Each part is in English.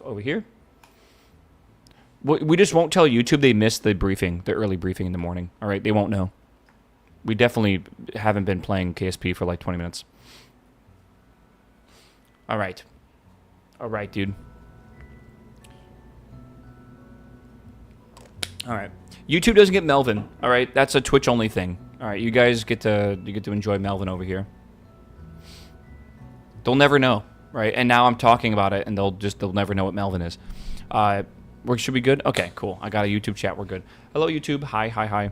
over here. We just won't tell YouTube they missed the briefing, the early briefing in the morning. All right, they won't know. We definitely haven't been playing KSP for like 20 minutes. All right. All right, dude. All right. YouTube doesn't get Melvin. All right, that's a Twitch only thing. All right, you guys get to enjoy Melvin over here. They'll never know, right? And now I'm talking about it, and they'll never know what Melvin is. We should be good. Okay, cool. I got a YouTube chat. We're good. Hello, YouTube. Hi, hi, hi.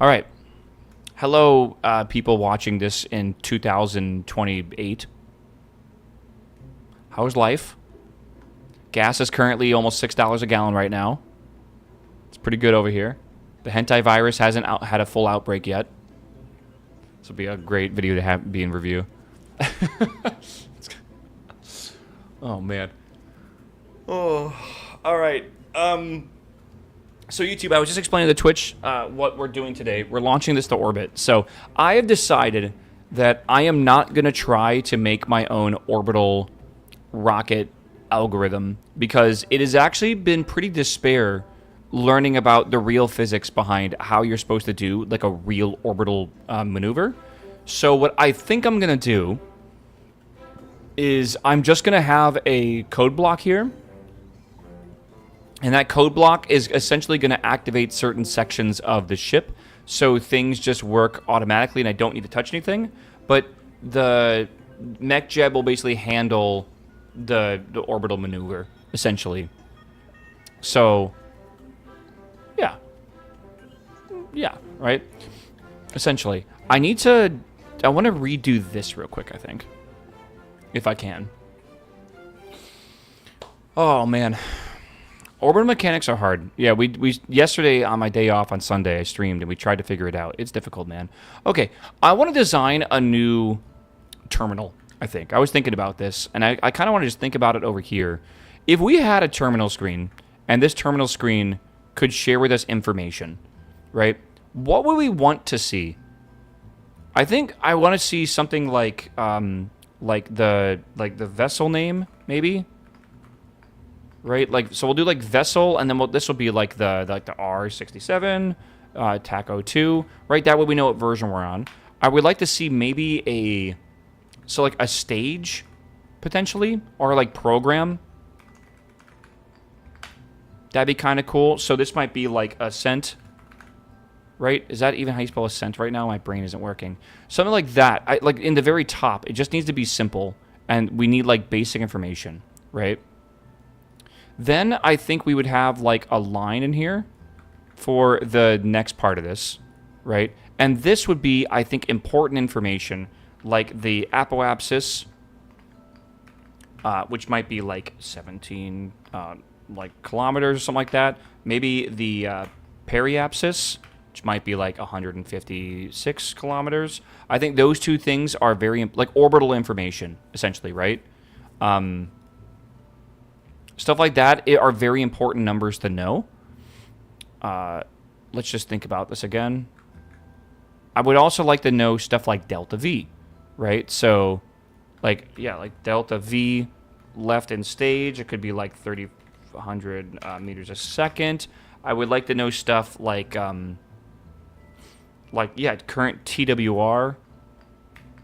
All right. Hello, people watching this in 2028. How's life? Gas is currently almost $6 a gallon right now. It's pretty good over here. The hentai virus hasn't had a full outbreak yet. This will be a great video to be in review. Oh, man. Oh, all right. So YouTube, I was just explaining to Twitch what we're doing today. We're launching this to orbit. So I have decided that I am not going to try to make my own orbital rocket algorithm because it has actually been pretty despair learning about the real physics behind how you're supposed to do like a real orbital maneuver. So what I think I'm going to do is I'm just going to have a code block here. And that code block is essentially going to activate certain sections of the ship. So things just work automatically and I don't need to touch anything. But the MechJeb will basically handle the orbital maneuver, essentially. So, yeah. Yeah, right? Essentially. I want to redo this real quick, I think. If I can. Oh, man. Orbital mechanics are hard. Yeah, we yesterday on my day off on Sunday, I streamed and we tried to figure it out. It's difficult, man. Okay, I want to design a new terminal, I think. I was thinking about this, and I kind of want to just think about it over here. If we had a terminal screen, and this terminal screen could share with us information, right? What would we want to see? I think I want to see something like the vessel name, maybe? Right, like so we'll do like vessel, and then this will be like the R67, TAC 02, right? That way we know what version we're on. I would like to see maybe like a stage, potentially, or like program. That'd be kind of cool. So this might be like ascent, right? Is that even how you spell ascent right now? My brain isn't working. Something like that. Like in the very top, it just needs to be simple, and we need like basic information, right? Then I think we would have like a line in here for the next part of this, right? And this would be, I think, important information like the apoapsis, which might be like 17 like kilometers or something like that. Maybe the periapsis, which might be like 156 kilometers. I think those two things are very like orbital information, essentially, right? Stuff like that are very important numbers to know. Let's just think about this again. I would also like to know stuff like delta V, right? So, like, yeah, like delta V left in stage. It could be like 3,100 meters a second. I would like to know stuff like yeah, current TWR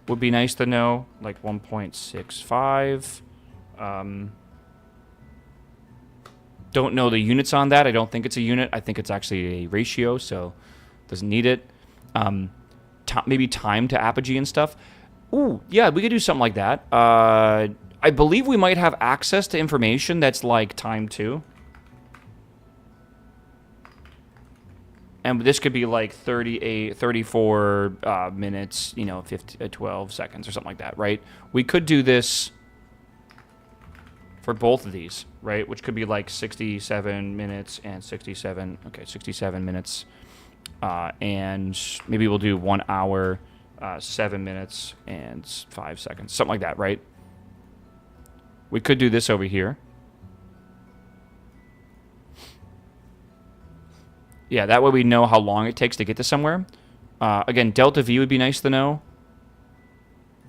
would be nice to know, like 1.65. Don't know the units on that. I don't think it's a unit. I think it's actually a ratio, so doesn't need it. Maybe time to apogee and stuff. Ooh, yeah, we could do something like that. I believe we might have access to information that's like time too. And this could be like 34 minutes, you know, 12 seconds or something like that, right? We could do this for both of these, right? Which could be like 67 minutes and 67. Okay, 67 minutes. And maybe we'll do 1 hour, 7 minutes, and 5 seconds. Something like that, right? We could do this over here. Yeah, that way we know how long it takes to get to somewhere. Again, delta V would be nice to know.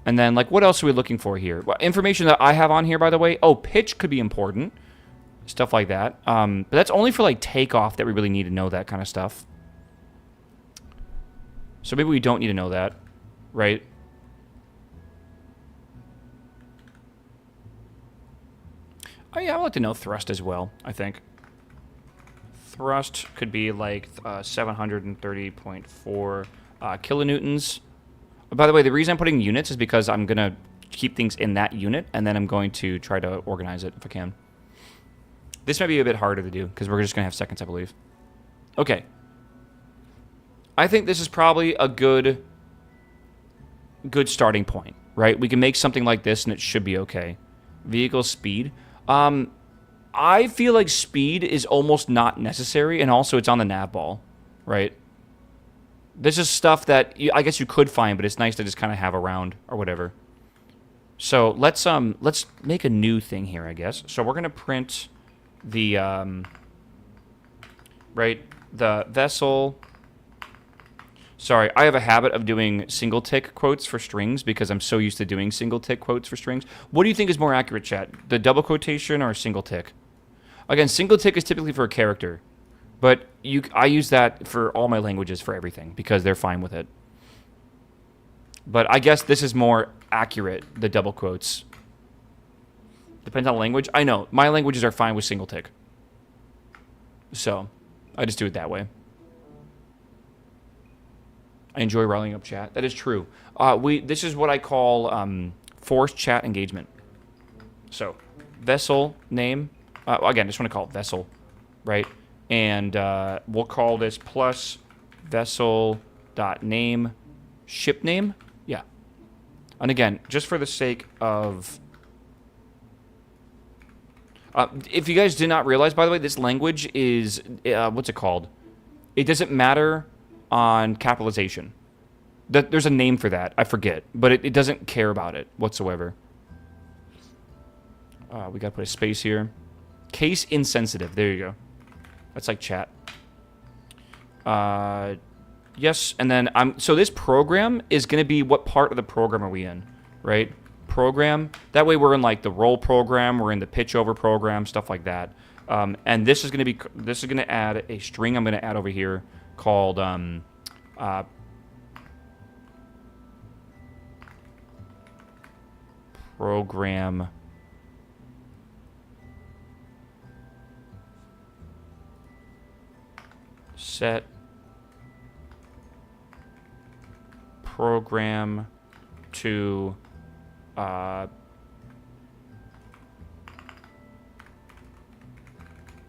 And then, like, what else are we looking for here? Well, information that I have on here, by the way. Oh, pitch could be important, stuff like that. But that's only for like takeoff that we really need to know that kind of stuff. So maybe we don't need to know that, right? Oh yeah, I would like to know thrust as well, I think. Thrust could be like 730.4 kilonewtons. By the way, the reason I'm putting units is because I'm going to keep things in that unit, and then I'm going to try to organize it if I can. This might be a bit harder to do, because we're just going to have seconds, I believe. Okay. I think this is probably a good starting point, right? We can make something like this, and it should be okay. Vehicle speed. I feel like speed is almost not necessary, and also it's on the nav ball, right? This is stuff that I guess you could find, but it's nice to just kind of have around or whatever. So let's make a new thing here, I guess. So we're gonna print the the vessel. Sorry, I have a habit of doing single tick quotes for strings because I'm so used to doing single tick quotes for strings. What do you think is more accurate, chat? The double quotation or single tick? Again, single tick is typically for a character, but I use that for all my languages for everything because they're fine with it. But I guess this is more accurate, the double quotes. Depends on language. I know, my languages are fine with single tick. So, I just do it that way. I enjoy riling up chat. That is true. This is what I call forced chat engagement. So, vessel name. Again, I just want to call it vessel, right? And we'll call this plus vessel.name ship name. Yeah. And again, just for the sake of... if you guys did not realize, by the way, this language is... what's it called? It doesn't matter on capitalization. There's a name for that. I forget. But it doesn't care about it whatsoever. We got to put a space here. Case insensitive. There you go. That's like chat. Yes, and then so this program is going to be what part of the program are we in, right? Program. That way we're in like the roll program, we're in the pitch over program, stuff like that. And this is going to add a string I'm going to add over here called program set program to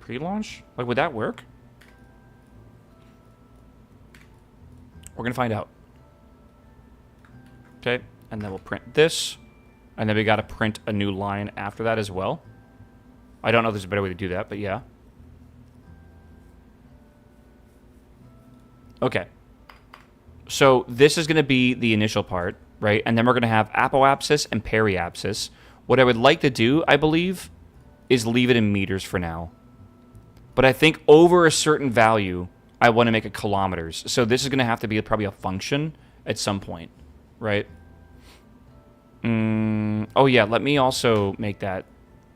pre-launch? Like, would that work? We're gonna find out. Okay, and then we'll print this, and then we gotta print a new line after that as well. I don't know if there's a better way to do that, but yeah. Okay. So this is going to be the initial part, right? And then we're going to have apoapsis and periapsis. What I would like to do, I believe, is leave it in meters for now. But I think over a certain value, I want to make it kilometers. So this is going to have to be probably a function at some point, right? Oh yeah, let me also make that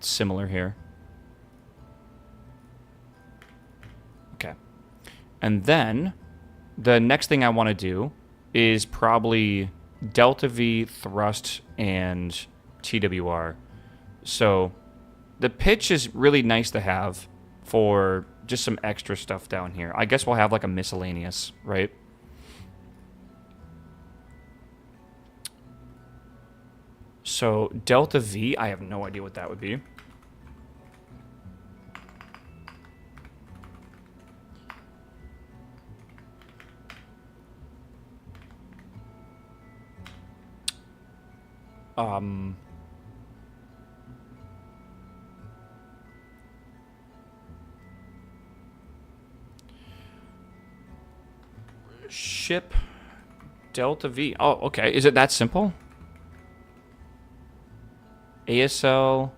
similar here. Okay. And then... the next thing I want to do is probably delta V, thrust, and TWR. So the pitch is really nice to have for just some extra stuff down here. I guess we'll have like a miscellaneous, right? So delta V, I have no idea what that would be. Ship delta V. Oh, okay. Is it that simple? ASL,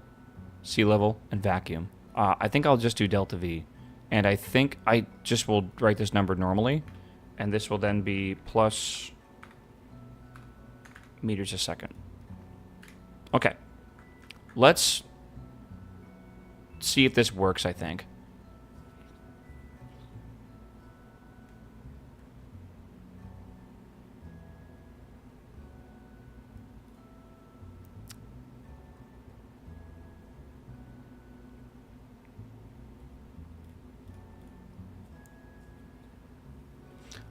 sea level, and vacuum. I think I'll just do delta V. And I think I just will write this number normally. And this will then be plus meters a second. Okay. Let's see if this works, I think.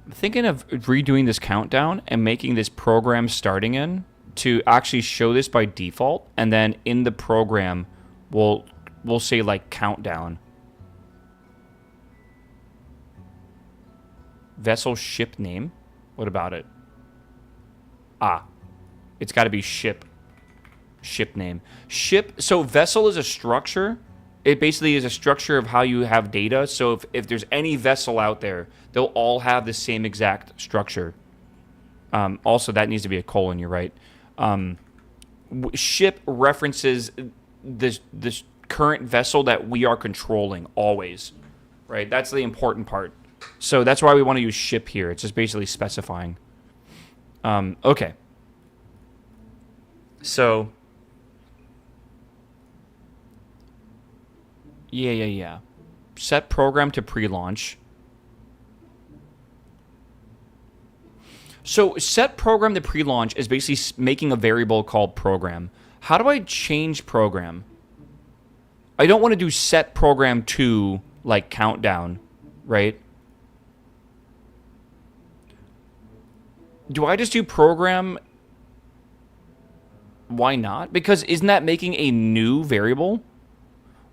I'm thinking of redoing this countdown and making this program starting in to actually show this by default, and then in the program we'll say like countdown. Vessel ship name. What about it? Ah, it's got to be ship name. Ship. So vessel is a structure. It basically is a structure of how you have data. So if there's any vessel out there, they'll all have the same exact structure. Also, that needs to be a colon. You're right. Ship references this current vessel that we are controlling always, right? That's the important part. So that's why we want to use ship here. It's just basically specifying. Okay. So. Yeah. Set program to pre-launch. So set program to pre-launch is basically making a variable called program. How do I change program? I don't want to do set program to like countdown, right? Do I just do program? Why not? Because isn't that making a new variable?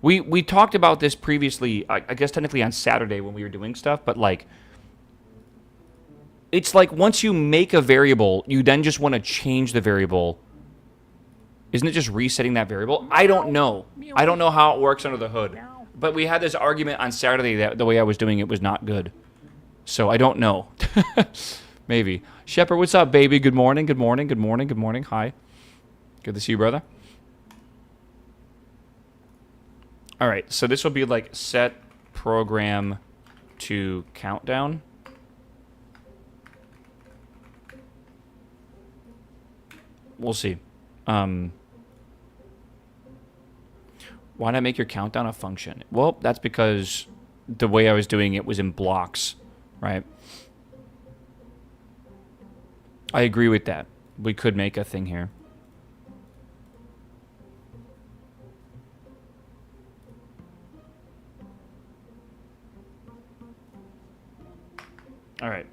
We talked about this previously, I guess technically on Saturday when we were doing stuff, but like, it's like once you make a variable, you then just want to change the variable. Isn't it just resetting that variable? I don't know. I don't know how it works under the hood. But we had this argument on Saturday that the way I was doing it was not good. So I don't know. Maybe. Shepard, what's up, baby? Good morning, good morning, good morning, good morning. Hi. Good to see you, brother. All right, so this will be like set program to countdown. We'll see. Why not make your countdown a function? Well, that's because the way I was doing it was in blocks, right? I agree with that. We could make a thing here. All right.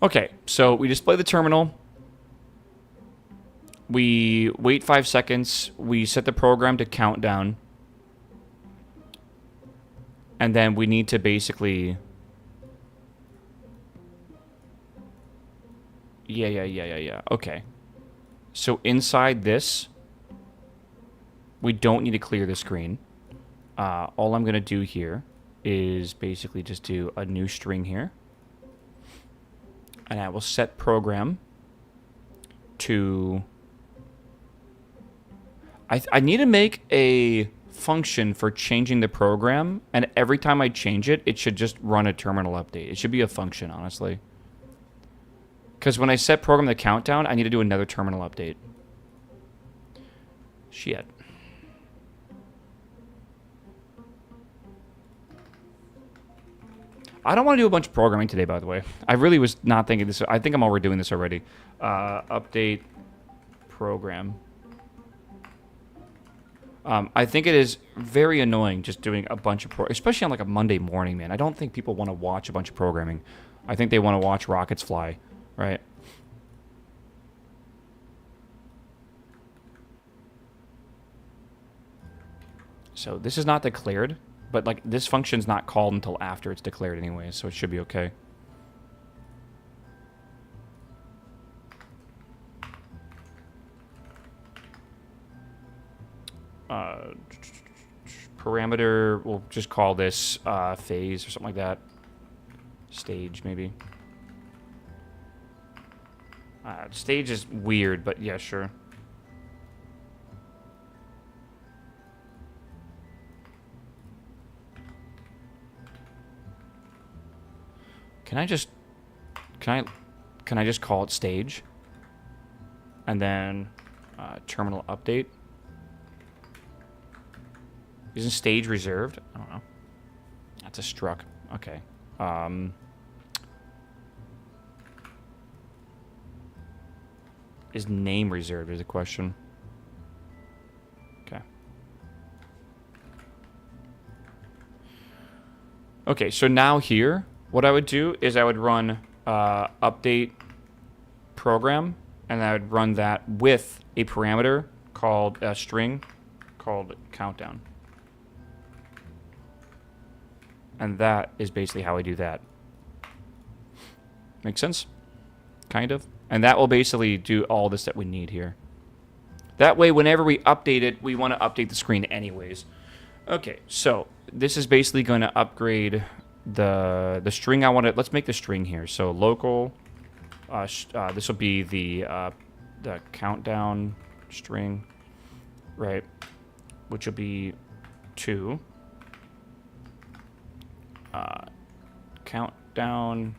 Okay, so we display the terminal. We wait 5 seconds. We set the program to countdown. And then we need to basically... Yeah. Okay. So inside this, we don't need to clear the screen. All I'm going to do here is basically just do a new string here. And I will set program to... I need to make a function for changing the program, and every time I change it, it should just run a terminal update. It should be a function, honestly. Because when I set program to countdown, I need to do another terminal update. Shit. I don't want to do a bunch of programming today, by the way. I really was not thinking this. I think I'm overdoing this already. Update program. I think it is very annoying just doing a bunch of especially on like a Monday morning, man. I don't think people want to watch a bunch of programming. I think they want to watch rockets fly, right? So this is not declared, but like this function's not called until after it's declared anyway, so it should be okay. Parameter, we'll just call this phase or something like that. Stage, maybe. Stage is weird, but yeah, sure. Can I just call it stage? And then terminal update. Isn't stage reserved? I don't know. That's a struct. Okay. Is name reserved is a question. Okay. Okay, so now here, what I would do is I would run update program, and I would run that with a parameter called a string called countdown. And that is basically how I do that. Make sense? Kind of. And that will basically do all this that we need here. That way, whenever we update it, we want to update the screen anyways. Okay, so this is basically going to upgrade the string I want to... Let's make the string here. So local... this will be the countdown string, right? Which will be 2. Countdown...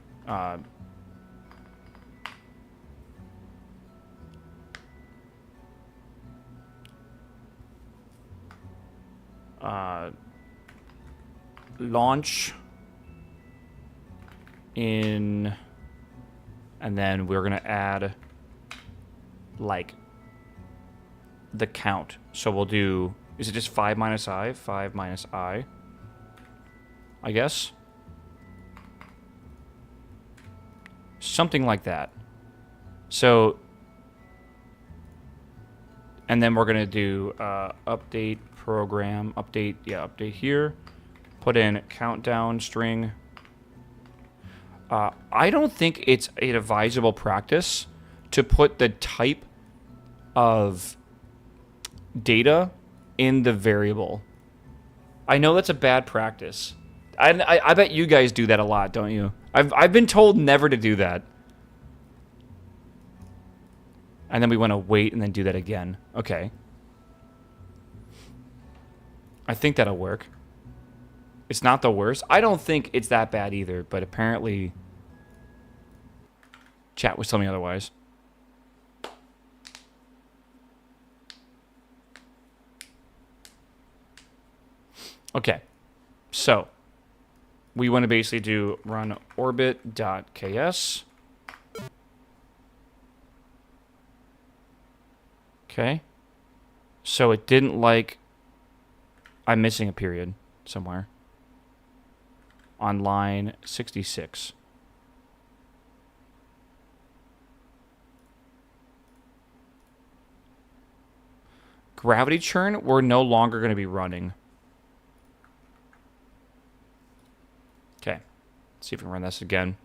launch in, and then we're gonna add like the count. So we'll do, is it just 5 minus I? 5 minus I guess. Something like that. So, and then we're gonna do update program, update here, put in countdown string. I don't think it's an advisable practice to put the type of data in the variable. I know that's a bad practice. I bet you guys do that a lot, don't you? I've been told never to do that. And then we want to wait and then do that again. Okay. I think that'll work. It's not the worst. I don't think it's that bad either, but apparently chat was telling me otherwise. Okay. So, we want to basically do run orbit.ks. Okay. So it didn't like... I'm missing a period somewhere. On line 66. Gravity churn, we're no longer going to be running. Okay. Let's see if we can run this again.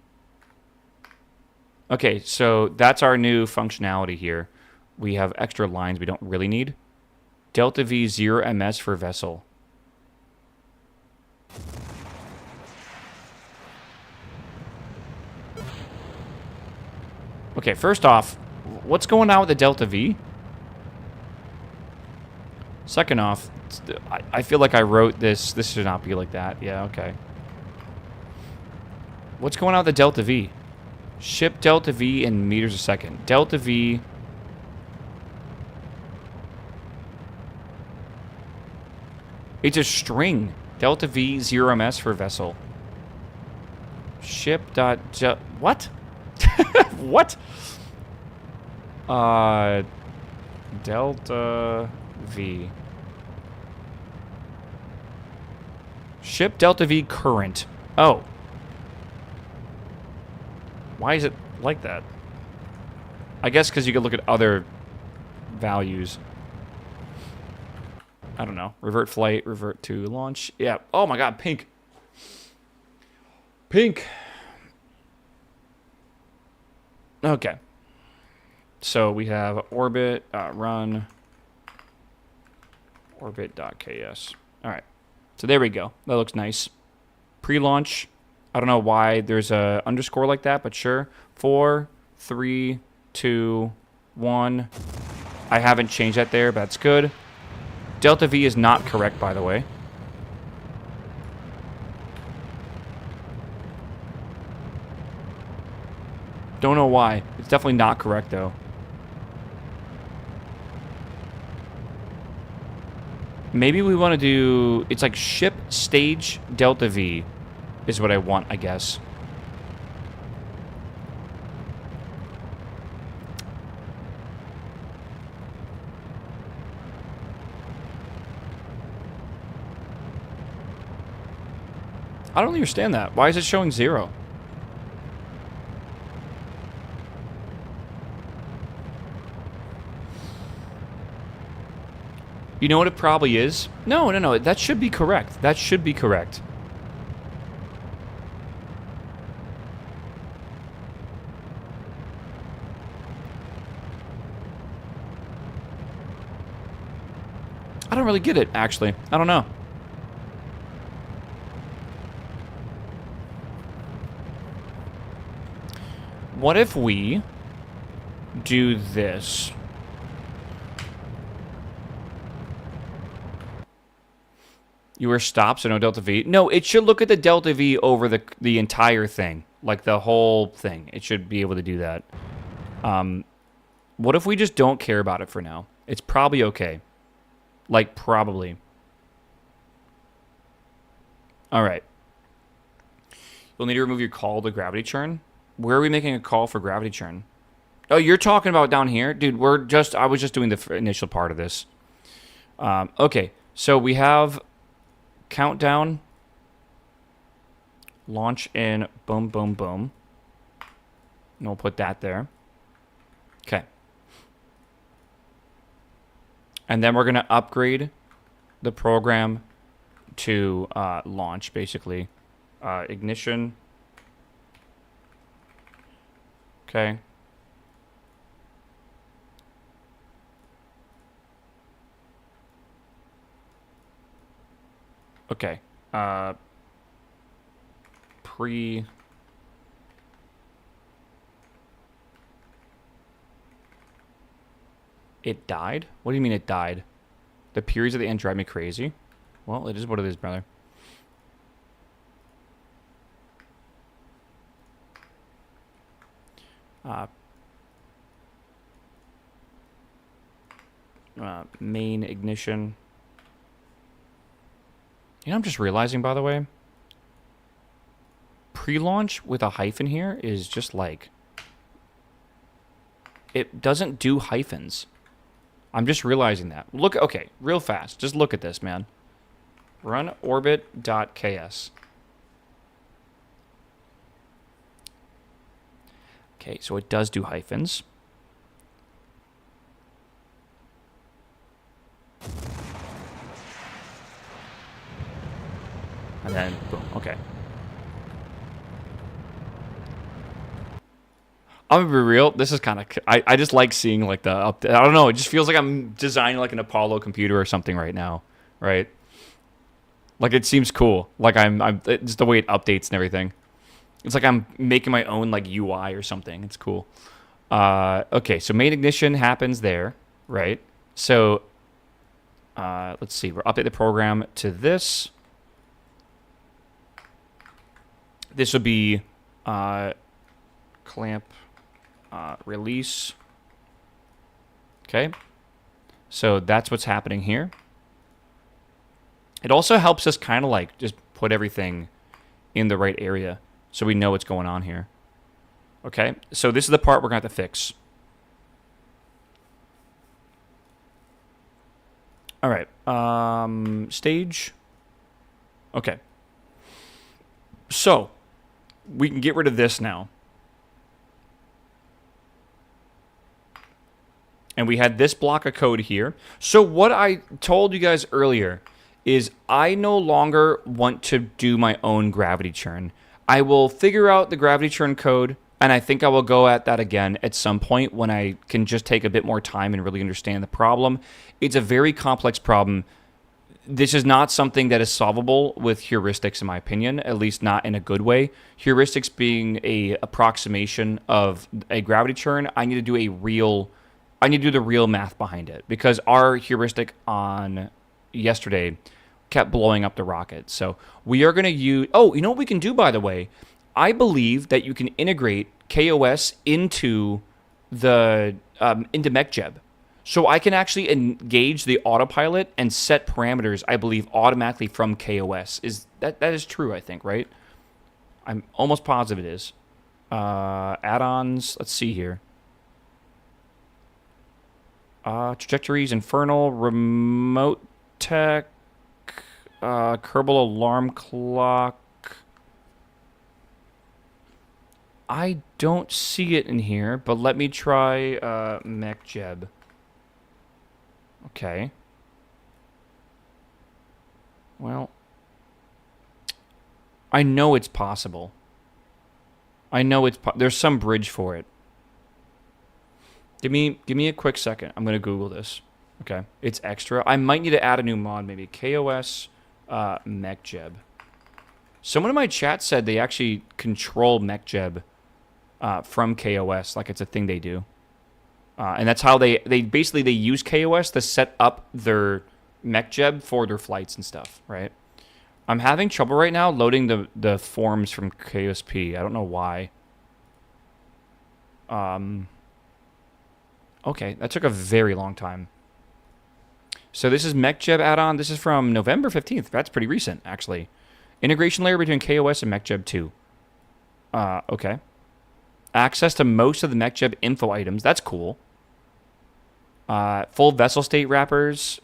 Okay, so that's our new functionality here. We have extra lines we don't really need. Delta V 0 ms for vessel. Okay, first off, what's going on with the Delta V? Second off, I feel like I wrote this. This should not be like that. Yeah, okay. What's going on with the Delta V? Ship Delta V in meters a second. Delta V... It's a string. Delta V 0 ms for vessel. Ship dot... What? What? Delta V. Ship Delta V current. Oh. Why is it like that? I guess because you could look at other values. I don't know. Revert flight, revert to launch. Yeah. Oh my god, pink. Pink. Okay. So we have orbit, run, orbit.ks. All right. So there we go. That looks nice. Pre-launch. I don't know why there's a underscore like that, but sure. 4, 3, 2, 1. I haven't changed that there, but that's good. Delta V is not correct, by the way. Don't know why. It's definitely not correct, though. Maybe we want to do... It's like ship stage delta V is what I want, I guess. I don't understand that. Why is it showing 0? You know what it probably is? No, no, no. That should be correct. That should be correct. I don't really get it, actually. I don't know. What if we do this? You were stopped, so no delta V. No, it should look at the delta V over the entire thing, like the whole thing. It should be able to do that. What if we just don't care about it for now? It's probably okay. Like, probably. All right. You'll need to remove your call to gravity churn. Where are we making a call for gravity churn? Oh, you're talking about down here? Dude, I was just doing the initial part of this. Okay, so we have countdown, launch in, boom, boom, boom. And we'll put that there. Okay. And then we're going to upgrade the program to launch, basically. Ignition. Okay. Okay. It died? What do you mean it died? The periods at the end drive me crazy. Well, it is what it is, brother. Main ignition. You know, I'm just realizing, by the way, pre-launch with a hyphen here is just like, it doesn't do hyphens. I'm just realizing that. Look, okay, real fast. Just look at this, man. Run orbit.ks. Okay, so it does do hyphens. And then, boom, okay. I'm gonna be real, this is kind of, I just like seeing like the, I don't know, it just feels like I'm designing like an Apollo computer or something right now, right? Like it seems cool, like I'm just the way it updates and everything. It's like I'm making my own like UI or something, it's cool. Okay, so main ignition happens there, right? So, let's see, we'll update the program to this. This would be clamp release. Okay. So that's what's happening here. It also helps us kind of like just put everything in the right area so we know what's going on here. Okay. So this is the part we're going to have to fix. All right. Stage. Okay. So we can get rid of this now. And we had this block of code here. So what I told you guys earlier is I no longer want to do my own gravity churn. I will figure out the gravity churn code, and I think I will go at that again at some point when I can just take a bit more time and really understand the problem. It's a very complex problem. This is not something that is solvable with heuristics, in my opinion, at least not in a good way. Heuristics being a approximation of a gravity churn, I need to do the real math behind it, because our heuristic on yesterday kept blowing up the rocket. So we are going to use... Oh, you know what we can do, by the way? I believe that you can integrate KOS into the into MechJeb. So I can actually engage the autopilot and set parameters, I believe, automatically from KOS. That is true, I think, right? I'm almost positive it is. Add-ons, let's see here. Trajectories, Infernal, Remote Tech, Kerbal Alarm Clock. I don't see it in here, but let me try MechJeb. Okay. Well, I know it's possible. I know there's some bridge for it. Give me a quick second. I'm gonna Google this. Okay, it's extra. I might need to add a new mod, maybe KOS MechJeb. Someone in my chat said they actually control MechJeb from KOS, like it's a thing they do, and that's how they basically use KOS to set up their MechJeb for their flights and stuff. Right. I'm having trouble right now loading the forms from KSP. I don't know why. Okay, that took a very long time. So this is MechJeb add-on. This is from November 15th. That's pretty recent, actually. Integration layer between KOS and MechJeb 2. Okay. Access to most of the MechJeb info items. That's cool. Full vessel state wrappers.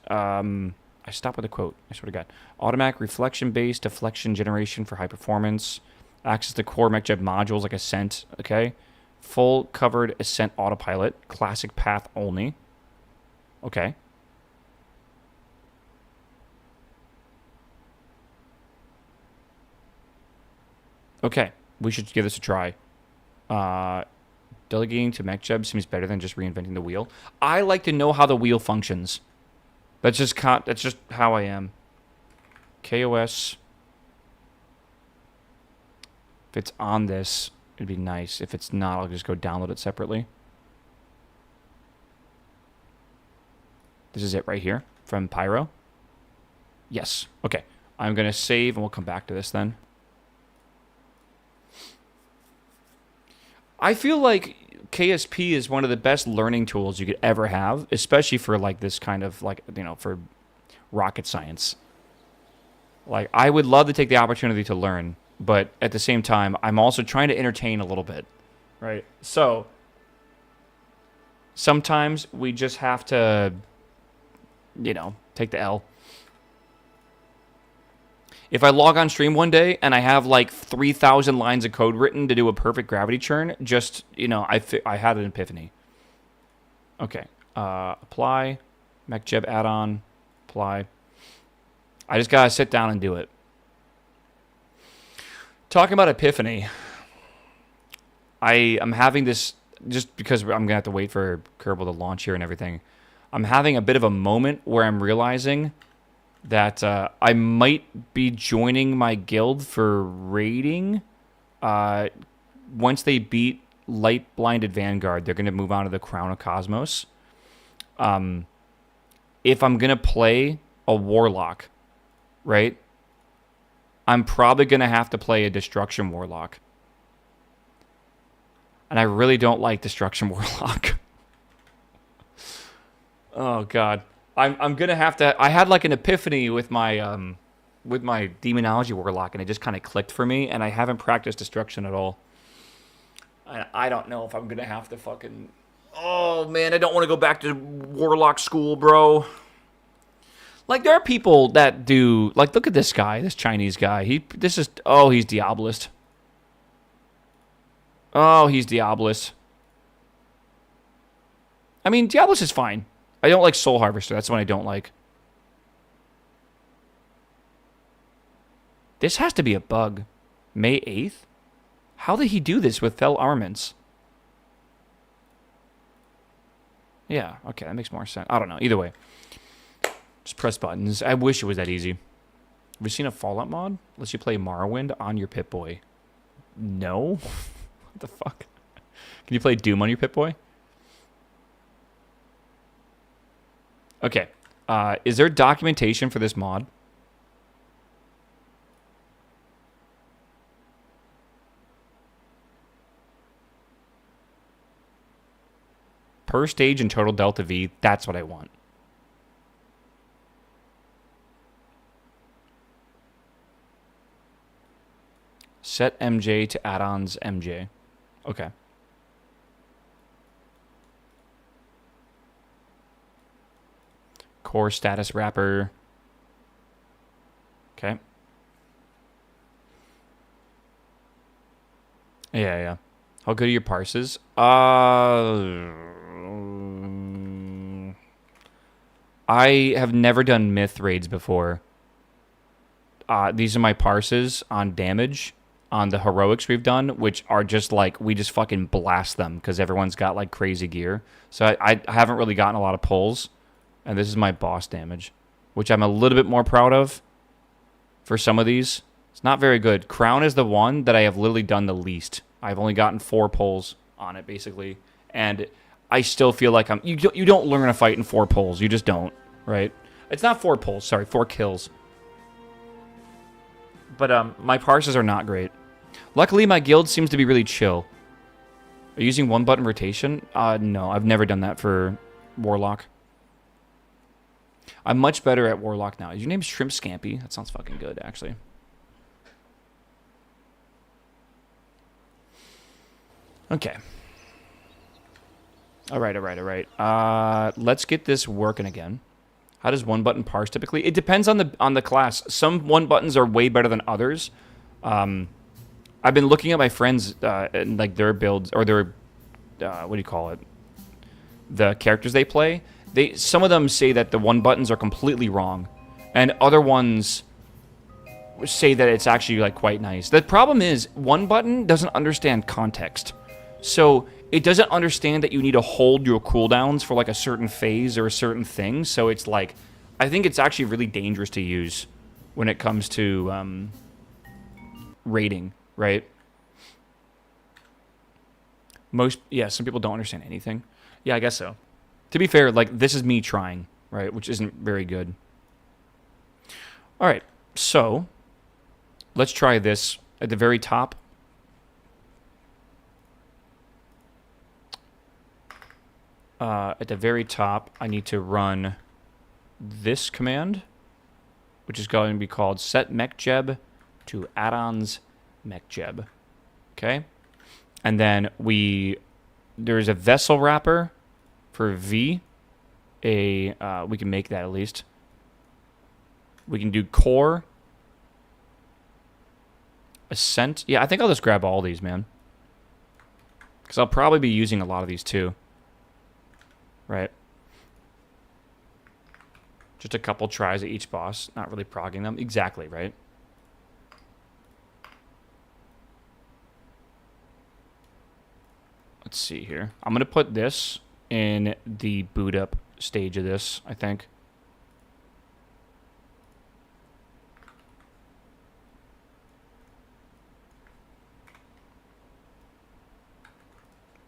I stopped with a quote. I swear to God. Automatic reflection-based deflection generation for high performance. Access to core MechJeb modules like Ascent. Okay. Full covered Ascent autopilot. Classic path only. Okay. Okay. We should give this a try. Delegating to MechJeb seems better than just reinventing the wheel. I like to know how the wheel functions. That's just how I am. KOS. If it's on this, it'd be nice. If it's not, I'll just go download it separately. This is it right here from Pyro. Yes. Okay. I'm going to save and we'll come back to this then. I feel like KSP is one of the best learning tools you could ever have, especially for like this kind of like, for rocket science. Like, I would love to take the opportunity to learn, but at the same time, I'm also trying to entertain a little bit, right? So sometimes we just have to, take the L. If I log on stream one day and I have like 3,000 lines of code written to do a perfect gravity churn, just, I had an epiphany. Okay. Apply. MechJeb add-on. Apply. I just got to sit down and do it. Talking about epiphany. I'm having this, just because I'm going to have to wait for Kerbal to launch here and everything. I'm having a bit of a moment where I'm realizing that I might be joining my guild for raiding. Once they beat Light Blinded Vanguard, they're going to move on to the Crown of Cosmos. If I'm going to play a Warlock, right, I'm probably going to have to play a Destruction Warlock. And I really don't like Destruction Warlock. Oh, God. I'm gonna have to. I had like an epiphany with my Demonology Warlock, and it just kind of clicked for me. And I haven't practiced Destruction at all. I don't know if I'm gonna have to fucking. Oh man, I don't want to go back to Warlock school, bro. Like, there are people that do. Like, look at this guy, this Chinese guy. He's Diabolist. Oh, he's Diabolist. I mean, Diabolist is fine. I don't like Soul Harvester. That's the one I don't like. This has to be a bug. May 8th? How did he do this with Fell Armaments? Yeah, okay, that makes more sense. I don't know. Either way. Just press buttons. I wish it was that easy. Have you seen a Fallout mod? Lets you play Morrowind on your Pip-Boy. No? What the fuck? Can you play Doom on your Pip-Boy? Okay, is there documentation for this mod? per stage and total delta V. That's what I want. Set MJ to add-ons MJ. Okay. Core status wrapper. Okay. Yeah. How good are your parses? I have never done myth raids before. These are my parses on damage on the heroics we've done, which are just like, we just fucking blast them because everyone's got like crazy gear. So I haven't really gotten a lot of pulls. And this is my boss damage, which I'm a little bit more proud of for some of these. It's not very good. Crown is the one that I have literally done the least. I've only gotten 4 pulls on it, basically. And I still feel like you don't learn a fight in 4 pulls. You just don't, right? It's not 4 pulls, sorry, 4 kills. But my parses are not great. Luckily, my guild seems to be really chill. Are you using 1-button rotation? No, I've never done that for Warlock. I'm much better at Warlock now. Is your name Shrimp Scampy? That sounds fucking good, actually. Okay. All right. Let's get this working again. How does 1-button parse typically? It depends on the class. Some 1-buttons are way better than others. I've been looking at my friends and like their builds or their what do you call it? The characters they play. Some of them say that the 1-buttons are completely wrong, and other ones say that it's actually like quite nice. The problem is 1-button doesn't understand context, so it doesn't understand that you need to hold your cooldowns for like a certain phase or a certain thing. So it's like, I think it's actually really dangerous to use when it comes to rating, right? Some people don't understand anything. Yeah, I guess so. To be fair, like, this is me trying, right? Which isn't very good. All right, so let's try this at the very top. At the very top, I need to run this command, which is going to be called set MechJeb to add-ons MechJeb. Okay? And then there's a vessel wrapper for V. We can make that at least. We can do core. Ascent. Yeah, I think I'll just grab all these, man. Because I'll probably be using a lot of these too. Right. Just a couple tries at each boss. Not really progging them. Exactly, right? Let's see here. I'm going to put this in the boot up stage of this, I think.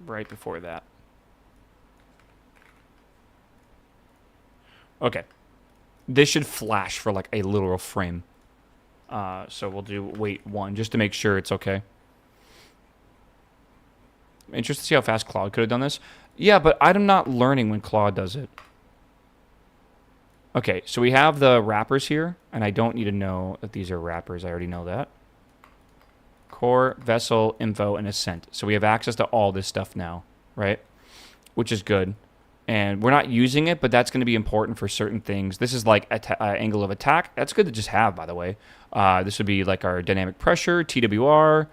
Right before that. Okay. This should flash for like a literal frame. So we'll do wait 1 just to make sure it's okay. I'm interested to see how fast Claude could have done this. Yeah, but I'm not learning when Claude does it. Okay, so we have the wrappers here, and I don't need to know that these are wrappers. I already know that. Core, vessel, info, and ascent. So we have access to all this stuff now, right? Which is good. And we're not using it, but that's going to be important for certain things. This is like angle of attack. That's good to just have, by the way. This would be like our dynamic pressure, TWR.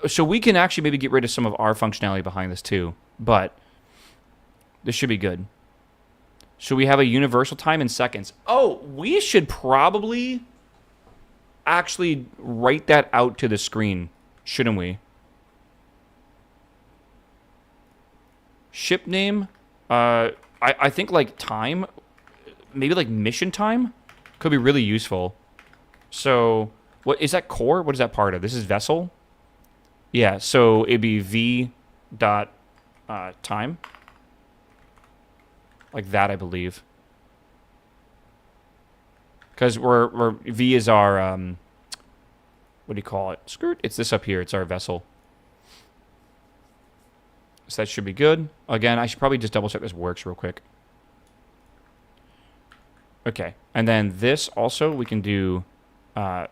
So we can actually maybe get rid of some of our functionality behind this too. But this should be good. Should we have a universal time in seconds? Oh, we should probably actually write that out to the screen, shouldn't we? Ship name. I think like time, maybe like mission time, could be really useful. So what is that core? What is that part of? This is vessel. Yeah. So it'd be v dot time. Like that, I believe. Because we're V is our what do you call it? Skirt. It's this up here. It's our vessel. So that should be good. Again, I should probably just double check this works real quick. Okay, and then this also we can do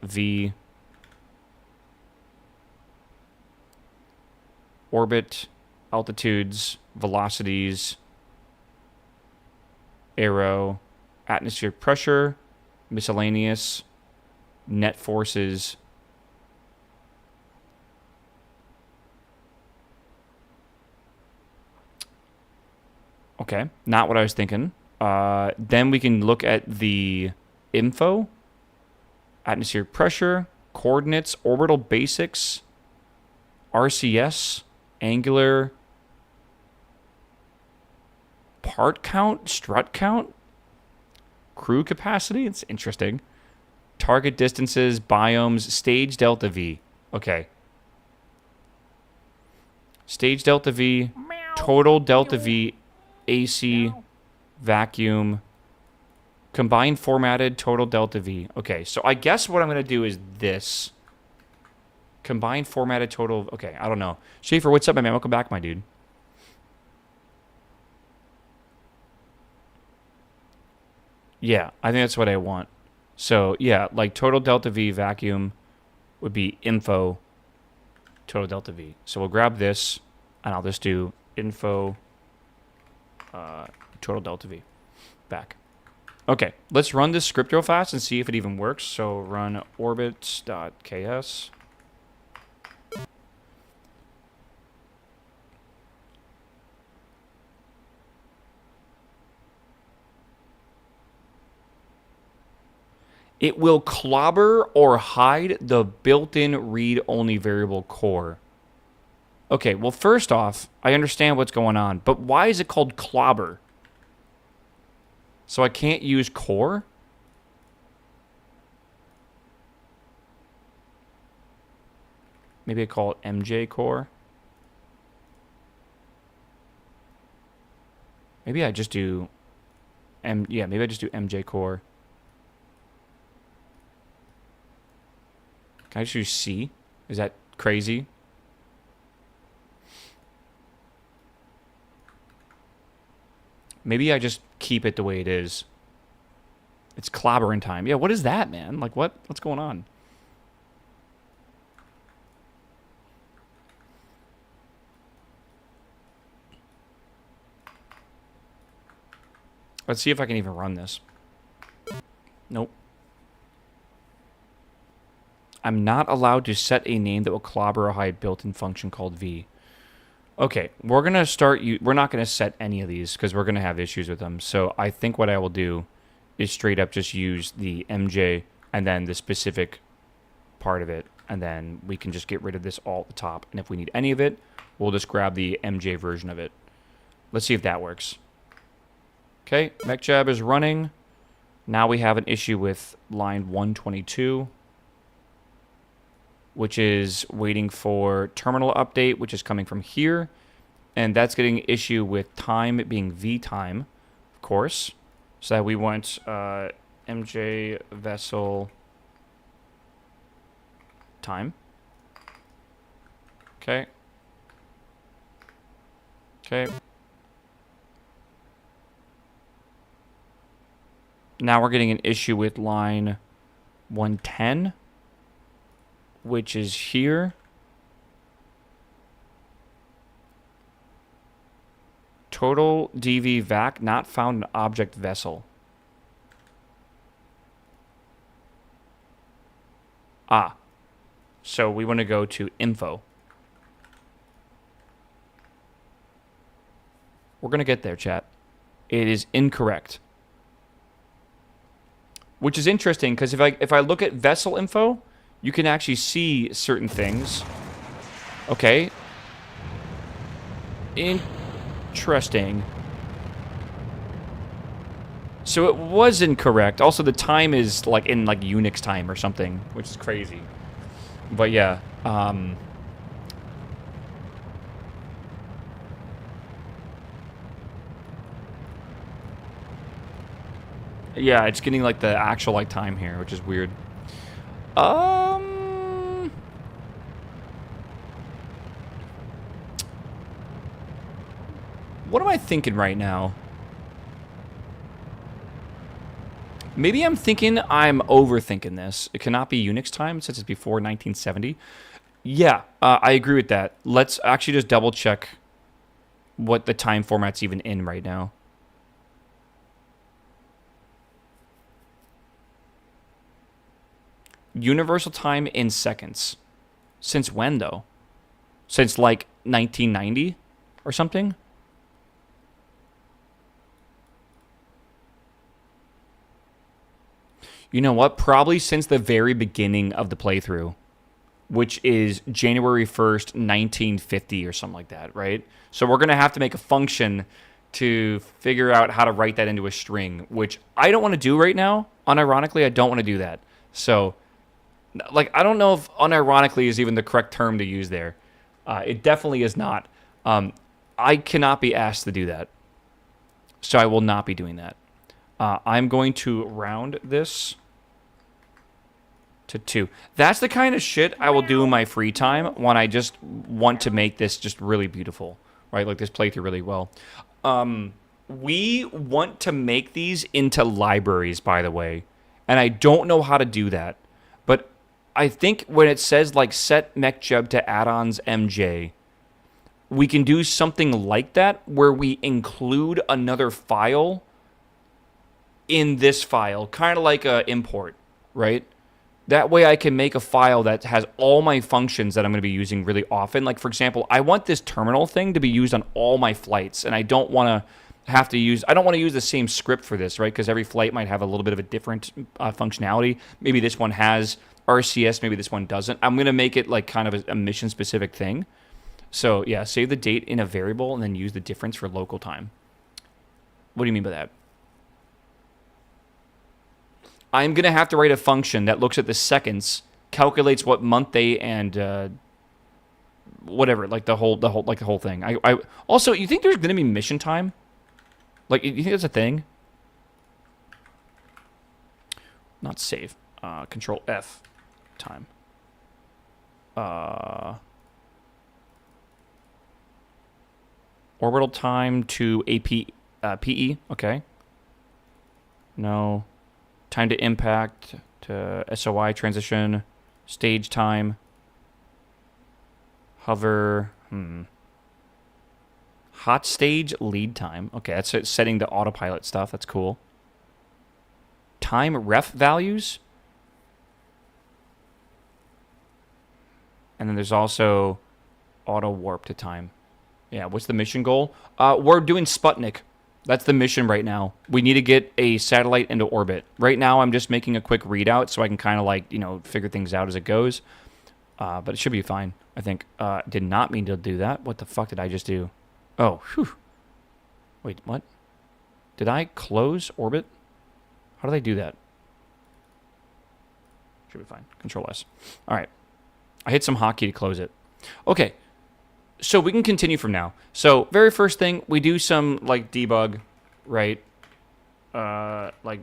V orbit, altitudes, velocities, arrow, atmospheric pressure, miscellaneous, net forces. Okay, not what I was thinking. Then we can look at the info, atmospheric pressure, coordinates, orbital basics, RCS, angular, part count, strut count, crew capacity. It's interesting. Target distances, biomes, stage delta V. Okay. Stage delta V, total delta V, AC, vacuum, combined formatted, total delta V. Okay, so I guess what I'm going to do is this. Combined formatted total. Okay, I don't know. Schaefer, what's up, my man? Welcome back, my dude. Yeah, I think that's what I want. So, yeah, like total delta V vacuum would be info total delta V. So we'll grab this, and I'll just do info total delta V back. Okay, let's run this script real fast and see if it even works. So run orbit.ks. It will clobber or hide the built-in read-only variable core. Okay, well, first off, I understand what's going on, but why is it called clobber? So I can't use core? Maybe I call it MJ core. Maybe I just do maybe I just do MJ core. Can I just use C? Is that crazy? Maybe I just keep it the way it is. It's clobbering time. Yeah, what is that, man? Like, what's going on? Let's see if I can even run this. Nope. I'm not allowed to set a name that will clobber or hide built-in function called V. Okay, we're going to start... We're not going to set any of these because we're going to have issues with them. So I think what I will do is straight up just use the MJ and then the specific part of it. And then we can just get rid of this all at the top. And if we need any of it, we'll just grab the MJ version of it. Let's see if that works. Okay, MechJeb is running. Now we have an issue with line 122. Which is waiting for terminal update, which is coming from here. And that's getting an issue with time being V time, of course. So that we want MJ vessel time. Okay. Okay. Now we're getting an issue with line 110. Which is here. Total DV vac not found in object vessel. Ah. So we want to go to info. We're going to get there, chat. It is incorrect. Which is interesting because if I look at vessel info, you can actually see certain things. Okay. Interesting. So it was incorrect. Also, the time is like in like Unix time or something, which is crazy. But yeah. Yeah, it's getting like the actual like time here, which is weird. What am I thinking right now? Maybe I'm thinking I'm overthinking this. It cannot be Unix time since it's before 1970. Yeah, I agree with that. Let's actually just double check what the time format's even in right now. Universal time in seconds. Since when, though? Since, like, 1990 or something? You know what? Probably since the very beginning of the playthrough, which is January 1st, 1950 or something like that, right? So we're going to have to make a function to figure out how to write that into a string, which I don't want to do right now. Unironically, I don't want to do that. So, like, I don't know if unironically is even the correct term to use there. It definitely is not. I cannot be asked to do that. So I will not be doing that. I'm going to round this to 2. That's the kind of shit I will do in my free time when I just want to make this just really beautiful, right? Like this playthrough really well. We want to make these into libraries, by the way, and I don't know how to do that. But I think when it says like set MechJeb to add-ons MJ, we can do something like that where we include another file in this file, kind of like a import, right? That way I can make a file that has all my functions that I'm going to be using really often. Like, for example, I want this terminal thing to be used on all my flights, and I don't want to have to use, I don't want to use the same script for this, right? Because every flight might have a little bit of a different functionality. Maybe this one has RCS, maybe this one doesn't. I'm going to make it like kind of a mission-specific thing. So, yeah, save the date in a variable and then use the difference for local time. What do you mean by that? I'm going to have to write a function that looks at the seconds, calculates what month, day, and whatever, like the whole thing. I also, you think there's going to be mission time? Like, you think that's a thing? Not save. Control F. Time. Orbital time to PE. Okay. No. Time to impact to SOI transition. Stage time. Hover. Hot stage lead time. Okay, that's it, setting the autopilot stuff. That's cool. Time ref values. And then there's also auto warp to time. Yeah, what's the mission goal? We're doing Sputnik. That's the mission right now. We need to get a satellite into orbit. Right now, I'm just making a quick readout so I can kind of like, you know, figure things out as it goes. But it should be fine, I think. Did not mean to do that. What the fuck did I just do? Oh, whew. Wait, what? Did I close orbit? How did I do that? Should be fine. Control S. All right. I hit some hotkey to close it. Okay. So we can continue from now. So very first thing, we do some like debug, right? Like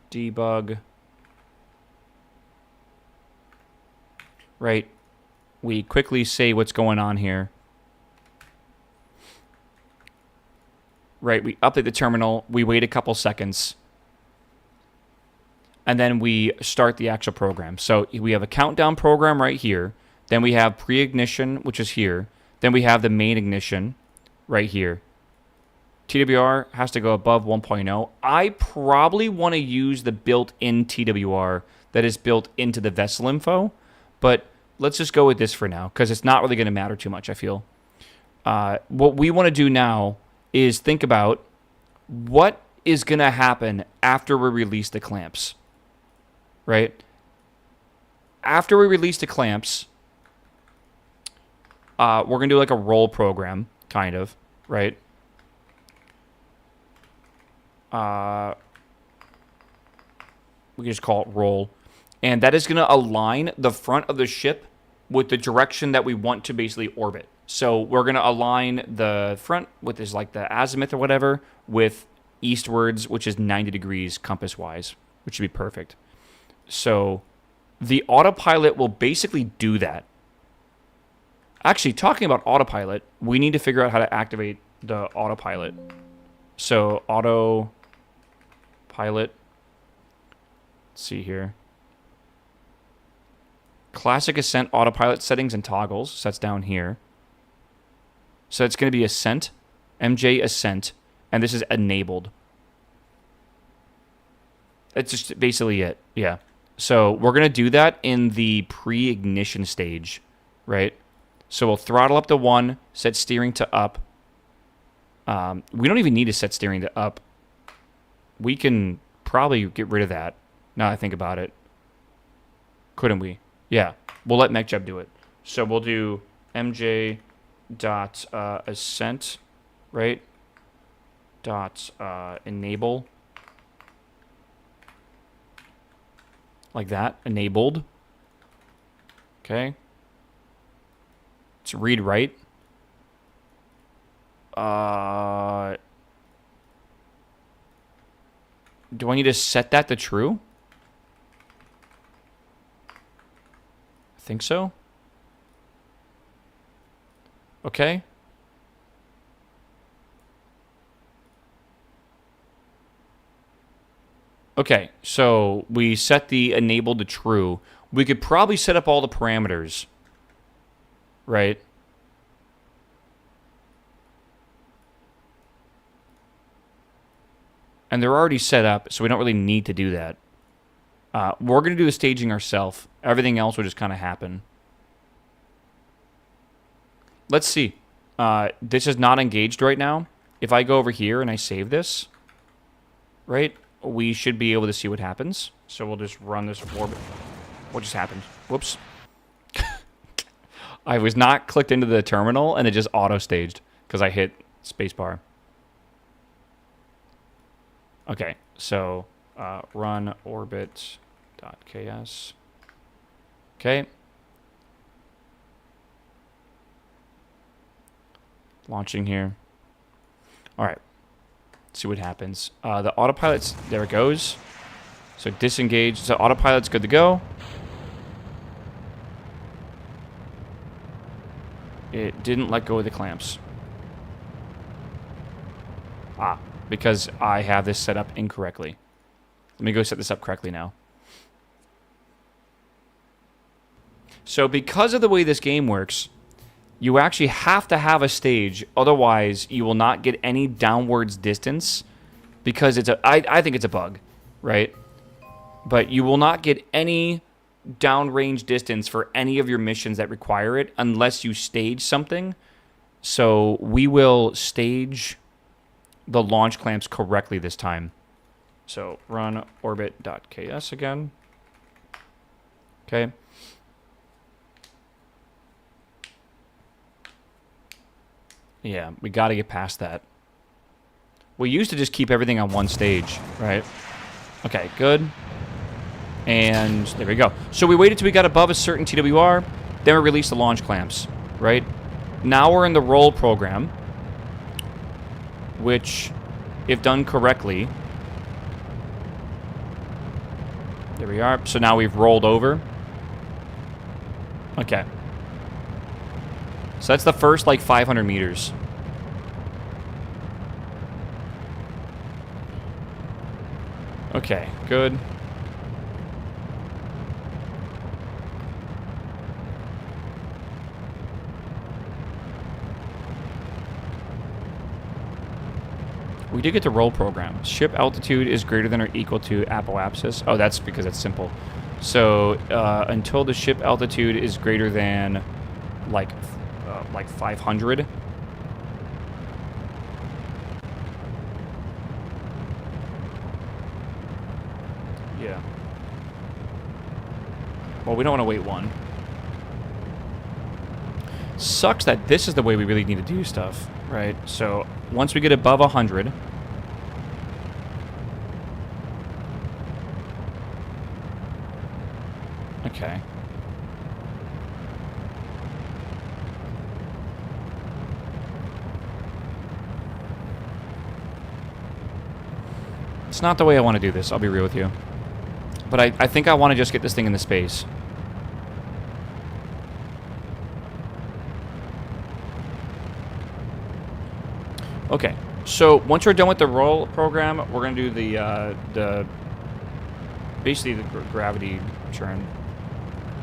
debug, right? We quickly say what's going on here. Right, we update the terminal, we wait a couple seconds, and then we start the actual program. So we have a countdown program right here. Then we have pre-ignition, which is here. Then we have the main ignition right here. TWR has to go above 1.0. I probably want to use the built-in TWR that is built into the vessel info, but let's just go with this for now because it's not really going to matter too much, I feel. What we want to do now is think about what is going to happen after we release the clamps, right? After we release the clamps, we're going to do like a roll program, kind of, right? We can just call it roll. And that is going to align the front of the ship with the direction that we want to basically orbit. So we're going to align the front with this, like the azimuth or whatever, with eastwards, which is 90 degrees compass-wise, which should be perfect. So the autopilot will basically do that. Actually, talking about autopilot, we need to figure out how to activate the autopilot. So autopilot. Let's see here. Classic ascent autopilot settings and toggles. So that's down here. So it's going to be ascent, MJ ascent, and this is enabled. That's just basically it. Yeah. So we're going to do that in the pre-ignition stage, right? So we'll throttle up to 1, set steering to up. We don't even need to set steering to up. We can probably get rid of that, now that I think about it. Couldn't we? Yeah. We'll let MechJeb do it. So we'll do MJ dot ascent, right? Dot enable. Like that. Enabled. Okay. It's read write. Do I need to set that to true? I think so. Okay. Okay, so we set the enable to true. We could probably set up all the parameters, right? And they're already set up, so we don't really need to do that. We're going to do the staging ourselves. Everything else will just kind of happen. Let's see. This is not engaged right now. If I go over here and I save this, right, we should be able to see what happens. So we'll just run this orbit. What just happened? Whoops. I was not clicked into the terminal, and it just auto-staged because I hit spacebar. Okay, so run orbit.ks. Okay. Launching here. All right. Let's see what happens. The autopilot's, there it goes. So disengage. So autopilot's good to go. It didn't let go of the clamps. Ah, because I have this set up incorrectly. Let me go set this up correctly now. So because of the way this game works, you actually have to have a stage, otherwise you will not get any downwards distance, because it's a, I think it's a bug, right? But you will not get any downrange distance for any of your missions that require it unless you stage something. So we will stage the launch clamps correctly this time. So run orbit.ks again. Okay. Yeah, we got to get past that. We used to just keep everything on one stage, right? Okay, good. And there we go. So we waited till we got above a certain TWR, then we released the launch clamps, right? Now we're in the roll program, which, if done correctly, there we are. So now we've rolled over. Okay. So that's the first, like, 500 meters. Okay, good. We did get the roll program. Ship altitude is greater than or equal to apoapsis. Oh, that's because that's simple. So, until the ship altitude is greater than, like 500. Yeah. Well, we don't want to wait one. Sucks that this is the way we really need to do stuff, right? So, once we get above 100... Okay. It's not the way I want to do this, I'll be real with you. But I think I want to just get this thing into space. Okay, so once we're done with the roll program, we're gonna do the basically the gravity churn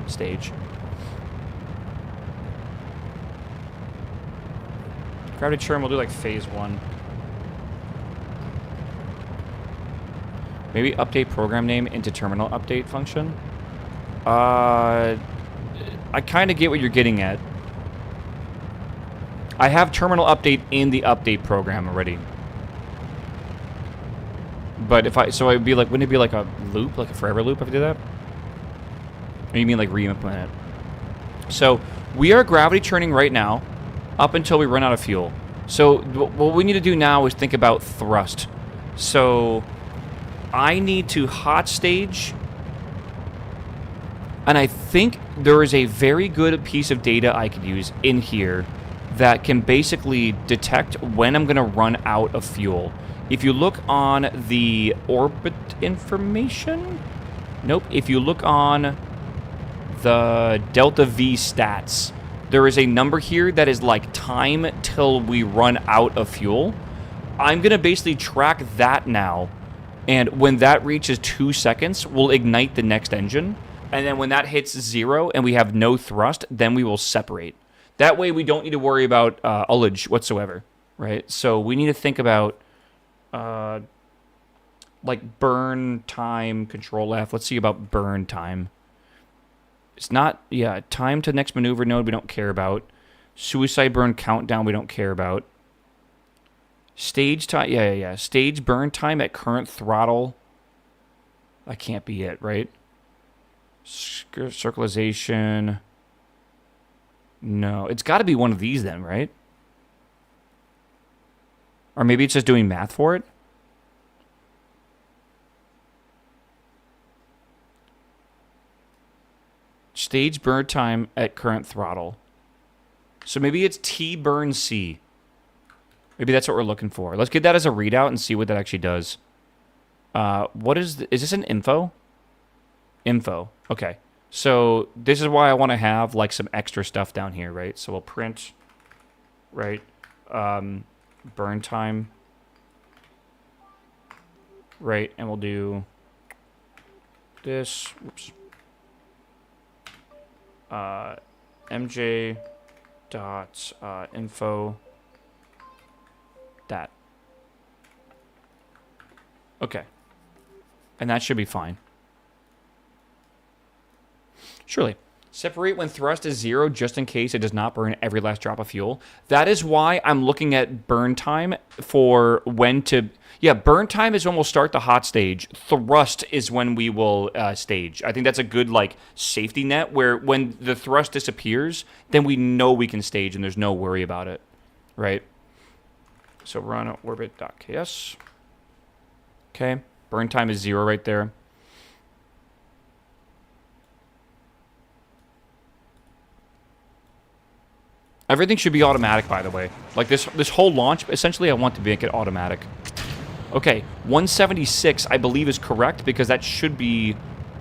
stage. Gravity churn, we'll do like phase 1. Maybe update program name into terminal update function. I kind of get what you're getting at. I have terminal update in the update program already. But if so it'd be like, wouldn't it be like a loop, like a forever loop if I did that? Or you mean like re-implement it? So we are gravity churning right now up until we run out of fuel. So what we need to do now is think about thrust. So I need to hot stage, and I think there is a very good piece of data I could use in here that can basically detect when I'm going to run out of fuel. If you look on the orbit information, nope, if you look on the delta V stats, there is a number here that is like time till we run out of fuel. I'm going to basically track that now. And when that reaches 2 seconds, we'll ignite the next engine. And then when that hits 0 and we have no thrust, then we will separate. That way we don't need to worry about ullage whatsoever, right? So we need to think about like burn time, control F. Let's see about burn time. It's not, yeah, time to next maneuver node we don't care about. Suicide burn countdown we don't care about. Stage time, yeah. Stage burn time at current throttle. That can't be it, right? Circularization. No, it's got to be one of these then, right? Or maybe it's just doing math for it. Stage burn time at current throttle. So maybe it's T burn C. Maybe that's what we're looking for. Let's get that as a readout and see what that actually does. What is this an info? Info. Okay. So this is why I want to have like some extra stuff down here, right? So we'll print, right? Burn time. Right, and we'll do this. Whoops. MJ dot info. That. Okay. And that should be fine. Surely. Separate when thrust is 0 just in case it does not burn every last drop of fuel. That is why I'm looking at burn time for when to... Yeah, burn time is when we'll start the hot stage. Thrust is when we will stage. I think that's a good like safety net where when the thrust disappears, then we know we can stage and there's no worry about it. Right? So run orbit.ks. Okay. Burn time is 0 right there. Everything should be automatic, by the way. Like this whole launch, essentially I want to make it automatic. Okay, 176 I believe is correct because that should be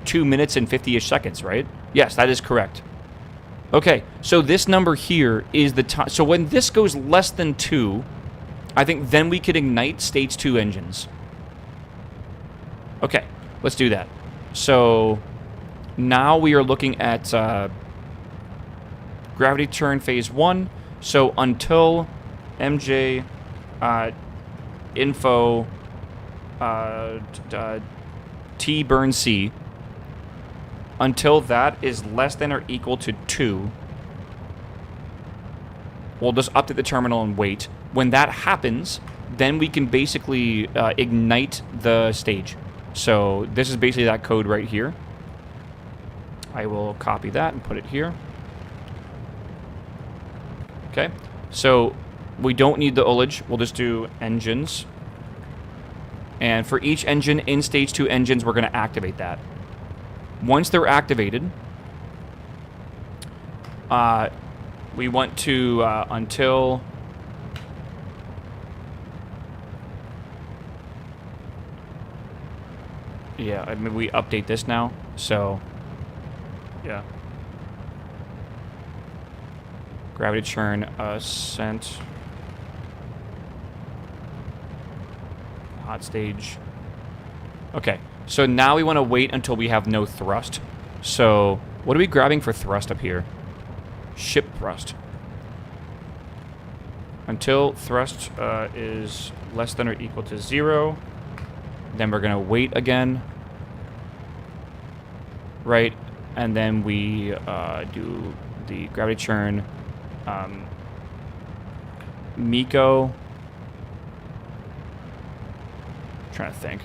2 minutes and 50-ish seconds, right? Yes, that is correct. Okay, so this number here is the time. So when this goes less than 2, I think then we could ignite stage 2 engines. Okay, let's do that. So now we are looking at gravity turn phase 1. So until MJ info T burn C, until that is less than or equal to 2, we'll just update the terminal and wait. When that happens, then we can basically ignite the stage. So this is basically that code right here. I will copy that and put it here. Okay, so we don't need the ullage. We'll just do engines. And for each engine in stage 2 engines, we're going to activate that. Once they're activated, we want to until... Yeah, I mean, we update this now. So, yeah. Gravity churn sent hot stage. Okay, so now we want to wait until we have no thrust. So what are we grabbing for thrust up here? Ship thrust. Until thrust is less than or equal to 0. Then we're going to wait again. Right, and then we do the gravity churn. Miko. Trying to think.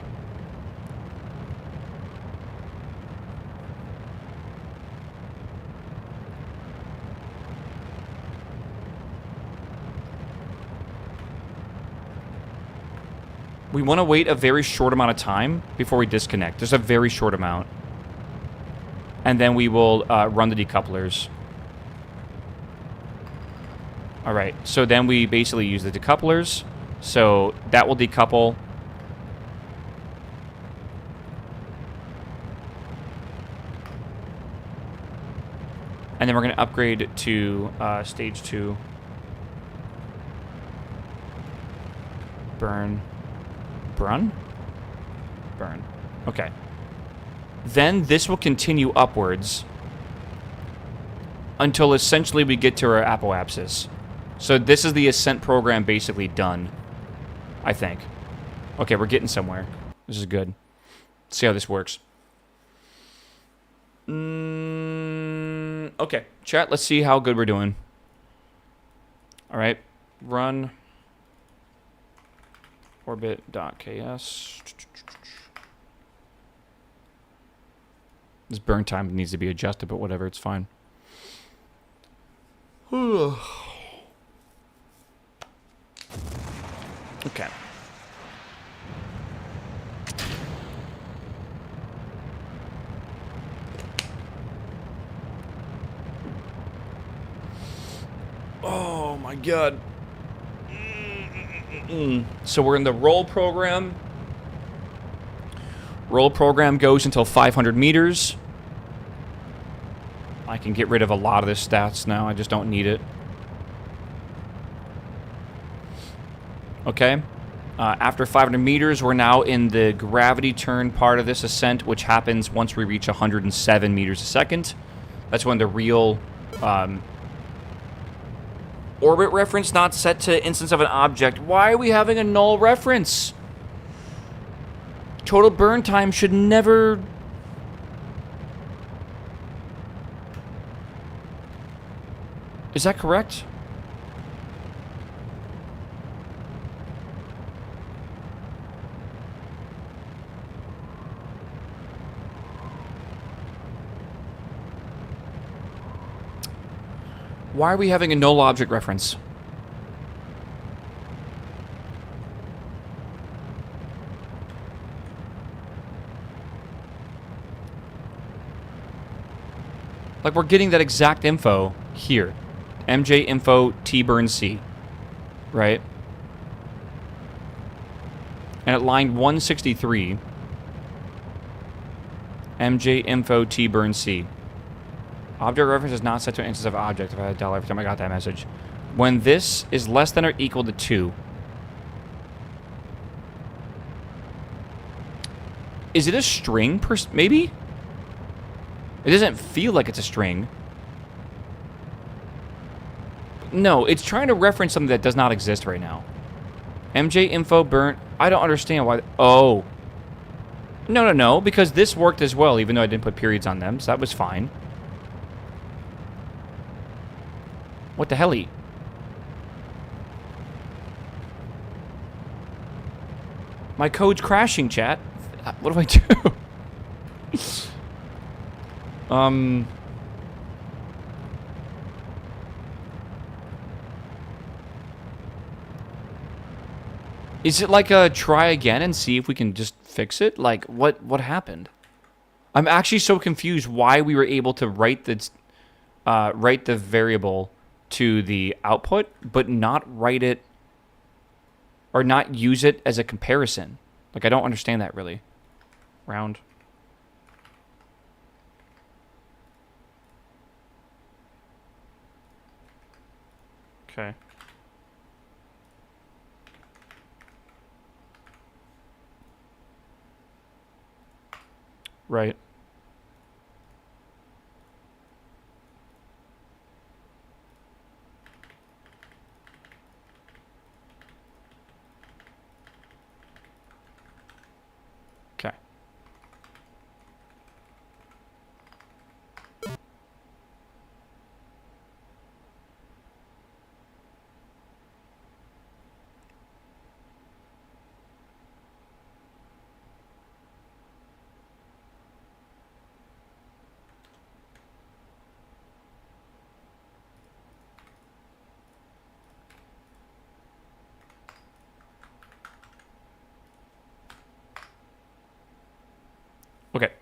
We want to wait a very short amount of time before we disconnect. Just a very short amount. And then we will run the decouplers. Alright, so then we basically use the decouplers. So that will decouple. And then we're going to upgrade to stage 2. Burn. Burn? Burn. Okay. Then this will continue upwards until essentially we get to our apoapsis. So this is the ascent program basically done, I think. Okay, we're getting somewhere. This is good. Let's see how this works. Okay, chat, let's see how good we're doing. All right, run orbit.ks. This burn time needs to be adjusted, but whatever, it's fine. Okay. Oh my god. So we're in the roll program. Roll program goes until 500 meters. I can get rid of a lot of this stats now. I just don't need it. Okay. After 500 meters, we're now in the gravity turn part of this ascent, which happens once we reach 107 meters a second. That's when the real orbit reference not set to instance of an object. Why are we having a null reference? Total burn time should never... Is that correct? Why are we having a null object reference? Like, we're getting that exact info here. MJ info T burn C. Right? And at line 163, MJ info T burn C. Object reference is not set to an instance of object. If I had a dollar every time I got that message. When this is less than or equal to 2. Is it a string? Maybe? It doesn't feel like it's a string. No, it's trying to reference something that does not exist right now. MJ info burnt. I don't understand why. Oh. No, because this worked as well, even though I didn't put periods on them, so that was fine. What the hell-y? My code's crashing, chat. What do I do? Is it like a try again and see if we can just fix it? Like, what happened? I'm actually so confused why we were able to write the variable to the output, but not write it or not use it as a comparison. Like, I don't understand that really. Round. Okay. right? Okay. Okay.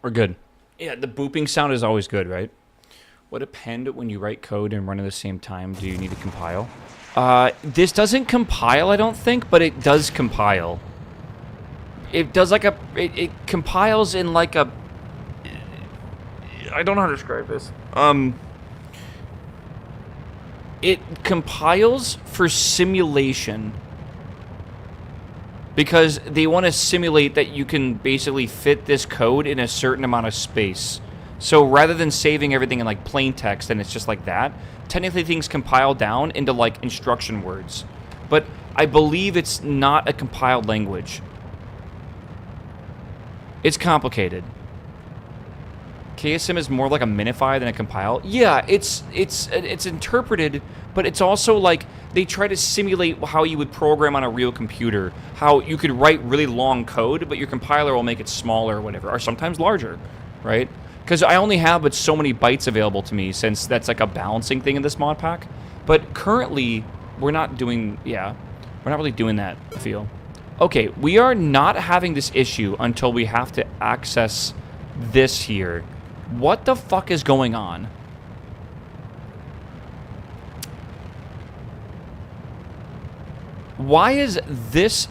We're good. Yeah, the booping sound is always good, right? What append when you write code and run at the same time do you need to compile? This doesn't compile, I don't think, but it does compile. It does like a... It compiles in like a... I don't know how to describe this. It compiles for simulation. Because they want to simulate that you can basically fit this code in a certain amount of space. So rather than saving everything in like plain text and it's just like that, technically things compile down into like instruction words. But I believe it's not a compiled language. It's complicated. KSM is more like a minify than a compile. Yeah, it's interpreted, but it's also like they try to simulate how you would program on a real computer. How you could write really long code, but your compiler will make it smaller or whatever, or sometimes larger, right? Because I only have but so many bytes available to me, since that's like a balancing thing in this mod pack. But currently, we're not doing, we're not really doing that, I feel. Okay, we are not having this issue until we have to access this here. What the fuck is going on? Why is this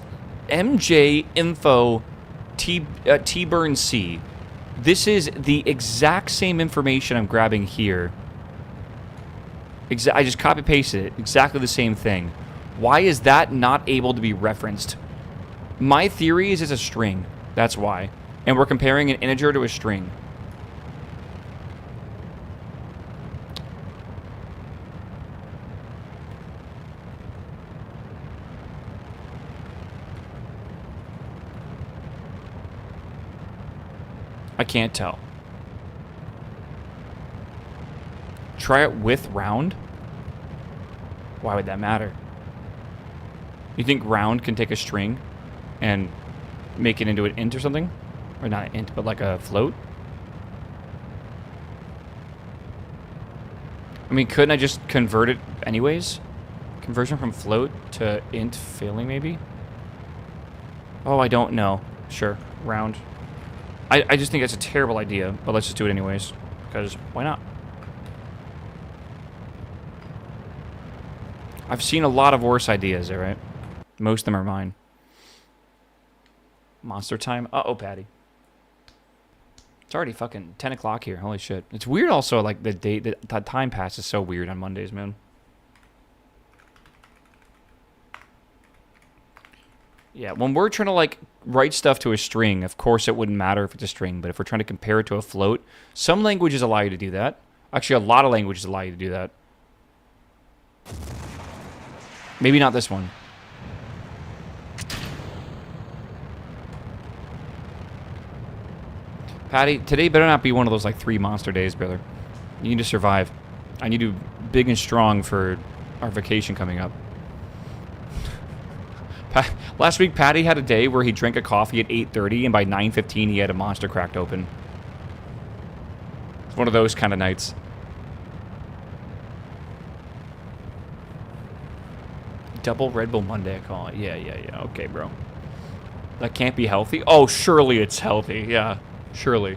MJ info T-burn C? This is the exact same information I'm grabbing here. I just copy pasted it. Exactly the same thing. Why is that not able to be referenced? My theory is it's a string. That's why. And we're comparing an integer to a string. I can't tell. Try it with round? Why would that matter? You think round can take a string and make it into an int or something? Or not an int, but like a float? I mean, couldn't I just convert it anyways? Conversion from float to int failing, maybe? Oh, I don't know. Sure, round. I just think that's a terrible idea, but let's just do it anyways. Because why not? I've seen a lot of worse ideas, alright? Most of them are mine. Monster time? Uh-oh, Patty. It's already fucking 10 o'clock here. Holy shit. It's weird also, like, the date, the time pass is so weird on Mondays, man. Yeah, when we're trying to, like, write stuff to a string, of course it wouldn't matter if it's a string, but if we're trying to compare it to a float, some languages allow you to do that. Actually, a lot of languages allow you to do that. Maybe not this one. Patty, today better not be one of those, like, 3 monster days, brother. You need to survive. I need to be big and strong for our vacation coming up. Last week, Patty had a day where he drank a coffee at 8:30, and by 9:15, he had a monster cracked open. It's one of those kind of nights. Double Red Bull Monday, I call it. Yeah. Okay, bro. That can't be healthy? Oh, surely it's healthy. Yeah, surely.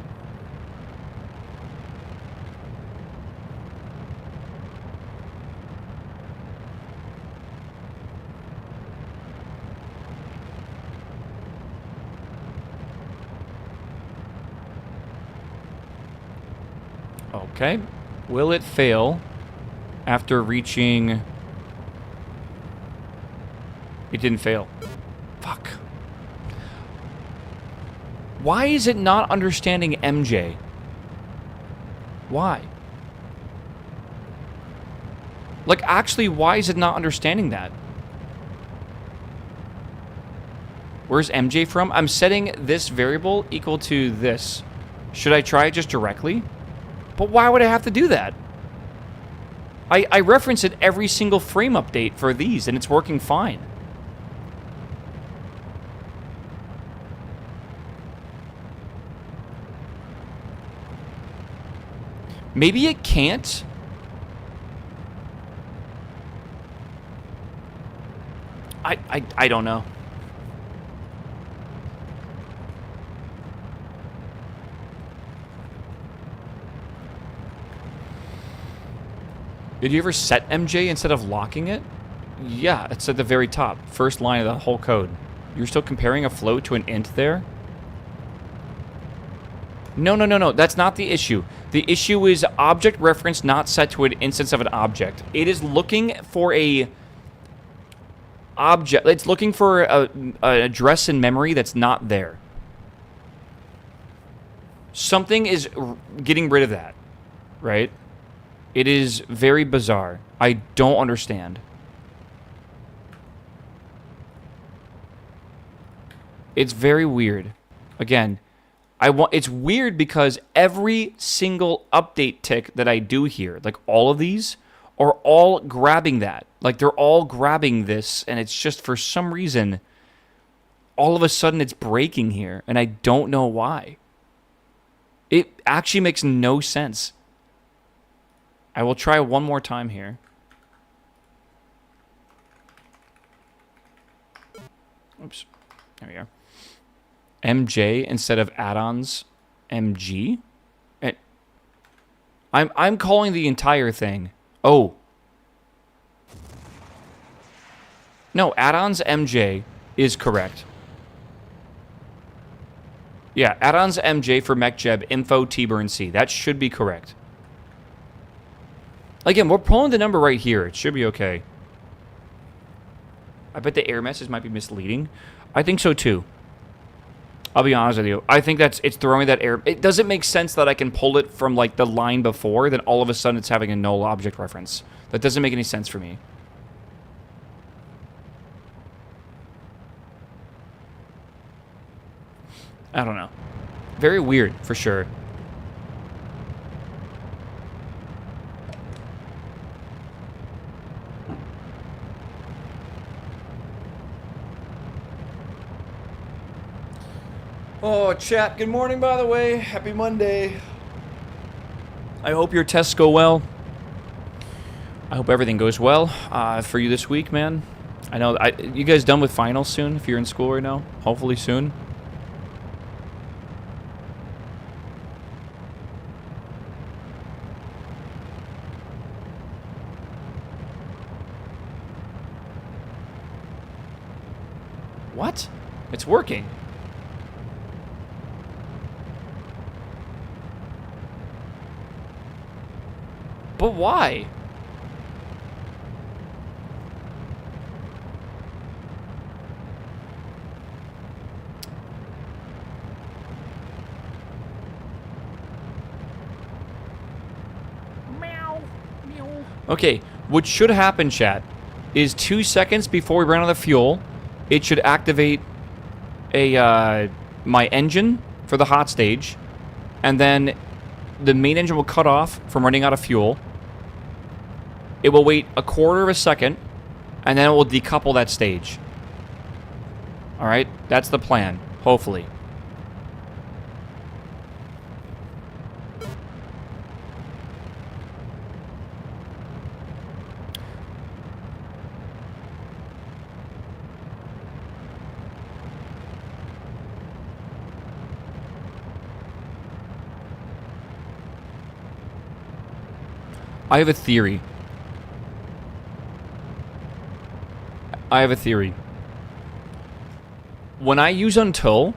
Okay. Will it fail after reaching... It didn't fail. Fuck. Why is it not understanding MJ? Why? Like, actually, why is it not understanding that? Where's MJ from? I'm setting this variable equal to this. Should I try it just directly? But why would I have to do that? I reference it every single frame update for these, and it's working fine. Maybe it can't. I don't know. Did you ever set MJ instead of locking it? Yeah, it's at the very top. First line of the whole code. You're still comparing a float to an int there? No. That's not the issue. The issue is object reference not set to an instance of an object. It is looking for a object. It's looking for an address in memory that's not there. Something is getting rid of that, right? It is very bizarre. I don't understand. It's very weird. Again, it's weird because every single update tick that I do here, like all of these, are all grabbing that. Like they're all grabbing this, and it's just for some reason, all of a sudden it's breaking here, and I don't know why. It actually makes no sense. I will try one more time here. Oops. There we go. MJ instead of add-ons MG? I'm calling the entire thing. Oh. No, add-ons MJ is correct. Yeah, add-ons MJ for MechJeb, info, T-burn C. That should be correct. Again, we're pulling the number right here. It should be okay. I bet the error message might be misleading. I think so too. I'll be honest with you. I think it's throwing that error. It doesn't make sense that I can pull it from like the line before, then all of a sudden it's having a null object reference. That doesn't make any sense for me. I don't know. Very weird, for sure. Oh, chat, good morning, by the way. Happy Monday. I hope your tests go well. I hope everything goes well for you this week, man. I know, you guys done with finals soon, if you're in school right now? Hopefully soon. What? It's working. But why? Meow. Meow. Okay, what should happen, chat, is 2 seconds before we run out of fuel, it should activate my engine for the hot stage, and then the main engine will cut off from running out of fuel. It will wait a quarter of a second, and then it will decouple that stage. Alright? That's the plan, hopefully. I have a theory. When I use until,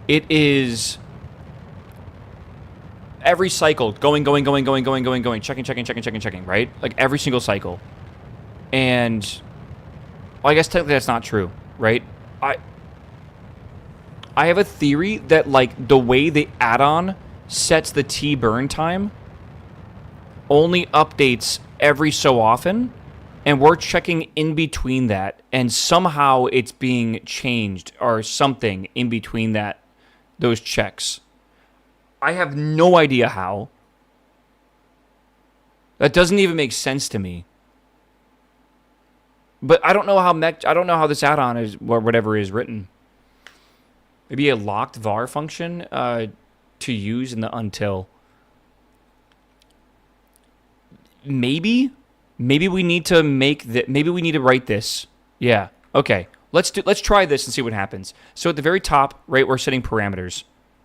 it is every cycle going, checking, right? Like every single cycle. And well, I guess technically that's not true, right? I have a theory that, like, the way the add-on sets the T burn time only updates every so often, and we're checking in between that, and somehow it's being changed or something in between those checks. I have no idea how. That doesn't even make sense to me. But I don't know how this add-on is, or whatever is written. Maybe a locked var function to use in the until. Maybe we need to make that. Maybe we need to write this. Yeah. Okay. Let's try this and see what happens. So at the very top, right, we're setting parameters,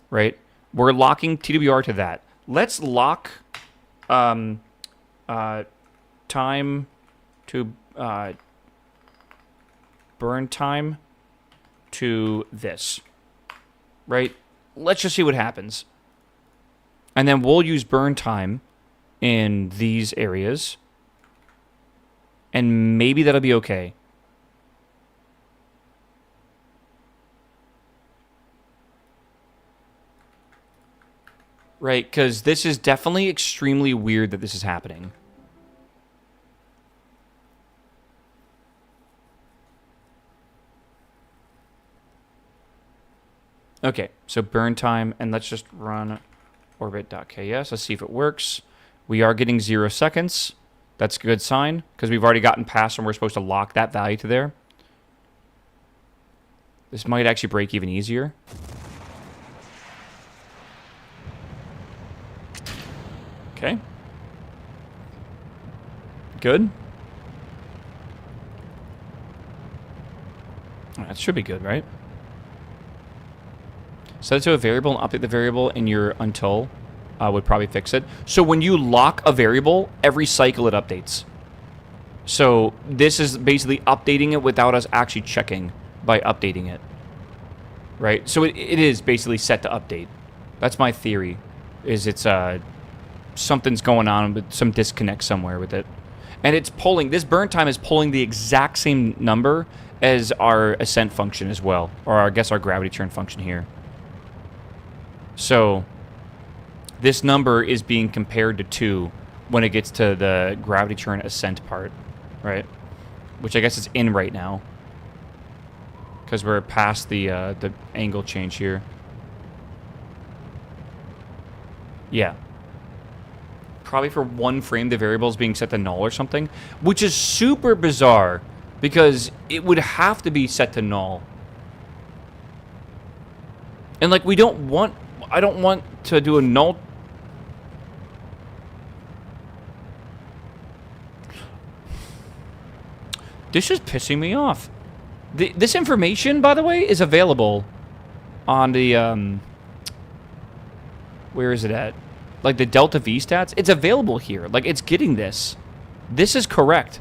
right? We're locking TWR to that. Let's lock time to burn time to this, right? Let's just see what happens. And then we'll use burn time in these areas. And maybe that'll be okay. Right, because this is definitely extremely weird that this is happening. Okay, so burn time, and let's just run orbit.ks. Let's see if it works. We are getting 0 seconds. That's a good sign, because we've already gotten past and we're supposed to lock that value to there. This might actually break even easier. Okay. Good. That should be good, right? Set it to a variable and update the variable in your until would probably fix it. So when you lock a variable, every cycle it updates. So this is basically updating it without us actually checking by updating it. Right? So it is basically set to update. That's my theory, is it's something's going on with some disconnect somewhere with it. And it's pulling, this burn time is pulling the exact same number as our ascent function as well. Or I guess our gravity turn function here. So this number is being compared to 2 when it gets to the gravity turn ascent part, right? Which I guess is in right now, because we're past the angle change here. Yeah. Probably for 1 frame the variable is being set to null or something, which is super bizarre because it would have to be set to null. And like I don't want to do a null. This is pissing me off. This information, by the way, is available on the where is it at? Like the delta V stats, it's available here. Like it's getting this. This is correct.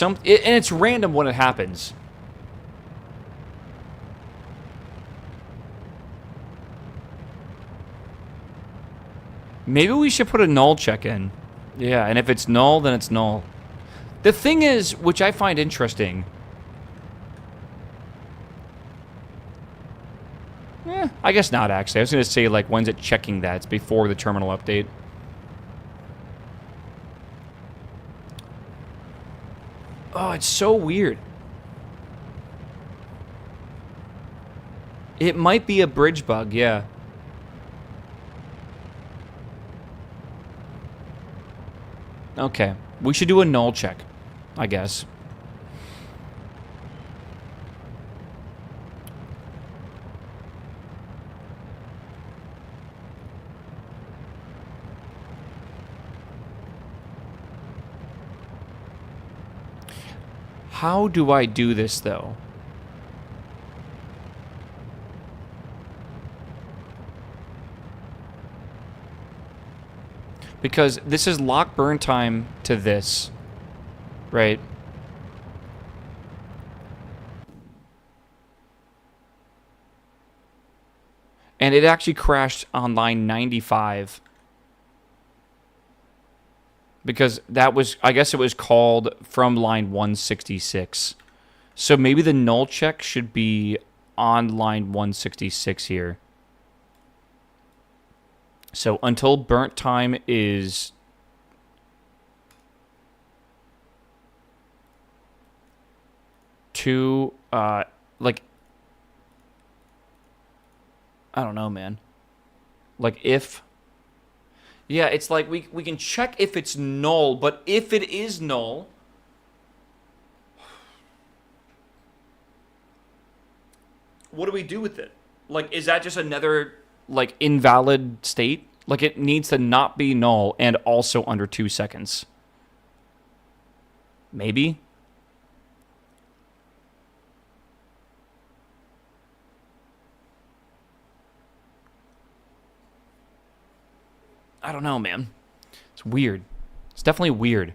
And it's random when it happens. Maybe we should put a null check in. Yeah, and if it's null, then it's null. The thing is, which I find interesting. I guess not, actually. I was going to say, like, when's it checking that? It's before the terminal update. Oh, it's so weird. It might be a bridge bug, yeah. Okay. We should do a null check, I guess. How do I do this, though? Because this is lock burn time to this, right? And it actually crashed on line 95. because that was, I guess it was called from line 166. So maybe the null check should be on line 166 here. So until burnt time is two, like, I don't know, man. Like if, yeah, it's like we can check if it's null, but if it is null, what do we do with it? Like, is that just another, like, invalid state? Like, it needs to not be null and also under 2 seconds. Maybe? I don't know, man. It's weird. It's definitely weird.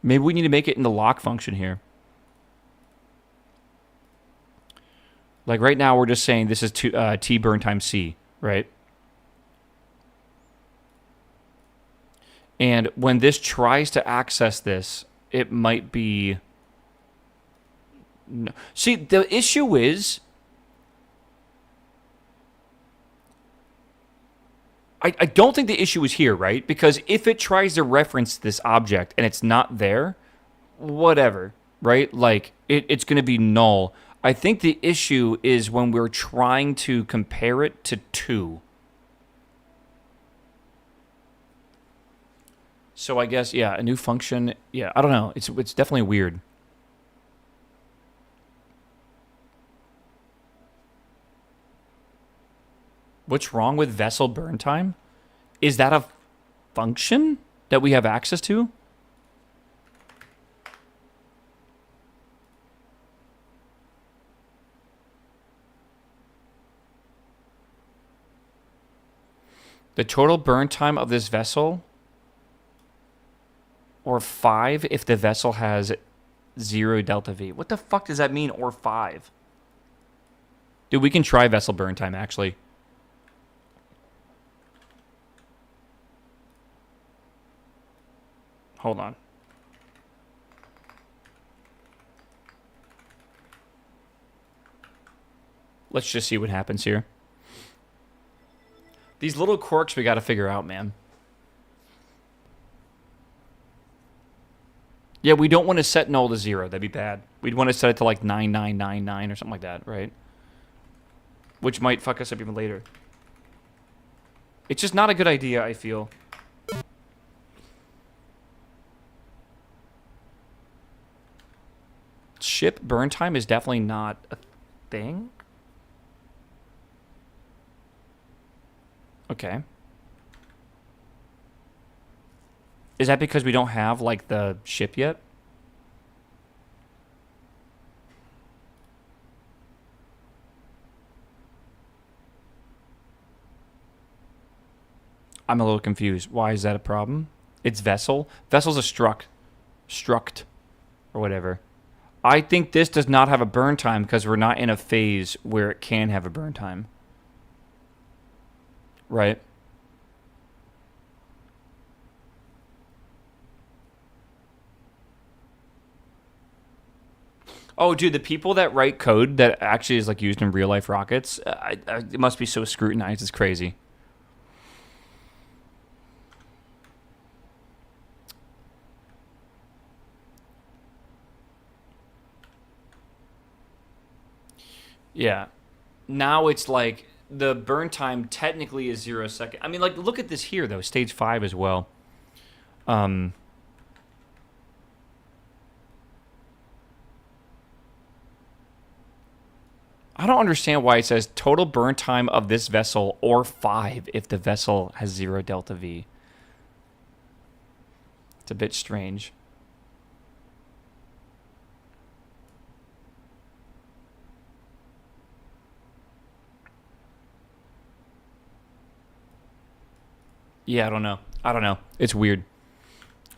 Maybe we need to make it in the lock function here. Like right now, we're just saying this is T burn time C, right? And when this tries to access this, it might be... No. See, the issue is... I don't think the issue is here, right? Because if it tries to reference this object and it's not there, whatever, right? Like, it's going to be null. I think the issue is when we're trying to compare it to 2. So I guess, yeah, a new function. Yeah, I don't know. It's definitely weird. What's wrong with vessel burn time? Is that a function that we have access to? The total burn time of this vessel, or 5 if the vessel has 0 delta V. What the fuck does that mean, or 5? Dude, we can try vessel burn time, actually. Hold on. Let's just see what happens here. These little quirks we got to figure out, man. Yeah, we don't want to set null to 0. That'd be bad. We'd want to set it to like 9999 or something like that, right? Which might fuck us up even later. It's just not a good idea, I feel. Ship burn time is definitely not a thing. Okay. Is that because we don't have, like, the ship yet? I'm a little confused. Why is that a problem? It's vessel? Vessel's a struct. Or whatever. I think this does not have a burn time because we're not in a phase where it can have a burn time. Right? Oh, dude, the people that write code that actually is like used in real life rockets, it must be so scrutinized. It's crazy. Yeah. Now it's like the burn time technically is 0 second. I mean, like, look at this here, though. Stage 5 as well. I don't understand why it says total burn time of this vessel or 5 if the vessel has 0 delta V. It's a bit strange. Yeah, I don't know. It's weird.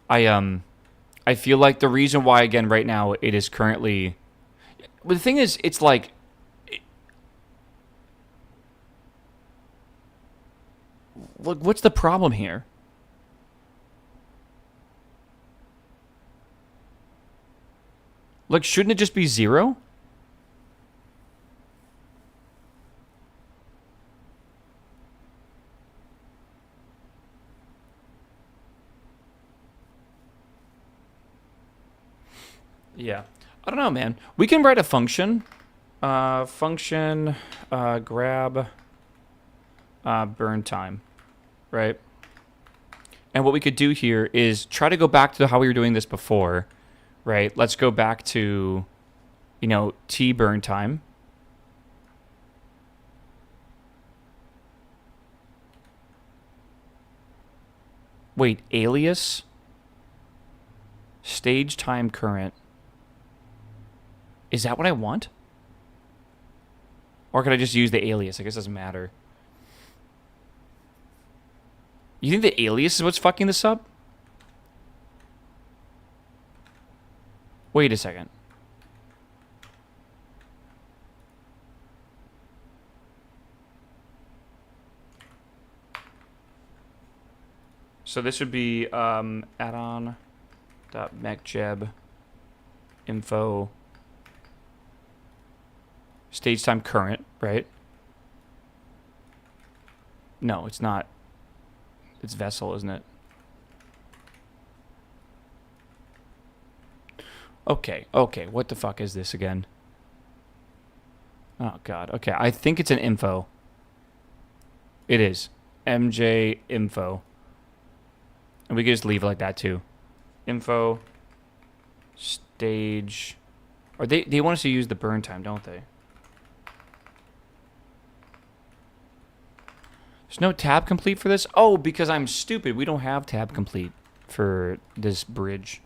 I feel like the reason why, again, right now it is currently... But the thing is, it's like... Look, what's the problem here? Like, shouldn't it just be 0? Yeah. I don't know, man. We can write a function. Function grab burn time, right? And what we could do here is try to go back to how we were doing this before, right? Let's go back to, you know, t burn time. Wait, alias? Stage time current. Is that what I want? Or could I just use the alias? I guess it doesn't matter. You think the alias is what's fucking this up? Wait a second. So this would be addon.mechjeb info stage time current, right? No, it's not. It's vessel, isn't it? Okay, okay. What the fuck is this again? Oh, God. Okay, I think it's an info. It is. MJ info. And we can just leave it like that, too. Info. Stage. Or they want us to use the burn time, don't they? There's no tab complete for this? Oh, because I'm stupid. We don't have tab complete for this bridge.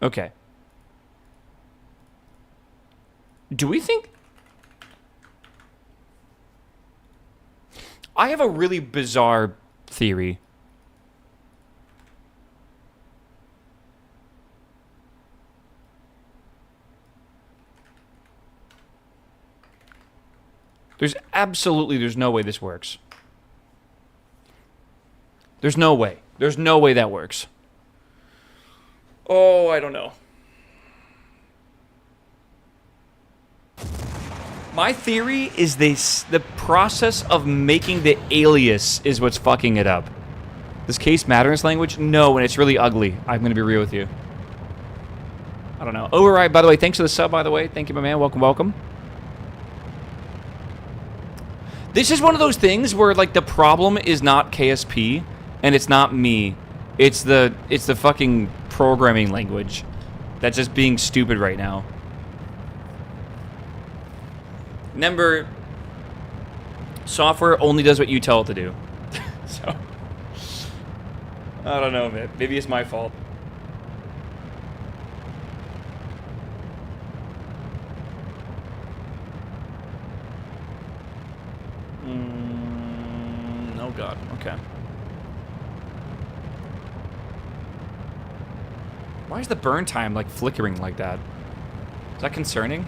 Okay. Do we think... I have a really bizarre theory. There's no way this works. There's no way. There's no way that works. Oh, I don't know. My theory is the process of making the alias is what's fucking it up. Does case matter in this language? No, and it's really ugly. I'm going to be real with you. I don't know. Override, by the way, thanks for the sub, by the way. Thank you, my man. Welcome, welcome. This is one of those things where, like, the problem is not KSP, and it's not me. It's the fucking programming language that's just being stupid right now. Remember, software only does what you tell it to do. So, I don't know, man. Maybe it's my fault. Oh, God. Okay. Why is the burn time, like, flickering like that? Is that concerning?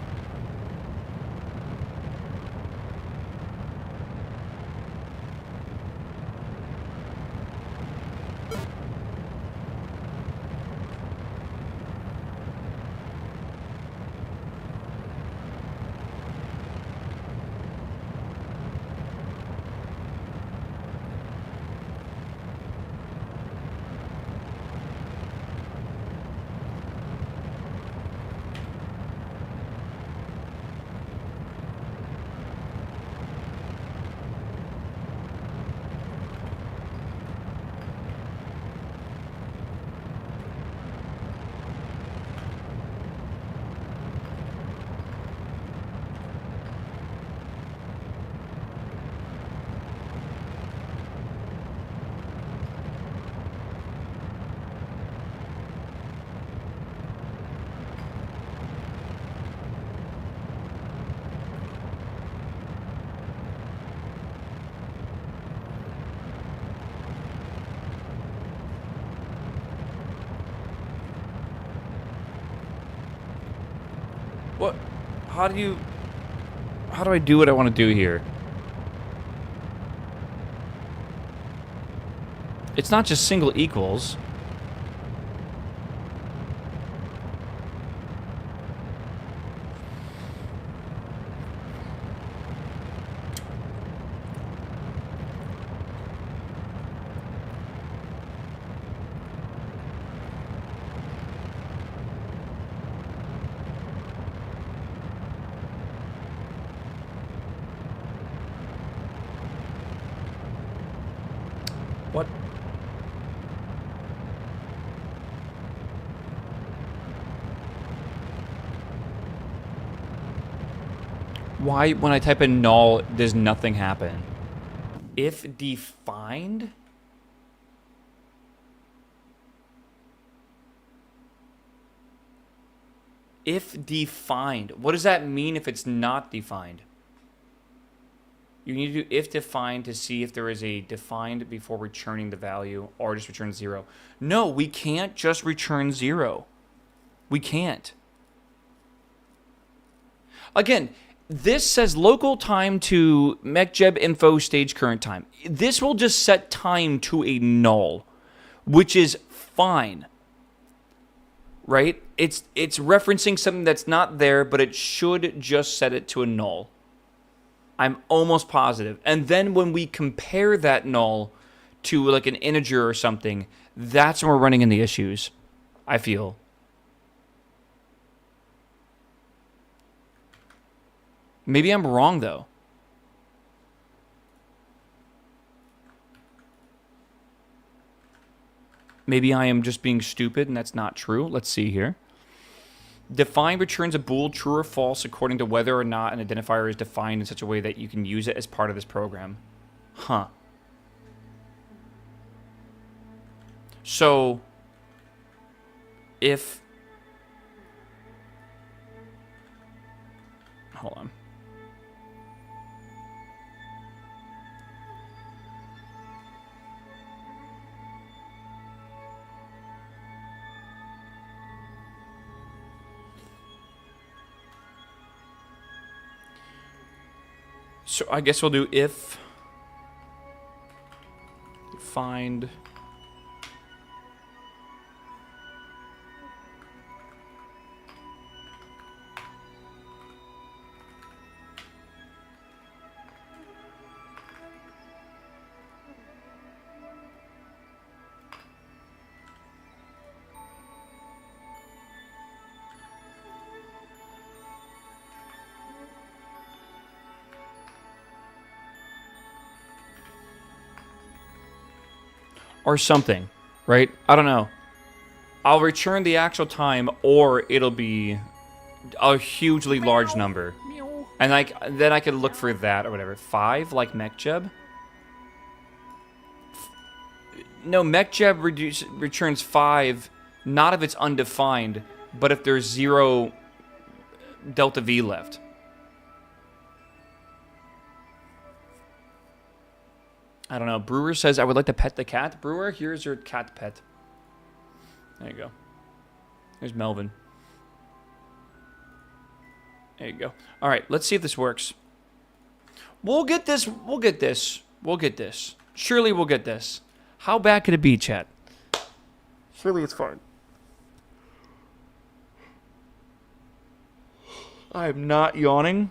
What? How do I do what I want to do here? It's not just single equals. What? Why, when I type in null, does nothing happen? If defined? If defined. What does that mean if it's not defined? You need to do if defined to see if there is a defined before returning the value, or just return 0. No, we can't just return 0. We can't. Again, this says local time to MechJeb info stage current time. This will just set time to a null, which is fine. Right? It's referencing something that's not there, but it should just set it to a null. I'm almost positive. And then when we compare that null to like an integer or something, that's when we're running into issues, I feel. Maybe I'm wrong, though. Maybe I am just being stupid and that's not true. Let's see here. Define returns a bool true or false according to whether or not an identifier is defined in such a way that you can use it as part of this program. Huh. So, if... Hold on. So I guess we'll do if find or something, right? I don't know. I'll return the actual time, or it'll be a hugely large number. And then I could look for that or whatever. 5, like MechJeb? No, MechJeb returns 5, not if it's undefined, but if there's 0 delta V left. I don't know. Brewer says, I would like to pet the cat. Brewer, here's your cat pet. There you go. There's Melvin. There you go. All right, let's see if this works. We'll get this. We'll get this. We'll get this. Surely we'll get this. How bad could it be, chat? Surely it's fine. I'm not yawning.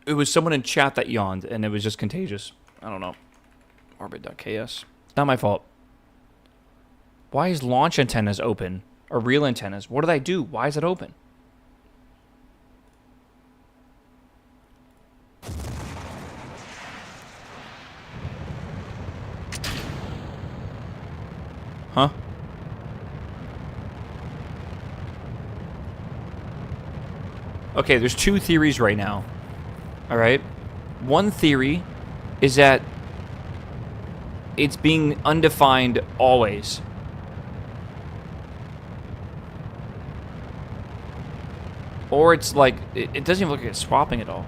It was someone in chat that yawned, and it was just contagious. I don't know. Orbit.ks. Not my fault. Why is launch antennas open? Or real antennas? What did I do? Why is it open? Huh? Okay, there's 2 theories right now. Alright? One theory is that it's being undefined always. Or it's like, it doesn't even look like it's swapping at all.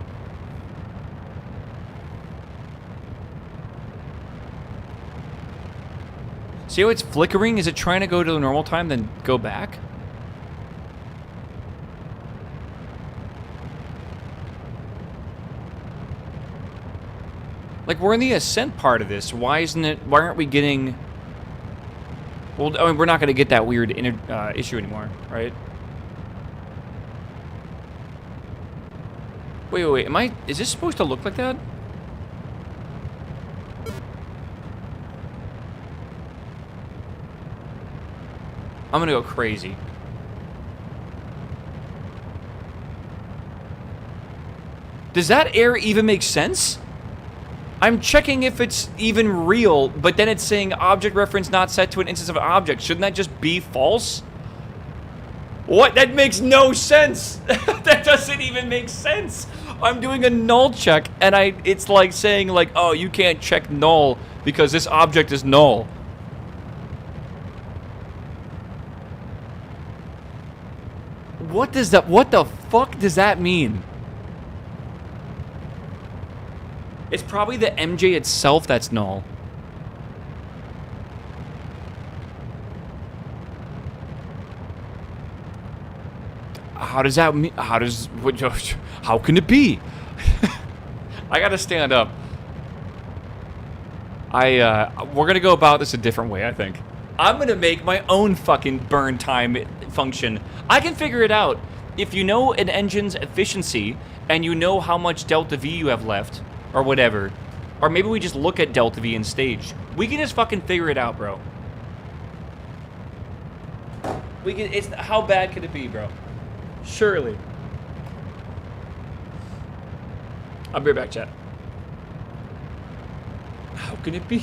See how it's flickering? Is it trying to go to the normal time, then go back? Like, we're in the ascent part of this. Why isn't it... Why aren't we getting... Well, I mean, we're not going to get that weird issue anymore, right? Wait. Am I... Is this supposed to look like that? I'm gonna go crazy. Does that error even make sense? I'm checking if it's even real, but then it's saying object reference not set to an instance of an object. Shouldn't that just be false? What? That makes no sense. That doesn't even make sense. I'm doing a null check, and it's like saying, like, oh, you can't check null because this object is null. What the fuck does that mean? It's probably the MJ itself that's null. How does that mean? How can it be? I gotta stand up. We're gonna go about this a different way, I think. I'm gonna make my own fucking burn time function. I can figure it out. If you know an engine's efficiency, and you know how much delta V you have left, or whatever, or maybe we just look at delta V in stage. We can just fucking figure it out, bro. We can, how bad could it be, bro? Surely. I'll be right back, chat. How can it be?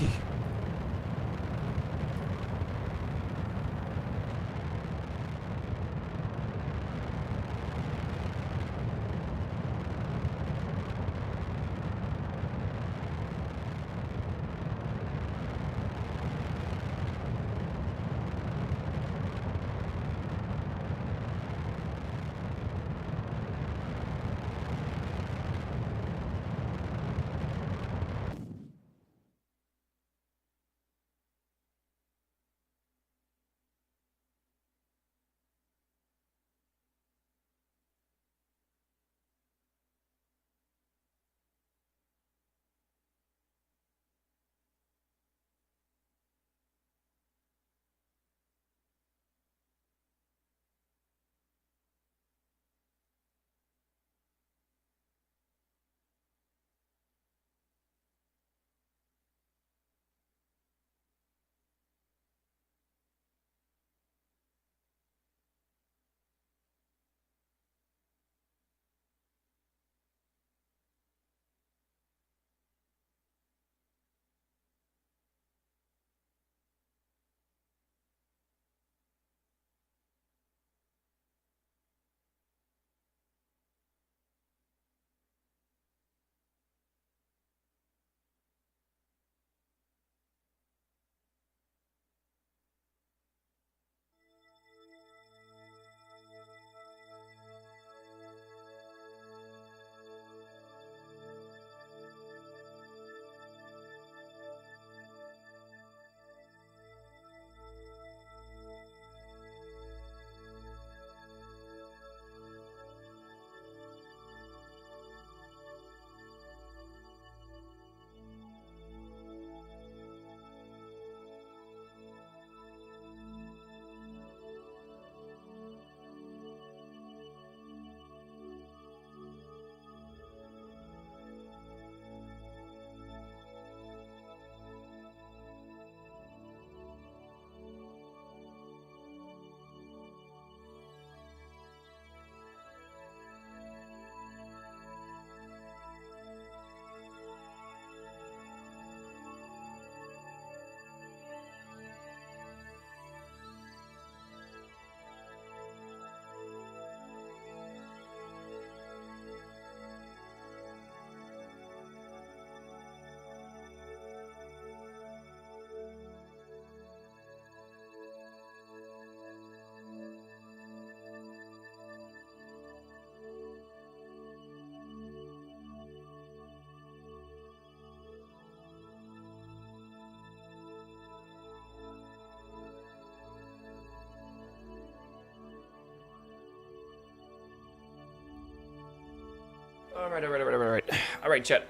All right, chat.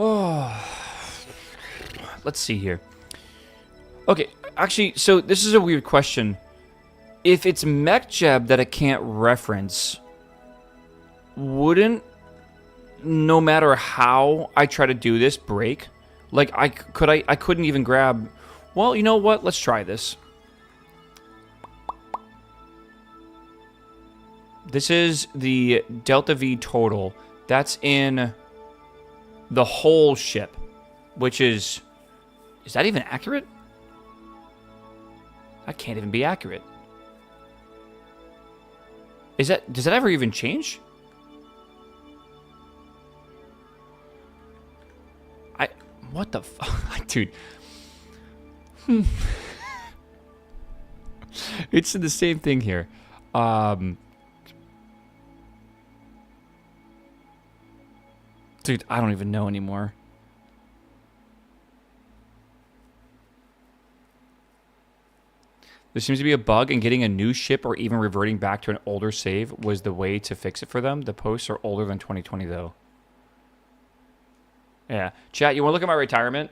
Oh, let's see here. Okay, actually, so this is a weird question. If it's MechJeb that I can't reference, wouldn't, no matter how I try to do this, break? Like, I couldn't even grab... Well, you know what? Let's try this. This is the Delta V total. That's in the whole ship, which is... Is that even accurate? That can't even be accurate. Is that... Does that ever even change? What the fuck? Dude. It's the same thing here. Dude, I don't even know anymore. There seems to be a bug, and getting a new ship or even reverting back to an older save was the way to fix it for them. The posts are older than 2020, though. Yeah. Chat, you want to look at my retirement?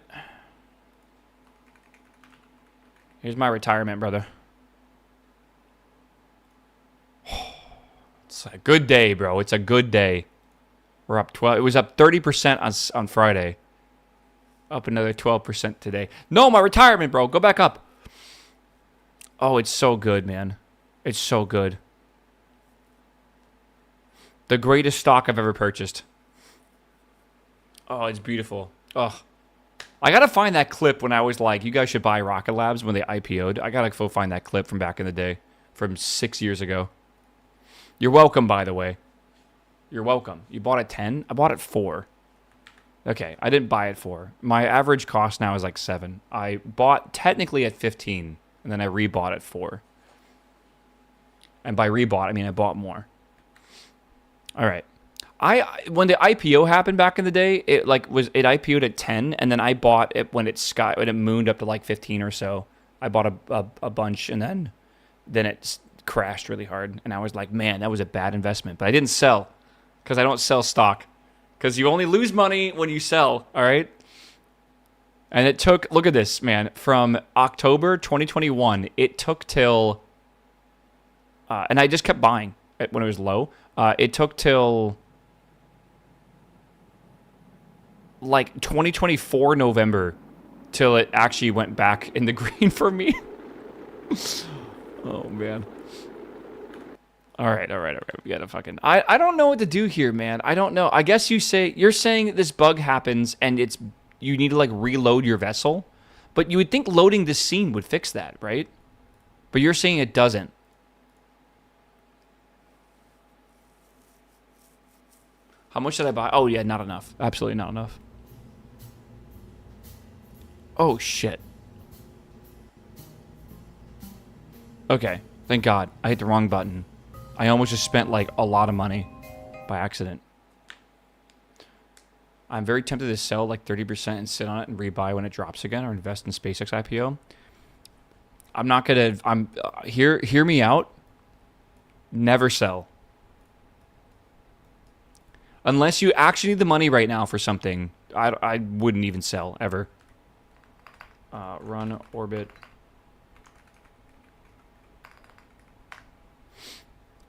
Here's my retirement, brother. It's a good day, bro. It's a good day. We're up 12. It was up 30% on Friday. Up another 12% today. No, my retirement, bro. Go back up. Oh, it's so good, man. It's so good. The greatest stock I've ever purchased. Oh, it's beautiful. Oh, I gotta find that clip when I was like, you guys should buy Rocket Labs when they IPO'd. I gotta go find that clip from back in the day, from 6 years ago. You're welcome, by the way. You're welcome. You bought at 10? I bought at 4. Okay, I didn't buy at 4. My average cost now is like 7. I bought technically at 15, and then I rebought at 4. And by rebought, I mean I bought more. All right. When the IPO happened back in the day, it IPO'd at 10, and then I bought it when it mooned up to like 15 or so. I bought a bunch, and then it crashed really hard, and I was like, man, that was a bad investment. But I didn't sell because I don't sell stock, because you only lose money when you sell. All right. And it took, look at this, man, from October 2021, it took till, and I just kept buying when it was low. It took till like 2024 November till it actually went back in the green for me. Oh, man. All right. We gotta fucking... I don't know what to do here, man. I don't know. I guess you're saying that this bug happens and you need to like reload your vessel, but you would think loading this scene would fix that, right? But you're saying it doesn't. How much did I buy? Oh, yeah, not enough. Absolutely not enough. Oh, shit. Okay, thank God. I hit the wrong button. I almost just spent, like, a lot of money by accident. I'm very tempted to sell, like, 30% and sit on it and rebuy when it drops again, or invest in SpaceX IPO. I'm not gonna... hear me out. Never sell. Unless you actually need the money right now for something, I wouldn't even sell, ever. Run orbit.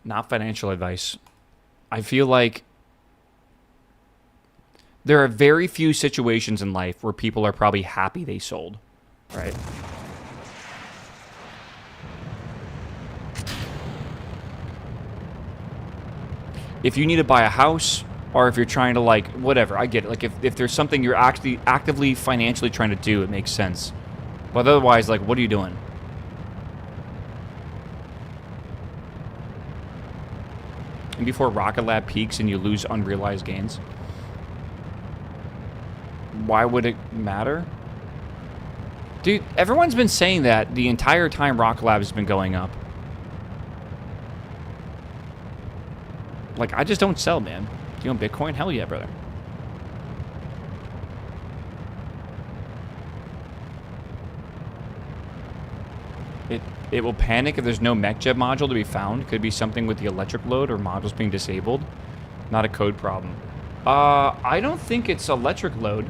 Not financial advice. I feel like there are very few situations in life where people are probably happy they sold, right? If you need to buy a house, or if you're trying to, like, whatever, I get it. Like, if there's something you're actually actively financially trying to do, it makes sense. But otherwise, like, what are you doing? And before Rocket Lab peaks and you lose unrealized gains? Why would it matter? Dude, everyone's been saying that the entire time Rocket Lab has been going up. Like, I just don't sell, man. Do you own Bitcoin? Hell yeah, brother. It will panic if there's no MechJeb module to be found. Could be something with the electric load or modules being disabled. Not a code problem. I don't think it's electric load.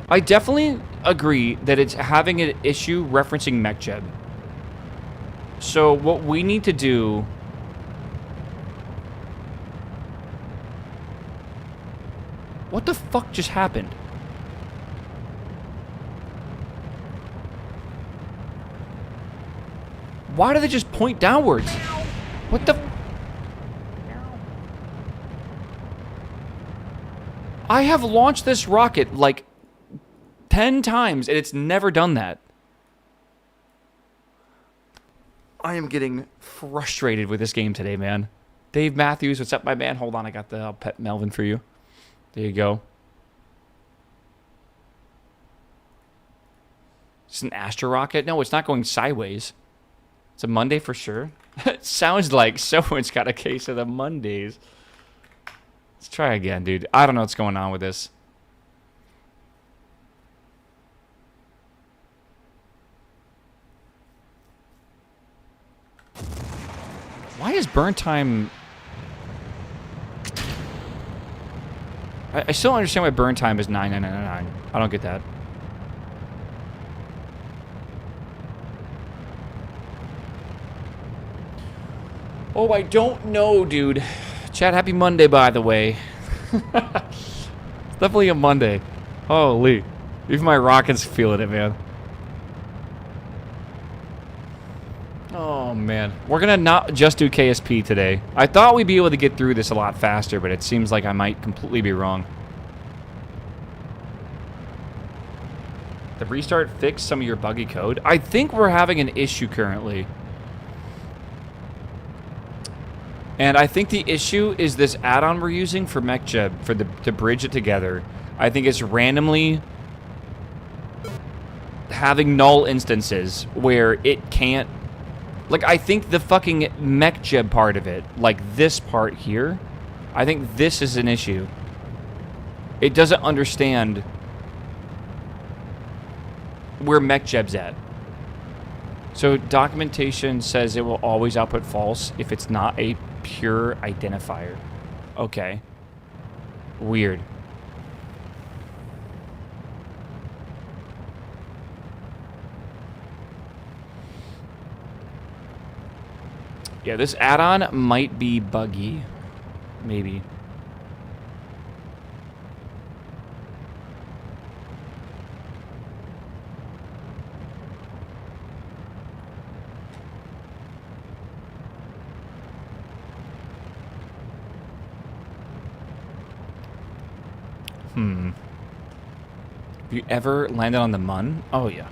I definitely agree that it's having an issue referencing MechJeb. So what we need to do... What the fuck just happened? Why do they just point downwards? What the... I have launched this rocket like 10 times and it's never done that. I am getting frustrated with this game today, man. Dave Matthews, what's up, my man? Hold on, I got the pet Melvin for you. There you go. It's an Astro rocket? No, it's not going sideways. It's a Monday for sure. It sounds like someone's got a case of the Mondays. Let's try again, dude. I don't know what's going on with this. Why is burn time... I still don't understand why burn time is 9999. I don't get that. Oh, I don't know, dude. Chat, happy Monday, by the way. It's definitely a Monday. Holy. Even my rocket's feeling it, man. Oh, man. We're gonna not just do KSP today. I thought we'd be able to get through this a lot faster, but it seems like I might completely be wrong. The restart fixed some of your buggy code? I think we're having an issue currently. And I think the issue is this add-on we're using for MechJeb, for to bridge it together. I think it's randomly having null instances where it can't... Like, I think the fucking MechJeb part of it, like this part here, I think this is an issue. It doesn't understand where MechJeb's at. So documentation says it will always output false if it's not a pure identifier. Okay. Weird. Yeah, this add-on might be buggy. Maybe. Have you ever landed on the Mun? Oh, yeah.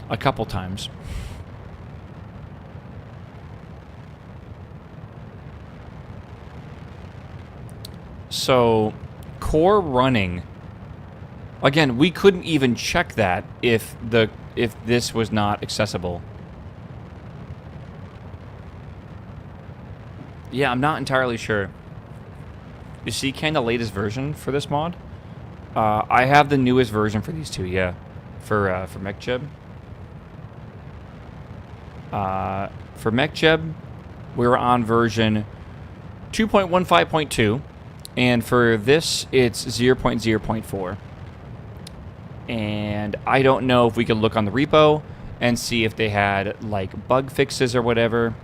A couple times. So, core running. Again, we couldn't even check that if this was not accessible. Yeah, I'm not entirely sure. You see kind of latest version for this mod? I have the newest version for these two, yeah. For MechJeb. For MechJeb, we were on version 2.15.2. And for this, it's 0.0.4. And I don't know if we can look on the repo and see if they had, like, bug fixes or whatever.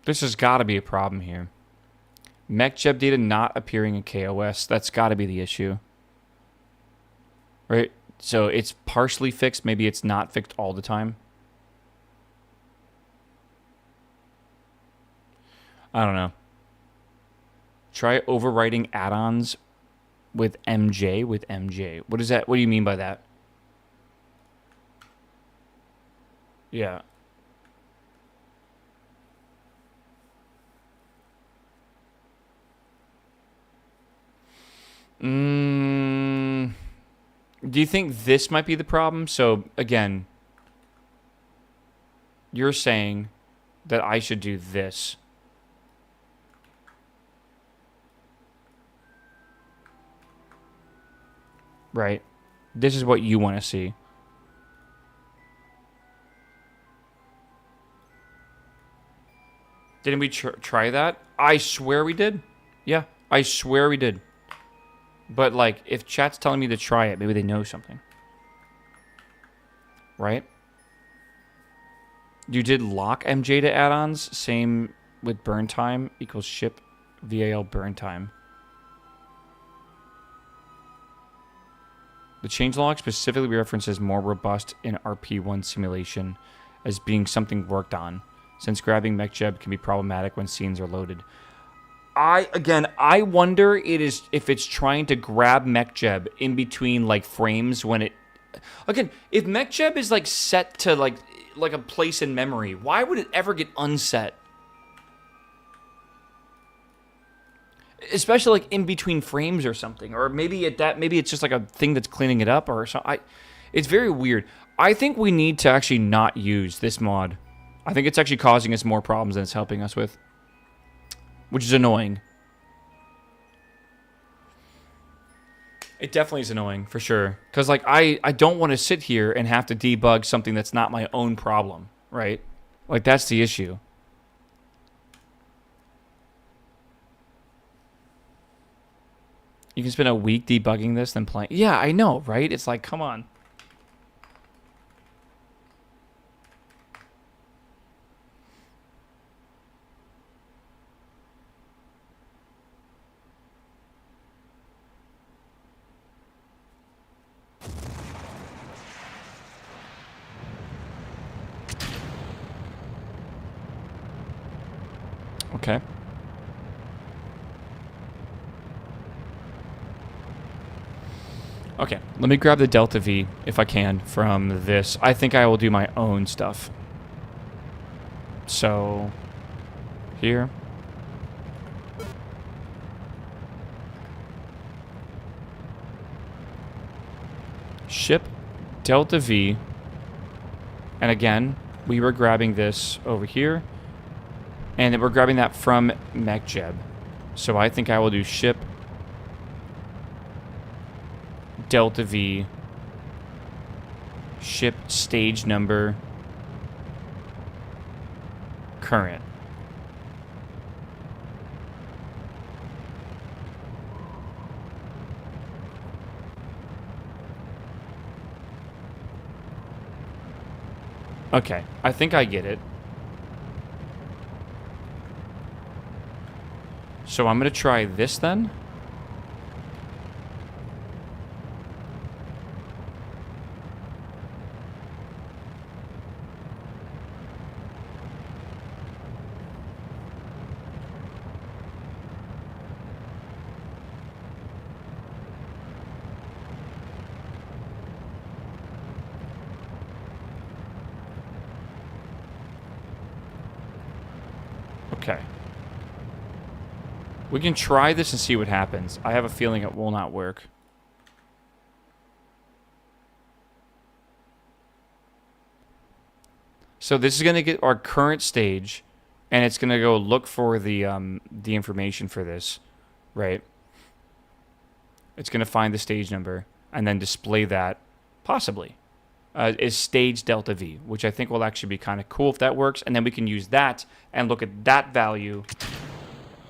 This has got to be a problem here. MechJeb data not appearing in KOS. That's got to be the issue. Right? So it's partially fixed. Maybe it's not fixed all the time. I don't know. Try overwriting add-ons with MJ. What is that? What do you mean by that? Yeah. Do you think this might be the problem? So, again, you're saying that I should do this. Right? This is what you want to see. Didn't we try that? I swear we did. Yeah, I swear we did. But, like, if chat's telling me to try it, maybe they know something. Right? You did lock MJ to add-ons. Same with burn time equals ship VAL burn time. The changelog specifically references more robust in RP-1 simulation as being something worked on, since grabbing MechJeb can be problematic when scenes are loaded. I wonder if it's trying to grab MechJeb in between like frames when it. Again, if MechJeb is like set to like a place in memory, why would it ever get unset? Especially like in between frames or something, or maybe it's just like a thing that's cleaning it up or something. It's very weird. I think we need to actually not use this mod. I think it's actually causing us more problems than it's helping us with, which is annoying. It definitely is annoying, for sure. Because, like, I don't want to sit here and have to debug something that's not my own problem, right? Like, that's the issue. You can spend a week debugging this, then playing. Yeah, I know, right? It's like, come on. Okay. Okay, let me grab the Delta V, if I can, from this. I think I will do my own stuff. So, here. Ship Delta V. And again, we were grabbing this over here. And we're grabbing that from MechJeb. So I think I will do ship Delta V, ship stage number, current. Okay, I think I get it. So I'm going to try this then. Okay. We can try this and see what happens. I have a feeling it will not work. So this is going to get our current stage, and it's going to go look for the information for this, right? It's going to find the stage number and then display that, possibly, is stage Delta V, which I think will actually be kind of cool if that works. And then we can use that and look at that value.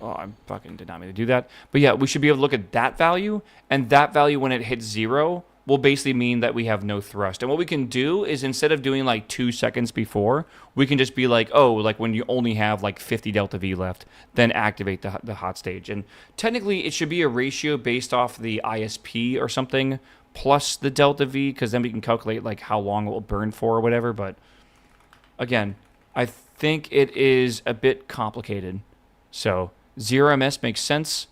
Oh, I fucking did not mean to do that. But yeah, we should be able to look at that value, and that value when it hits 0 will basically mean that we have no thrust. And what we can do is instead of doing like 2 seconds before, we can just be like, oh, like when you only have like 50 Delta V left, then activate the hot stage. And technically it should be a ratio based off the ISP or something plus the Delta V, because then we can calculate like how long it will burn for or whatever. But again, I think it is a bit complicated. So 0ms makes sense.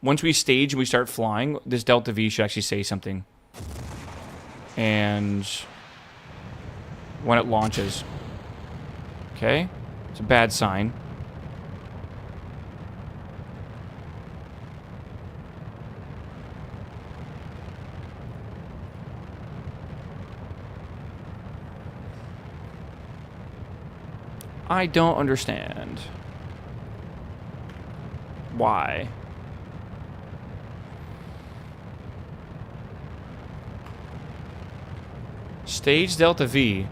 Once we stage and we start flying, this Delta V should actually say something. And when it launches. Okay, it's a bad sign. I don't understand. Why? Stage delta V.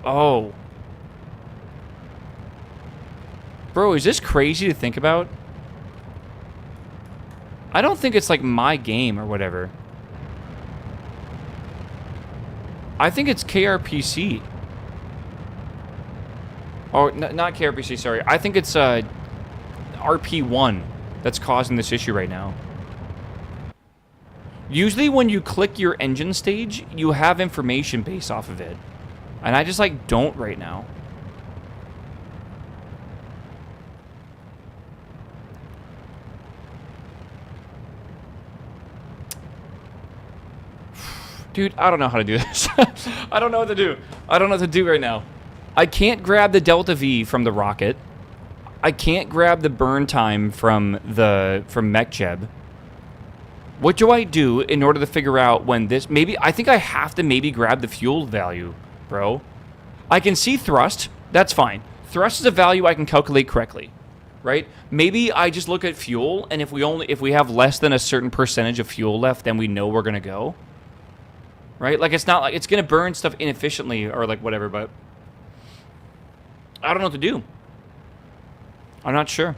Oh. Bro, is this crazy to think about? I don't think it's like my game or whatever. I think it's KRPC. Oh, not KRPC, sorry. I think it's RP-1 that's causing this issue right now. Usually when you click your engine stage, you have information based off of it. And I just, like, don't right now. Dude, I don't know how to do this. I don't know what to do. I don't know what to do right now. I can't grab the Delta V from the rocket. I can't grab the burn time from MechJeb. What do I do in order to figure out when this... Maybe... I think I have to maybe grab the fuel value, bro. I can see thrust. That's fine. Thrust is a value I can calculate correctly, right? Maybe I just look at fuel, and if we have less than a certain percentage of fuel left, then we know we're going to go. Right? Like, it's not like... It's going to burn stuff inefficiently or, like, whatever, but... I don't know what to do. I'm not sure.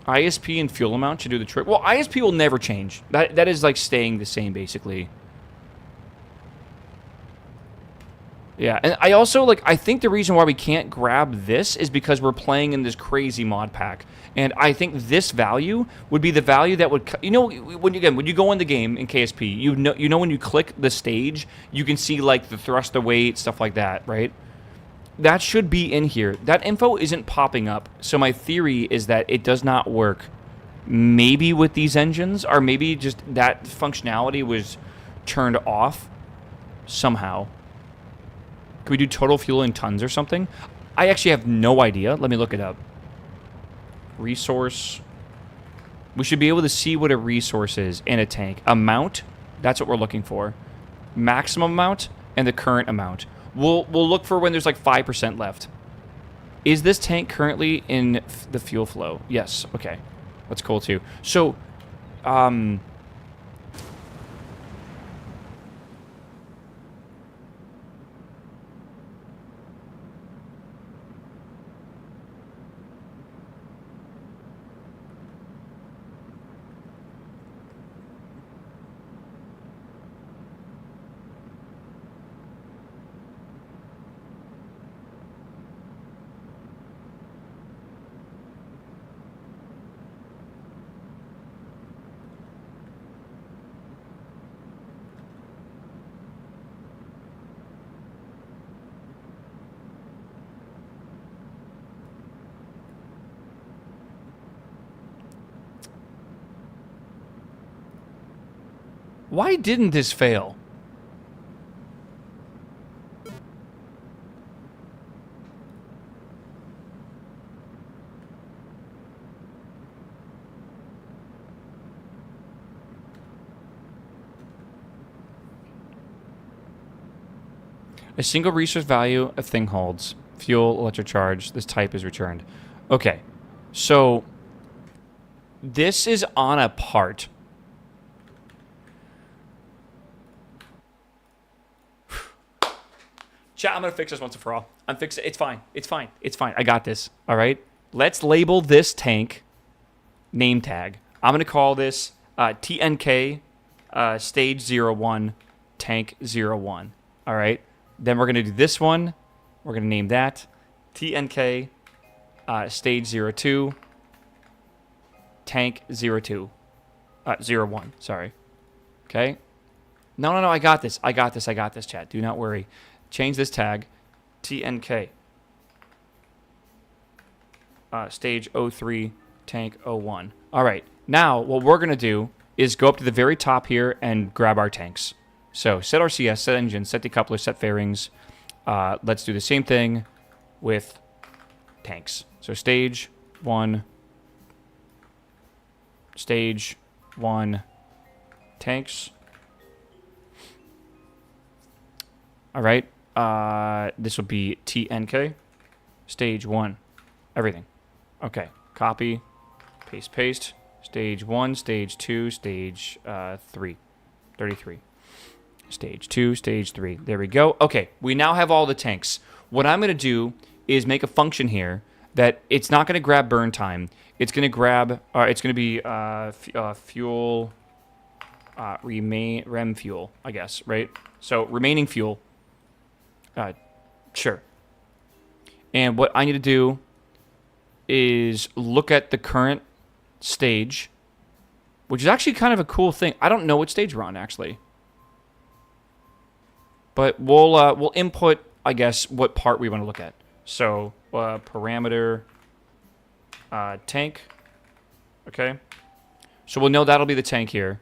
ISP and fuel amount should do the trick. Well, ISP will never change. That is like staying the same, basically. Yeah, and I also, like, I think the reason why we can't grab this is because we're playing in this crazy mod pack. And I think this value would be the value that would... You know, when you go in the game in KSP, you know when you click the stage, you can see, like, the thruster weight, stuff like that, right? That should be in here. That info isn't popping up. So my theory is that it does not work. Maybe with these engines, or maybe just that functionality was turned off somehow. Can we do total fuel in tons or something? I actually have no idea. Let me look it up. Resource. We should be able to see what a resource is in a tank. Amount, that's what we're looking for. Maximum amount and the current amount. We'll look for when there's like 5% left. Is this tank currently in the fuel flow? Yes. Okay. That's cool too. So, why didn't this fail? A single resource value a thing holds. Fuel, electric charge. This type is returned. Okay. So, this is on a part. Chat, I'm going to fix this once and for all. I'm fixing it. It's fine. It's fine. It's fine. I got this. All right? Let's label this tank name tag. I'm going to call this TNK stage 01 tank 01. All right? Then we're going to do this one. We're going to name that TNK stage 02 tank 02. 01. Sorry. Okay? No, I got this. I got this, chat. Do not worry. Change this tag, TNK, stage 03, tank 01. All right, now what we're going to do is go up to the very top here and grab our tanks. So set RCS, set engine, set decoupler, set fairings. Let's do the same thing with tanks. So stage 1, tanks. All right. This will be TNK, stage 1, everything. Okay, copy, paste. Stage 1, stage 2, stage 3, 33. Stage 2, stage 3. There we go. Okay, we now have all the tanks. What I'm going to do is make a function here that it's not going to grab burn time. It's going to grab, it's going to be fuel, rem fuel, I guess, right? So remaining fuel. Sure. And what I need to do is look at the current stage, which is actually kind of a cool thing. I don't know what stage we're on, actually. But we'll input, I guess, what part we want to look at. So parameter tank. Okay. So we'll know that'll be the tank here.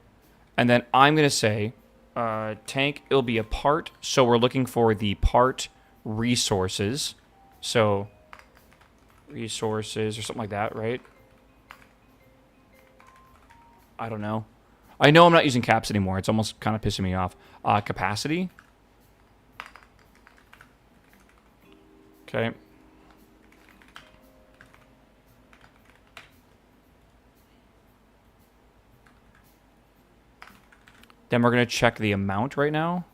And then I'm going to say tank, it'll be a part. So we're looking for the part resources. So resources or something like that, right? I don't know. I know I'm not using caps anymore. It's almost kind of pissing me off. Capacity. Okay. Then we're going to check the amount right now.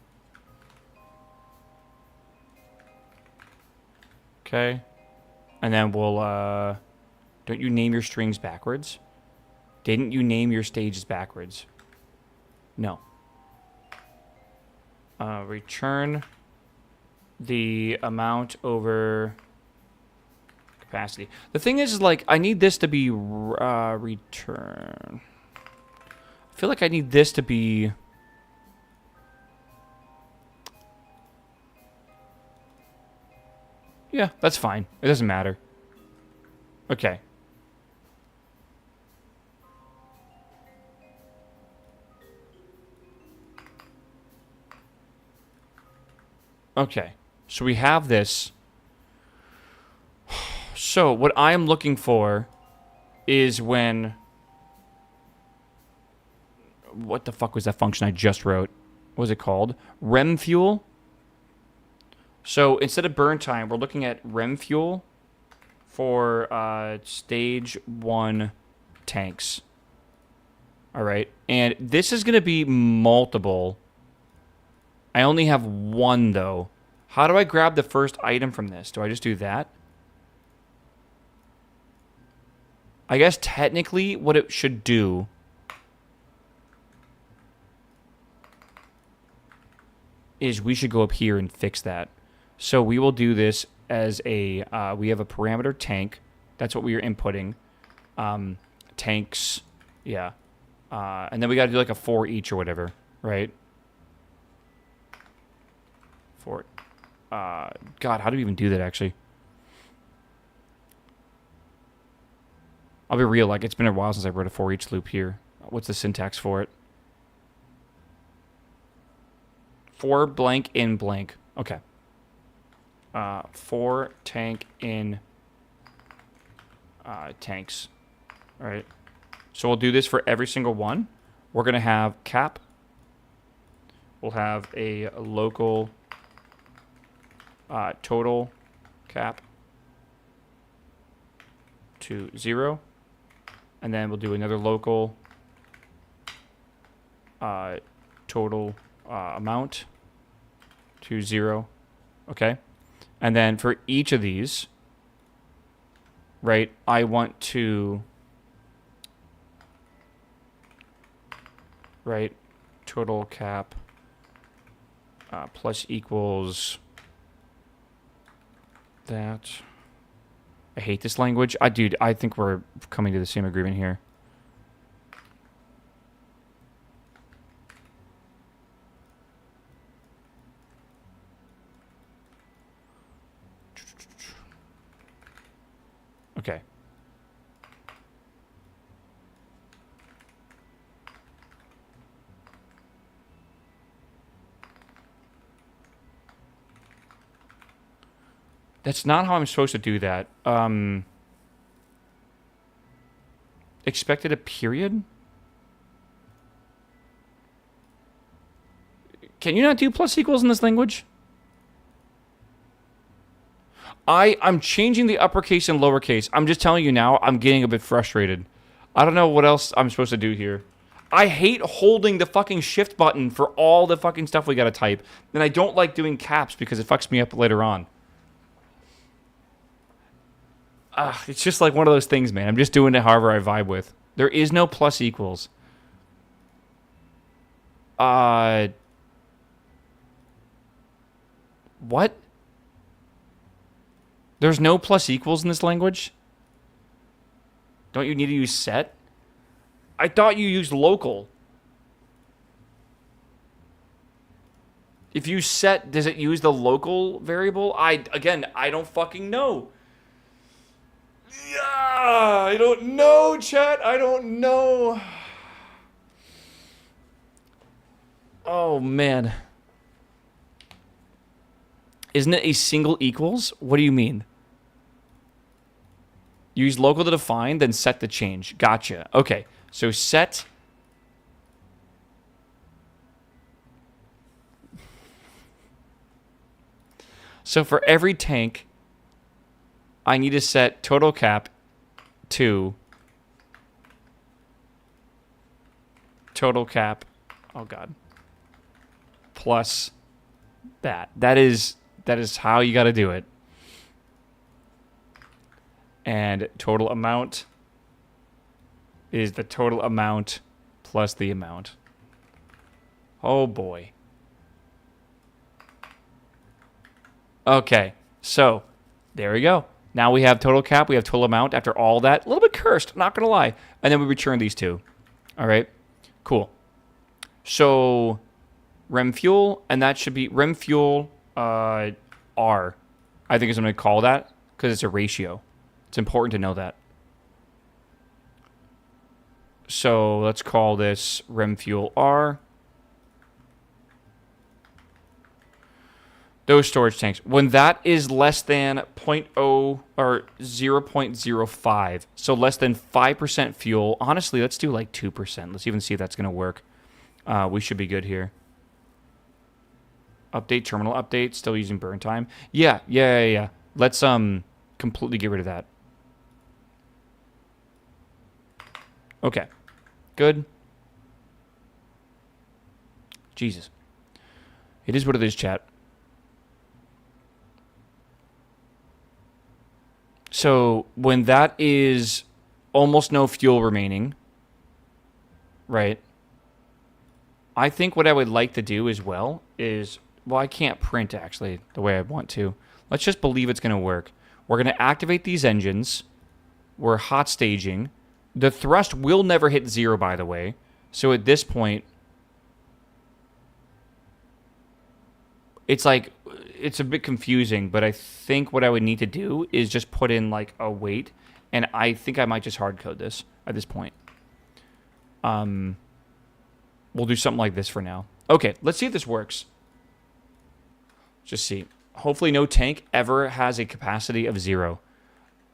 Okay. And then we'll, don't you name your strings backwards? Didn't you name your stages backwards? No. Return the amount over capacity. The thing is, like, I need this to be return. I feel like I need this to be... Yeah, that's fine. It doesn't matter. Okay. Okay. So we have this. So what I am looking for is when... What the fuck was that function I just wrote? What was it called? Rem fuel? So instead of burn time, we're looking at rem fuel for stage 1 tanks. All right. And this is going to be multiple. I only have one, though. How do I grab the first item from this? Do I just do that? I guess technically what it should do is we should go up here and fix that. So we will do this as a, we have a parameter tank. That's what we are inputting. Tanks, yeah. And then we got to do like a for each or whatever, right? For, God, how do we even do that actually? I'll be real, like it's been a while since I wrote a for each loop here. What's the syntax for it? For blank in blank. Okay. For tank in tanks. All right. So we'll do this for every single one. We're going to have cap. We'll have a local total cap to 0. And then we'll do another local total amount to 0. Okay. And then for each of these, right, I want to, right, total cap plus equals that. I hate this language. Dude, I think we're coming to the same agreement here. Okay. That's not how I'm supposed to do that. Expected a period? Can you not do plus equals in this language? I'm changing the uppercase and lowercase. I'm just telling you now, I'm getting a bit frustrated. I don't know what else I'm supposed to do here. I hate holding the fucking shift button for all the fucking stuff we gotta type. And I don't like doing caps because it fucks me up later on. It's just like one of those things, man. I'm just doing it however I vibe with. There is no plus equals. What? There's no plus equals in this language? Don't you need to use set? I thought you used local. If you set, does it use the local variable? I don't fucking know. Yeah, I don't know, chat. I don't know. Oh, man. Isn't it a single equals? What do you mean? Use local to define, then set to change. Gotcha. Okay, so set. So for every tank, I need to set total cap to total cap. Oh God. Plus that. That is how you got to do it. And total amount is the total amount plus the amount. Oh boy. Okay, so there we go. Now we have total cap, we have total amount after all that. A little bit cursed, not going to lie. And then we return these two. All right, cool. So rem fuel, and that should be rem fuel R. I think is what I'm going to call that because it's a ratio. It's important to know that. So let's call this rem fuel R. Those storage tanks. When that is less than 0.0 or 0.05, so less than 5% fuel. Honestly, let's do like 2%. Let's even see if that's going to work. We should be good here. Update, terminal update, still using burn time. Yeah. Let's completely get rid of that. Okay. Good. Jesus. It is what it is, chat. So when that is almost no fuel remaining, right? I think what I would like to do as well is, well, I can't print actually the way I want to. Let's just believe it's going to work. We're going to activate these engines. We're hot staging. The thrust will never hit 0, by the way. So at this point, it's like, it's a bit confusing, but I think what I would need to do is just put in like a weight, and I think I might just hard code this at this point. We'll do something like this for now. Okay, let's see if this works. Just see. Hopefully no tank ever has a capacity of 0.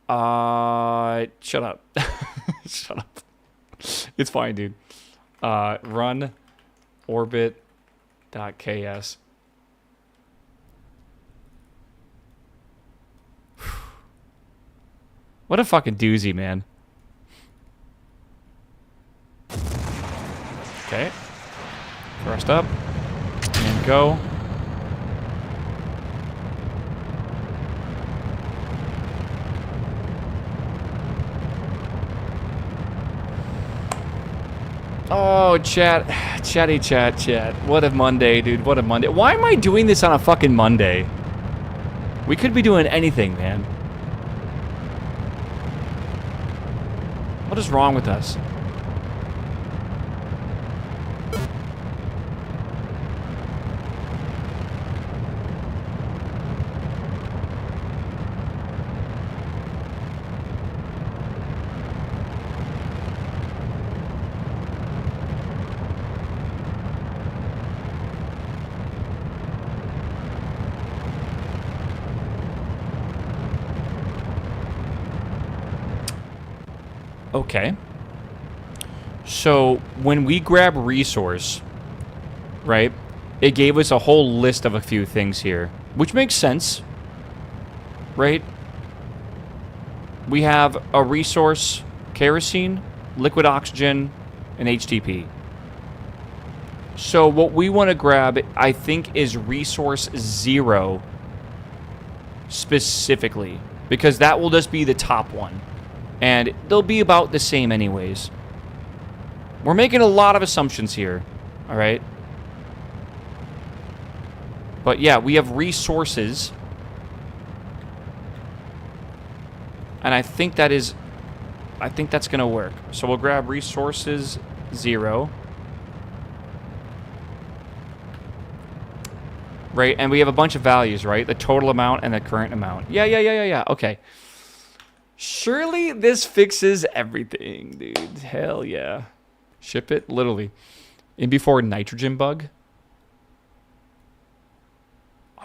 Shut up. Shut up. It's fine, dude. Run orbit.ks. What a fucking doozy, man. Okay. Thrust up. And go. Oh, chat. Chatty chat. What a Monday, dude. What a Monday. Why am I doing this on a fucking Monday? We could be doing anything, man. What is wrong with us? Okay. So when we grab resource, right, it gave us a whole list of a few things here, which makes sense, right? We have a resource, kerosene, liquid oxygen, and HTP. So what we want to grab, I think, is resource 0 specifically, because that will just be the top one. And they'll be about the same anyways. We're making a lot of assumptions here, all right? But yeah, we have resources. And I think that's going to work. So we'll grab resources 0. Right, and we have a bunch of values, right? The total amount and the current amount. Yeah. Okay. Surely this fixes everything, dude. Hell yeah. Ship it, literally. In before nitrogen bug. Oh,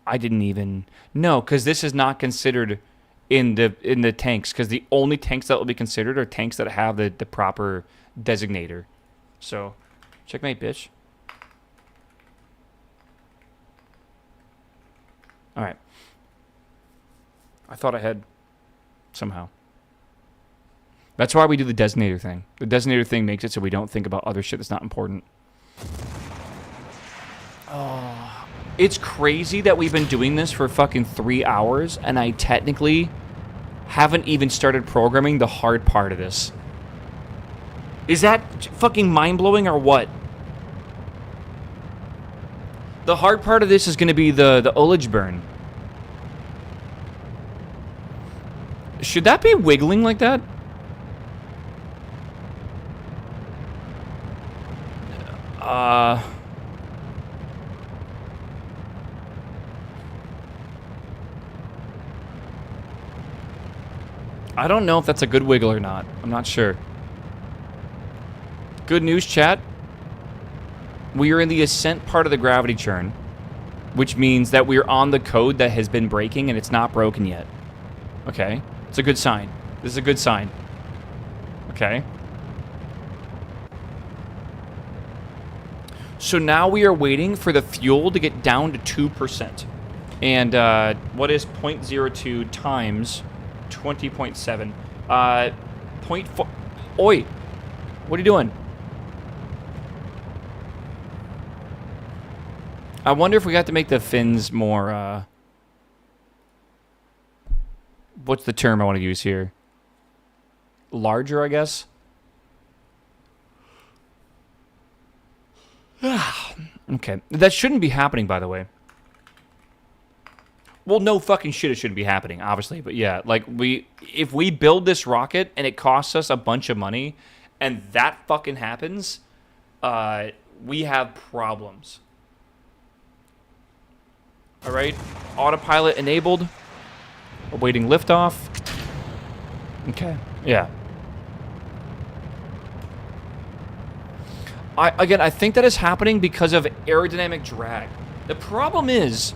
I didn't even... No, because this is not considered in the tanks, because the only tanks that will be considered are tanks that have the proper designator. So, checkmate, bitch. Alright. I thought I had somehow. That's why we do the designator thing. The designator thing makes it so we don't think about other shit that's not important. Oh, it's crazy that we've been doing this for fucking 3 hours, and I technically haven't even started programming the hard part of this. Is that fucking mind-blowing or what? The hard part of this is going to be the ullage burn. Should that be wiggling like that? I don't know if that's a good wiggle or not. I'm not sure. Good news, chat. We are in the ascent part of the gravity churn, which means that we're on the code that has been breaking and it's not broken yet. Okay. It's a good sign. This is a good sign. Okay. So now we are waiting for the fuel to get down to 2%. And what is 0.02 times 20.7? 0.4. Oi! What are you doing? I wonder if we got to make the fins more, what's the term I want to use here? Larger, I guess? Okay. That shouldn't be happening, by the way. Well, no fucking shit, it shouldn't be happening, obviously. But yeah, like, if we build this rocket and it costs us a bunch of money and that fucking happens, we have problems. All right, autopilot enabled. Awaiting liftoff. Okay, yeah. I think that is happening because of aerodynamic drag. The problem is,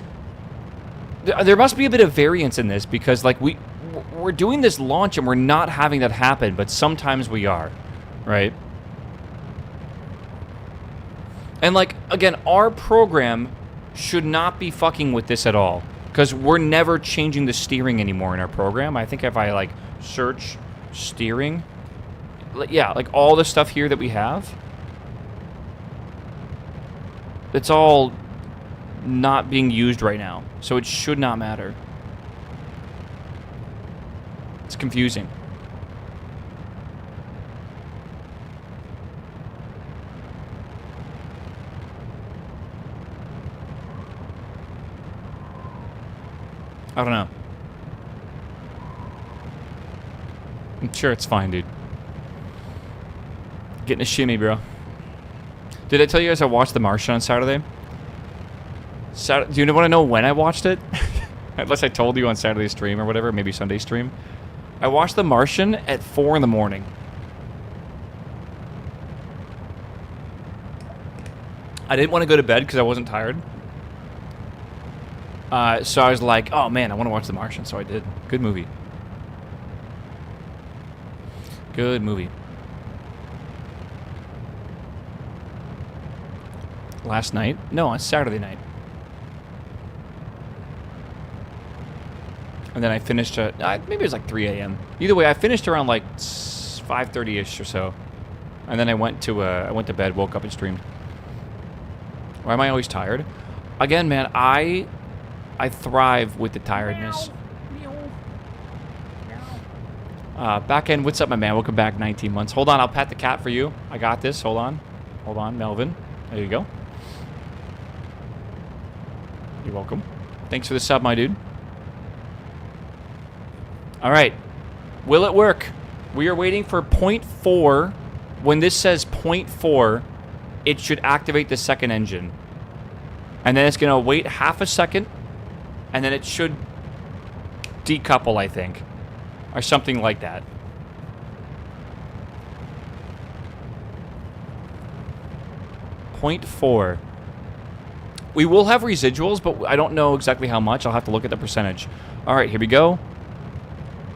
there must be a bit of variance in this because, like, we're doing this launch and we're not having that happen, but sometimes we are, right? And, like, again, our program should not be fucking with this at all because we're never changing the steering anymore in our program. I think if I, like, search steering, yeah, like, all the stuff here that we have, it's all not being used right now, so it should not matter. It's confusing. I don't know. I'm sure it's fine, dude. Getting a shimmy, bro. Did I tell you guys I watched The Martian on Saturday? Do you want to know when I watched it? Unless I told you on Saturday stream or whatever, maybe Sunday stream. I watched The Martian at 4 in the morning. I didn't want to go to bed because I wasn't tired. So I was like, oh man, I want to watch The Martian, so I did. Good movie. Good movie. Last night? No, on Saturday night. And then I finished at, maybe it was like 3 a.m. Either way, I finished around like 5:30ish or so. And then I went to bed, woke up and streamed. Why am I always tired? Again, man, I thrive with the tiredness. Back end, what's up, my man? Welcome back, 19 months. Hold on, I'll pat the cat for you. I got this. Hold on. Hold on, Melvin. There you go. You're welcome. Thanks for the sub, my dude. All right. Will it work? We are waiting for 0.4. When this says 0.4, it should activate the second engine. And then it's going to wait half a second, and then it should decouple, I think. Or something like that. .4. We will have residuals, but I don't know exactly how much. I'll have to look at the percentage. All right, here we go.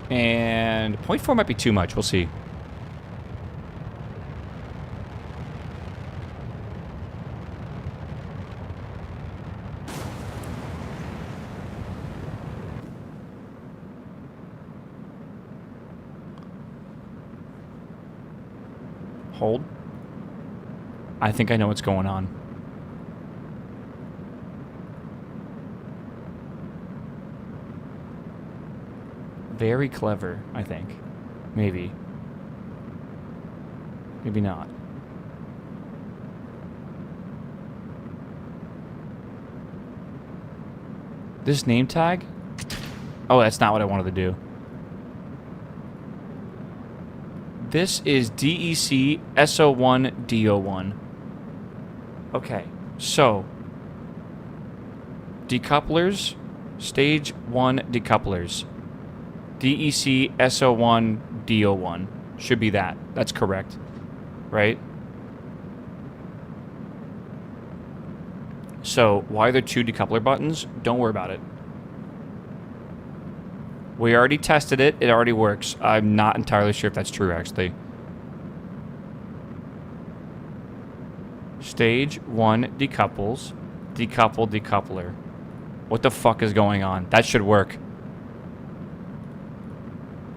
And 0.4 might be too much. We'll see. Hold. I think I know what's going on. Very clever, I think. Maybe. Maybe not. This name tag? Oh, that's not what I wanted to do. This is DEC SO1 DO1. Okay, so decouplers, stage 1 decouplers. DEC SO1 DO1 should be that. That's correct, right? So why are there 2 decoupler buttons? Don't worry about it. We already tested it. It already works. I'm not entirely sure if that's true, actually. Stage 1 decouples. Decouple, decoupler. What the fuck is going on? That should work.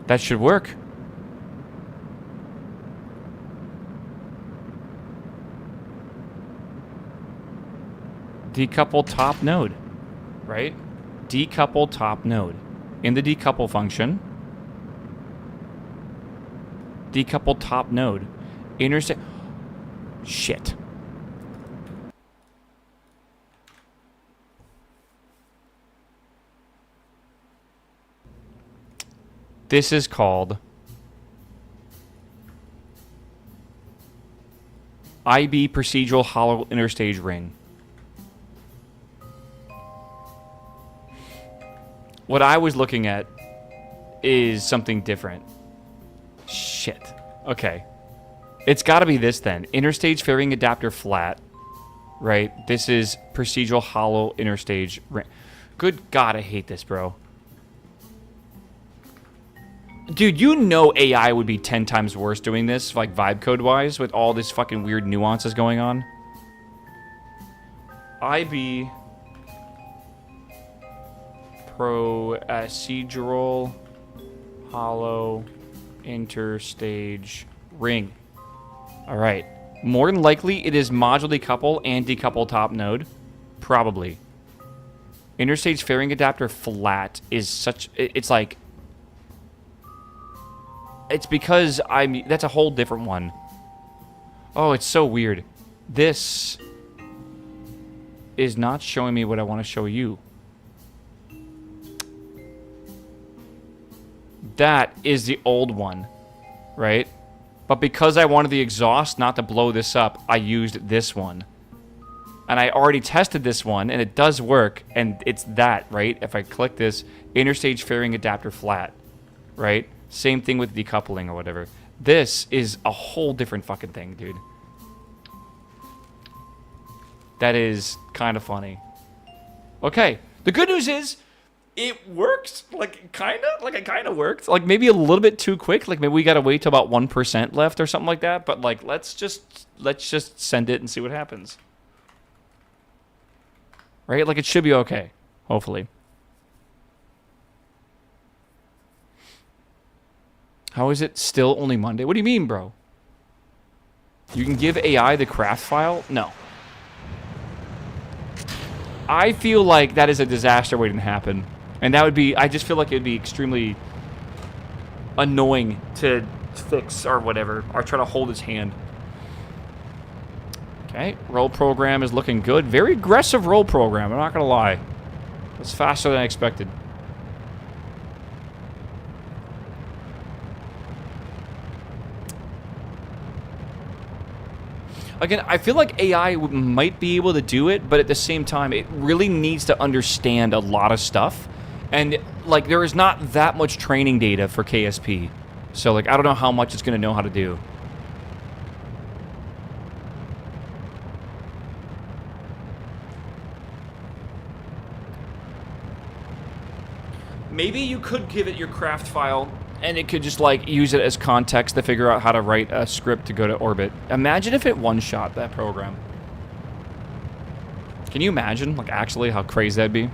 That should work. Decouple top node. Right? Decouple top node. In the decouple function, decouple top node. Interstate. Shit. This is called IB procedural hollow interstage ring. What I was looking at is something different. Shit. Okay. It's got to be this then. Interstage fairing adapter flat. Right? This is procedural hollow interstage ring. Good God, I hate this, bro. Dude, you know AI would be 10 times worse doing this, like vibe code-wise, with all this fucking weird nuances going on. IB procedural hollow interstage ring. All right. More than likely, it is module decouple and decouple top node. Probably. Interstage fairing adapter flat is such... It's like... It's because that's a whole different one. Oh, it's so weird. This is not showing me what I want to show you. That is the old one, right? But because I wanted the exhaust not to blow this up, I used this one. And I already tested this one, and it does work, and it's that, right? If I click this, interstage fairing adapter flat, right? Same thing with decoupling or whatever. This is a whole different fucking thing, dude. That is kind of funny. Okay, the good news is It works, like it kind of worked. Like maybe a little bit too quick. Like maybe we gotta wait till about 1% left or something like that. But like let's just send it and see what happens. Right? Like it should be okay. Hopefully. How is it still only Monday? What do you mean, bro? You can give AI the craft file? No. I feel like that is a disaster waiting to happen. And that would be, I just feel like it would be extremely annoying to fix or whatever, or try to hold his hand. Okay, roll program is looking good. Very aggressive roll program, I'm not gonna lie. It's faster than I expected. Again, I feel like AI might be able to do it, but at the same time, it really needs to understand a lot of stuff. And, like, there is not that much training data for KSP. So, like, I don't know how much it's going to know how to do. Maybe you could give it your craft file, and it could just, like, use it as context to figure out how to write a script to go to orbit. Imagine if it one-shot that program. Can you imagine, like, actually how crazy that'd be?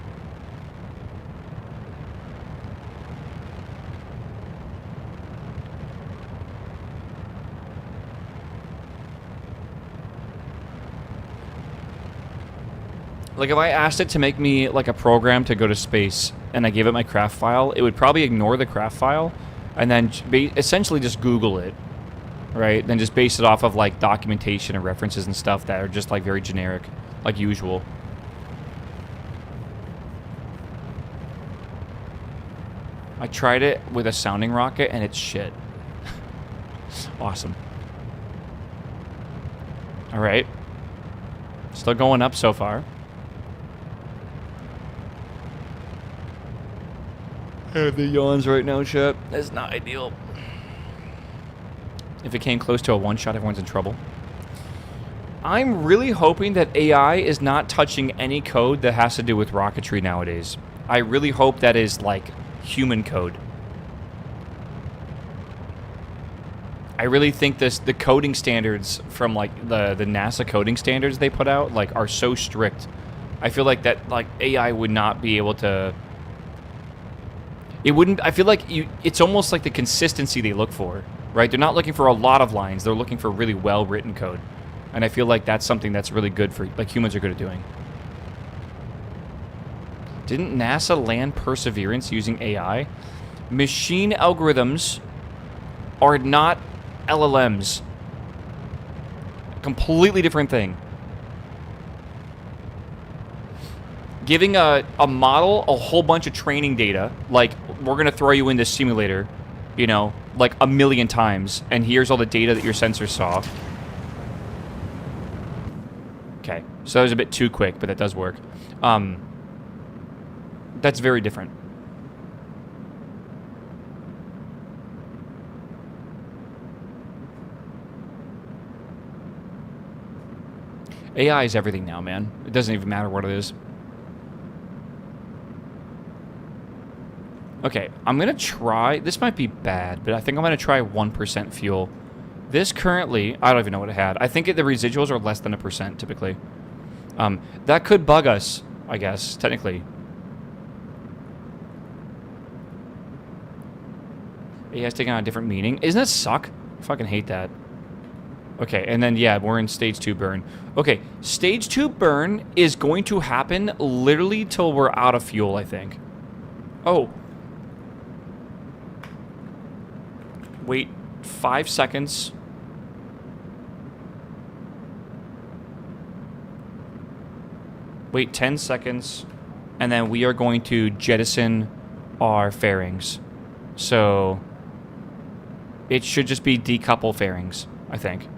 Like, if I asked it to make me, like, a program to go to space, and I gave it my craft file, it would probably ignore the craft file, and then essentially just Google it, right? Then just base it off of, like, documentation and references and stuff that are just, like, very generic, like usual. I tried it with a sounding rocket, and it's shit. Awesome. Alright. Still going up so far. I have the yawns right now, chat. That's not ideal. If it came close to a one-shot, everyone's in trouble. I'm really hoping that AI is not touching any code that has to do with rocketry nowadays. I really hope that is, like, human code. I really think the coding standards from, like, the NASA coding standards they put out, like, are so strict. I feel like that, like, AI would not be able to... It wouldn't... I feel like it's almost like the consistency they look for, right? They're not looking for a lot of lines. They're looking for really well-written code. And I feel like that's something that's really good for... Like, humans are good at doing. Didn't NASA land Perseverance using AI? Machine algorithms are not LLMs. Completely different thing. Giving a model a whole bunch of training data, like, we're going to throw you in this simulator, you know, like a million times, and here's all the data that your sensors saw. Okay, so that was a bit too quick, but that does work. That's very different. AI is everything now, man. It doesn't even matter what it is. Okay, I'm going to try... This might be bad, but I think I'm going to try 1% fuel. This currently... I don't even know what it had. I think the residuals are less than 1%, typically. That could bug us, I guess, technically. AI's taking on a different meaning. Isn't that suck? I fucking hate that. Okay, and then, yeah, we're in stage 2 burn. Okay, stage 2 burn is going to happen literally till we're out of fuel, I think. Oh. Wait 5 seconds. Wait 10 seconds. And then we are going to jettison our fairings. So it should just be decouple fairings, I think.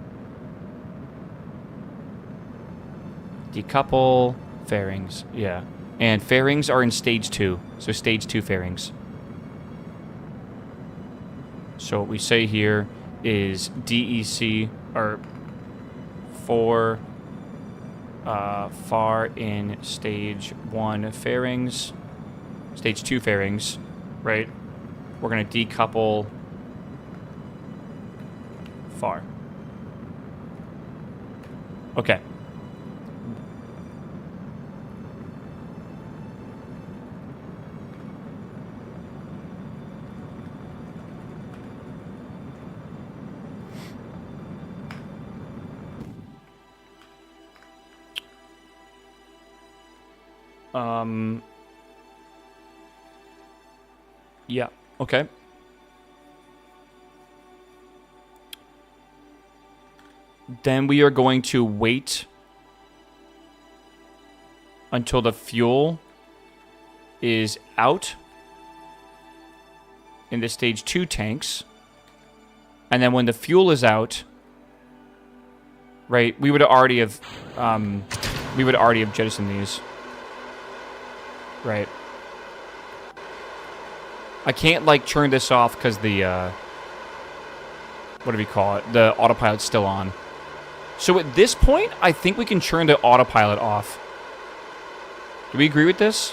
Decouple fairings, yeah. And fairings are in stage 2. So stage 2 fairings. So what we say here is DEC, or for far in stage 1 fairings. Stage 2 fairings, right? We're going to decouple far. Okay. Yeah, okay. Then we are going to wait until the fuel is out in the stage 2 tanks. And then when the fuel is out, right, we would already have jettisoned these. Right. I can't, like, turn this off because the, what do we call it? The autopilot's still on. So at this point, I think we can turn the autopilot off. Do we agree with this?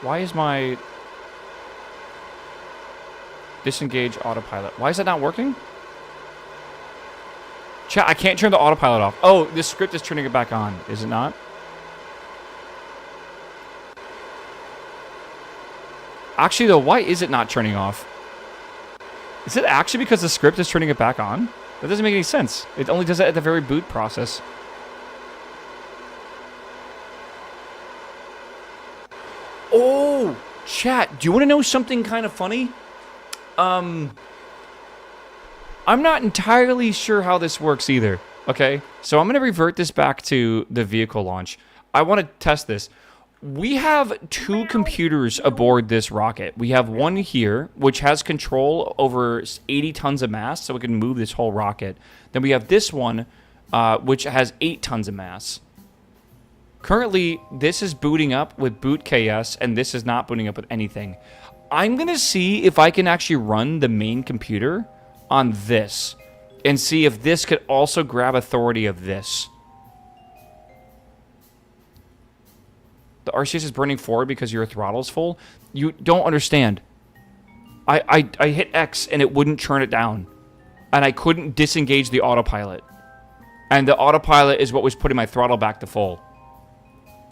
Why is my... disengage autopilot? Why is that not working? Chat, I can't turn the autopilot off. Oh, this script is turning it back on, is it not? Actually, though, why is it not turning off? Is it actually because the script is turning it back on? That doesn't make any sense. It only does that at the very boot process. Oh, chat, do you want to know something kind of funny? I'm not entirely sure how this works either, okay? So I'm going to revert this back to the vehicle launch. I want to test this. We have 2 computers aboard this rocket. We have one here, which has control over 80 tons of mass, so we can move this whole rocket. Then we have this one, which has 8 tons of mass. Currently, this is booting up with boot KS, and this is not booting up with anything. I'm going to see if I can actually run the main computer on this, and see if this could also grab authority of this. The RCS is burning forward because your throttle's full. You don't understand. I hit X and it wouldn't turn it down. And I couldn't disengage the autopilot. And the autopilot is what was putting my throttle back to full.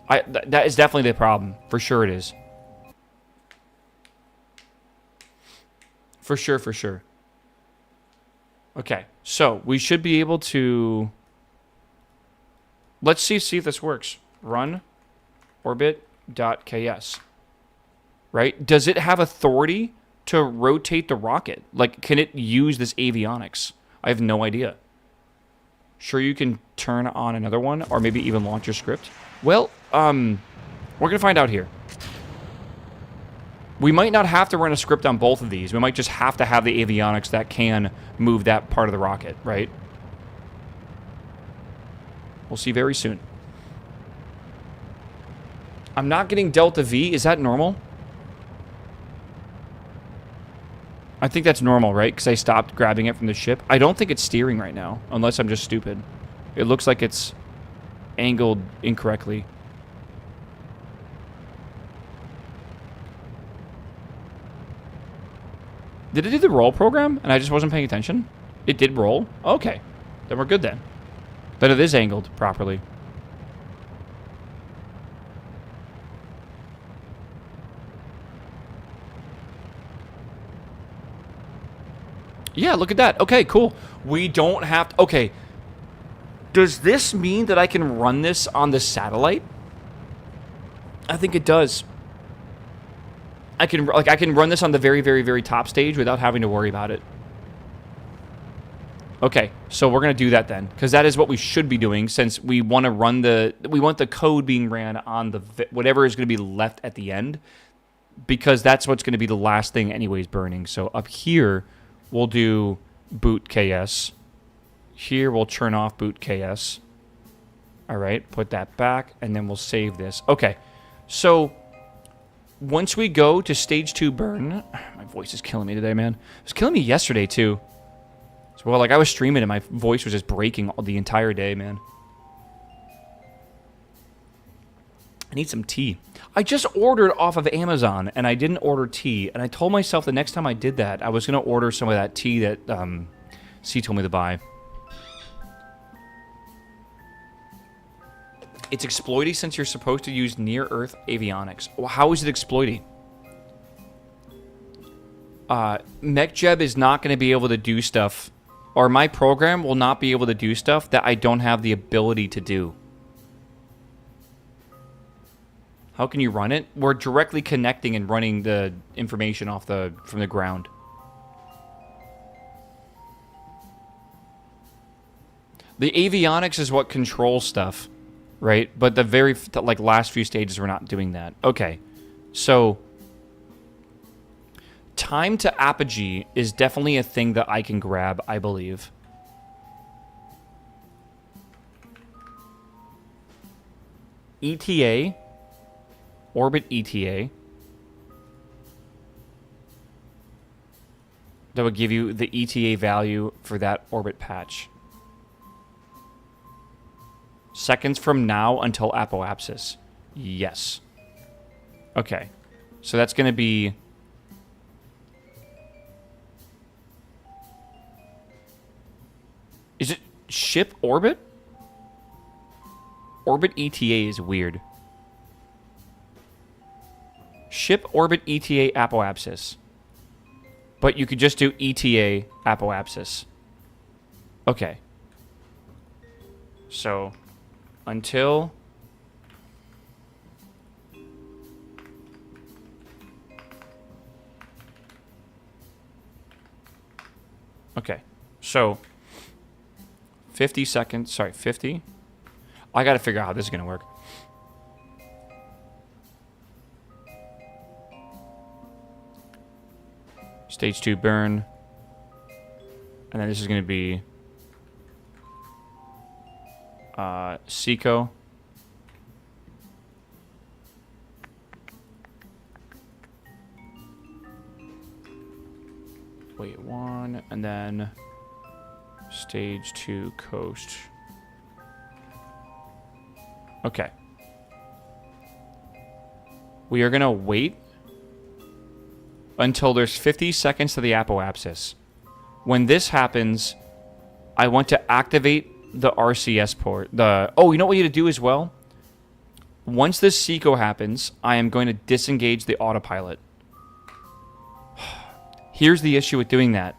That is definitely the problem. For sure it is. For sure, for sure. Okay, so we should be able to... Let's see if this works. Run orbit.ks. Right? Does it have authority to rotate the rocket? Like, can it use this avionics? I have no idea. Sure, you can turn on another one, or maybe even launch your script. Well, we're gonna find out here. We might not have to run a script on both of these. We might just have to have the avionics that can move that part of the rocket, right? We'll see very soon. I'm not getting Delta V. Is that normal? I think that's normal, right? Because I stopped grabbing it from the ship. I don't think it's steering right now, unless I'm just stupid. It looks like it's angled incorrectly. Did it do the roll program and I just wasn't paying attention? It did roll? Okay. Then we're good then. But it is angled properly. Yeah, look at that. Okay, cool. We don't have to... Okay. Does this mean that I can run this on the satellite? I think it does. I can run this on the very, very, very top stage without having to worry about it. Okay, so we're going to do that then, because that is what we should be doing, since we want to run the... We want the code being ran on the... Whatever is going to be left at the end, because that's what's going to be the last thing anyways burning. So up here... We'll do boot KS. Here we'll turn off boot KS. All right, put that back, and then we'll save this. Okay, so once we go to stage 2 burn... My voice is killing me today, man. It was killing me yesterday, too. So, well, like, I was streaming and my voice was just breaking all the entire day, man. need some tea. I just ordered off of Amazon, and I didn't order tea. And I told myself the next time I did that, I was going to order some of that tea that C told me to buy. It's exploity since you're supposed to use near-Earth avionics. Well, how is it exploity? MechJeb is not going to be able to do stuff, or my program will not be able to do stuff that I don't have the ability to do. How can you run it? We're directly connecting and running the information off from the ground. The avionics is what controls stuff, right? But the very last few stages, we're not doing that. Okay, so time to apogee is definitely a thing that I can grab, I believe. ETA, orbit ETA. That would give you the ETA value for that orbit patch. Seconds from now until apoapsis. Yes. Okay. So that's going to be... Is it ship orbit? Orbit ETA is weird. Ship orbit ETA apoapsis. But you could just do ETA apoapsis. Okay. So, until... Okay. So, 50 seconds. Sorry, 50. I gotta figure out how this is gonna work. Stage 2 burn. And then this is going to be Seco. Wait, 1, and then stage 2 coast. Okay. We are going to wait until there's 50 seconds to the apoapsis. When this happens, I want to activate the RCS port. Oh, you know what we need to do as well? Once this SECO happens, I am going to disengage the autopilot. Here's the issue with doing that.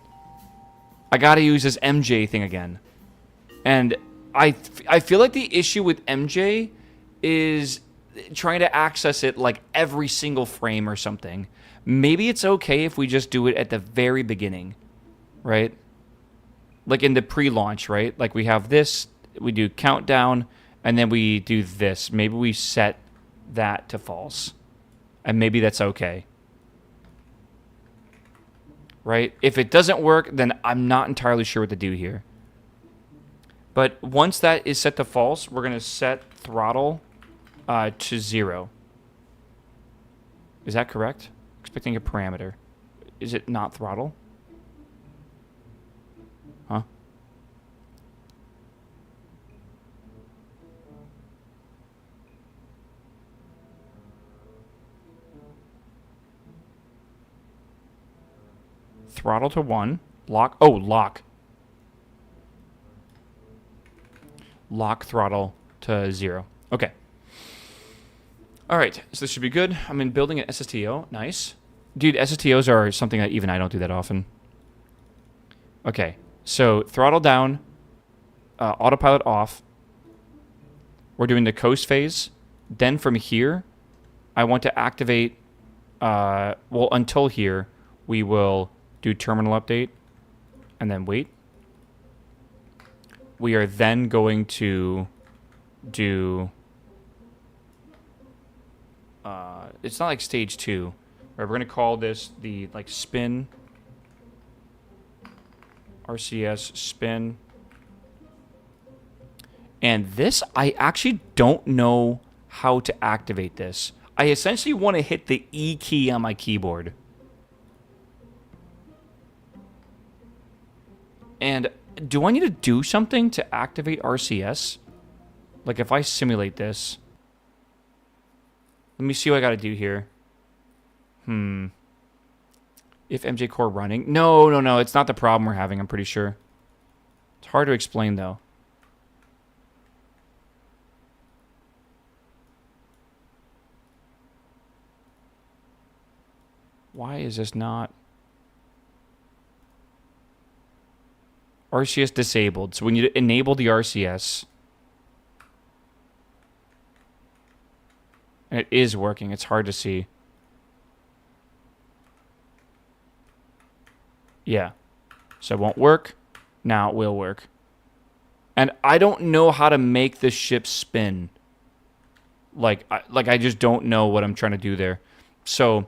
I gotta use this MJ thing again. And I feel like the issue with MJ is trying to access it like every single frame or something. Maybe it's okay if we just do it at the very beginning, right? Like in the pre-launch, right? Like we have this, we do countdown, and then we do this. Maybe we set that to false. And maybe that's okay. Right? If it doesn't work, then I'm not entirely sure what to do here. But once that is set to false, we're going to set throttle to 0. Is that correct? Expecting a parameter. Is it not throttle? Huh? Throttle to 1. Lock. Oh, lock. Lock throttle to 0. Okay. All right, so this should be good. I'm in building an SSTO. Nice. Dude, SSTOs are something that even I don't do that often. Okay, so throttle down, autopilot off. We're doing the coast phase. Then from here, I want to activate, well, until here, we will do terminal update and then wait. We are then going to do... it's not like stage 2. Right, we're going to call this the spin. RCS spin. And this, I actually don't know how to activate this. I essentially want to hit the E key on my keyboard. And do I need to do something to activate RCS? Like if I simulate this... Let me see what I got to do here. If MJ core running. No. It's not the problem we're having, I'm pretty sure. It's hard to explain, though. Why is this not... RCS disabled. So when you enable the RCS... And it is working. It's hard to see. Yeah. So it won't work. Now it will work. And I don't know how to make this ship spin. Like I just don't know what I'm trying to do there. So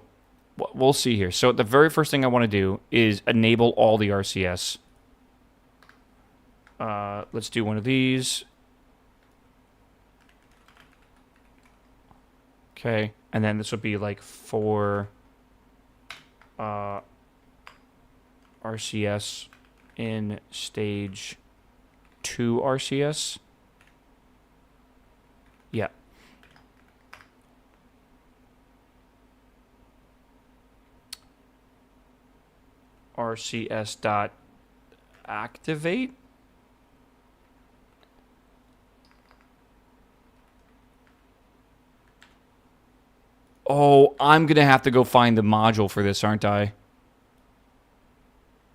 we'll see here. So the very first thing I want to do is enable all the RCS. Let's do one of these. Okay, and then this would be like for RCS in stage 2 RCS. Yeah. RCS dot activate. Oh, I'm going to have to go find the module for this, aren't I?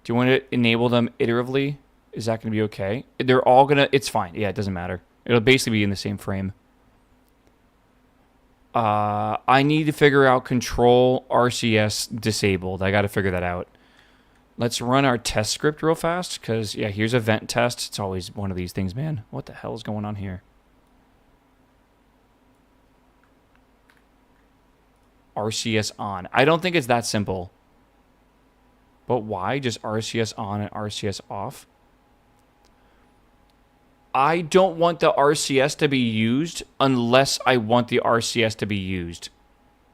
Do you want to enable them iteratively? Is that going to be okay? They're all going to... It's fine. Yeah, it doesn't matter. It'll basically be in the same frame. I need to figure out control RCS disabled. I got to figure that out. Let's run our test script real fast, because, yeah, here's a vent test. It's always one of these things, man. What the hell is going on here? RCS on. I don't think it's that simple. But why? Just RCS on and RCS off? I don't want the RCS to be used unless I want the RCS to be used.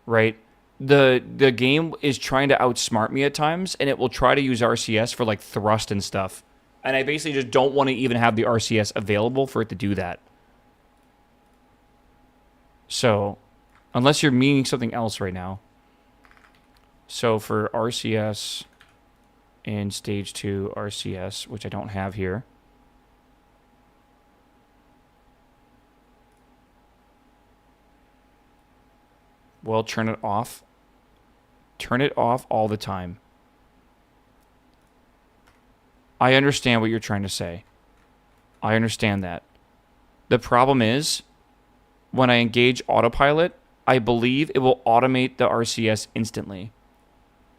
Right? The game is trying to outsmart me at times, and it will try to use RCS for like thrust and stuff. And I basically just don't want to even have the RCS available for it to do that. So... Unless you're meaning something else right now. So for RCS in stage 2 RCS, which I don't have here. Well, turn it off. Turn it off all the time. I understand what you're trying to say. I understand that. The problem is, when I engage autopilot, I believe it will automate the RCS instantly.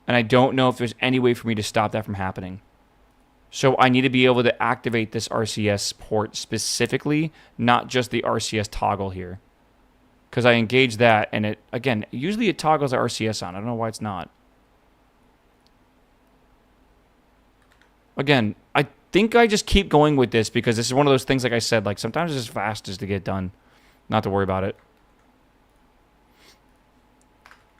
And I don't know if there's any way for me to stop that from happening. So I need to be able to activate this RCS port specifically, not just the RCS toggle here. Because I engage that, and it, again, usually it toggles the RCS on. I don't know why it's not. Again, I think I just keep going with this because this is one of those things, like I said, like sometimes it's as fast as to get done. Not to worry about it.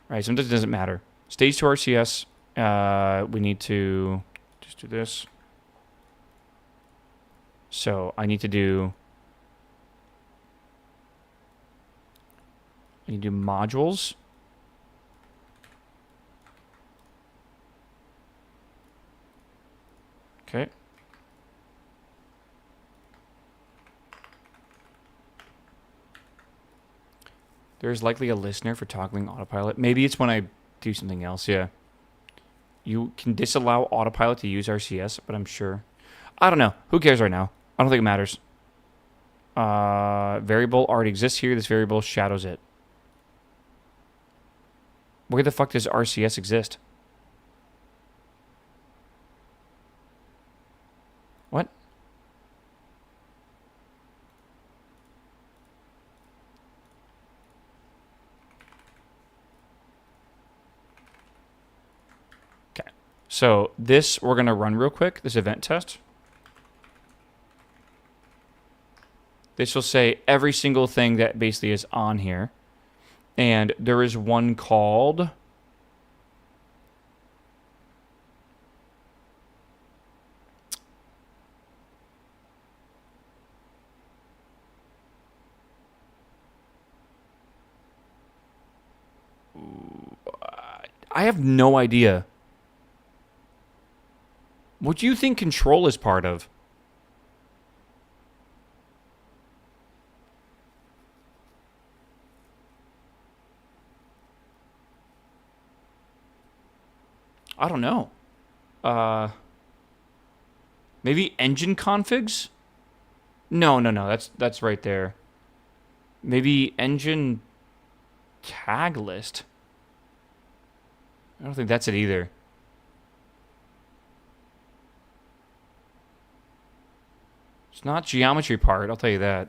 Right, sometimes it doesn't matter. Stage 2 RCS, we need to just do this. So I need to do modules. Okay. There's likely a listener for toggling autopilot. Maybe it's when I do something else, yeah. You can disallow autopilot to use RCS, but I'm sure. I don't know. Who cares right now? I don't think it matters. Variable already exists here. This variable shadows it. Where the fuck does RCS exist? What? Okay. So this we're going to run real quick, this event test. This will say every single thing that basically is on here. And there is one called... I have no idea. What do you think control is part of? I don't know. Maybe engine configs? No. That's right there. Maybe engine tag list. I don't think that's it either. It's not geometry part, I'll tell you that.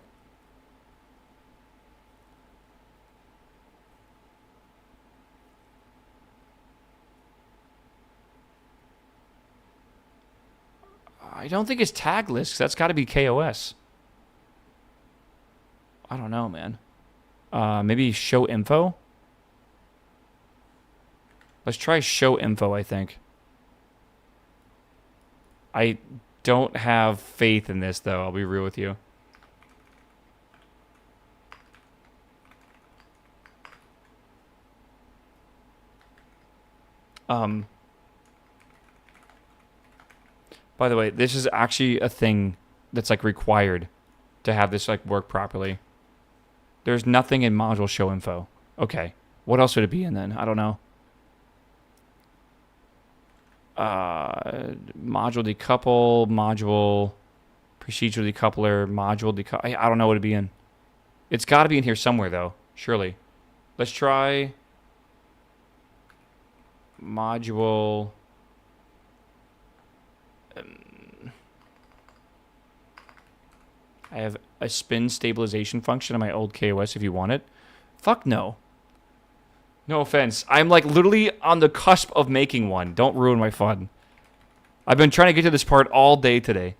I don't think it's tag list. That's got to be KOS. I don't know, man. Maybe show info? Let's try show info, I think. I don't have faith in this, though. I'll be real with you. By the way, this is actually a thing that's like required to have this like work properly. There's nothing in module show info. Okay. What else would it be in then? I don't know. Module decouple, module procedural decoupler, module decouple. I don't know what it'd be in. It's got to be in here somewhere though, surely. Let's try module. I have a spin stabilization function on my old KOS if you want it. Fuck no. No offense. I'm like literally on the cusp of making one. Don't ruin my fun. I've been trying to get to this part all day today.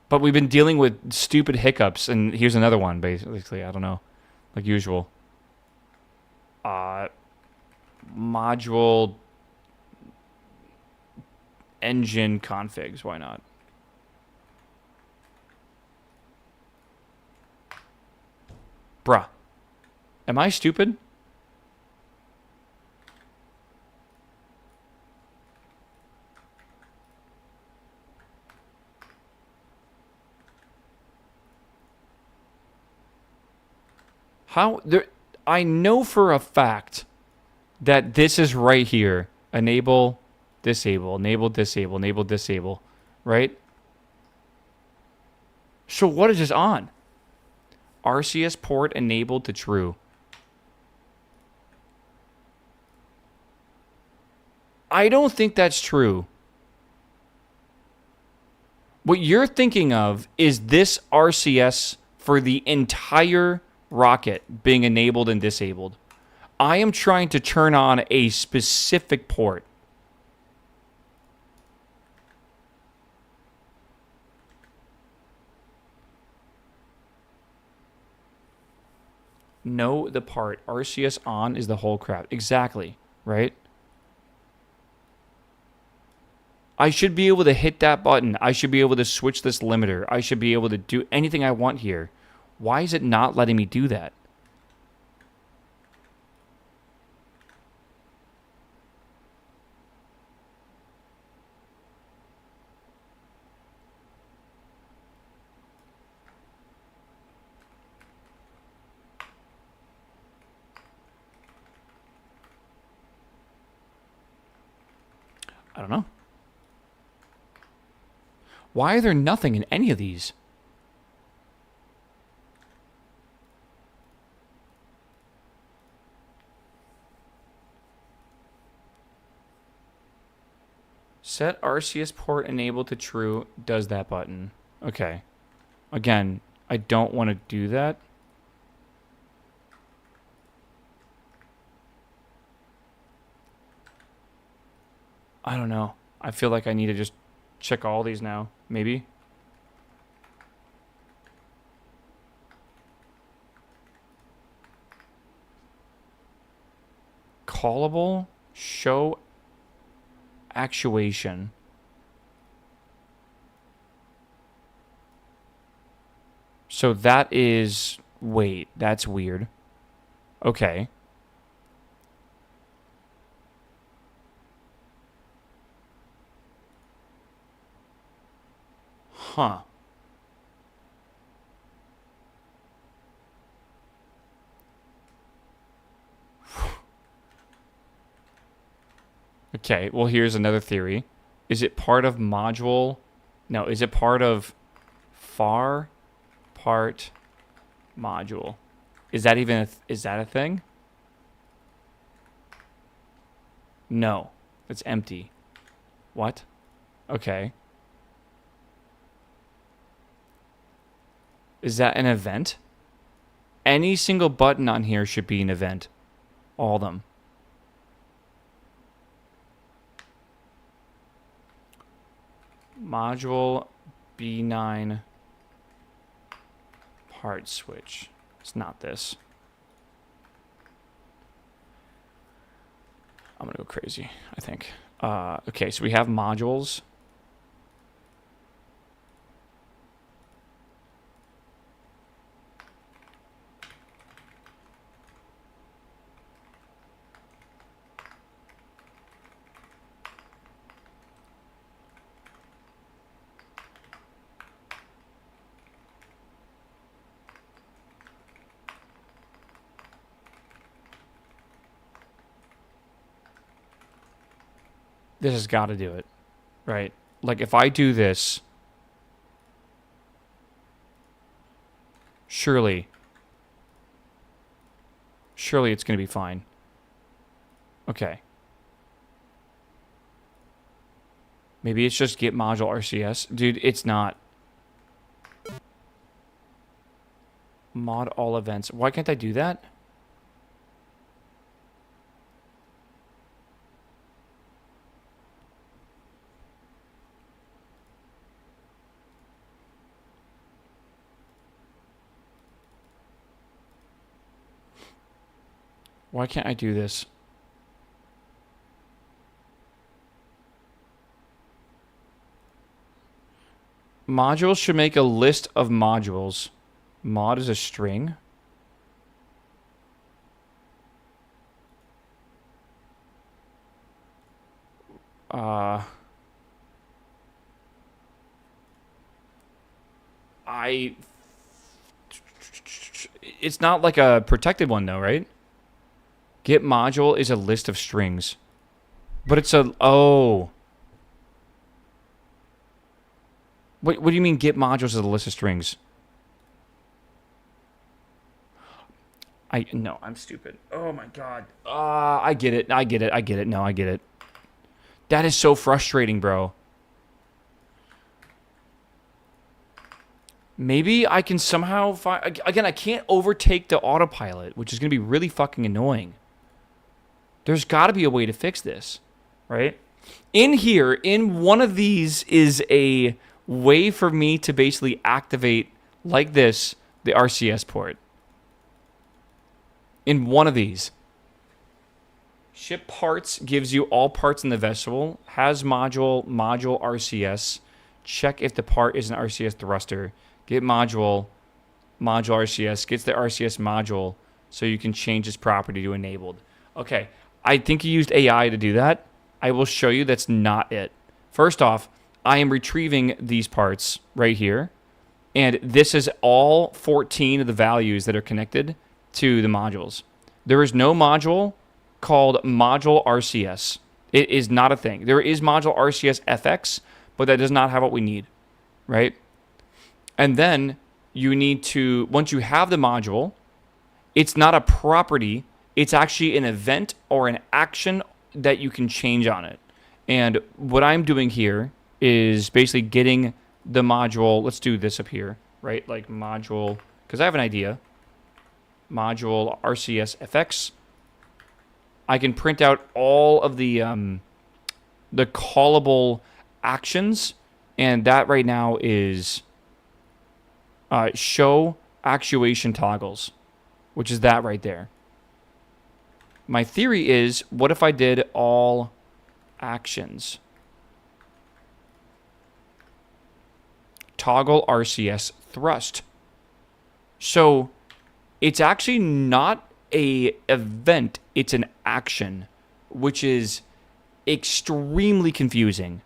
But we've been dealing with stupid hiccups, and here's another one, basically. I don't know. Like usual. Module engine configs. Why not? Bruh. Am I stupid? How there? I know for a fact that this is right here. Enable, disable, enable, disable, enable, disable. Right? So what is this on? RCS port enabled to true. I don't think that's true. What you're thinking of is this RCS for the entire rocket being enabled and disabled. I am trying to turn on a specific port. Know the part. RCS on is the whole crap. Exactly, right? I should be able to hit that button. I should be able to switch this limiter. I should be able to do anything I want here. Why is it not letting me do that? I don't know. Why are there nothing in any of these? Set RCS port enabled to true does that button. Okay. Again, I don't want to do that. I don't know. I feel like I need to just check all these now. Maybe. Callable show actuation. So that is Wait, that's weird. Okay. Huh. Okay, well, here's another theory. Is it part of module? No, is it part of far part module? Is that even is that a thing? No, it's empty. What? Okay. Is that an event? Any single button on here should be an event. All of them. Module B9 part switch. It's not this. I'm gonna go crazy, I think. Okay, so we have modules. This has got to do it, right? Like if I do this, surely it's going to be fine. Okay. Maybe it's just get module RCS. Dude, it's not. Mod all events. Why can't I do that? Why can't I do this? Modules should make a list of modules. Mod is a string. It's not like a protected one though, right? Get module is a list of strings. But it's a... Oh. What do you mean get modules is a list of strings? No, I'm stupid. Oh my god. I get it. No, I get it. That is so frustrating, bro. Maybe I can somehow find... Again, I can't overtake the autopilot, which is going to be really fucking annoying. There's got to be a way to fix this, right? In here, in one of these is a way for me to basically activate, like this, the RCS port. In one of these. Ship parts gives you all parts in the vessel. Has module RCS. Check if the part is an RCS thruster. Get module RCS. Gets the RCS module so you can change its property to enabled. Okay. I think you used AI to do that. I will show you that's not it. First off, I am retrieving these parts right here. And this is all 14 of the values that are connected to the modules. There is no module called module RCS. It is not a thing. There is module RCS FX, but that does not have what we need, right? And then you need to, once you have the module, it's not a property. It's actually an event or an action that you can change on it. And what I'm doing here is basically getting the module. Let's do this up here, right? Like module, because I have an idea. Module RCS FX. I can print out all of the callable actions. And that right now is show actuation toggles, which is that right there. My theory is, what if I did all actions? Toggle RCS thrust. So It's actually not a event, it's an action, which is extremely confusing.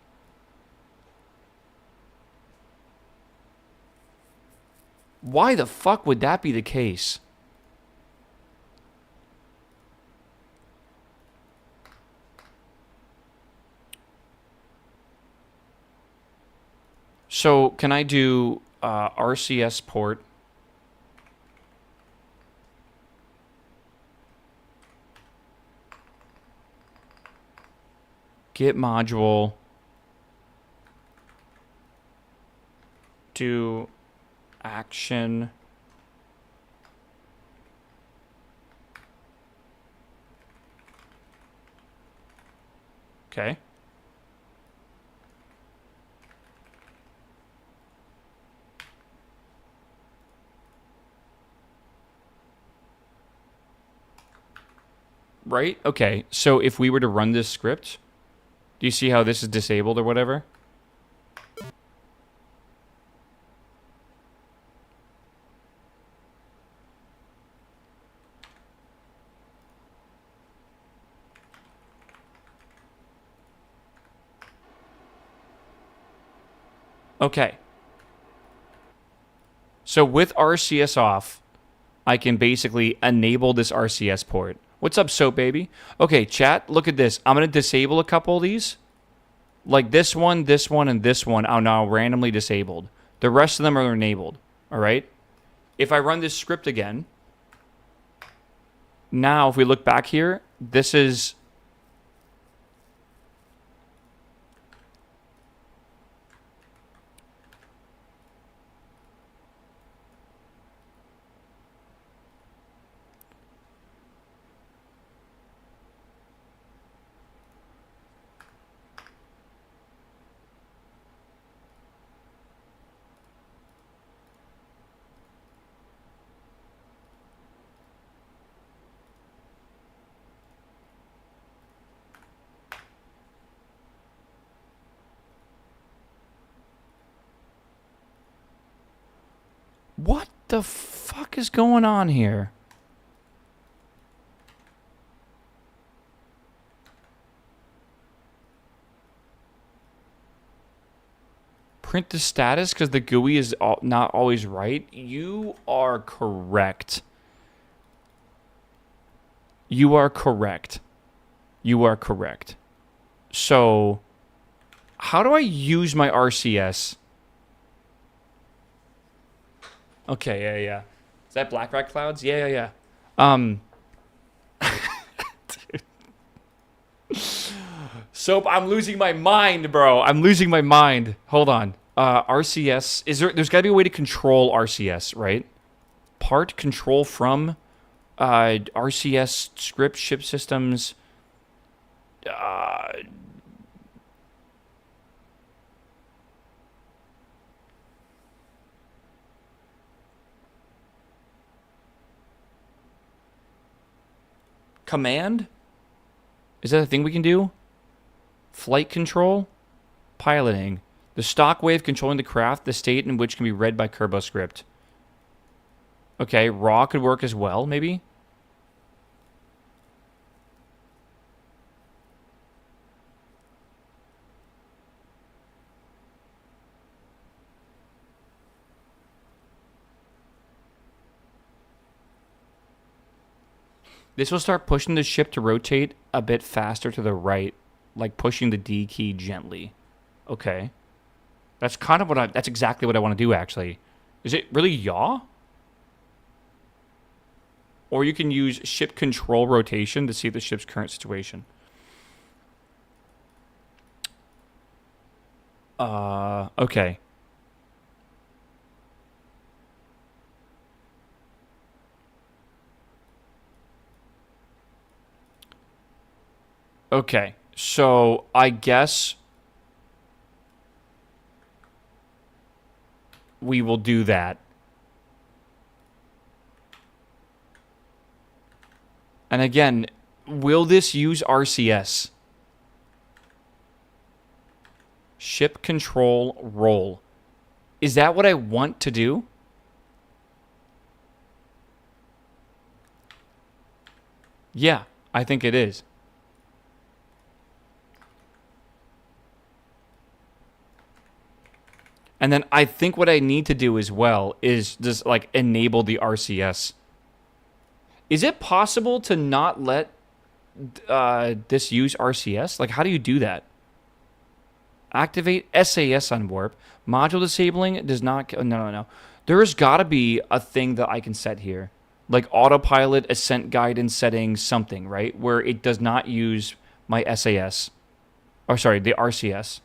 Why the fuck would that be the case? So can I do RCS port? Get module. Do action. Okay. Right? Okay. So if we were to run this script, do you see how this is disabled or whatever? Okay. So with RCS off, I can basically enable this RCS port. What's up, Soap Baby? Okay, chat, look at this. I'm going to disable a couple of these. Like this one, and this one are now randomly disabled. The rest of them are enabled. All right? If I run this script again, now if we look back here, this is... What the fuck is going on here? Print the status because the GUI is not always right. You are correct. You are correct. You are correct. So, how do I use my RCS? Okay, yeah. Is that Black Rat Clouds? Yeah. Dude. Soap, I'm losing my mind, bro. I'm losing my mind. Hold on. RCS. There's got to be a way to control RCS, right? Part control from RCS script ship systems. Command? Is that a thing we can do? Flight control? Piloting. The stock wave controlling the craft, the state in which can be read by KerboScript. Okay, raw could work as well, maybe? This will start pushing the ship to rotate a bit faster to the right, like pushing the D key gently. Okay. That's kind of that's exactly what I want to do, actually. Is it really yaw? Or you can use ship control rotation to see the ship's current situation. Okay. Okay, so I guess we will do that. And again, will this use RCS? Ship control roll. Is that what I want to do? Yeah, I think it is. And then I think what I need to do as well is just like enable the RCS. Is it possible to not let this use RCS? Like, how do you do that? Activate SAS on warp. Module disabling does not... No. There's got to be a thing that I can set here. Like autopilot, ascent guidance settings, something, right? Where it does not use my SAS. Or sorry, the RCS.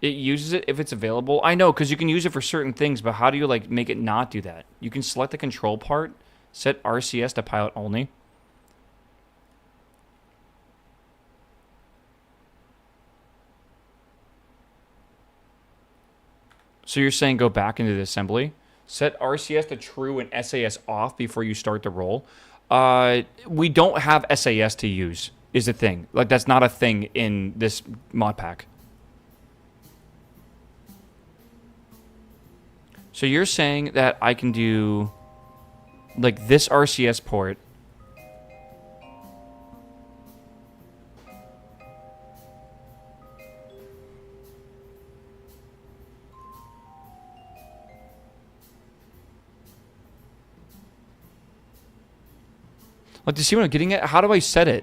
It uses it if it's available. I know, because you can use it for certain things, but how do you like make it not do that? You can select the control part, set RCS to pilot only. So you're saying go back into the assembly, set RCS to true and SAS off before you start the roll. We don't have SAS to use, is the thing. Like, that's not a thing in this mod pack. So you're saying that I can do, like, this RCS port. Like, do you see what I'm getting at? How do I set it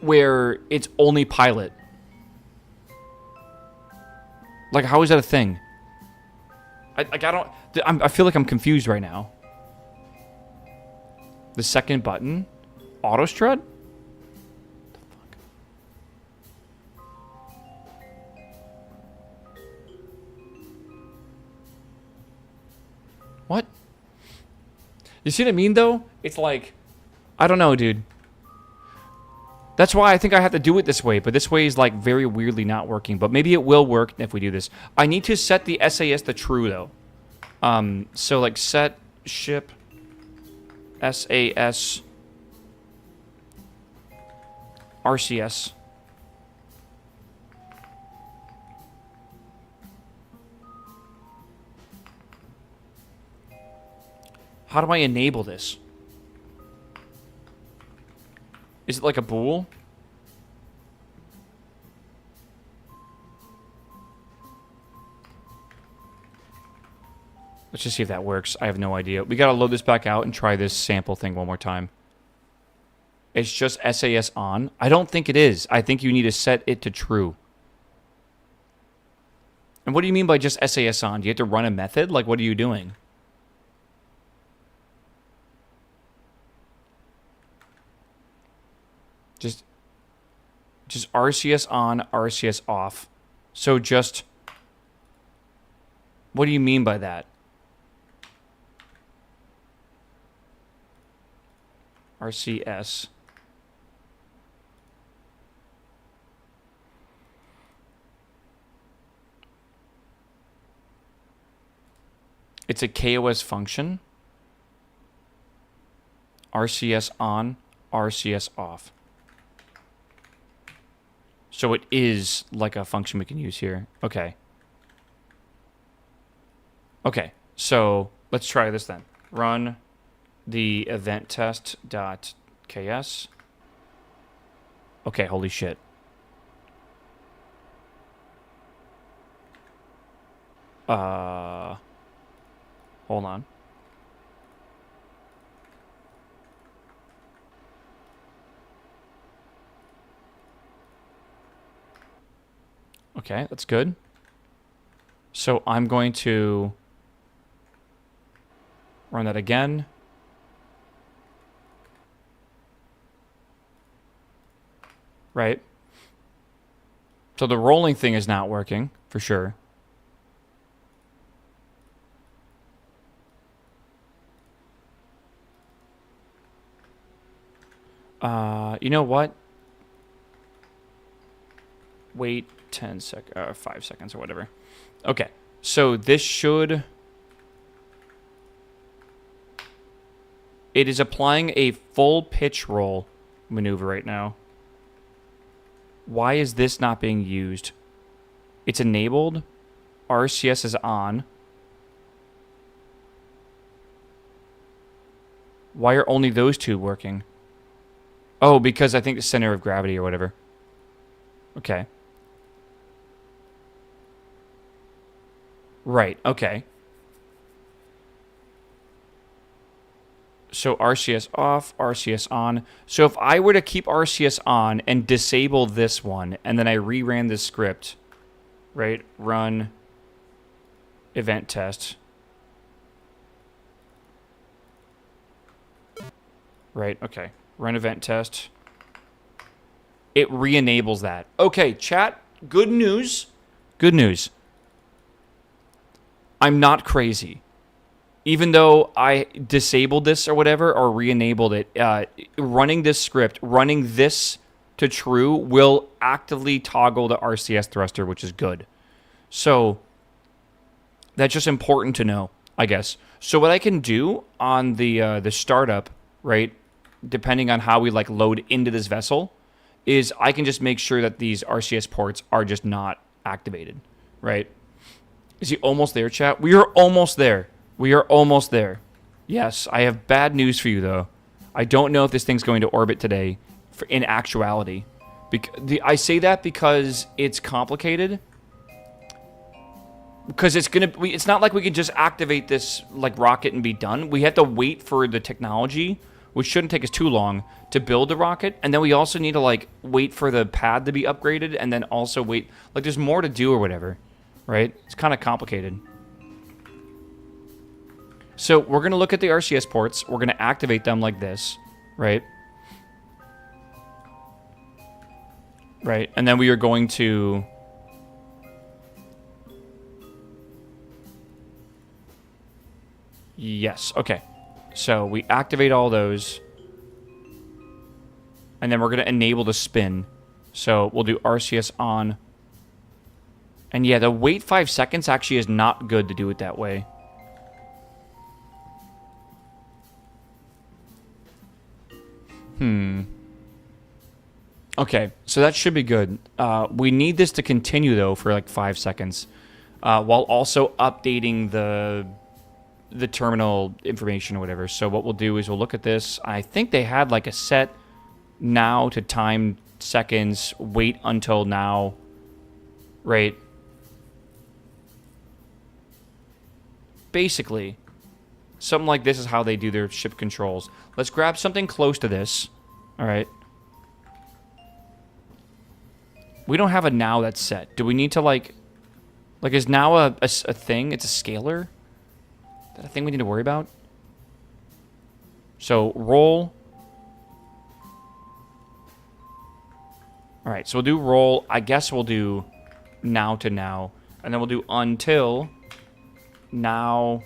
where it's only pilot? Like, how is that a thing? I feel like I'm confused right now. The second button? Auto strut? The fuck? What? You see what I mean, though? It's like, I don't know, dude. That's why I think I have to do it this way, but this way is like very weirdly not working. But maybe it will work if we do this. I need to set the SAS to true though. So like set ship SAS RCS. How do I enable this? Is it like a bool? Let's just see if that works. I have no idea. We gotta load this back out and try this sample thing one more time. It's just SAS on. I don't think it is. I think you need to set it to true. And what do you mean by just SAS on? Do you have to run a method? Like, what are you doing? Just RCS on, RCS off. So just... What do you mean by that? RCS. It's a KOS function. RCS on, RCS off. So it is like a function we can use here. Okay. Okay, so let's try this then. Run the event test.ks. Okay, holy shit. Hold on. Okay, that's good. So I'm going to run that again. Right. So the rolling thing is not working, for sure. You know what? Wait 5 seconds or whatever. Okay, so this should... It is applying a full pitch roll maneuver right now. Why is this not being used? It's enabled. RCS is on. Why are only those two working? Oh, because I think the center of gravity or whatever. Okay. Right, okay. So RCS off, RCS on. So if I were to keep RCS on and disable this one, and then I reran this script, right? Run event test. Right, okay. Run event test. It re-enables that. Okay, chat, good news. Good news. I'm not crazy. Even though I disabled this or whatever, or re-enabled it, running this script, running this to true, will actively toggle the RCS thruster, which is good. So that's just important to know, I guess. So what I can do on the startup, right, depending on how we like load into this vessel, is I can just make sure that these RCS ports are just not activated, right? Is he almost there, chat? We are almost there. We are almost there. Yes, I have bad news for you, though. I don't know if this thing's going to orbit today in actuality. I say that because it's complicated. Because it's not like we can just activate this like rocket and be done. We have to wait for the technology, which shouldn't take us too long, to build the rocket. And then we also need to like wait for the pad to be upgraded, and then also wait. Like there's more to do or whatever, right? It's kind of complicated. So we're going to look at the RCS ports. We're going to activate them like this, right? Right, and then we are going to... Yes, okay. So we activate all those. And then we're going to enable the spin. So we'll do RCS on. And yeah, the wait 5 seconds actually is not good to do it that way. Okay, so that should be good. We need this to continue, though, for like 5 seconds. While also updating the terminal information or whatever. So what we'll do is we'll look at this. I think they had like a set now to time seconds, wait until now, right? Basically, something like this is how they do their ship controls. Let's grab something close to this. All right. We don't have a now that's set. Do we need to like is now a thing? It's a scalar? Is that a thing we need to worry about? So roll. All right, so we'll do roll. I guess we'll do now to now. And then we'll do until now.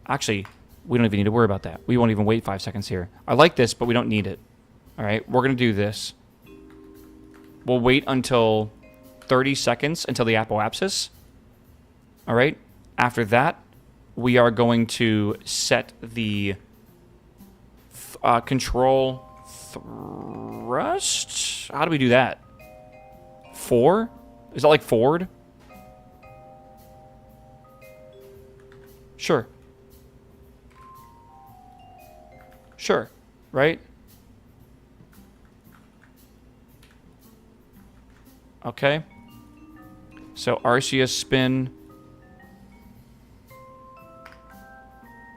Actually, we don't even need to worry about that. We won't even wait 5 seconds here. I like this, but we don't need it. All right, we're going to do this. We'll wait until 30 seconds until the apoapsis. All right. After that, we are going to set the control thrust. How do we do that? 4? Is that like forward? Sure. Sure. Right? Okay. So RCS spin.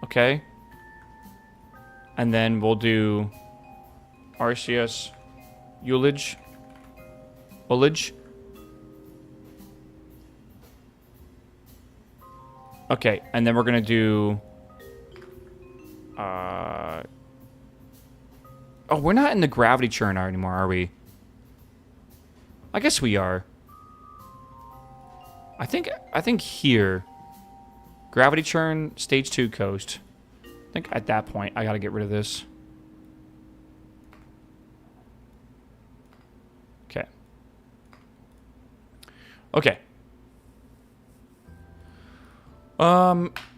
Okay. And then we'll do RCS ullage. Okay, and then we're going to do... Oh, we're not in the gravity churn anymore, are we? I guess we are. I think here... Gravity churn, stage 2 coast. I think at that point, I got to get rid of this. Okay. Okay.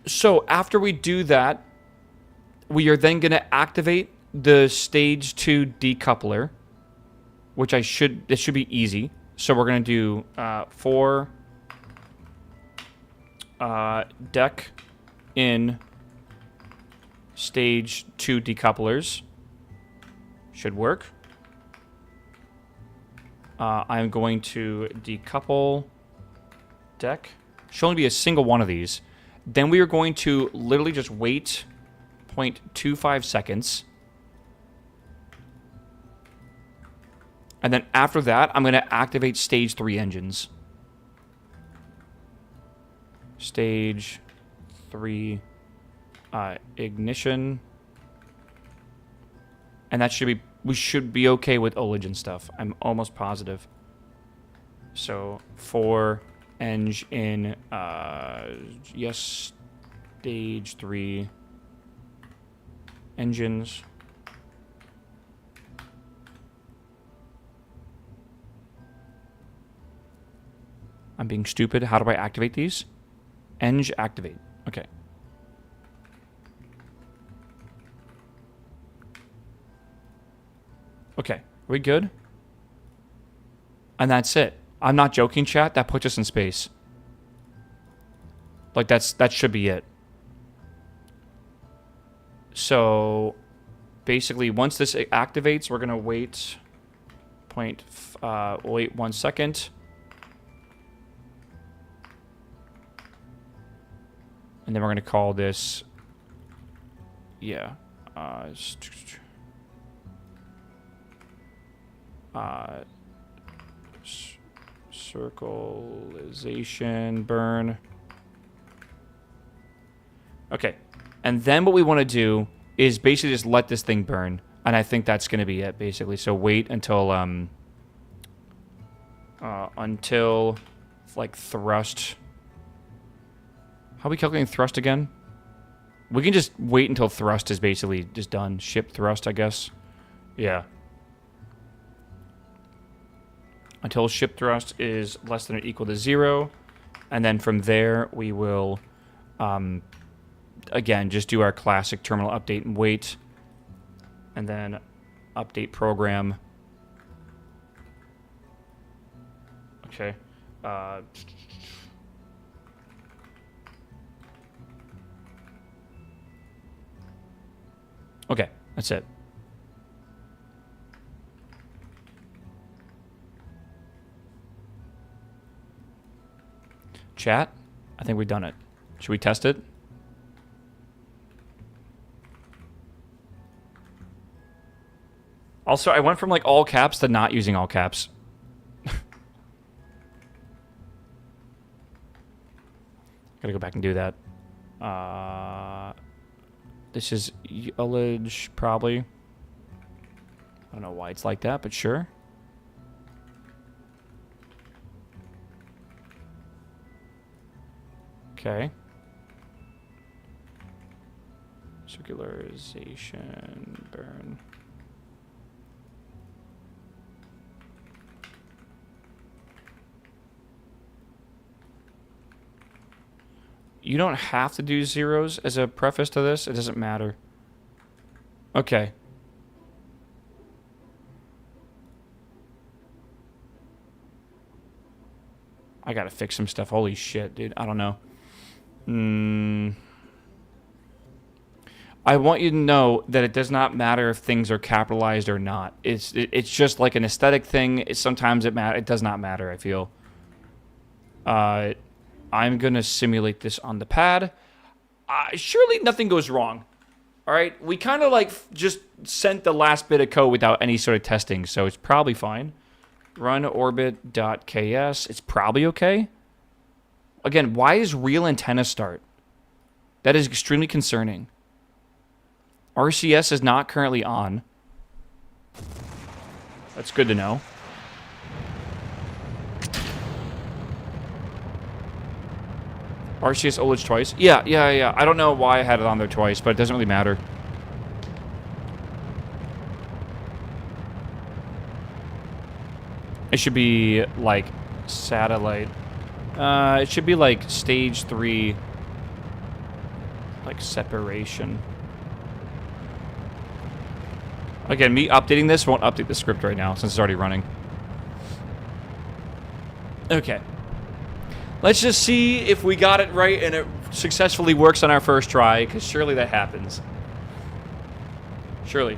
So after we do that, we are then going to activate the stage 2 decoupler, which this should be easy. So we're going to do for deck in stage 2 decouplers. Should work. I'm going to decouple deck. Should only be a single one of these. Then we are going to literally just wait 0.25 seconds. And then after that, I'm going to activate stage 3 engines. Stage 3 ignition. And that should be, we should be okay with ullage and stuff. I'm almost positive. So, for eng in, yes, stage 3 engines. I'm being stupid. How do I activate these? Eng activate. Okay. Okay, are we good? And that's it. I'm not joking, chat. That puts us in space. Like, that should be it. So, basically, once this activates, we're gonna wait. Wait 1 second. And then we're gonna call this. Yeah. Circleization burn. Okay. And then what we want to do is basically just let this thing burn. And I think that's going to be it, basically. So wait until like thrust. How are we calculating thrust again? We can just wait until thrust is basically just done. Ship thrust, I guess. Yeah. Until ship thrust is less than or equal to 0. And then from there, we will, again, just do our classic terminal update and wait. And then update program. Okay. Okay, that's it. Chat, I think we've done it. Should we test it? Also, I went from like all caps to not using all caps. Gotta go back and do that. This is ullage, probably. I don't know why it's like that, but sure. Okay. Circularization burn. You don't have to do zeros as a preface to this. It doesn't matter. Okay. I gotta fix some stuff. Holy shit, dude. I don't know. I want you to know that it does not matter if things are capitalized or not. It's just like an aesthetic thing. Sometimes it does not matter, I feel. I'm going to simulate this on the pad. Surely nothing goes wrong. All right? We kind of like just sent the last bit of code without any sort of testing, so it's probably fine. Run orbit.ks. It's probably okay. Again, why is real antenna start? That is extremely concerning. RCS is not currently on. That's good to know. RCS ullage twice. Yeah. I don't know why I had it on there twice, but it doesn't really matter. It should be like satellite. It should be like stage 3, like separation. Again, me updating this won't update the script right now since it's already running. Okay. Let's just see if we got it right and it successfully works on our first try, because surely that happens. Surely.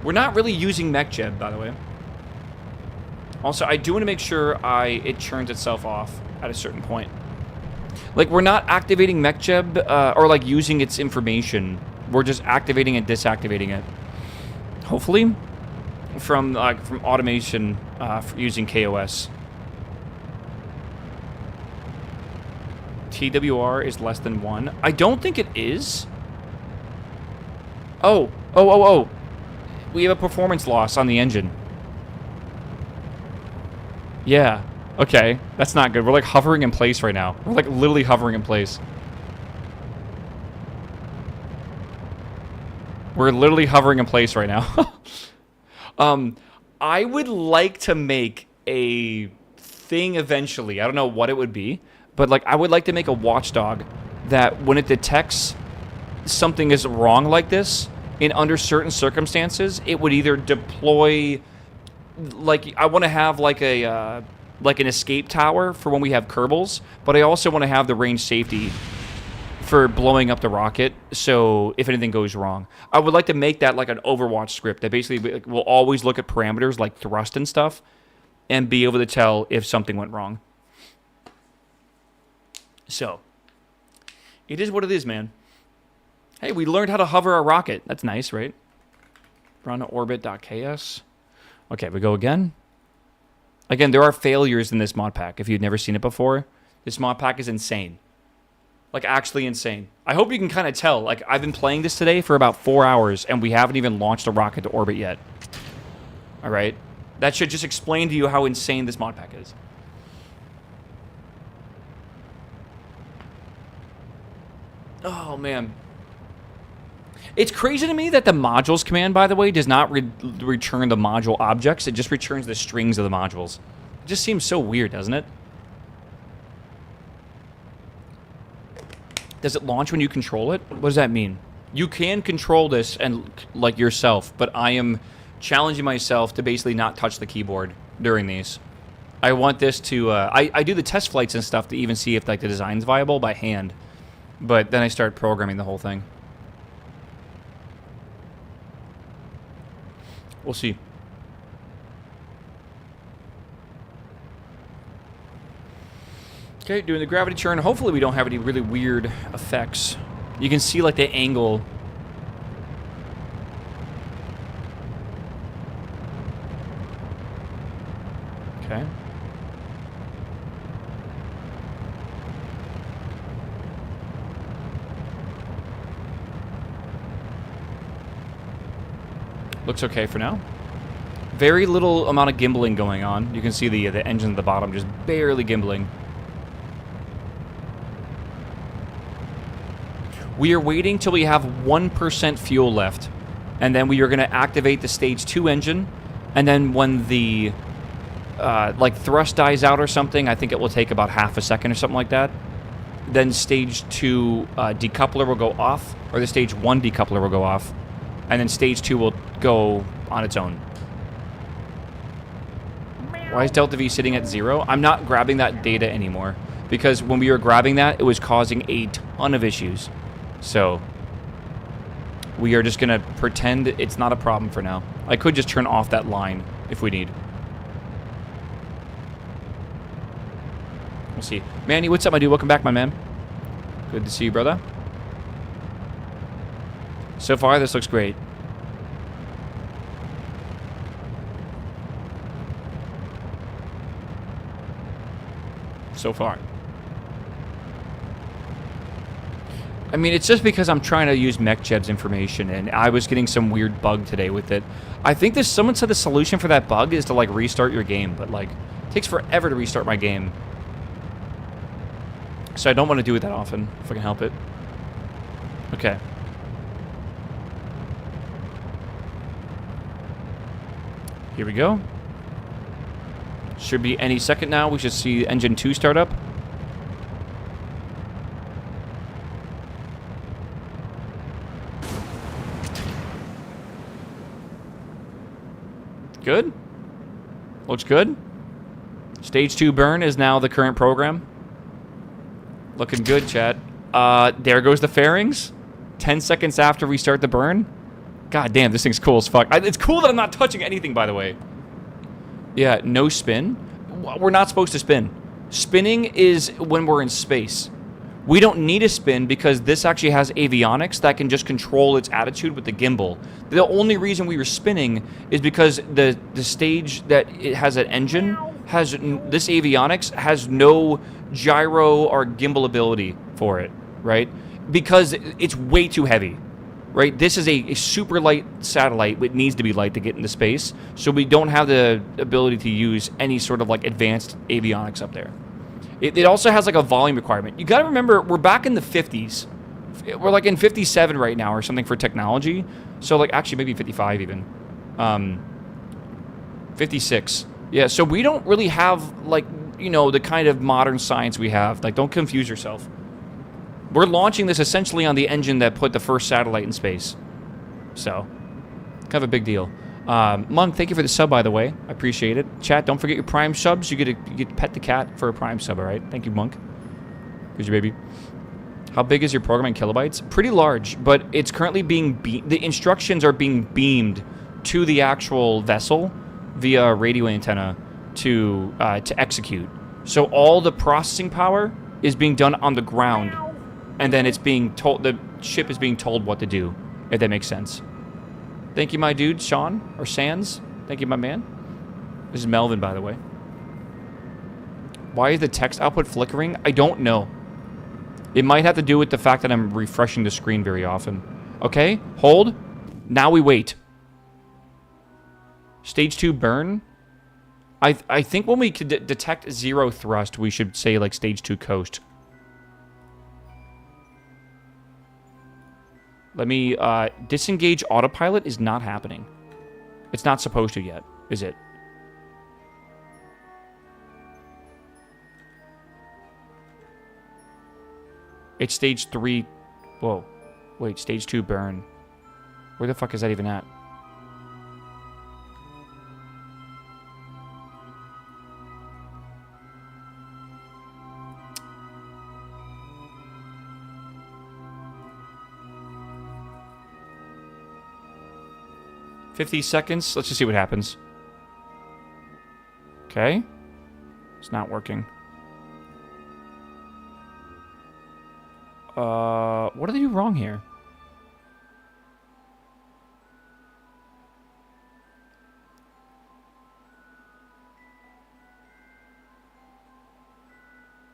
We're not really using MechJeb, by the way. Also, I do want to make sure it churns itself off at a certain point. Like, we're not activating MechJeb or, like, using its information. We're just activating and deactivating it. Hopefully, from automation using KOS. TWR is less than 1. I don't think it is. Oh. We have a performance loss on the engine. Yeah. Okay. That's not good. We're like hovering in place right now. We're like literally hovering in place. We're literally hovering in place right now. I would like to make a thing eventually. I don't know what it would be, but like I would like to make a watchdog that when it detects something is wrong like this, in under certain circumstances, it would either deploy, like I want to have like a like an escape tower for when we have Kerbals, but I also want to have the range safety for blowing up the rocket, so if anything goes wrong. I would like to make that like an Overwatch script that basically will always look at parameters like thrust and stuff and be able to tell if something went wrong. So, it is what it is, man. Hey, we learned how to hover a rocket. That's nice, right? Run orbit.ks. Okay, we go again. Again, there are failures in this mod pack. If you've never seen it before, this mod pack is insane. Like, actually insane. I hope you can kind of tell. Like, I've been playing this today for about 4 hours, and we haven't even launched a rocket to orbit yet. All right? That should just explain to you how insane this mod pack is. Oh, man. It's crazy to me that the modules command, by the way, does not return the module objects. It just returns the strings of the modules. It just seems so weird, doesn't it? Does it launch when you control it? What does that mean? You can control this and like yourself, but I am challenging myself to basically not touch the keyboard during these. I want this to... I do the test flights and stuff to even see if like the design's viable by hand, but then I start programming the whole thing. We'll see. Okay, doing the gravity churn. Hopefully we don't have any really weird effects. You can see like the angle. Okay. Looks okay for now. Very little amount of gimbling going on. You can see the engine at the bottom just barely gimbling. We are waiting till we have 1% fuel left, and then we are going to activate the stage 2 engine, and then when the like thrust dies out or something, I think it will take about half a second or something like that. Then stage 2 decoupler will go off, or the stage 1 decoupler will go off, and then stage 2 will go on its own. Why is Delta V sitting at 0? I'm not grabbing that data anymore, because when we were grabbing that, it was causing a ton of issues. So, we are just going to pretend it's not a problem for now. I could just turn off that line if we need. We'll see. Manny, what's up, my dude? Welcome back, my man. Good to see you, brother. So far, this looks great. So far. I mean, it's just because I'm trying to use MechJeb's information, and I was getting some weird bug today with it. I think someone said the solution for that bug is to, like, restart your game, but, like, it takes forever to restart my game. So I don't want to do it that often, if I can help it. Okay. Here we go. Should be any second now. We should see engine 2 start up. Good. Looks good. Stage 2 burn is now the current program. Looking good, chat. There goes the fairings. 10 seconds after we start the burn. God damn, this thing's cool as fuck. It's cool that I'm not touching anything, by the way. Yeah, no spin. We're not supposed to spin. Spinning is when we're in space. We don't need a spin because this actually has avionics that can just control its attitude with the gimbal. The only reason we were spinning is because the stage that it has an engine has this avionics has no gyro or gimbal ability for it, right? Because it's way too heavy, right? This is a super light satellite. It needs to be light to get into space, so we don't have the ability to use any sort of like advanced avionics up there. It also has like a volume requirement. You gotta remember, we're back in the 50s. We're like in 57 right now or something for technology. So like actually maybe 55 even. 56. Yeah, so we don't really have like, you know, the kind of modern science we have. Like, don't confuse yourself. We're launching this essentially on the engine that put the first satellite in space. So, kind of a big deal. Monk, thank you for the sub, by the way. I appreciate it. Chat, don't forget your Prime subs. You get to pet the cat for a Prime sub, all right? Thank you, Monk. Here's your baby. How big is your program in kilobytes? Pretty large, but it's currently being the instructions are being beamed to the actual vessel via radio antenna to execute. So all the processing power is being done on the ground, and then it's being told, the ship is being told what to do, if that makes sense. Thank you, my dude, Sean, or Sans. Thank you, my man. This is Melvin, by the way. Why is the text output flickering? I don't know. It might have to do with the fact that I'm refreshing the screen very often. Okay, hold. Now we wait. Stage 2 burn. I think when we could detect 0 thrust, we should say, like, stage 2 coast. Let me, disengage autopilot is not happening. It's not supposed to yet, is it? It's stage 3. Whoa. Wait, stage 2 burn. Where the fuck is that even at? $50 seconds. Let's just see what happens. Okay. It's not working. What did they do wrong here?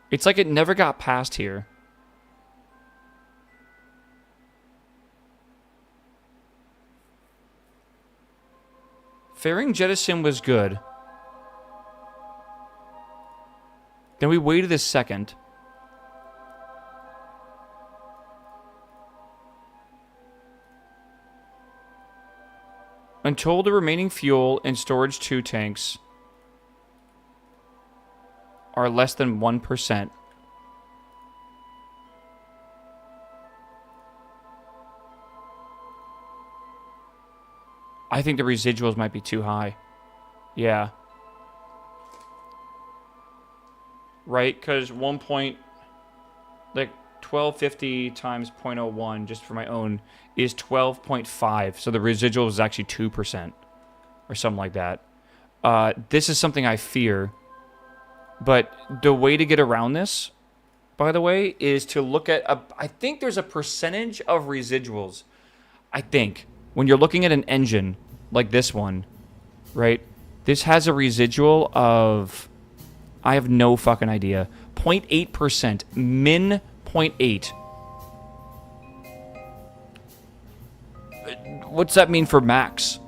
It's like it never got past here. Fairing jettison was good. Then we waited a second. Until the remaining fuel and storage 2 tanks are less than 1%. I think the residuals might be too high. Yeah. Right, because 1250 times 0.01, just for my own, is 12.5. So the residual is actually 2%. Or something like that. This is something I fear. But the way to get around this, by the way, is to look at... I think there's a percentage of residuals. I think. When you're looking at an engine, like this one, right? This has a residual of... I have no fucking idea. 0.8%. Min 0.8. What's that mean for max?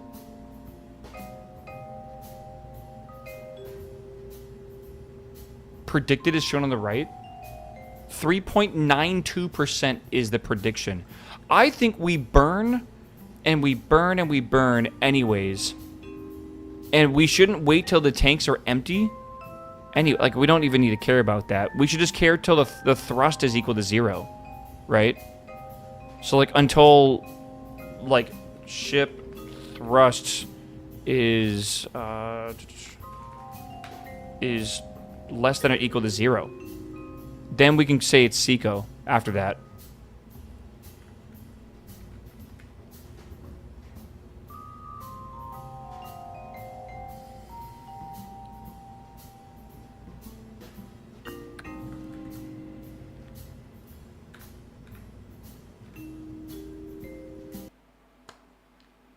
Predicted is shown on the right. 3.92% is the prediction. I think we burn, and we burn, and we burn anyways. And we shouldn't wait till the tanks are empty. Like, we don't even need to care about that. We should just care till the thrust is equal to 0. Right? So, like, until, like, ship thrust is less than or equal to 0. Then we can say it's Seco after that.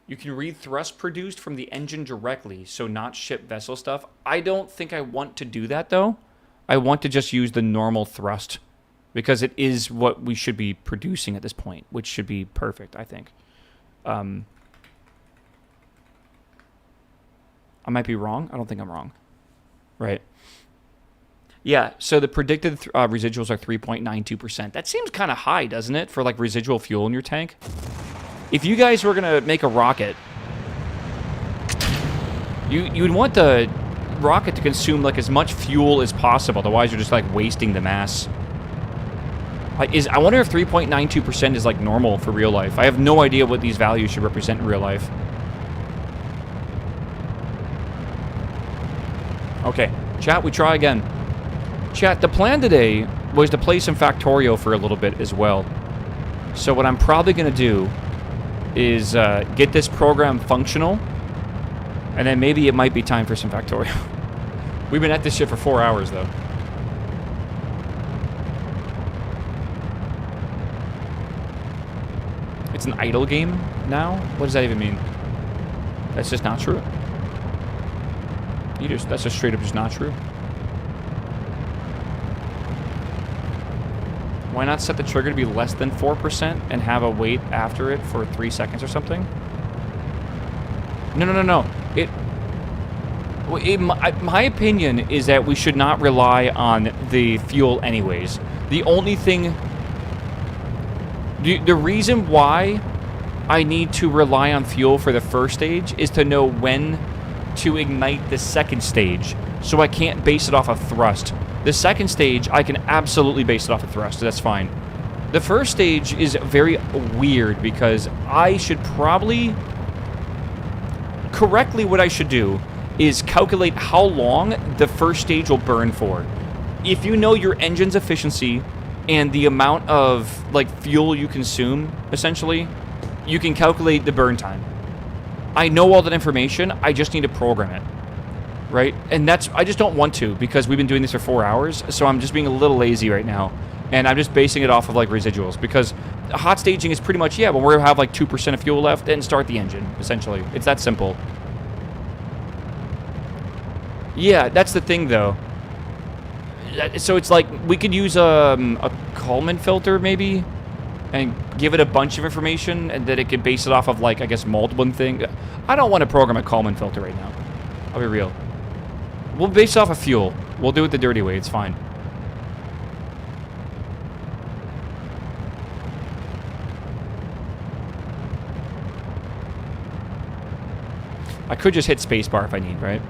You can read thrust produced from the engine directly, so not ship vessel stuff. I don't think I want to do that, though. I want to just use the normal thrust, because it is what we should be producing at this point, which should be perfect, I think. I might be wrong. I don't think I'm wrong. Right. Yeah, so the predicted residuals are 3.92%. That seems kind of high, doesn't it, for like residual fuel in your tank? If you guys were going to make a rocket, you'd want the rocket to consume like as much fuel as possible. Otherwise, you're just like wasting the mass. I wonder if 3.92% is like normal for real life. I have no idea what these values should represent in real life. Okay, chat, we try again. Chat, the plan today was to play some Factorio for a little bit as well. So what I'm probably going to do is get this program functional, and then maybe it might be time for some Factorio. We've been at this shit for 4 hours, though. It's an idle game now? What does that even mean? That's just not true. That's just straight up just not true. Why not set the trigger to be less than 4% and have a wait after it for 3 seconds or something? No. My opinion is that we should not rely on the fuel anyways. The only thing... The reason why I need to rely on fuel for the first stage is to know when to ignite the second stage, so I can't base it off of thrust. The second stage, I can absolutely base it off of thrust, so that's fine. The first stage is very weird because I should probably... Correctly, what I should do is calculate how long the first stage will burn for. If you know your engine's efficiency and the amount of like fuel you consume, essentially, you can calculate the burn time. I know all that information, I just need to program it. Right? And I just don't want to, because we've been doing this for 4 hours, so I'm just being a little lazy right now. And I'm just basing it off of, like, residuals, because hot staging is pretty much, yeah, when we have, like, 2% of fuel left, then start the engine, essentially. It's that simple. Yeah, that's the thing, though. So it's like, we could use a Kalman filter, maybe, and give it a bunch of information, and then it could base it off of, like, I guess, multiple things. I don't want to program a Kalman filter right now. I'll be real. We'll base off of fuel. We'll do it the dirty way. It's fine. I could just hit spacebar if I need, right?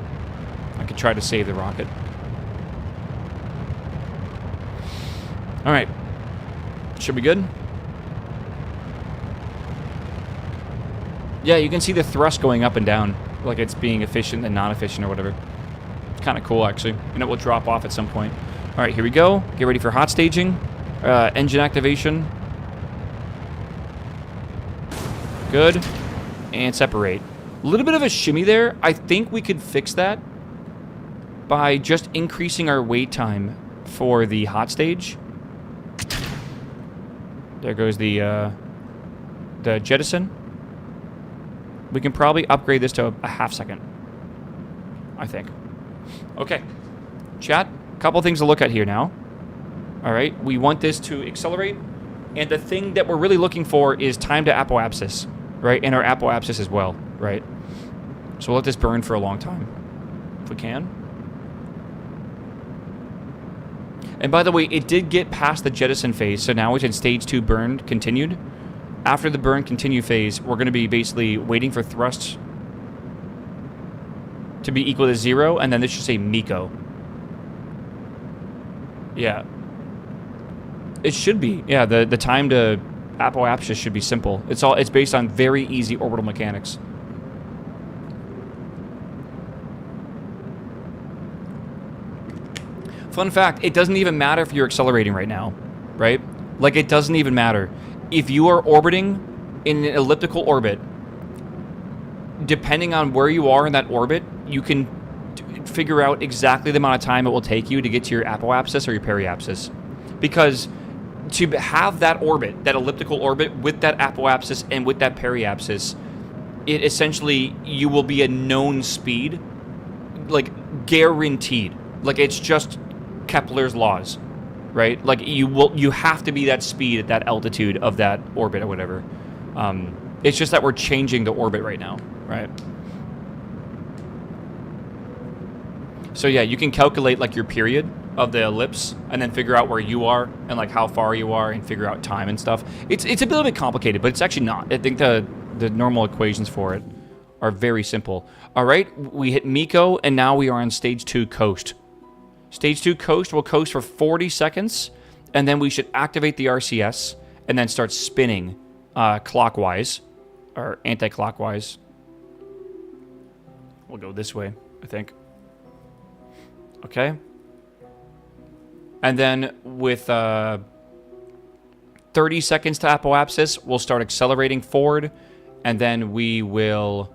I could try to save the rocket. All right. Should be good. Yeah, you can see the thrust going up and down, like it's being efficient and non-efficient or whatever. It's kind of cool, actually. And it will drop off at some point. All right, here we go. Get ready for hot staging. Engine activation. Good. And separate. A little bit of a shimmy there. I think we could fix that by just increasing our wait time for the hot stage. There goes the jettison. We can probably upgrade this to a half second, I think. Okay. Chat, a couple things to look at here now. All right, we want this to accelerate. And the thing that we're really looking for is time to apoapsis, right? And our apoapsis as well, right? So we'll let this burn for a long time, if we can. And by the way, it did get past the jettison phase, so now it's in stage 2 burn continued. After the burn continue phase, we're going to be basically waiting for thrust to be equal to 0, and then this should say Miko. Yeah. It should be. Yeah, the time to apoapsis should be simple. It's based on very easy orbital mechanics. Fun fact, it doesn't even matter if you're accelerating right now, right? Like, it doesn't even matter. If you are orbiting in an elliptical orbit, depending on where you are in that orbit, you can figure out exactly the amount of time it will take you to get to your apoapsis or your periapsis. Because to have that orbit, that elliptical orbit with that apoapsis and with that periapsis, it essentially, you will be a known speed, like guaranteed. Like, it's just Kepler's laws, right? Like, you have to be that speed at that altitude of that orbit or whatever. It's just that we're changing the orbit right now, right? So yeah, you can calculate like your period of the ellipse and then figure out where you are and like how far you are and figure out time and stuff. It's a little bit complicated, but it's actually not. I think the normal equations for it are very simple. All right, we hit Miko and now we are on stage 2 coast. Stage 2 coast will coast for 40 seconds and then we should activate the RCS and then start spinning clockwise or anti-clockwise. We'll go this way, I think. Okay. And then with 30 seconds to apoapsis, we'll start accelerating forward. And then we will...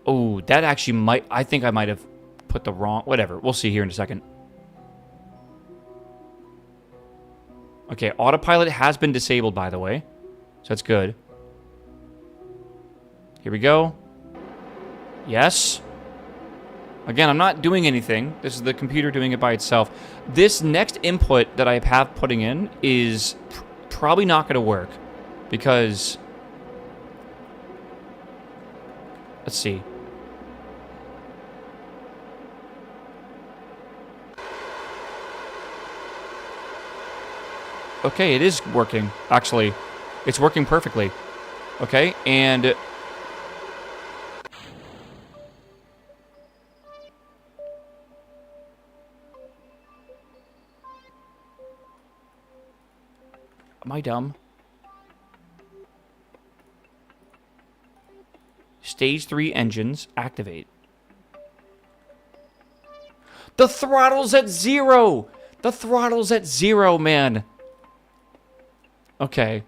Oh, that actually might... I think I might have put the wrong... Whatever. We'll see here in a second. Okay, autopilot has been disabled, by the way. So that's good. Here we go. Yes. Again, I'm not doing anything. This is the computer doing it by itself. This next input that I have putting in is probably not going to work. Because... Let's see. Okay, it is working, actually. It's working perfectly. Okay, and... Am I dumb? Stage 3 engines activate. The throttle's at 0! The throttle's at 0, man. Okay.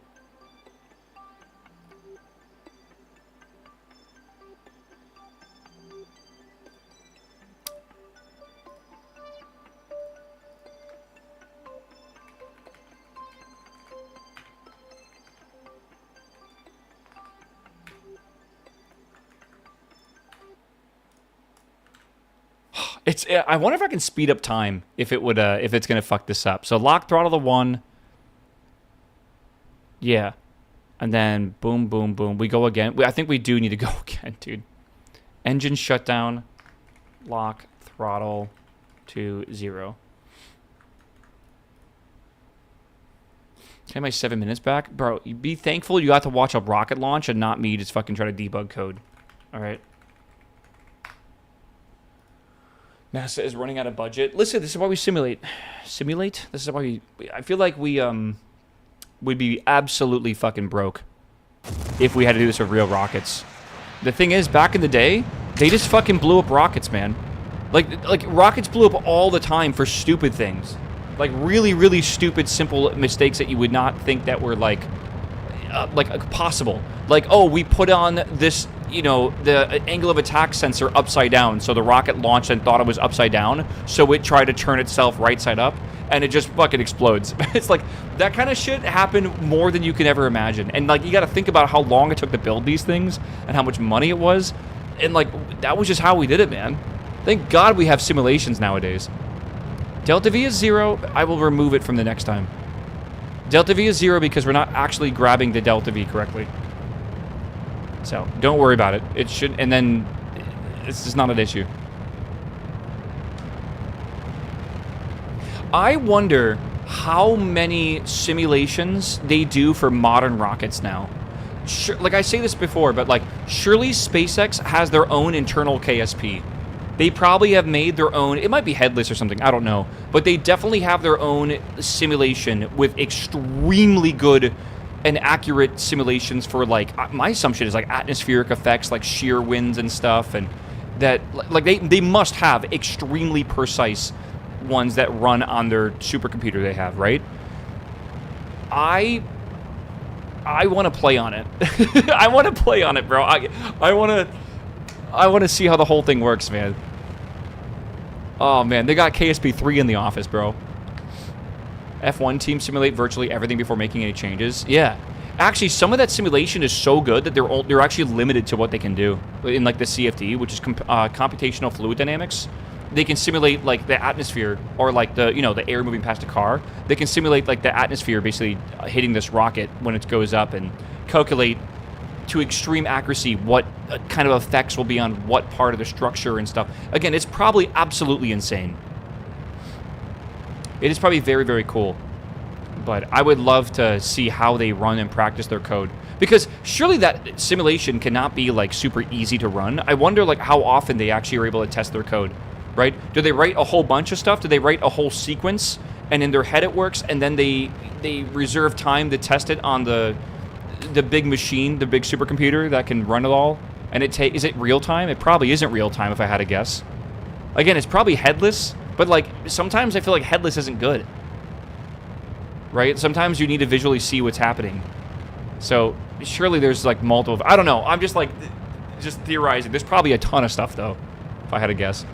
I wonder if I can speed up time if it would if it's gonna fuck this up. So lock throttle to 1. Yeah. And then boom, boom, boom. We go again. I think we do need to go again, dude. Engine shutdown. Lock throttle to 0. Okay, my 7 minutes back. Bro, you be thankful you got to watch a rocket launch and not me just fucking try to debug code. Alright. NASA is running out of budget. Listen, this is why we simulate. Simulate? This is why we... I feel like we, would be absolutely fucking broke if we had to do this with real rockets. The thing is, back in the day, they just fucking blew up rockets, man. Like rockets blew up all the time for stupid things. Like, really, really stupid, simple mistakes that you would not think that were, like possible. Like, oh, we put on this... You know, the angle of attack sensor upside down, so the rocket launched and thought it was upside down, so it tried to turn itself right side up, and it just fucking explodes. It's like, that kind of shit happened more than you can ever imagine. And, like, you gotta think about how long it took to build these things, and how much money it was, and, like, that was just how we did it, man. Thank God we have simulations nowadays. Delta V is 0. I will remove it from the next time. Delta V is 0 because we're not actually grabbing the Delta V correctly. So, don't worry about it. It should, and then, it's just not an issue. I wonder how many simulations they do for modern rockets now. Sure, like, I say this before, but, like, surely SpaceX has their own internal KSP. They probably have made their own, it might be headless or something, I don't know. But they definitely have their own simulation with extremely good and accurate simulations for, like, my assumption is, like, atmospheric effects, like shear winds and stuff, and that, like, they must have extremely precise ones that run on their supercomputer they have, right? I want to play on it. I want to play on it, bro. I want to see how the whole thing works, man. Oh, man. They got KSP 3 in the office, bro. F1 team simulate virtually everything before making any changes. Yeah. Actually, some of that simulation is so good that they're actually limited to what they can do. In, like, the CFD, which is computational fluid dynamics. They can simulate, like, the atmosphere, or, like, the, you know, the air moving past a car. They can simulate, like, the atmosphere basically hitting this rocket when it goes up and calculate to extreme accuracy what kind of effects will be on what part of the structure and stuff. Again, it's probably absolutely insane. It is probably very, very cool. But I would love to see how they run and practice their code. Because surely that simulation cannot be, like, super easy to run. I wonder, like, how often they actually are able to test their code. Right? Do they write a whole bunch of stuff? Do they write a whole sequence, and in their head it works, and then they reserve time to test it on the big machine, the big supercomputer that can run it all? And is it real time? It probably isn't real time, if I had to guess. Again, it's probably headless, but, like, sometimes I feel like headless isn't good. Right? Sometimes you need to visually see what's happening. So surely there's, like, multiple. I don't know. I'm just, like, just theorizing. There's probably a ton of stuff, though, if I had to guess.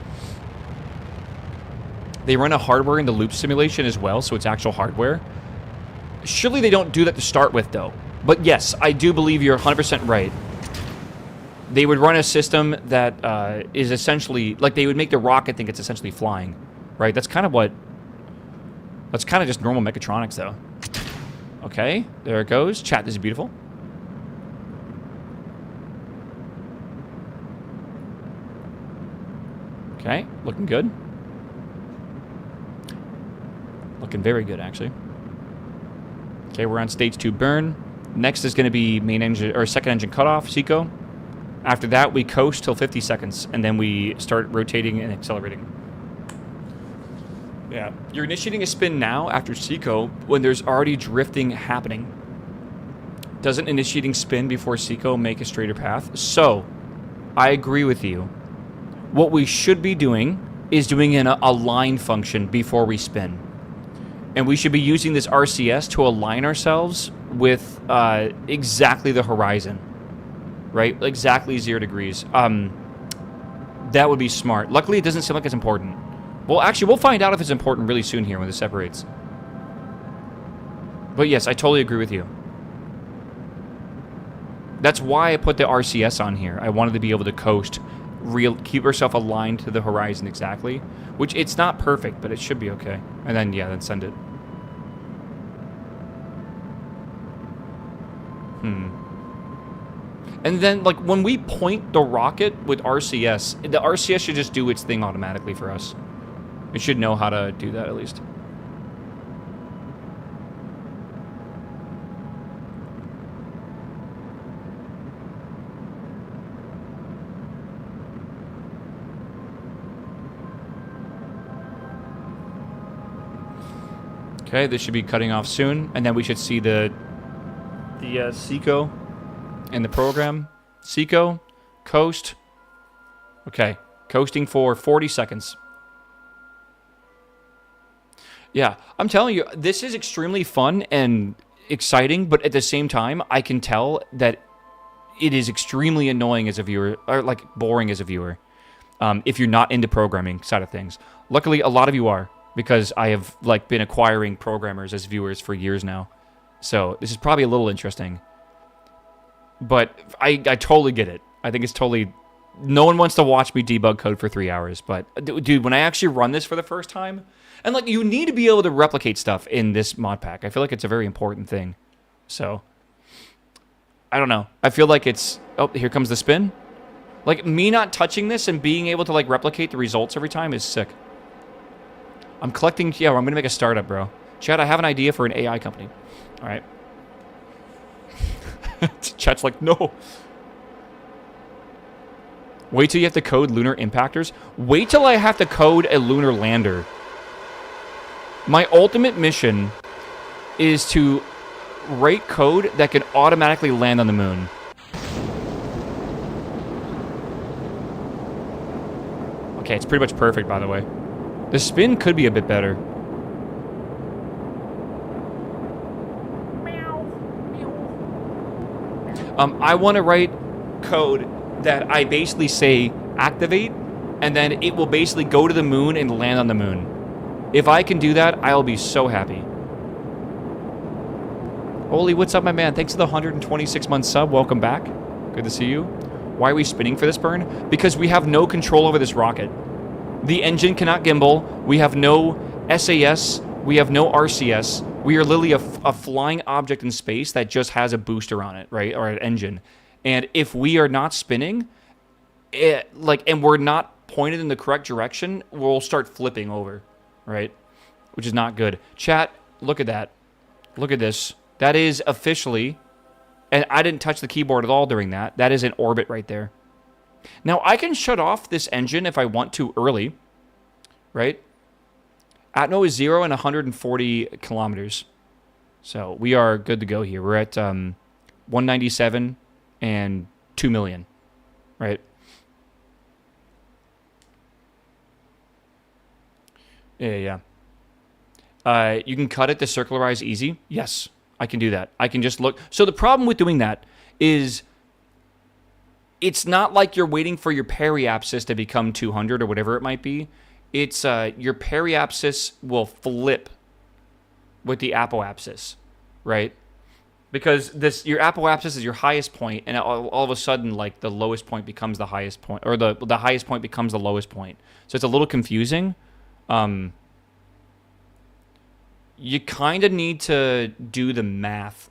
They run a hardware in the loop simulation as well, so it's actual hardware. Surely they don't do that to start with, though. But yes, I do believe you're 100% right. They would run a system that is essentially... Like, they would make the rocket think it's essentially flying. Right? That's kind of what... That's kind of just normal mechatronics, though. Okay, there it goes. Chat, this is beautiful. Okay, looking good. Looking very good, actually. Okay, we're on stage 2 burn. Next is going to be main engine or second engine cutoff, Seco. After that, we coast till 50 seconds, and then we start rotating and accelerating. Yeah, you're initiating a spin now after Seco when there's already drifting happening. Doesn't initiating spin before Seco make a straighter path? So, I agree with you. What we should be doing is doing an align function before we spin. And we should be using this RCS to align ourselves with exactly the horizon, right? Exactly 0 degrees. That would be smart. Luckily, it doesn't seem like it's important. Well, actually, we'll find out if it's important really soon here when this separates. But yes, I totally agree with you. That's why I put the RCS on here. I wanted to be able to coast, keep ourselves aligned to the horizon exactly. Which, it's not perfect, but it should be okay. And then, yeah, then send it. And then, like, when we point the rocket with RCS, the RCS should just do its thing automatically for us. It should know how to do that, at least. Okay, this should be cutting off soon, and then we should see the Seco in the program. Seco, coast. Okay, coasting for 40 seconds. Yeah, I'm telling you, this is extremely fun and exciting, but at the same time, I can tell that it is extremely annoying as a viewer, or like boring as a viewer, if you're not into programming side of things. Luckily, a lot of you are, because I have like been acquiring programmers as viewers for years now. So this is probably a little interesting. But I totally get it. I think it's totally... No one wants to watch me debug code for 3 hours. But, dude, when I actually run this for the first time... And, like, you need to be able to replicate stuff in this mod pack. I feel like it's a very important thing. So... I don't know. I feel like it's... Oh, here comes the spin. Like, me not touching this and being able to, like, replicate the results every time is sick. I'm collecting... Yeah, I'm going to make a startup, bro. Chad, I have an idea for an AI company. All right. Chat's like, no. Wait till you have to code lunar impactors. Wait till I have to code a lunar lander. My ultimate mission is to write code that can automatically land on the moon. Okay, it's pretty much perfect, by the way. The spin could be a bit better. I want to write code that I basically say activate, and then it will basically go to the moon and land on the moon. If I can do that, I'll be so happy. Holy, what's up, my man? Thanks for the 126-month sub. Welcome back. Good to see you. Why are we spinning for this burn? Because we have no control over this rocket. The engine cannot gimbal. We have no SAS. We have no RCS. We are literally a flying object in space that just has a booster on it, right? Or an engine. And if we are not spinning, and we're not pointed in the correct direction, we'll start flipping over, right? Which is not good. Chat, look at that. Look at this. That is officially, and I didn't touch the keyboard at all during that. That is an orbit right there. Now, I can shut off this engine if I want to early, right? Atmo is 0 and 140 kilometers. So we are good to go here. We're at 197 and 2 million, right? Yeah. You can cut it to circularize easy. Yes, I can do that. I can just look. So the problem with doing that is it's not like you're waiting for your periapsis to become 200 or whatever it might be. It's your periapsis will flip with the apoapsis, right? Because your apoapsis is your highest point, and all of a sudden, like, the lowest point becomes the highest point, or the highest point becomes the lowest point. So it's a little confusing. You kind of need to do the math,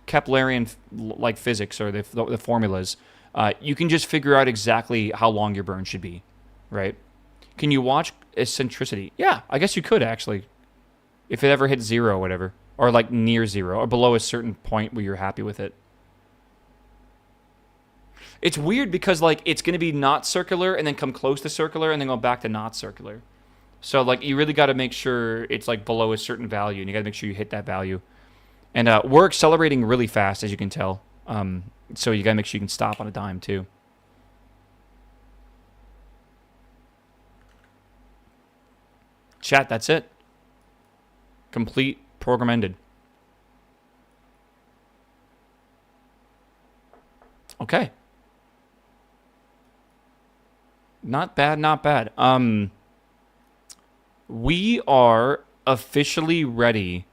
Keplerian like physics or the formulas. You can just figure out exactly how long your burn should be, right? Can you watch eccentricity? Yeah, I guess you could actually, if it ever hits 0 or whatever, or like near 0 or below a certain point where you're happy with it. It's weird because like it's going to be not circular and then come close to circular and then go back to not circular. So like you really got to make sure it's like below a certain value, and you got to make sure you hit that value. And we're accelerating really fast, as you can tell. So you got to make sure you can stop on a dime too. Chat, that's it. Complete, program ended. Okay. Not bad, not bad. We are officially ready.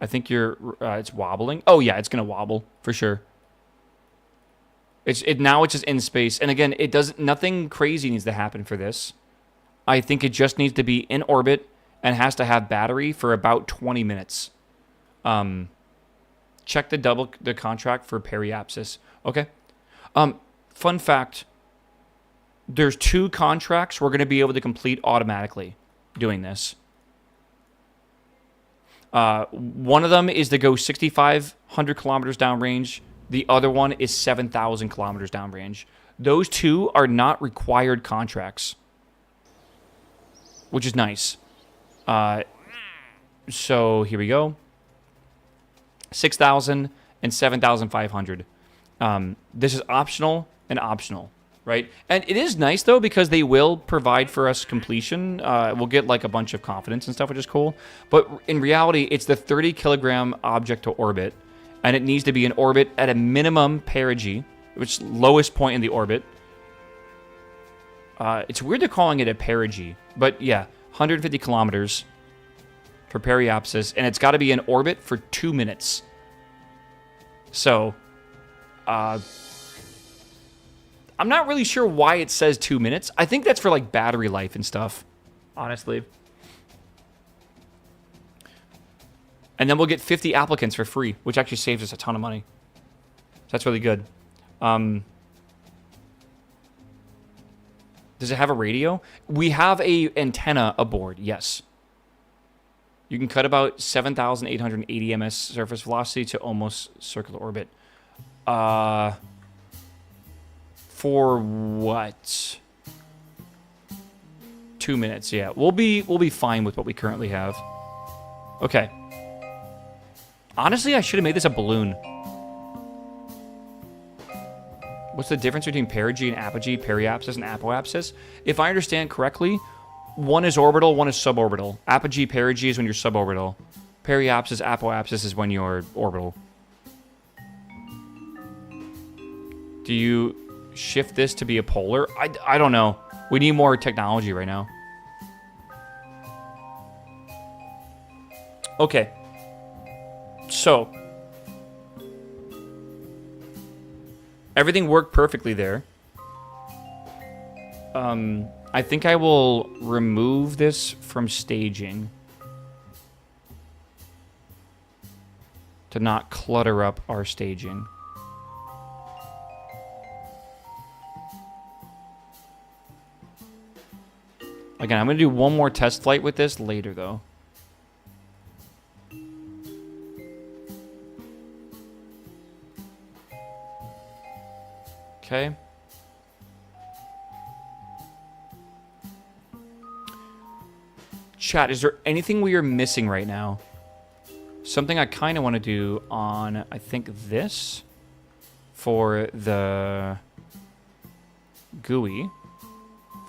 I think it's wobbling. Oh yeah, it's gonna wobble for sure. Now it's just in space, and again, nothing crazy needs to happen for this. I think it just needs to be in orbit and has to have battery for about 20 minutes. Check the contract for periapsis. Okay. Fun fact. There's 2 contracts we're going to be able to complete automatically doing this. One of them is to go 6,500 kilometers downrange. The other one is 7,000 kilometers downrange. Those 2 are not required contracts, which is nice. So here we go. 6,000 and 7,500. This is optional and optional, right? And it is nice, though, because they will provide for us completion. We'll get, like, a bunch of confidence and stuff, which is cool. But in reality, it's the 30-kilogram object to orbit, and it needs to be in orbit at a minimum perigee, which is lowest point in the orbit. It's weird they're calling it a perigee, but yeah, 150 kilometers for periapsis, and it's got to be in orbit for 2 minutes. So, I'm not really sure why it says 2 minutes. I think that's for, like, battery life and stuff, honestly. And then we'll get 50 applicants for free, which actually saves us a ton of money. So that's really good. Does it have a radio? We have a antenna aboard, yes. You can cut about 7,880 ms surface velocity to almost circular orbit. For what? 2 minutes, yeah. We'll be fine with what we currently have. Okay. Honestly, I should have made this a balloon. What's the difference between perigee and apogee, periapsis and apoapsis? If I understand correctly, one is orbital, one is suborbital. Apogee, perigee is when you're suborbital. Periapsis, apoapsis is when you're orbital. Do you shift this to be a polar? I don't know. We need more technology right now. Okay. So. Everything worked perfectly there. I think I will remove this from staging to not clutter up our staging. Again, I'm going to do one more test flight with this later, though. Okay. Chat, is there anything we are missing right now? Something I kind of want to do on, I think, this for the GUI.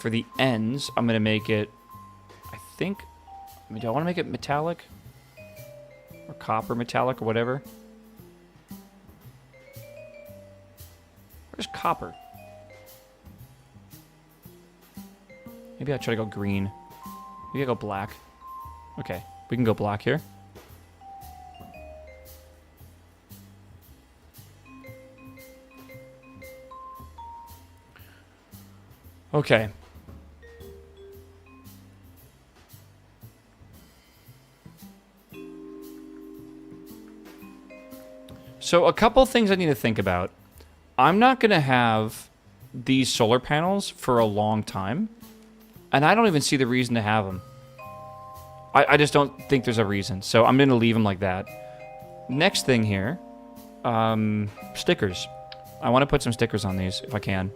For the ends, I'm going to make it, I think, I mean, do I want to make it metallic? Or copper metallic or whatever? Where's copper? Maybe I'll try to go green. Maybe I'll go black. Okay, we can go black here. Okay. So a couple things I need to think about. I'm not going to have these solar panels for a long time. And I don't even see the reason to have them. I just don't think there's a reason. So I'm going to leave them like that. Next thing here. Stickers. I want to put some stickers on these if I can.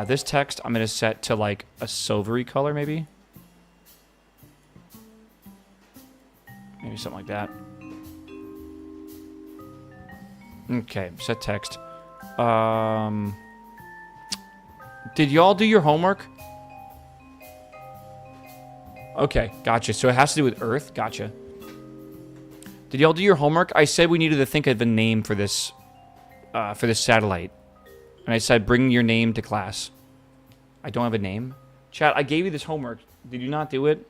This text I'm going to set to like a silvery color maybe. Maybe something like that. Okay, set text. Did y'all do your homework? Okay, gotcha. So it has to do with Earth? Gotcha. Did y'all do your homework? I said we needed to think of a name for this satellite. And I said, bring your name to class. I don't have a name. Chat, I gave you this homework. Did you not do it?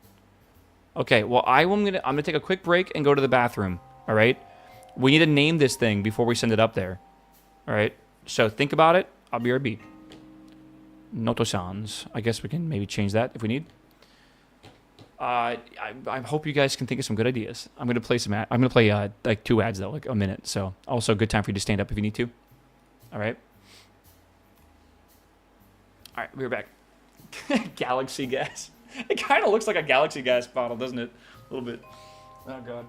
Okay, well, I'm gonna take a quick break and go to the bathroom. All right? We need to name this thing before we send it up there. All right? So think about it. I'll be RB. Noto-sans. I guess we can maybe change that if we need. I hope you guys can think of some good ideas. I'm gonna play some. I'm gonna play like 2 ads though, like a minute. So also a good time for you to stand up if you need to. All right. All right, we're back. Galaxy gas. It kind of looks like a Galaxy gas bottle, doesn't it? A little bit. Oh god.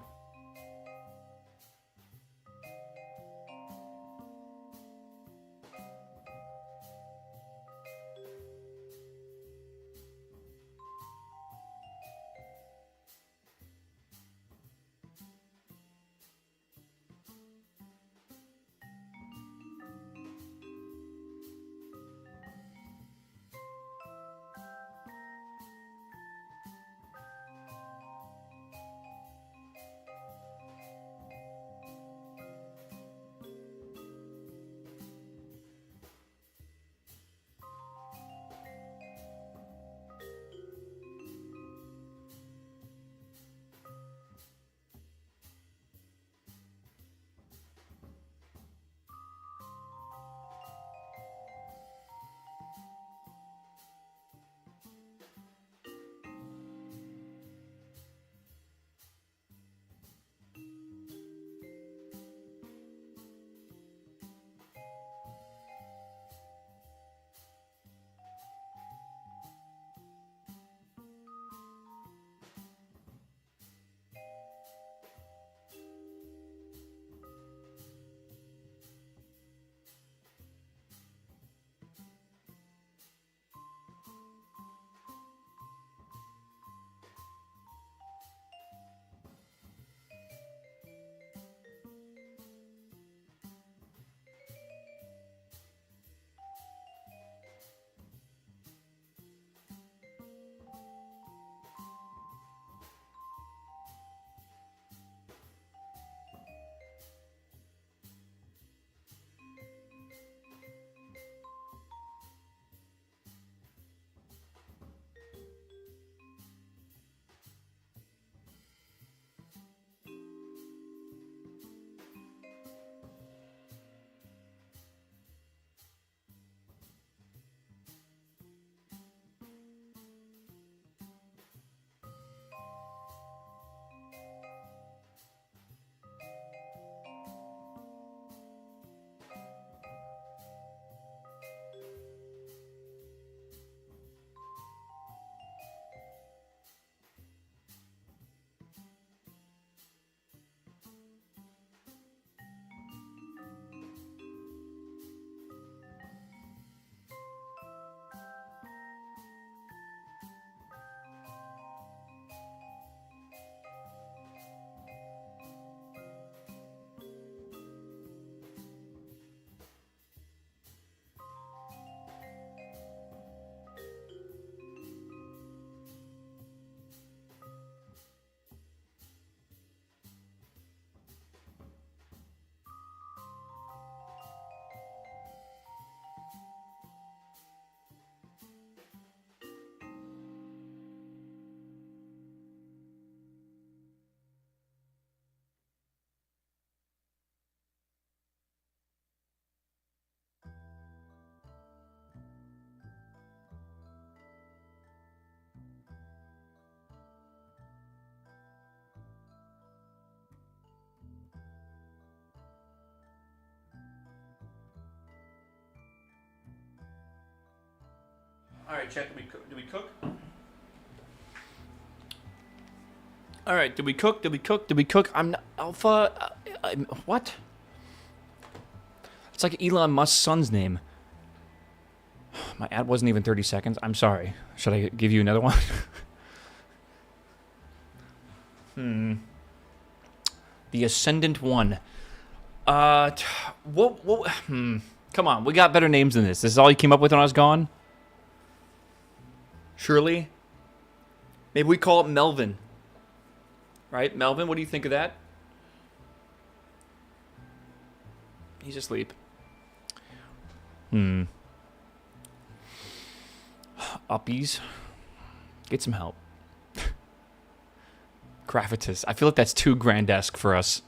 All right, chat. Did we cook? All right. Did we cook? Did we cook? Did we cook? I'm not, Alpha. What? It's like Elon Musk's son's name. My ad wasn't even 30 seconds. I'm sorry. Should I give you another one? The Ascendant One. Come on, we got better names than this. This is all you came up with when I was gone? Surely? Maybe we call it Melvin. Right? Melvin, what do you think of that? He's asleep. Uppies. Get some help. Graphitus. I feel like that's too grandesque for us.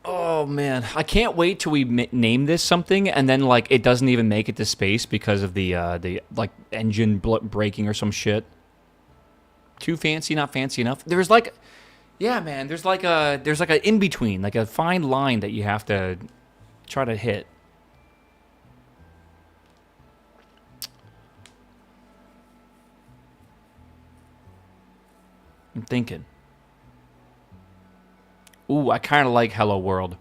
Oh man, I can't wait till we name this something, and then like it doesn't even make it to space because of the like engine breaking or some shit. Too fancy, not fancy enough. There's like, yeah, man. There's like a in between, like a fine line that you have to try to hit. I'm thinking. Ooh, I kind of like Hello World.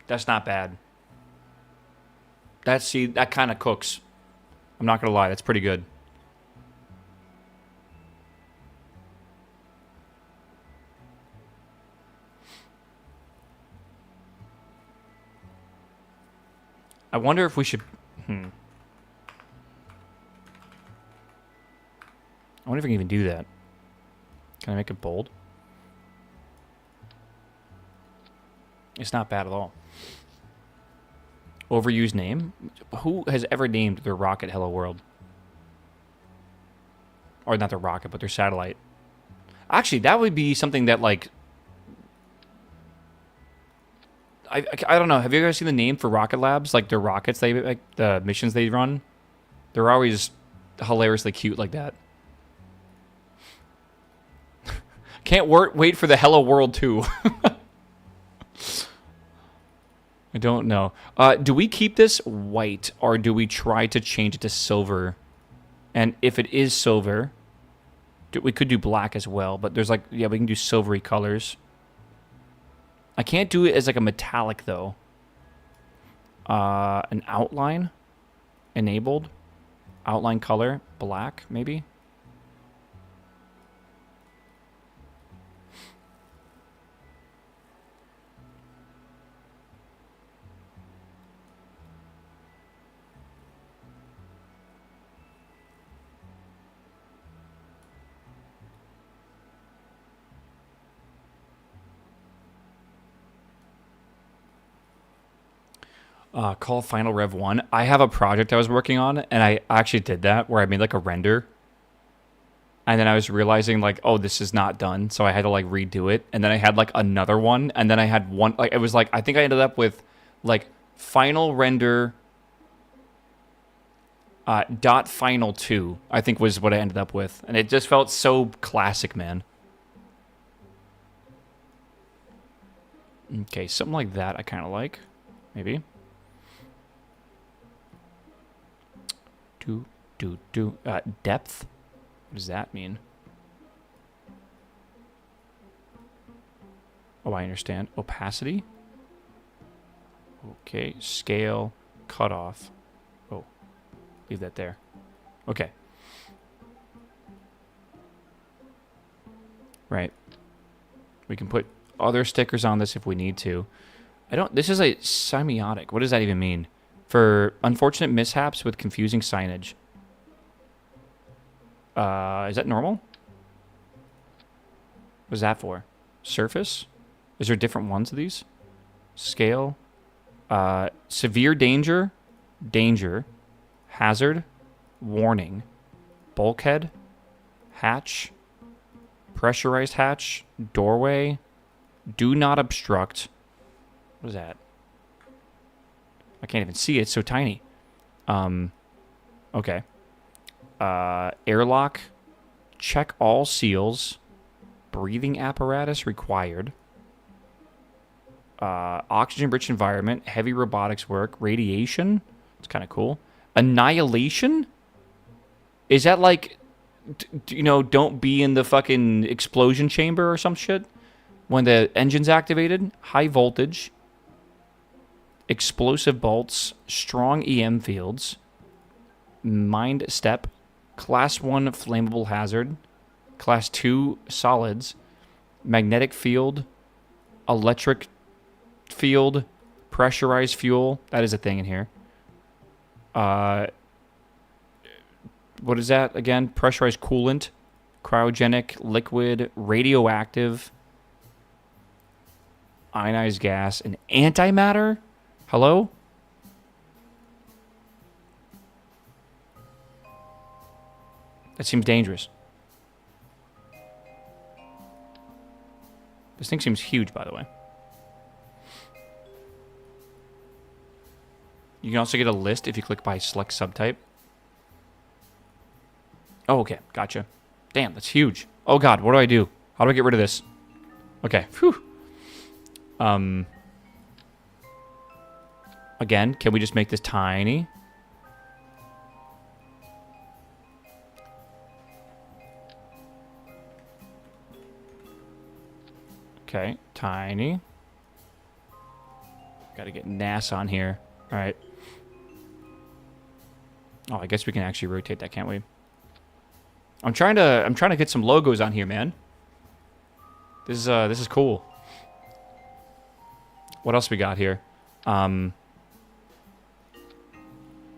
That's not bad. That kind of cooks. I'm not gonna lie, that's pretty good. I wonder if we should. I wonder if I can even do that. Can I make it bold? It's not bad at all. Overused name? Who has ever named their rocket Hello World? Or not their rocket, but their satellite. Actually, that would be something that, like... I don't know. Have you guys seen the name for Rocket Labs? Like, their rockets, like the missions they run? They're always hilariously cute like that. Can't wait for the Hello World 2. I don't know. Do we keep this white, or do we try to change it to silver? And if it is silver, we could do black as well, but there's like, yeah, we can do silvery colors. I can't do it as like a metallic, though. An outline enabled. Outline color, black, maybe? Call Final Rev 1. I have a project I was working on, and I actually did that, where I made like a render. And then I was realizing like, oh, this is not done. So I had to like redo it. And then I had like another one. And then I had one, like, it was like, I think I ended up with like final render dot final 2, I think was what I ended up with. And it just felt so classic, man. Okay, something like that I kind of like. Maybe. Depth? What does that mean? Oh, I understand. Opacity? Okay, scale, cutoff. Oh, leave that there. Okay. Right. We can put other stickers on this if we need to. This is a semiotic. What does that even mean? For unfortunate mishaps with confusing signage. Is that normal? What's that for? Surface? Is there different ones of these? Scale. Severe danger. Danger. Hazard. Warning. Bulkhead. Hatch. Pressurized hatch. Doorway. Do not obstruct. What is that? I can't even see it. It's so tiny. Okay. Airlock. Check all seals. Breathing apparatus required. Oxygen-rich environment. Heavy robotics work. Radiation. It's kind of cool. Annihilation? Is that like, you know, don't be in the fucking explosion chamber or some shit when the engine's activated? High voltage. Explosive bolts. Strong EM fields. Mind step. Class 1 flammable hazard. Class 2 solids. Magnetic field. Electric field. Pressurized fuel. That is a thing in here. What is that again? Pressurized coolant. Cryogenic liquid. Radioactive. Ionized gas. And antimatter? Hello? That seems dangerous. This thing seems huge, by the way. You can also get a list if you click by select subtype. Oh, okay. Gotcha. Damn, that's huge. Oh, God. What do I do? How do I get rid of this? Okay. Phew. Again, can we just make this tiny? Okay, tiny. Gotta get NASA on here. All right. Oh, I guess we can actually rotate that, can't we? I'm trying to get some logos on here, man. This is cool. What else we got here?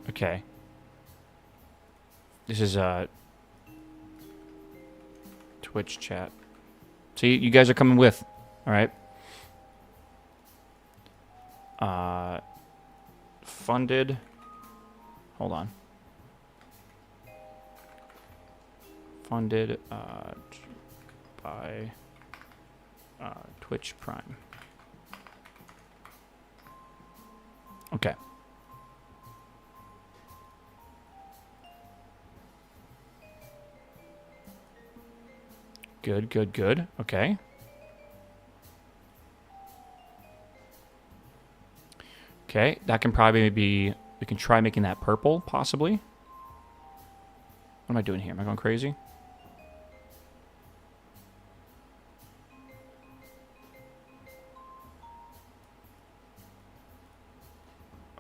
Okay. This is Twitch chat. So you guys are coming with, all right? Funded. Hold on. Funded by Twitch Prime. Okay. Good, good, good. Okay. Okay, that can probably be... We can try making that purple, possibly. What am I doing here? Am I going crazy?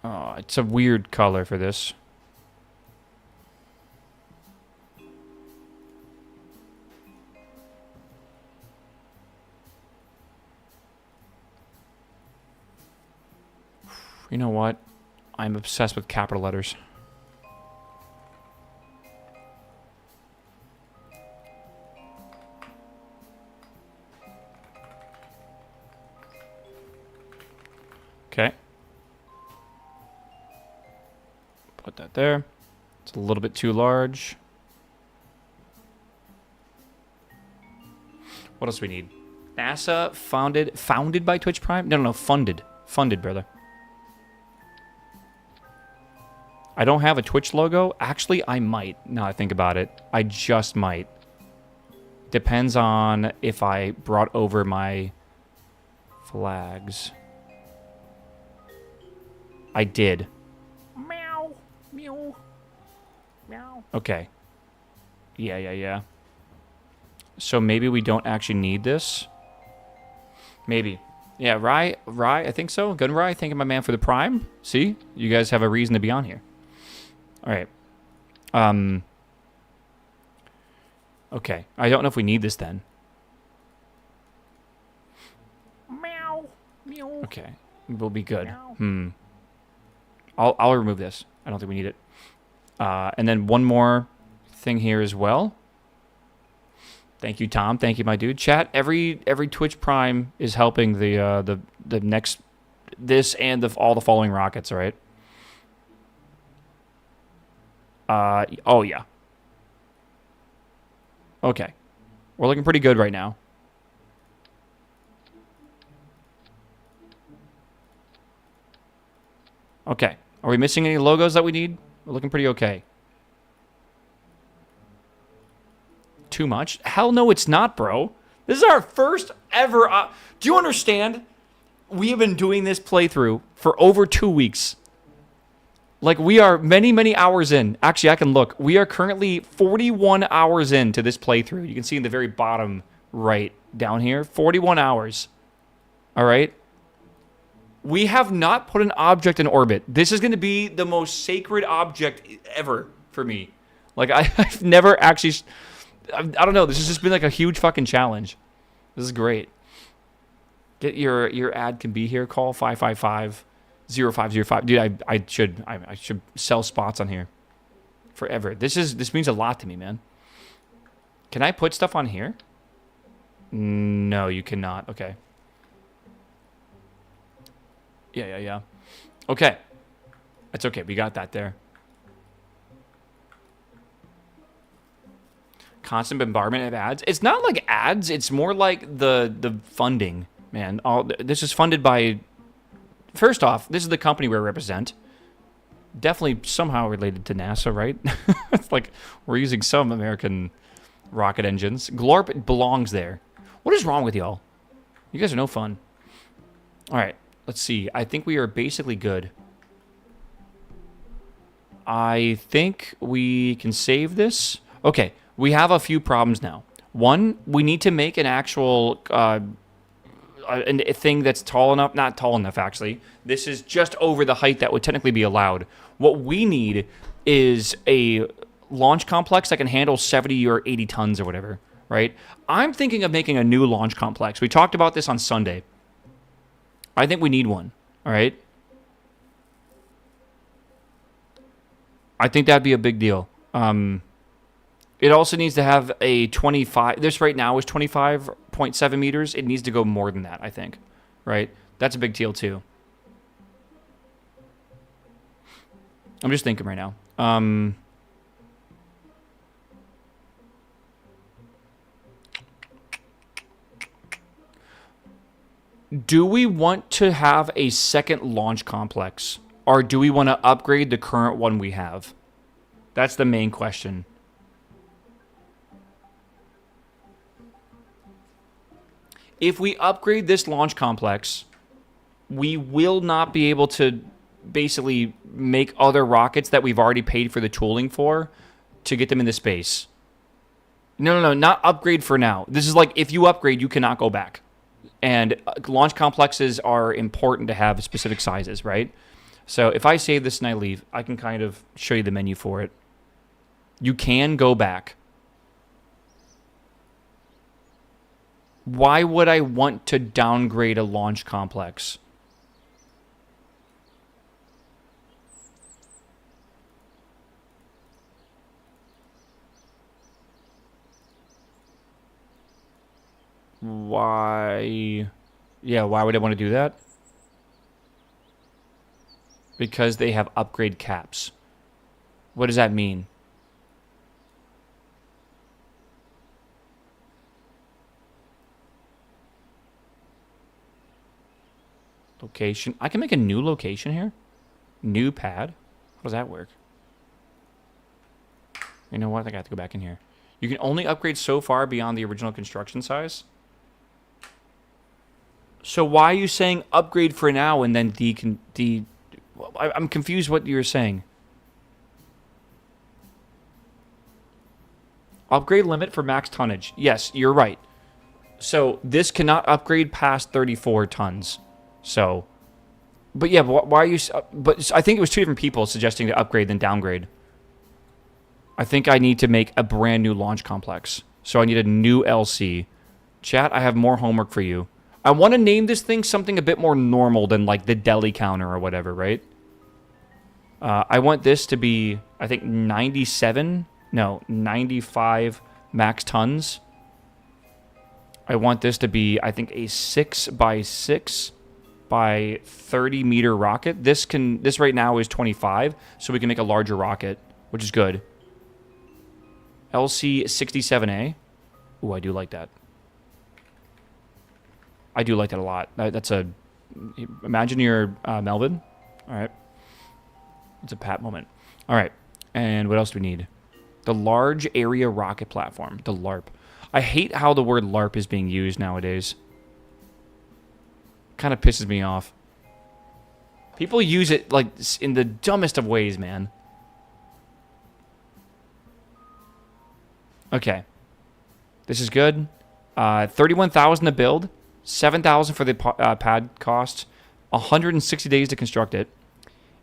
Oh, it's a weird color for this. You know what? I'm obsessed with capital letters. Okay. Put that there. It's a little bit too large. What else do we need? NASA founded by Twitch Prime? No, funded. Funded, brother. I don't have a Twitch logo. Actually, I might, now I think about it. I just might. Depends on if I brought over my flags. I did. Meow. Meow. Meow. Okay. Yeah. So maybe we don't actually need this. Maybe. Yeah, Rye, I think so. Gun Rye, thank you, my man, for the Prime. See? You guys have a reason to be on here. All right. Okay. I don't know if we need this then. Meow. Meow. Okay. We'll be good. Meow. I'll remove this. I don't think we need it. And then one more thing here as well. Thank you, Tom. Thank you, my dude. Chat. Every Twitch Prime is helping the next this and all the following rockets. All right. Oh, yeah. Okay. We're looking pretty good right now. Okay. Are we missing any logos that we need? We're looking pretty okay. too much? Hell no, it's not, bro. This is our first ever... do you understand? We have been doing this playthrough for over 2 weeks. Like, we are many, many hours in. Actually, I can look. We are currently 41 hours into this playthrough. You can see in the very bottom right down here. 41 hours. All right? We have not put an object in orbit. This is going to be the most sacred object ever for me. Like, I've never actually... I don't know. This has just been like a huge fucking challenge. This is great. Get your ad can be here. Call 555-0505. Dude, I should sell spots on here forever. This means a lot to me, man. Can I put stuff on here? No, you cannot. Okay. Yeah. Okay. That's okay. We got that there. Constant bombardment of ads. It's not like ads. It's more like the funding, man. This is funded by... First off, this is the company we represent. Definitely somehow related to NASA, right? It's like we're using some American rocket engines. Glorp belongs there. What is wrong with y'all? You guys are no fun. All right. Let's see. I think we are basically good. I think we can save this. Okay, we have a few problems now. One, we need to make an actual a thing that's tall enough. Not tall enough, actually. This is just over the height that would technically be allowed. What we need is a launch complex that can handle 70 or 80 tons or whatever, right? I'm thinking of making a new launch complex. We talked about this on Sunday. I think we need one, all right? I think that'd be a big deal. It also needs to have a 25... This right now is 25.7 meters. It needs to go more than that, I think, right? That's a big deal, too. I'm just thinking right now. Do we want to have a second launch complex? Or do we want to upgrade the current one we have? That's the main question. If we upgrade this launch complex, we will not be able to basically make other rockets that we've already paid for the tooling for to get them into space. No, not upgrade for now. This is like, if you upgrade, you cannot go back. And launch complexes are important to have specific sizes, right? So if I save this and I leave, I can kind of show you the menu for it. You can go back. Why would I want to downgrade a launch complex? Why? Yeah, why would I want to do that? Because they have upgrade caps. What does that mean? Location. I can make a new location here? New pad? How does that work? You know what? I got to go back in here. You can only upgrade so far beyond the original construction size. So why are you saying upgrade for now and then I'm confused what you're saying. Upgrade limit for max tonnage. Yes, you're right. So this cannot upgrade past 34 tons. So, but yeah, but why are you... But I think it was two different people suggesting to upgrade than downgrade. I think I need to make a brand new launch complex. So I need a new LC. Chat, I have more homework for you. I want to name this thing something a bit more normal than like the deli counter or whatever, right? I want this to be, I think, 95 max tons. I want this to be, I think, a 6x6 by 30 meter rocket. This right now is 25, so we can make a larger rocket, which is good. LC67A. Ooh, I do like that. I do like that a lot. That's a... Imagine you're Melvin. All right. It's a Pat moment. All right. And what else do we need? The Large Area Rocket Platform. The LARP. I hate how the word LARP is being used nowadays. Kind of pisses me off. People use it, like, in the dumbest of ways, man. Okay. This is good. 31,000 to build. 7,000 for the pad cost. 160 days to construct it.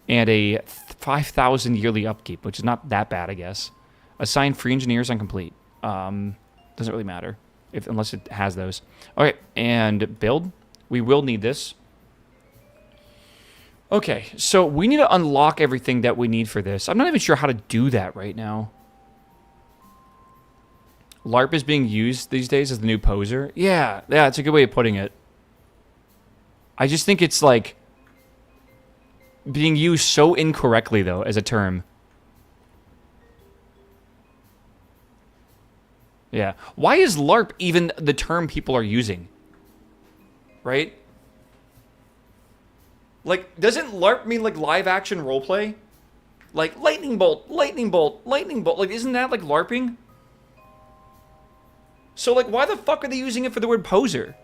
And a 5,000 yearly upkeep, which is not that bad, I guess. Assign free engineers on complete. Doesn't really matter unless it has those. Okay, and build. We will need this. Okay, so we need to unlock everything that we need for this. I'm not even sure how to do that right now. LARP is being used these days as the new poser. Yeah, it's a good way of putting it. I just think it's like being used so incorrectly, though, as a term. Yeah. Why is LARP even the term people are using? Right? Like, doesn't LARP mean, like, live action roleplay? Like, lightning bolt, lightning bolt, lightning bolt. Like, isn't that, like, LARPing? So, like, why the fuck are they using it for the word poser?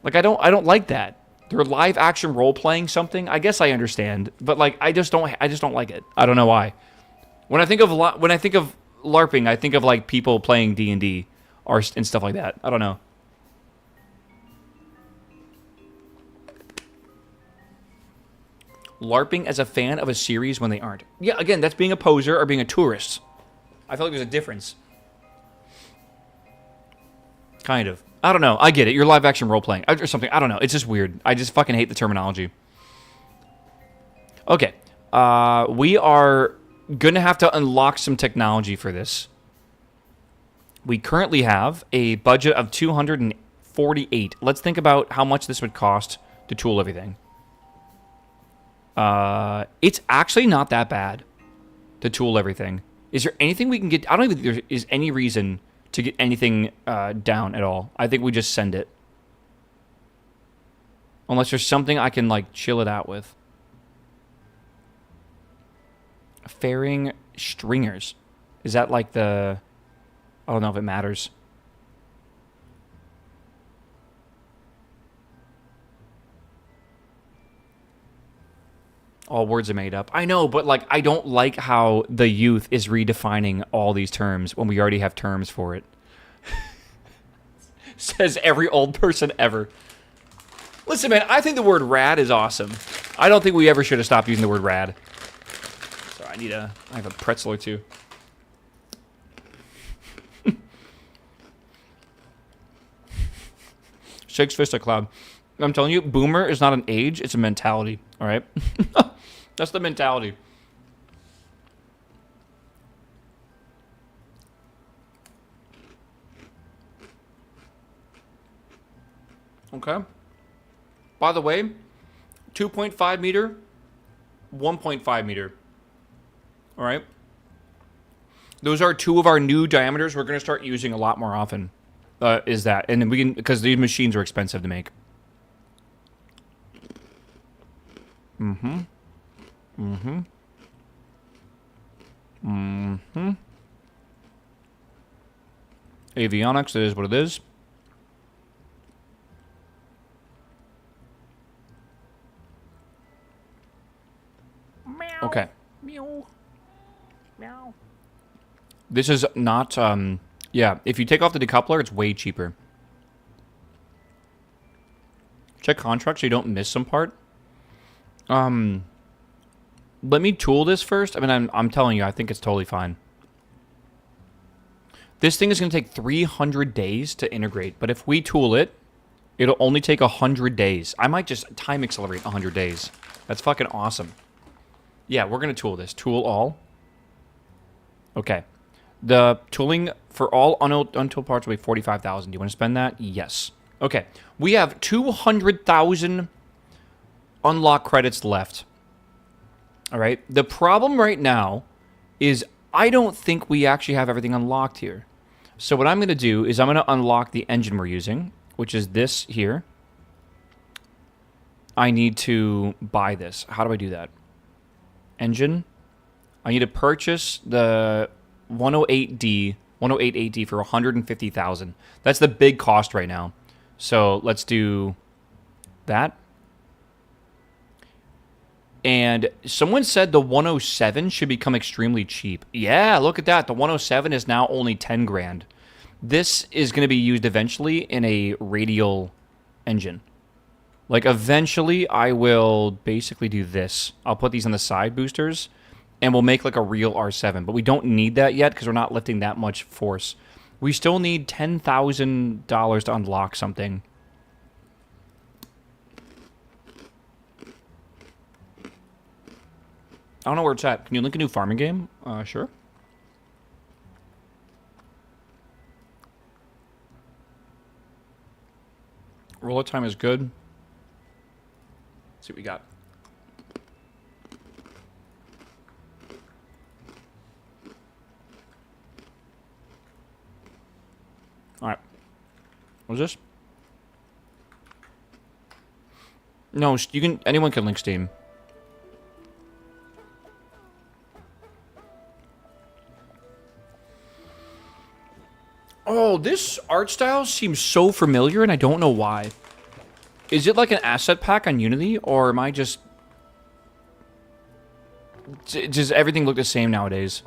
Like, I don't like that. They're live action role-playing something. I guess I understand. But, like, I just don't like it. I don't know why. When I think of LARPing, I think of, like, people playing D&D and stuff like that. I don't know. LARPing as a fan of a series when they aren't. Yeah, again, that's being a poser or being a tourist. I feel like there's a difference. Kind of. I don't know. I get it. You're live action role-playing or something. I don't know. It's just weird. I just fucking hate the terminology. Okay. We are going to have to unlock some technology for this. We currently have a budget of 248. Let's think about how much this would cost to tool everything. It's actually not that bad to tool everything. Is there anything we can get? I don't even think there is any reason to get anything down at all. I think we just send it. Unless there's something I can, like, chill it out with. Fairing stringers. Is that like the... I don't know if it matters. All words are made up. I know, but, like, I don't like how the youth is redefining all these terms when we already have terms for it. Says every old person ever. Listen, man, I think the word rad is awesome. I don't think we ever should have stopped using the word rad. Sorry, I have a pretzel or two. Shakes fist at cloud. I'm telling you, boomer is not an age, it's a mentality, all right? That's the mentality. Okay. By the way, 2.5 meter, 1.5 meter. All right. Those are two of our new diameters we're going to start using a lot more often. Is that. And then we can, because these machines are expensive to make. Mm-hmm. Mm-hmm. Mm-hmm. Avionics, it is what it is. Meow. Okay. Meow. Meow. This is not, yeah, if you take off the decoupler, it's way cheaper. Check contract so you don't miss some part. Let me tool this first. I mean, I'm telling you, I think it's totally fine. This thing is going to take 300 days to integrate, but if we tool it, it'll only take 100 days. I might just time accelerate 100 days. That's fucking awesome. Yeah, we're going to tool this. Tool all. Okay. The tooling for all untooled parts will be 45,000. Do you want to spend that? Yes. Okay. We have 200,000 unlock credits left. All right. The problem right now is I don't think we actually have everything unlocked here. So what I'm going to do is I'm going to unlock the engine we're using, which is this here. I need to buy this. How do I do that? Engine. I need to purchase the 108D, 108AD for 150,000. That's the big cost right now. So let's do that. And someone said the 107 should become extremely cheap. Yeah, look at that. The 107 is now only 10 grand. This is going to be used eventually in a radial engine. Like, eventually, I will basically do this. I'll put these on the side boosters, and we'll make, like, a real R7. But we don't need that yet because we're not lifting that much force. We still need $10,000 to unlock something. I don't know where it's at. Can you link a new farming game? Sure. Roller time is good. Let's see what we got. All right. What's this? No, you can. Anyone can link Steam. Oh, this art style seems so familiar, and I don't know why. Is it like an asset pack on Unity, or am I just... Does everything look the same nowadays?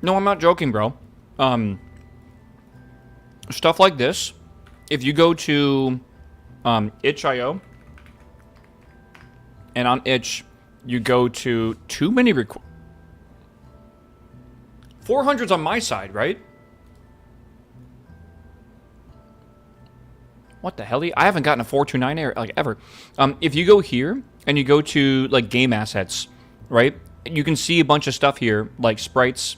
No, I'm not joking, bro. Stuff like this, if you go to itch.io, and on itch, you go to too many 400's on my side, right? What the hell? I haven't gotten a 429 error, like, ever. If you go here, and you go to, like, game assets, right? You can see a bunch of stuff here, like sprites,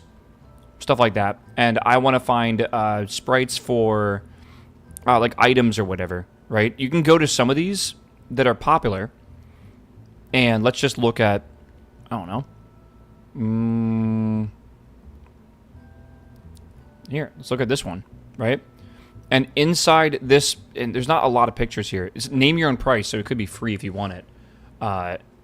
stuff like that. And I want to find sprites for, like, items or whatever, right? You can go to some of these that are popular, and let's just look at, I don't know. Here, let's look at this one, right? And inside this, and there's not a lot of pictures here. It's name your own price, so it could be free if you want it.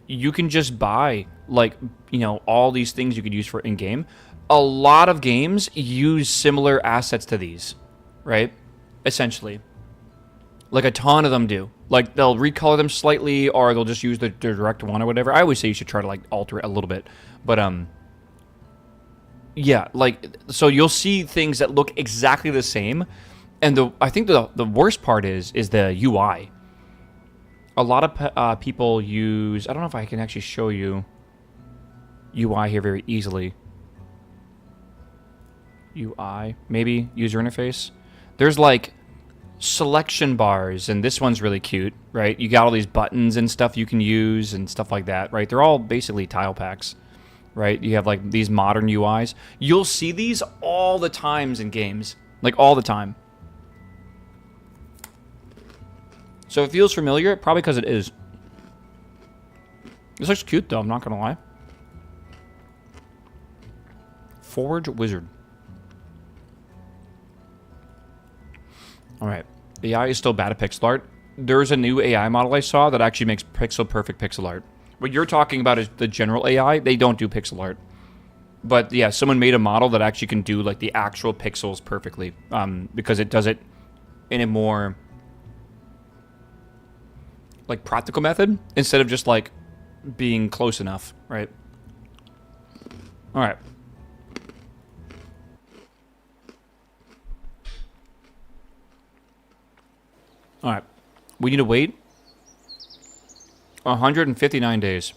You can just buy, like, you know, all these things you could use for in-game. A lot of games use similar assets to these, right? Essentially. Like, a ton of them do. Like, they'll recolor them slightly, or they'll just use the direct one or whatever. I always say you should try to, like, alter it a little bit. But, yeah, like, so you'll see things that look exactly the same. And I think the worst part is the UI. A lot of people use... I don't know if I can actually show you UI here very easily. UI, maybe, user interface. There's, like, selection bars, and this one's really cute, right? You got all these buttons and stuff you can use and stuff like that, right? They're all basically tile packs, right? You have, like, these modern UIs. You'll see these all the times in games, like, all the time. So it feels familiar, probably because it is. This looks cute, though, I'm not gonna lie. Forge Wizard. Alright. AI is still bad at pixel art. There's a new AI model I saw that actually makes pixel-perfect pixel art. What you're talking about is the general AI. They don't do pixel art. But, yeah, someone made a model that actually can do, like, the actual pixels perfectly. Because it does it in a more, like, practical method. Instead of just, like, being close enough, right? Alright. Alright. We need to wait 159 days.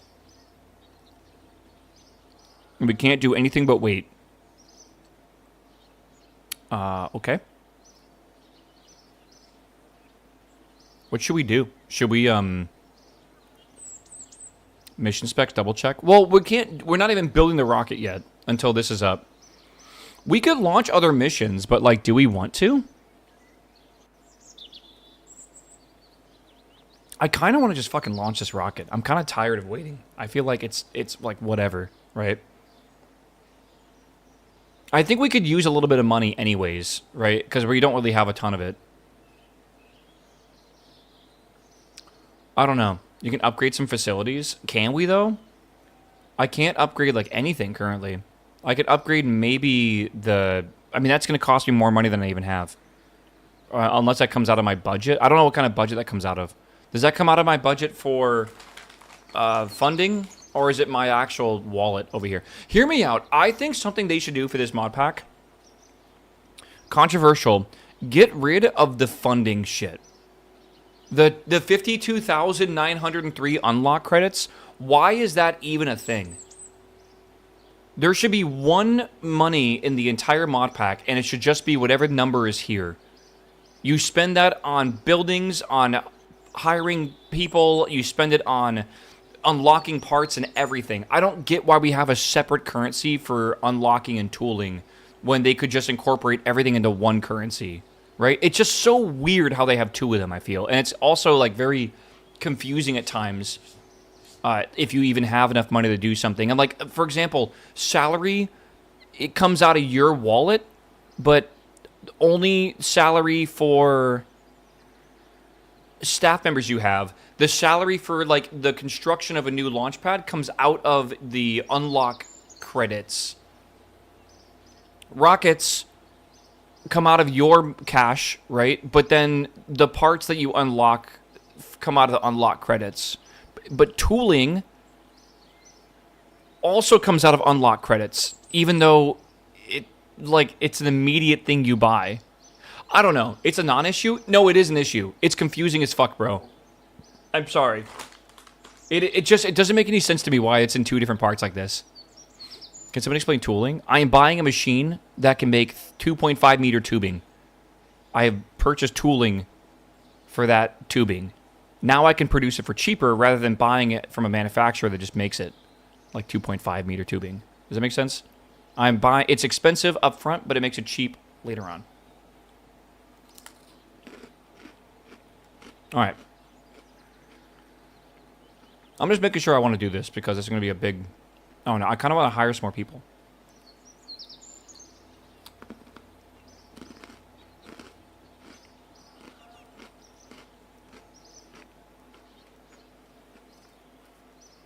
And we can't do anything but wait. Okay. What should we do? Should we, mission specs double check? Well, we're not even building the rocket yet until this is up. We could launch other missions, but, like, do we want to? I kind of want to just fucking launch this rocket. I'm kind of tired of waiting. I feel like it's like, whatever, right? I think we could use a little bit of money anyways, right? Because we don't really have a ton of it. I don't know. You can upgrade some facilities. Can we, though? I can't upgrade, like, anything currently. I could upgrade maybe the... I mean, that's going to cost me more money than I even have. Unless that comes out of my budget. I don't know what kind of budget that comes out of. Does that come out of my budget for funding? Or is it my actual wallet over here? Hear me out. I think something they should do for this mod pack... Controversial. Get rid of the funding shit. The 52,903 unlock credits, why is that even a thing? There should be one money in the entire mod pack, and it should just be whatever number is here. You spend that on buildings, on hiring people, you spend it on unlocking parts and everything. I don't get why we have a separate currency for unlocking and tooling when they could just incorporate everything into one currency. Right? It's just so weird how they have two of them, I feel. And it's also, like, very confusing at times if you even have enough money to do something. And, like, for example, salary, it comes out of your wallet, but only salary for staff members you have. The salary for, like, the construction of a new launch pad comes out of the unlock credits. Rockets... come out of your cash, right? But then the parts that you unlock come out of the unlock credits. But tooling also comes out of unlock credits, even though it's an immediate thing you buy. I don't know. It's a non-issue? No, it is an issue. It's confusing as fuck, bro. I'm sorry. It doesn't make any sense to me why it's in two different parts like this. Can someone explain tooling? I am buying a machine that can make 2.5 meter tubing. I have purchased tooling for that tubing. Now I can produce it for cheaper rather than buying it from a manufacturer that just makes it like 2.5 meter tubing. Does that make sense? It's expensive up front, but it makes it cheap later on. All right. I'm just making sure I want to do this because it's going to be a big... Oh, no, I kind of want to hire some more people.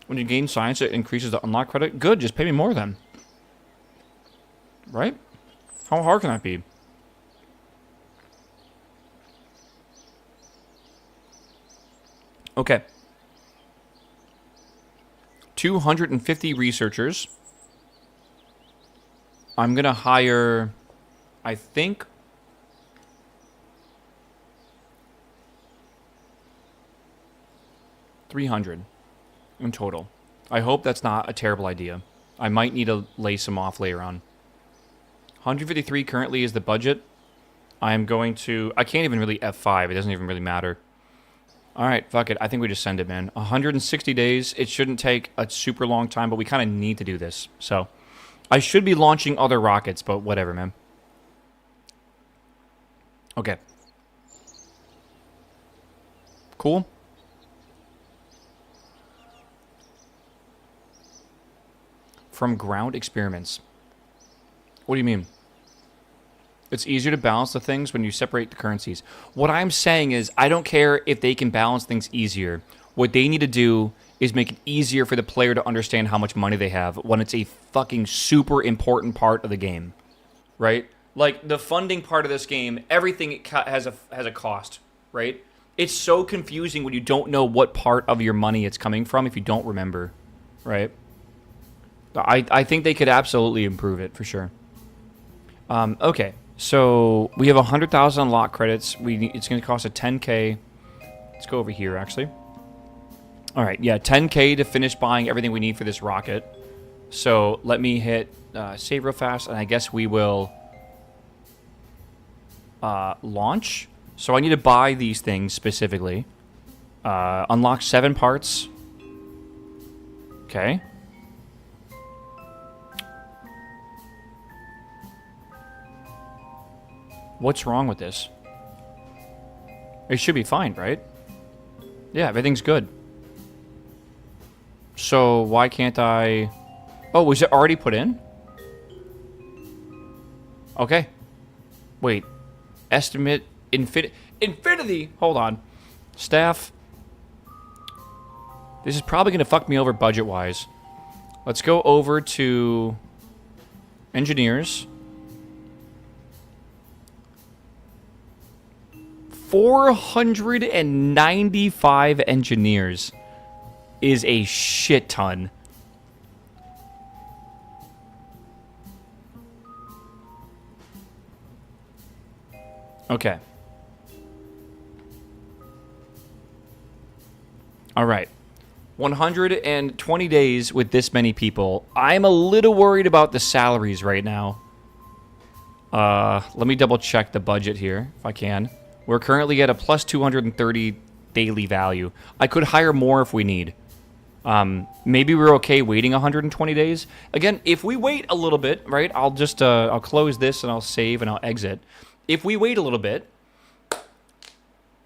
When you gain science, it increases the unlock credit. Good, just pay me more then. Right? How hard can that be? Okay. 250 researchers. I'm going to hire, I think, 300 in total. I hope that's not a terrible idea. I might need to lay some off later on. 153 currently is the budget. I can't even really F5. It doesn't even really matter. All right, fuck it. I think we just send it, man. 160 days. It shouldn't take a super long time, but we kind of need to do this. So, I should be launching other rockets, but whatever, man. Okay. Cool. From ground experiments. What do you mean? It's easier to balance the things when you separate the currencies. What I'm saying is, I don't care if they can balance things easier. What they need to do is make it easier for the player to understand how much money they have when it's a fucking super important part of the game. Right? Like, the funding part of this game, everything has a cost, right? It's so confusing when you don't know what part of your money it's coming from if you don't remember, right? I think they could absolutely improve it, for sure. Okay. So, we have 100,000 unlock credits. It's going to cost a 10K. Let's go over here, actually. Alright, yeah, 10K to finish buying everything we need for this rocket. So, let me hit save real fast, and I guess we will launch. So, I need to buy these things specifically. Unlock 7 parts. Okay. What's wrong with this? It should be fine, right? Yeah, everything's good. So, why can't I... Oh, was it already put in? Okay. Wait. Estimate infinity. Hold on. Staff. This is probably going to fuck me over budget-wise. Let's go over to engineers. 495 engineers is a shit ton. Okay. All right. 120 days with this many people. I'm a little worried about the salaries right now. Let me double check the budget here, if I can. We're currently at a plus 230 daily value. I could hire more if we need. Maybe we're okay waiting 120 days. Again, if we wait a little bit, right, I'll just, I'll close this and I'll save and I'll exit. If we wait a little bit,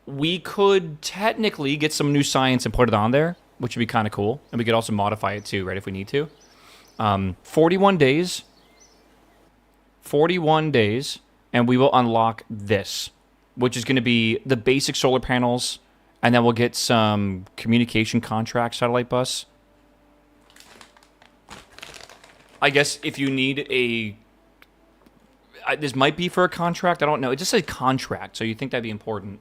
we could technically get some new science and put it on there, which would be kind of cool. And we could also modify it too, right, if we need to. 41 days. 41 days, and we will unlock this, which is going to be the basic solar panels, and then we'll get some communication contract satellite bus. I guess if you need a... this might be for a contract. I don't know. It just said contract, so you think that'd be important.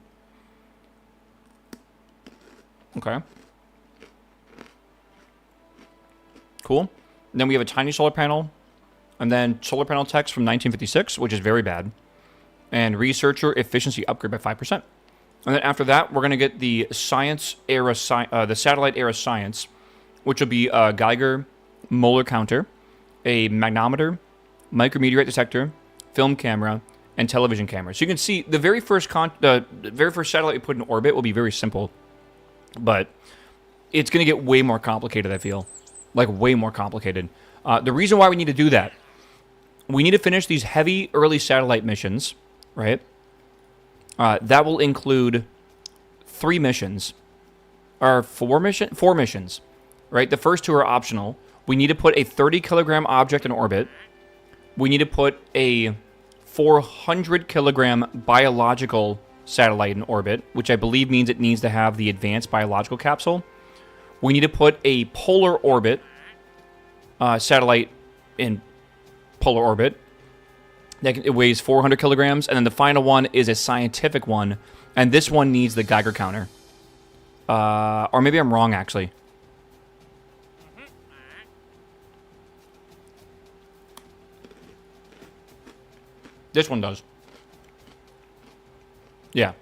Okay. Cool. And then we have a tiny solar panel, and then solar panel text from 1956, which is very bad, and researcher efficiency upgrade by 5%. And then after that, we're going to get the science era, the satellite era science, which will be a Geiger molar counter, a magnometer, micrometeorite detector, film camera, and television camera. So you can see the very first satellite we put in orbit will be very simple, but it's going to get way more complicated, I feel. Like, way more complicated. The reason why we need to do that, we need to finish these heavy early satellite missions, right? That will include 3 missions. Or 4 missions, right? The first 2 are optional. We need to put a 30-kilogram object in orbit. We need to put a 400-kilogram biological satellite in orbit, which I believe means it needs to have the advanced biological capsule. We need to put a polar orbit satellite in polar orbit. It weighs 400 kilograms. And then the final one is a scientific one. And this one needs the Geiger counter. Or maybe I'm wrong, actually. This one does. Yeah.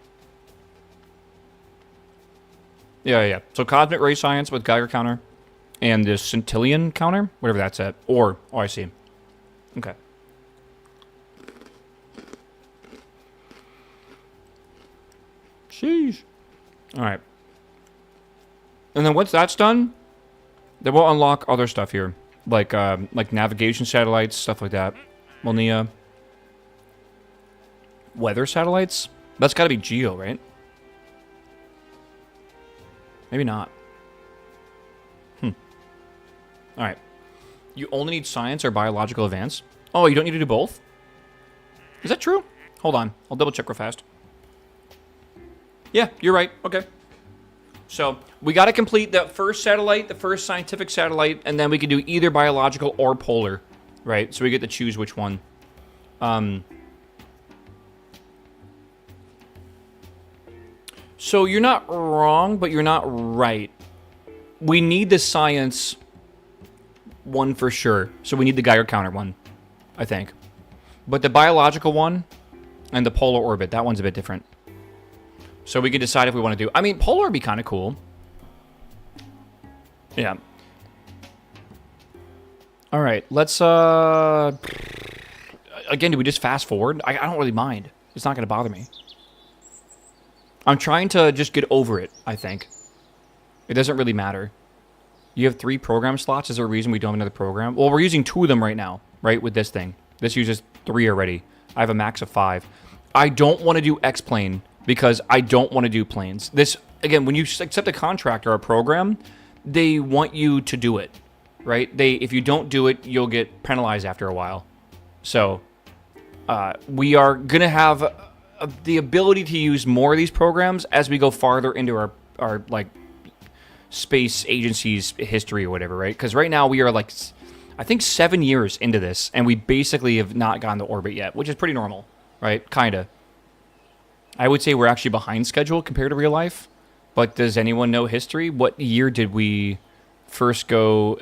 Yeah. So cosmic ray science with Geiger counter. And the Centillion counter. Whatever that's at. Oh, I see. Okay. Sheesh. Alright. And then once that's done, then we'll unlock other stuff here. Like navigation satellites, stuff like that. Molnia. Weather satellites? That's gotta be Geo, right? Maybe not. Alright. You only need science or biological advance? Oh, you don't need to do both? Is that true? Hold on. I'll double check real fast. Yeah, you're right. Okay. So, we got to complete the first satellite, the first scientific satellite, and then we can do either biological or polar, right? So we get to choose which one. So you're not wrong, but you're not right. We need the science one for sure. So we need the Geiger counter one, I think. But the biological one and the polar orbit, that one's a bit different. So we can decide if we want to do... I mean, polar would be kind of cool. Yeah. All right, let's... Again, do we just fast forward? I don't really mind. It's not going to bother me. I'm trying to just get over it, I think. It doesn't really matter. You have 3 program slots. Is there a reason we don't have another program? Well, we're using 2 of them right now, right, with this thing. This uses 3 already. I have a max of 5. I don't want to do X-Plane because I don't want to do planes. This, again, when you accept a contract or a program, they want you to do it, right? If you don't do it, you'll get penalized after a while. So, We are going to have the ability to use more of these programs as we go farther into our like space agency's history or whatever, right? Because right now we are like, I think 7 years into this, and we basically have not gotten to orbit yet, which is pretty normal, right? Kinda. I would say we're actually behind schedule compared to real life, but does anyone know history? What year did we first go,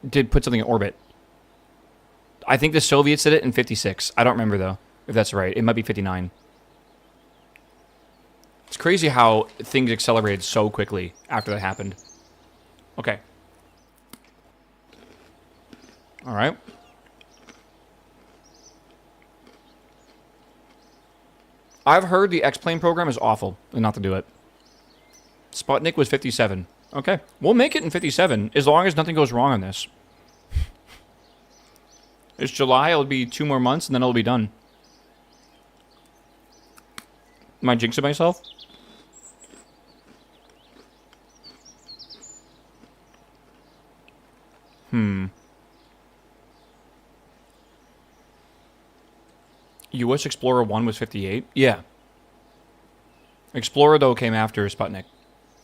did put something in orbit? I think the Soviets did it in 56. I don't remember, though, if that's right. It might be 59. It's crazy how things accelerated so quickly after that happened. Okay. All right. I've heard the X-Plane program is awful and not to do it. Sputnik was 57. Okay. We'll make it in 57 as long as nothing goes wrong on this. It's July. It'll be 2 more months and then it'll be done. Am I jinxing myself? US Explorer 1 was 58? Yeah. Explorer, though, came after Sputnik.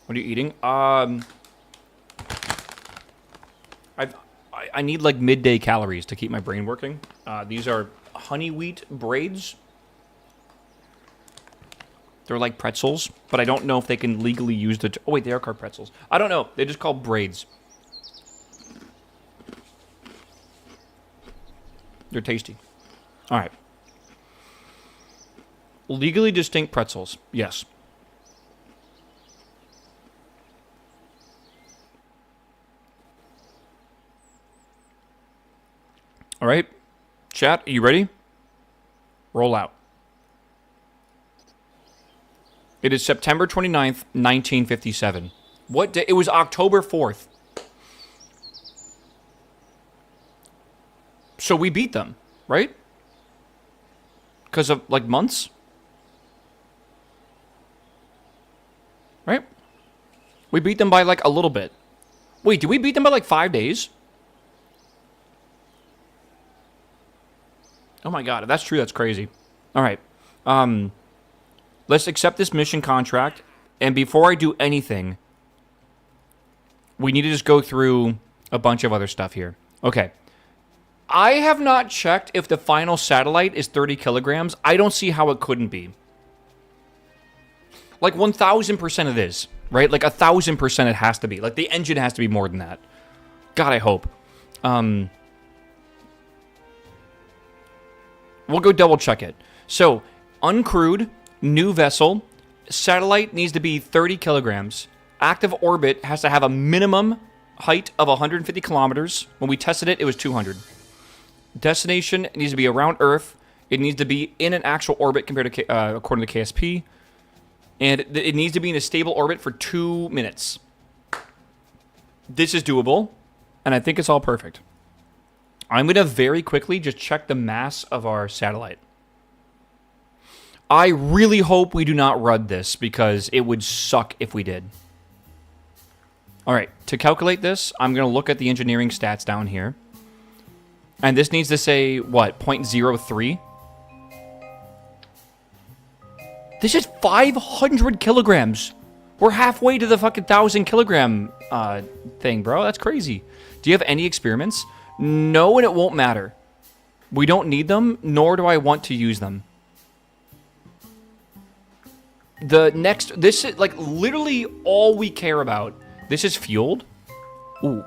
What are you eating? I need, like, midday calories to keep my brain working. These are honey wheat braids. They're like pretzels, but I don't know if they can legally use the... Oh, wait, they are called pretzels. I don't know. They're just called braids. They're tasty. All right. Legally distinct pretzels. Yes. All right. Chat, are you ready? Roll out. It is September 29th, 1957. What day? It was October 4th. So we beat them, right? Because of, like, months? Right? We beat them by, like, a little bit. Wait, did we beat them by, like, 5 days? Oh, my God. If that's true, that's crazy. All right. Let's accept this mission contract. And before I do anything, we need to just go through a bunch of other stuff here. Okay. I have not checked if the final satellite is 30 kilograms. I don't see how it couldn't be. Like 1,000% it is, right? Like 1,000% it has to be. Like the engine has to be more than that. God, I hope. We'll go double check it. So, uncrewed, new vessel, satellite needs to be 30 kilograms. Active orbit has to have a minimum height of 150 kilometers. When we tested it, it was 200. Destination needs to be around Earth. It needs to be in an actual orbit compared to, according to KSP. And it needs to be in a stable orbit for 2 minutes. This is doable, and I think it's all perfect. I'm going to very quickly just check the mass of our satellite. I really hope we do not RUD this, because it would suck if we did. All right, to calculate this, I'm going to look at the engineering stats down here. And this needs to say, what, 0.03? This is 500 kilograms. We're halfway to the fucking 1,000 kilogram thing, bro. That's crazy. Do you have any experiments? No, and it won't matter. We don't need them, nor do I want to use them. This is like literally all we care about. This is fueled. Ooh.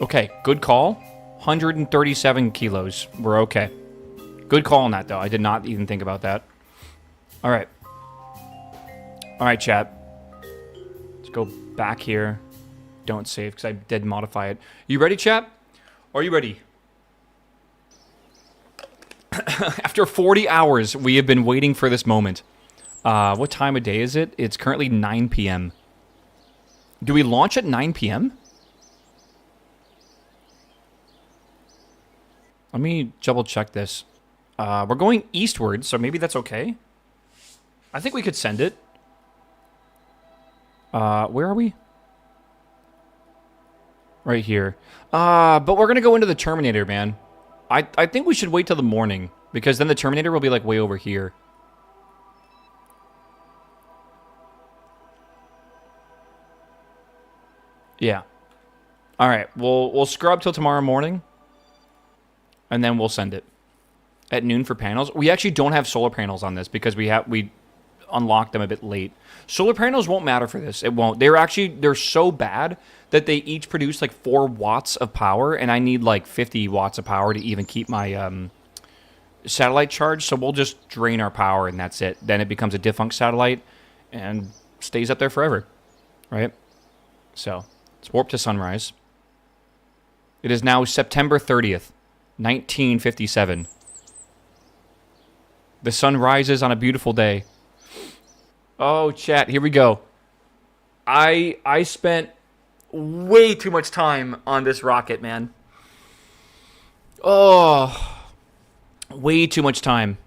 Okay, good call. 137 kilos. We're okay. Good call on that, though. I did not even think about that. All right. All right, chat. Let's go back here. Don't save, because I did modify it. You ready, chat? Are you ready? After 40 hours, we have been waiting for this moment. What time of day is it? It's currently 9 p.m. Do we launch at 9 p.m.? Let me double check this. We're going eastward, so maybe that's okay. I think we could send it. Where are we? Right here. But we're gonna go into the Terminator, man. I think we should wait till the morning, because then the Terminator will be like way over here. Yeah. All right. We'll scrub till tomorrow morning, and then we'll send it at noon for panels. We actually don't have solar panels on this because we unlocked them a bit late. Solar panels won't matter for this. It won't. They're so bad that they each produce like 4 watts of power, and I need like 50 watts of power to even keep my satellite charged. So we'll just drain our power, and that's it. Then it becomes a defunct satellite and stays up there forever, right? So let's warp to sunrise. It is now September 30th, 1957. The sun rises on a beautiful day. Oh, chat, here we go. I spent way too much time on this rocket, man. Oh, way too much time.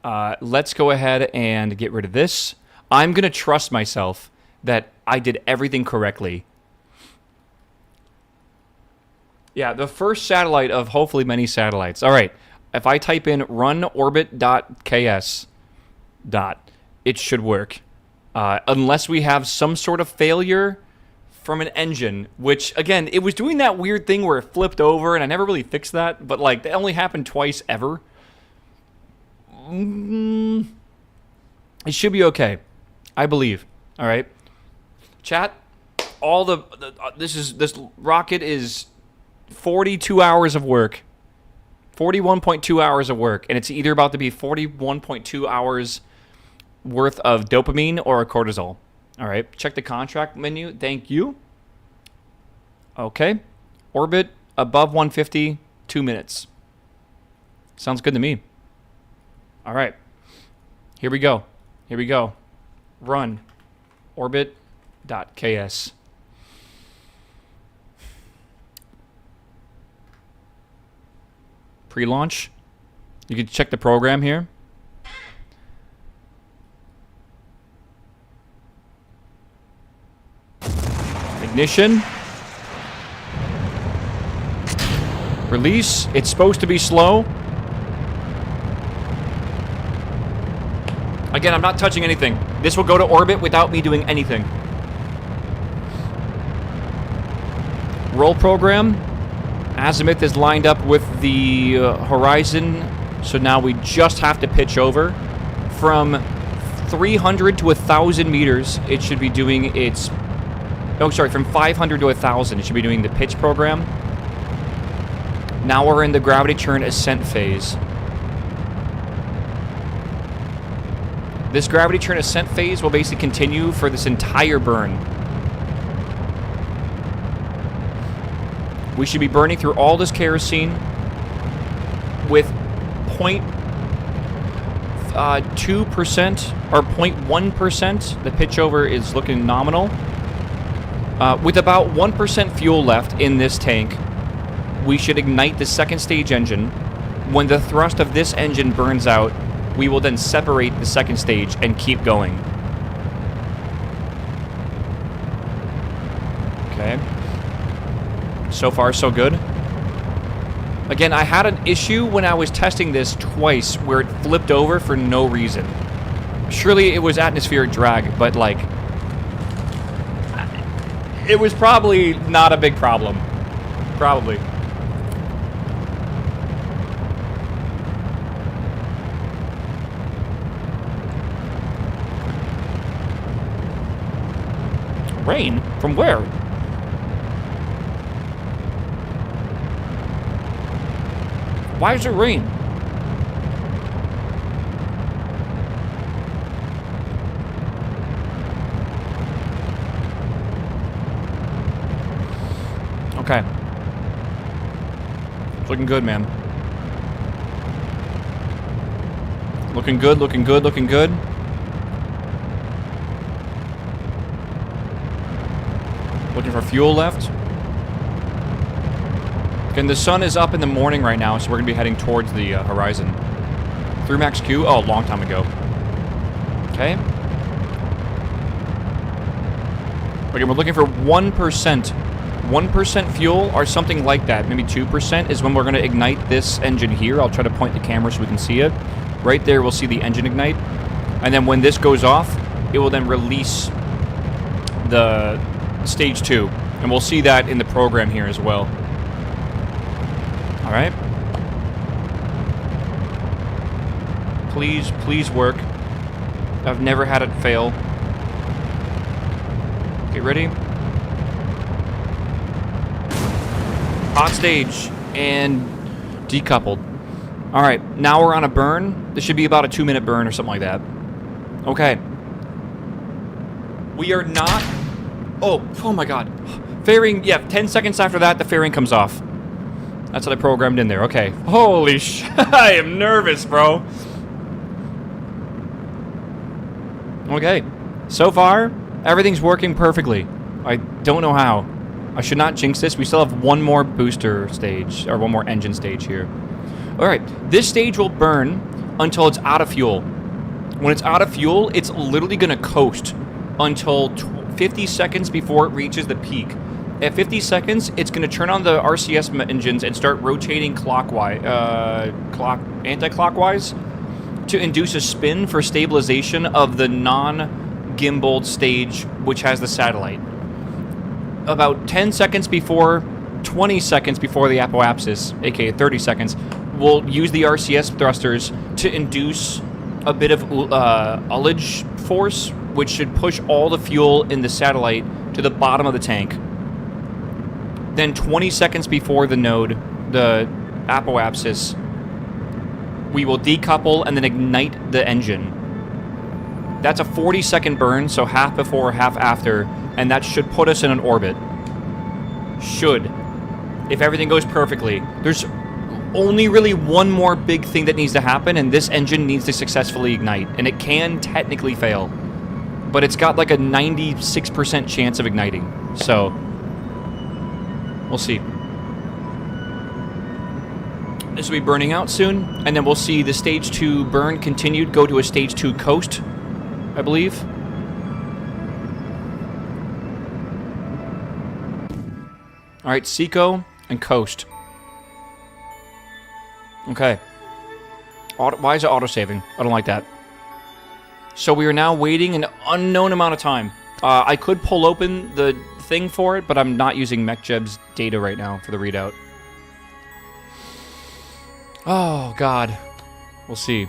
Let's go ahead and get rid of this. I'm going to trust myself that I did everything correctly. Yeah, the first satellite of hopefully many satellites. All right, if I type in runorbit.ks, it should work. Unless we have some sort of failure from an engine, which, again, it was doing that weird thing where it flipped over, and I never really fixed that, but, like, that only happened twice ever. It should be okay. I believe. All right? Chat, this rocket is 42 hours of work. 41.2 hours of work, and it's either about to be 41.2 hours worth of dopamine or a cortisol. All right, check the contract menu. Thank you. Okay, orbit above 150, 2 minutes. Sounds good to me. All right, here we go. Here we go. Run orbit.ks. Pre-launch. You can check the program here. Ignition. Release. It's supposed to be slow. Again, I'm not touching anything. This will go to orbit without me doing anything. Roll program. Azimuth is lined up with the horizon, so now we just have to pitch over. From 300 to 1,000 meters, it should be doing its... Oh, sorry, from 500 to 1,000, it should be doing the pitch program. Now we're in the gravity turn ascent phase. This gravity turn ascent phase will basically continue for this entire burn. We should be burning through all this kerosene with 0.2% or 0.1%. The pitch over is looking nominal. With about 1% fuel left in this tank, we should ignite the second stage engine. When the thrust of this engine burns out, we will then separate the second stage and keep going. Okay. So far, so good. Again, I had an issue when I was testing this twice where it flipped over for no reason. Surely it was atmospheric drag, but like... it was probably not a big problem. Probably. Rain? From where? Why is it rain? Okay. It's looking good, man. Looking good, looking good, looking good. Looking for fuel left. And the sun is up in the morning right now, so we're going to be heading towards the horizon. Through max Q? Oh, a long time ago. Okay. Again, we're looking for 1% 1% fuel or something like that, maybe 2%, is when we're going to ignite this engine here. I'll try to point the camera so we can see it. Right there, we'll see the engine ignite. And then when this goes off, it will then release the stage 2. And we'll see that in the program here as well. All right. Please, please work. I've never had it fail. Get ready. Hot stage and decoupled. All right, now we're on a burn. This should be about a 2-minute burn or something like that. Okay. We are not... Oh my God. Fairing, yeah, 10 seconds after that, the fairing comes off. That's what I programmed in there. Okay. Holy sh... I am nervous, bro. Okay. So far, everything's working perfectly. I don't know how. I should not jinx this. We still have one more booster stage, or one more engine stage here. Alright, this stage will burn until it's out of fuel. When it's out of fuel, it's literally going to coast until 50 seconds before it reaches the peak. At 50 seconds, it's going to turn on the RCS engines and start rotating clockwise, anti-clockwise to induce a spin for stabilization of the non-gimbaled stage, which has the satellite. About 10 seconds before, 20 seconds before the apoapsis, aka 30 seconds, we'll use the RCS thrusters to induce a bit of ullage force, which should push all the fuel in the satellite to the bottom of the tank. Then 20 seconds before the node, the apoapsis, we will decouple and then ignite the engine. That's a 40-second burn, so half before, half after, and that should put us in an orbit. Should. If everything goes perfectly. There's only really one more big thing that needs to happen, and this engine needs to successfully ignite. And it can technically fail. But it's got like a 96% chance of igniting. So, we'll see. This will be burning out soon, and then we'll see the stage 2 burn continued, go to a stage 2 coast, I believe. Alright, Seco and coast. Okay. Why is it auto-saving? I don't like that. So we are now waiting an unknown amount of time. I could pull open the thing for it, but I'm not using MechJeb's data right now for the readout. Oh, God. We'll see.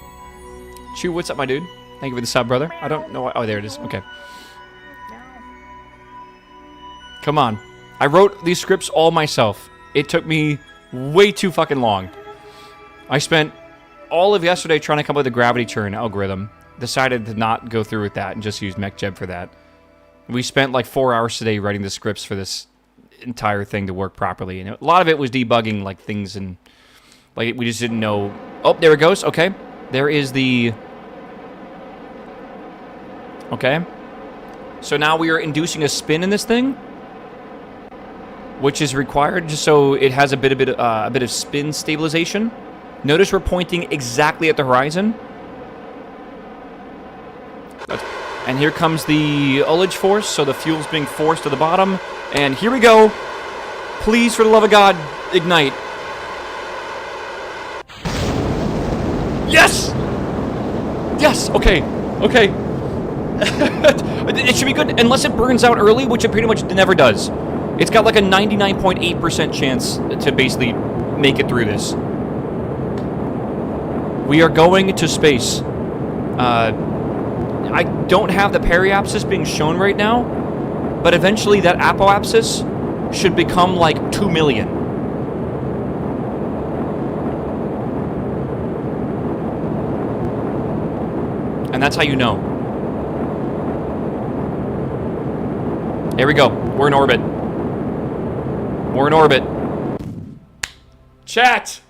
Chew, what's up, my dude? Thank you for the sub, brother. I don't know why... Oh, there it is. Okay. Come on. I wrote these scripts all myself. It took me way too fucking long. I spent all of yesterday trying to come up with a gravity churn algorithm. Decided to not go through with that and just use MechJeb for that. We spent like 4 hours today writing the scripts for this entire thing to work properly. And a lot of it was debugging like things and... Like, we just didn't know... Oh, there it goes. Okay. There is the... Okay. So now we are inducing a spin in this thing, which is required just so it has a bit of spin stabilization. Notice we're pointing exactly at the horizon. And here comes the ullage force, so the fuel's being forced to the bottom. And here we go. Please, for the love of God, ignite. Yes! Yes! Okay. Okay. It should be good, unless it burns out early, which it pretty much never does. It's got like a 99.8% chance to basically make it through this. We are going to space. I don't have the periapsis being shown right now, but eventually that apoapsis should become like 2 million. And that's how you know. Here we go. We're in orbit. We're in orbit. Chat!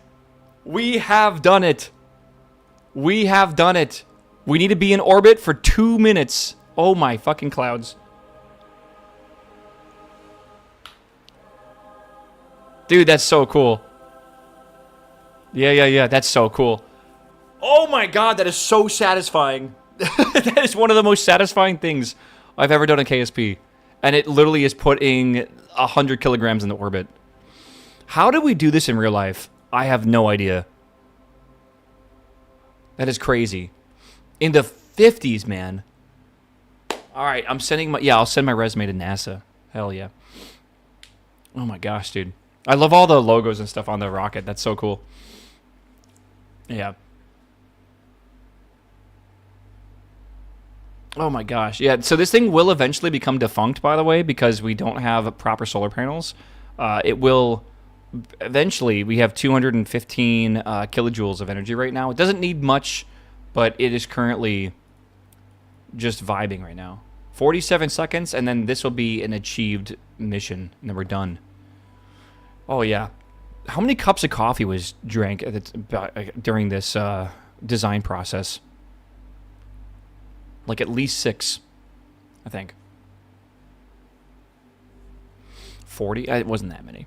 We have done it. We have done it. We need to be in orbit for 2 minutes. Oh my fucking clouds. Dude, that's so cool. Yeah. That's so cool. Oh my god, that is so satisfying. That is one of the most satisfying things I've ever done in KSP. And it literally is putting 100 kilograms in the orbit. How did we do this in real life? I have no idea. That is crazy. In the 50s, man. All right, I'm sending my... Yeah, I'll send my resume to NASA. Hell yeah. Oh my gosh, dude. I love all the logos and stuff on the rocket. That's so cool. Yeah. Oh my gosh. Yeah, so this thing will eventually become defunct, by the way, because we don't have proper solar panels. It will... Eventually, we have 215 kilojoules of energy right now. It doesn't need much, but it is currently just vibing right now. 47 seconds, and then this will be an achieved mission, and then we're done. Oh, yeah. How many cups of coffee was drank during this design process? Like at least 6, I think. 40? It wasn't that many.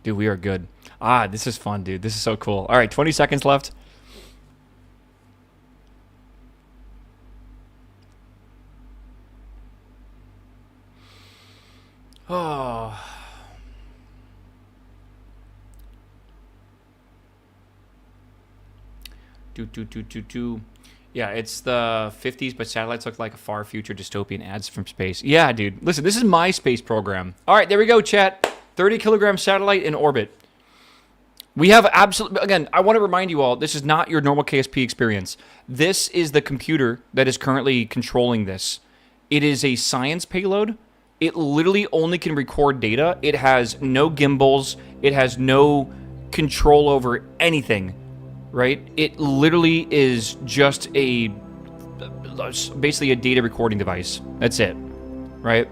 Dude, we are good. Ah, this is fun, dude. This is so cool. All right, 20 seconds left. Oh. Yeah, it's the 50s, but satellites look like a far future dystopian ads from space. Yeah, dude. Listen, this is my space program. All right, there we go, chat. 30 kilogram satellite in orbit. We have absolutely... Again, I want to remind you all, this is not your normal KSP experience. This is the computer that is currently controlling this. It is a science payload. It literally only can record data. It has no gimbals. It has no control over anything, right? It literally is just basically a data recording device. That's it, right?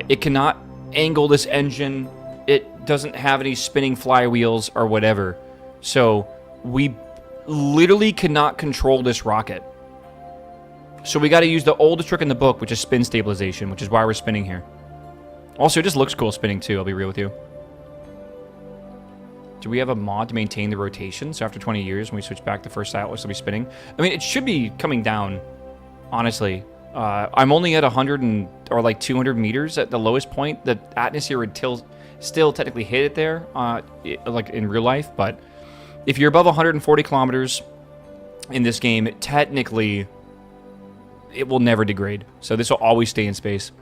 It cannot angle this engine. It doesn't have any spinning flywheels or whatever. So we literally cannot control this rocket. So we got to use the oldest trick in the book, which is spin stabilization, which is why we're spinning here. Also, it just looks cool spinning too, I'll be real with you. Do we have a mod to maintain the rotation? So after 20 years, when we switch back to first satellite, it'll be spinning. I mean, it should be coming down, honestly. I'm only at 100 or like 200 meters at the lowest point. The atmosphere would still technically hit it there, like in real life. But if you're above 140 kilometers in this game, technically, it will never degrade. So this will always stay in space.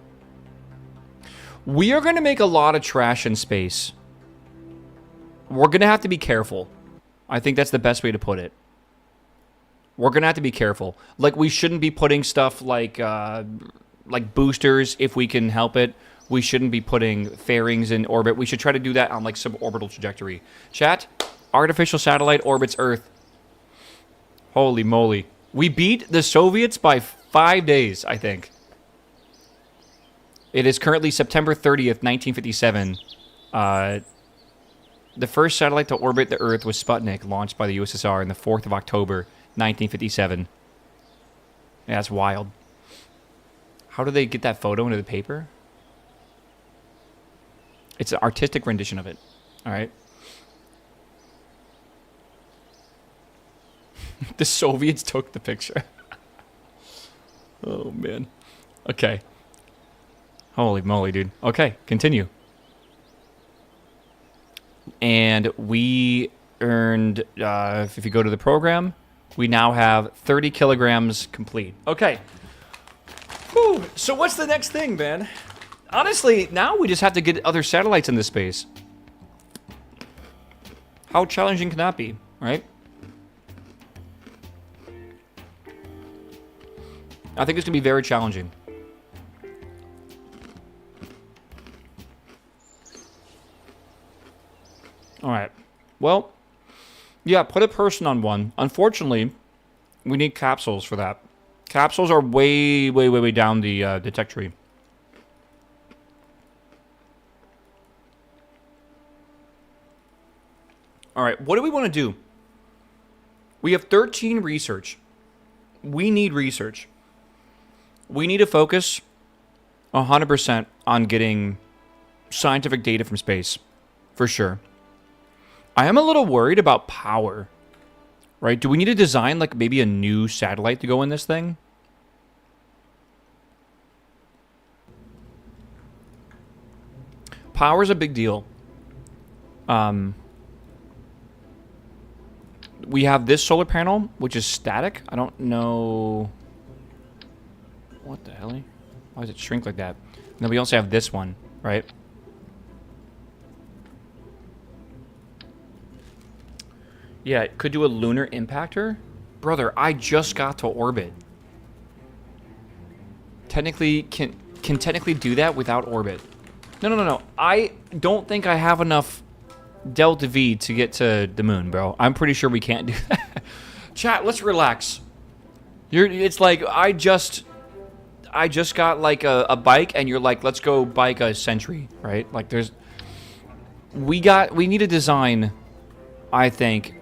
We are going to make a lot of trash in space. We're going to have to be careful. I think that's the best way to put it. We're going to have to be careful. Like, we shouldn't be putting stuff like boosters if we can help it. We shouldn't be putting fairings in orbit. We should try to do that on, like, suborbital trajectory. Chat, artificial satellite orbits Earth. Holy moly. We beat the Soviets by 5 days, I think. It is currently September 30th, 1957. The first satellite to orbit the Earth was Sputnik, launched by the USSR on the 4th of October, 1957. Yeah, that's wild. How do they get that photo into the paper? It's an artistic rendition of it. All right. The Soviets took the picture. Oh, man. Okay. Holy moly, dude. Okay, continue. And we earned, if you go to the program, we now have 30 kilograms complete. Okay. Whew. So what's the next thing, man? Honestly, now we just have to get other satellites into space. How challenging can that be, right? I think it's going to be very challenging. All right. Well, yeah, put a person on one. Unfortunately, we need capsules for that. Capsules are way, way, way, way down the tech tree. All right, what do we want to do? We have 13 research. We need research. We need to focus 100% on getting scientific data from space, for sure. I am a little worried about power, right? Do we need to design like maybe a new satellite to go in this thing? Power's a big deal. We have this solar panel, which is static. I don't know... What the hell? Why does it shrink like that? And then we also have this one, right? Yeah, it could do a lunar impactor. Brother, I just got to orbit. Technically, can technically do that without orbit. No. I don't think I have enough Delta V to get to the moon, bro. I'm pretty sure we can't do that. Chat, let's relax. It's like, I just got like a bike, and you're like, let's go bike a Century, right? Like, we need to design, I think,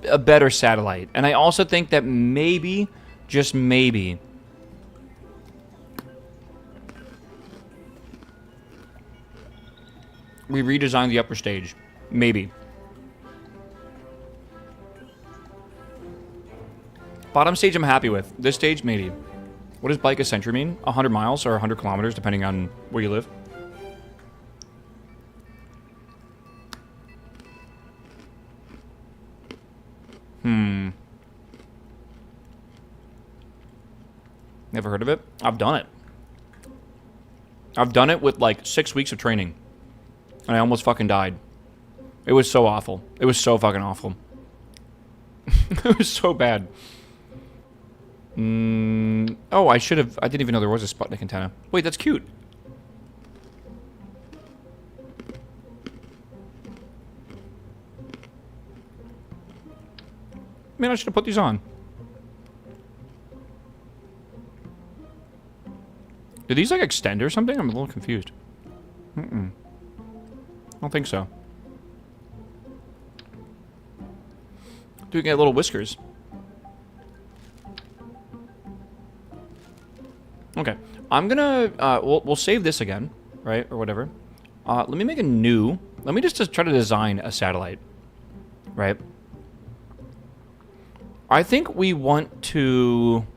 a better satellite. And I also think that maybe, just maybe, we redesign the upper stage. Maybe. Bottom stage I'm happy with. This stage, maybe. What does bike a Century mean? 100 miles or 100 kilometers, depending on where you live. Never heard of it? I've done it. I've done it with like 6 weeks of training. And I almost fucking died. It was so awful. It was so fucking awful. It was so bad. Oh, I didn't even know there was a Sputnik antenna. Wait, that's cute. Man, I should have put these on. Do these like extend or something? I'm a little confused. I don't think so. Do we get little whiskers? Okay, I'm gonna, we'll save this again, right, or whatever. Let me make a new, let me just try to design a satellite, right? I think we want to...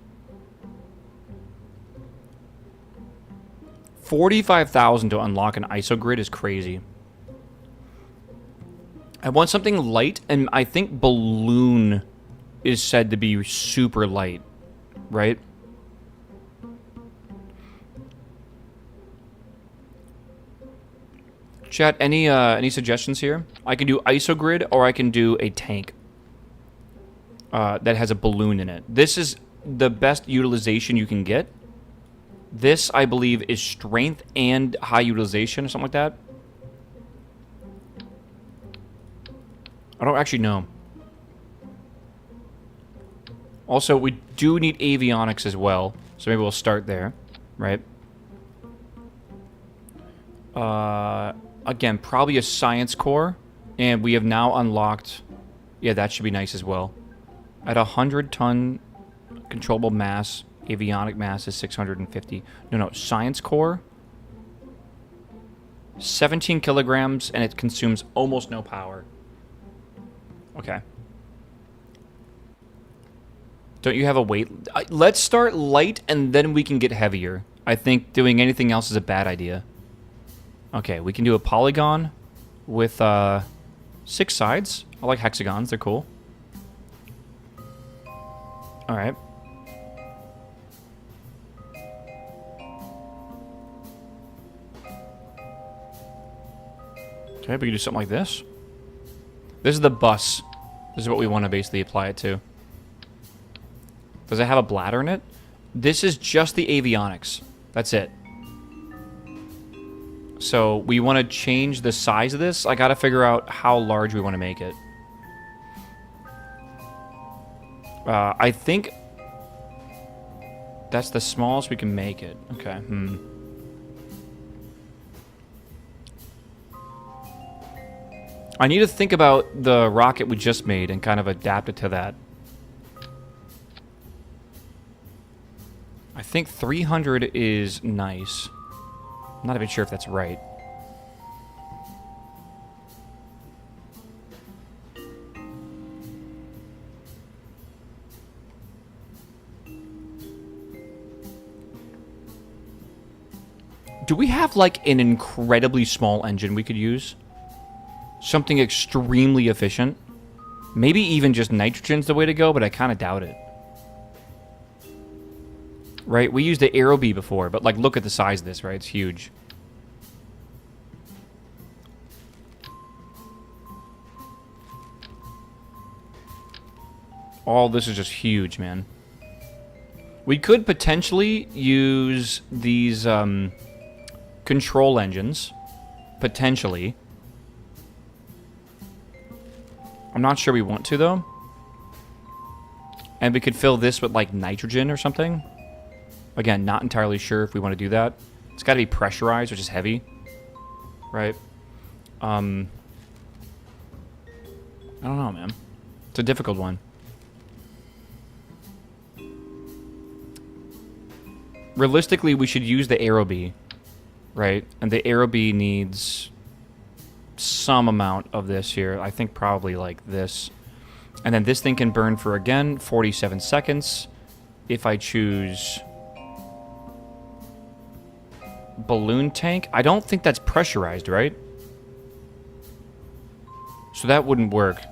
45,000 to unlock an ISO grid is crazy. I want something light, and I think balloon is said to be super light, right? Chat, any suggestions here? I can do ISO grid, or I can do a tank that has a balloon in it. This is the best utilization you can get. This, I believe, is strength and high utilization or something like that. I don't actually know. Also, we do need avionics as well, so maybe we'll start there, right? Again, probably a science core, and we have now unlocked... Yeah, that should be nice as well. At 100-ton controllable mass, avionic mass is 650. No, science core. 17 kilograms, and it consumes almost no power. Okay. Don't you have a weight? Let's start light, and then we can get heavier. I think doing anything else is a bad idea. Okay, we can do a polygon with 6 sides. I like hexagons, they're cool. Alright. Okay, we can do something like this. This is the bus. This is what we want to basically apply it to. Does it have a bladder in it? This is just the avionics. That's it. So we want to change the size of this. I got to figure out how large we want to make it. I think that's the smallest we can make it. Okay. I need to think about the rocket we just made and kind of adapt it to that. I think 300 is nice. I'm not even sure if that's right. Do we have, like, an incredibly small engine we could use? Something extremely efficient? Maybe even just nitrogen's the way to go, but I kind of doubt it. Right? We used the Aerobee before, but, like, look at the size of this, right? It's huge. All this is just huge, man. We could potentially use these control engines. Potentially. I'm not sure we want to, though. And we could fill this with, like, nitrogen or something. Again, not entirely sure if we want to do that. It's got to be pressurized, which is heavy. Right? I don't know, man. It's a difficult one. Realistically, we should use the Aerobee, right? And the Aerobee needs some amount of this here. I think probably like this. And then this thing can burn for, again, 47 seconds. If I choose balloon tank, I don't think that's pressurized, right? So that wouldn't work.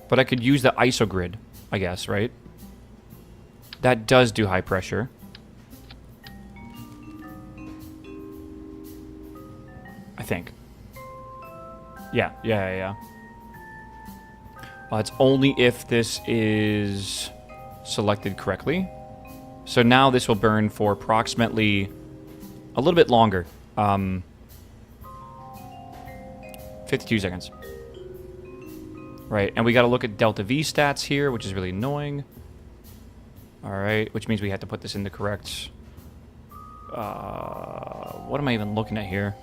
But I could use the isogrid, I guess, right? That does do high pressure. I think. Yeah. It's only if this is selected correctly. So now this will burn for approximately a little bit longer. 52 seconds. Right, and we got to look at delta V stats here, which is really annoying. Alright, which means we have to put this in the correct... what am I even looking at here?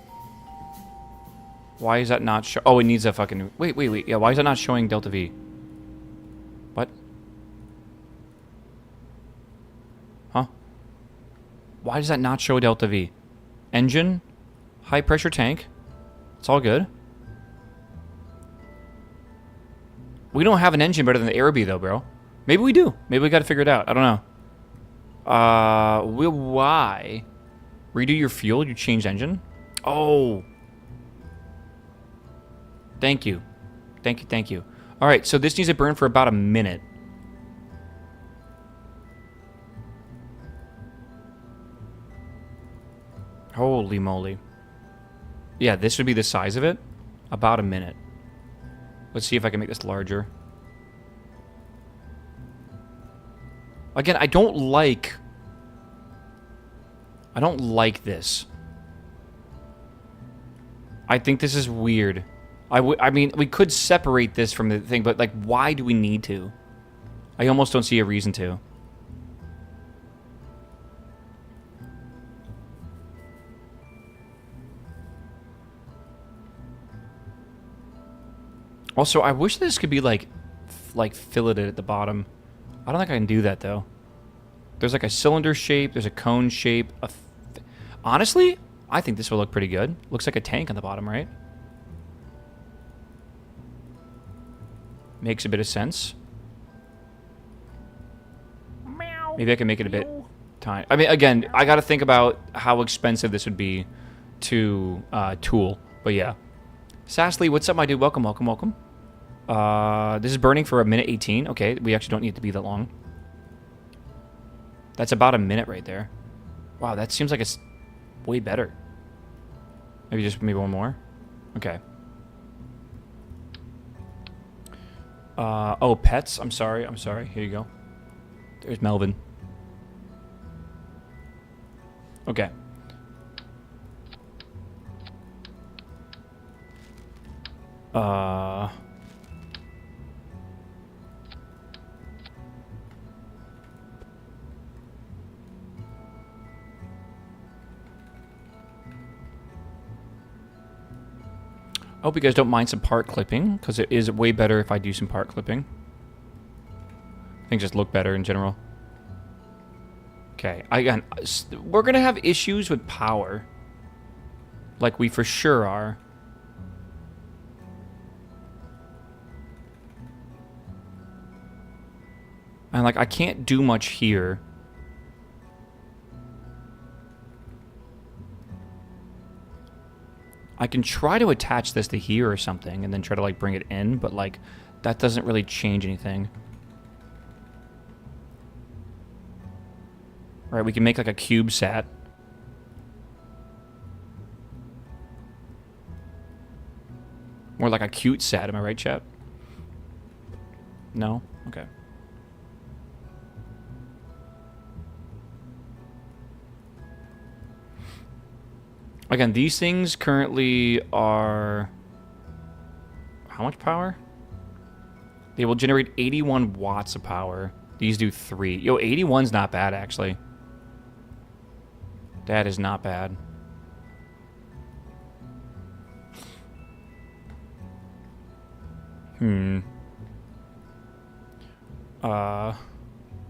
Why is that not show? Oh, it needs a fucking... Wait. Yeah, why is that not showing delta V? What? Huh? Why does that not show delta V? Engine? High pressure tank? It's all good. We don't have an engine better than the Aerobee, though, bro. Maybe we do. Maybe we got to figure it out. I don't know. Why? Redo your fuel? You changed engine? Oh. Thank you. Thank you. All right, so this needs to burn for about a minute. Holy moly. Yeah, this would be the size of it. About a minute. Let's see if I can make this larger. Again, I don't like this. I think this is weird. I mean, we could separate this from the thing, but, like, why do we need to? I almost don't see a reason to. Also, I wish this could be, like filleted at the bottom. I don't think I can do that, though. There's, like, a cylinder shape. There's a cone shape. Honestly, I think this will look pretty good. Looks like a tank on the bottom, right? Makes a bit of sense. Maybe I can make it a bit tiny. I mean, again, I got to think about how expensive this would be to tool. But yeah. Sassley, what's up, my dude? Welcome. This is burning for a minute 18. Okay, we actually don't need it to be that long. That's about a minute right there. Wow, that seems like it's way better. Maybe one more. Okay. Oh, pets. I'm sorry. Here you go. There's Melvin. Okay. I hope you guys don't mind some part clipping, because it is way better if I do some part clipping. Things just look better in general. Okay, again, we're going to have issues with power. Like we for sure are. And, like, I can't do much here. I can try to attach this to here or something and then try to, like, bring it in, but, like, that doesn't really change anything. All right, we can make, like, a CubeSat. More like a cute sat, am I right, chat? No? Okay. Again, these things currently are... How much power? They will generate 81 watts of power. These do 3. Yo, 81's not bad, actually. That is not bad.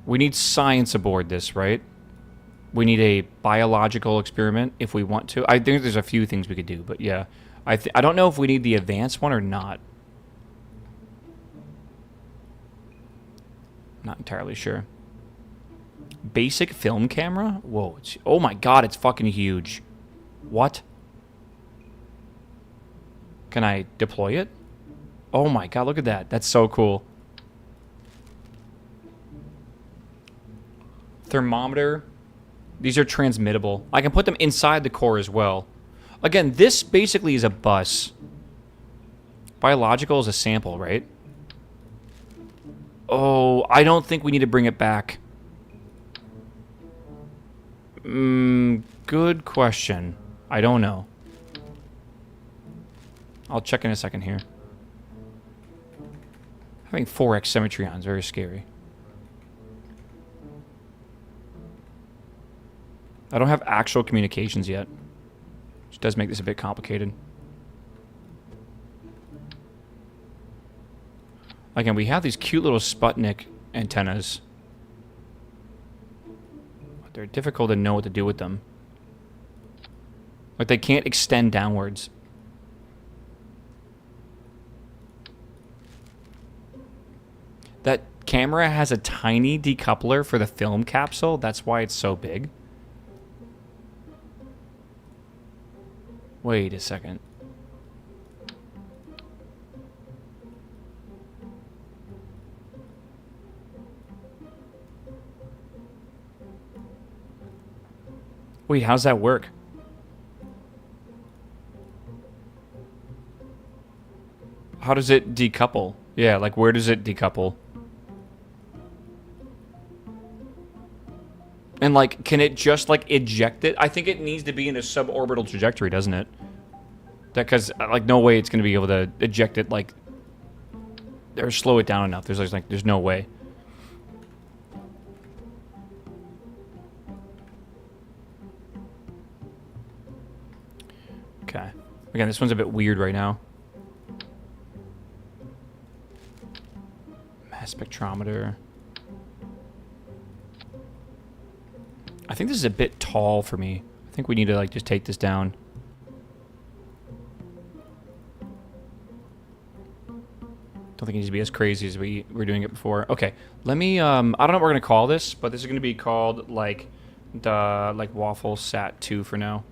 We need science aboard this, right? We need a biological experiment if we want to. I think there's a few things we could do, but yeah. I don't know if we need the advanced one or not. Not entirely sure. Basic film camera? Whoa. Oh my god, it's fucking huge. What? Can I deploy it? Oh my god, look at that. That's so cool. Thermometer. These are transmittable. I can put them inside the core as well. Again, this basically is a bus. Biological is a sample, right? Oh, I don't think we need to bring it back. Good question. I don't know. I'll check in a second here. Having 4x symmetry on is very scary. I don't have actual communications yet, which does make this a bit complicated. Again, we have these cute little Sputnik antennas. But they're difficult to know what to do with them. Like, they can't extend downwards. That camera has a tiny decoupler for the film capsule. That's why it's so big. Wait a second. Wait, how's that work? How does it decouple? Yeah, like where does it decouple? And like, can it just like eject it? I think it needs to be in a suborbital trajectory, doesn't it? That, because like no way it's going to be able to eject it like, or slow it down enough. There's no way. Okay. Again, this one's a bit weird right now. Mass spectrometer. I think this is a bit tall for me. I think we need to like just take this down. Don't think it needs to be as crazy as we were doing it before. Okay, let me, I don't know what we're gonna call this, but this is gonna be called like the Waffle Sat 2 for now.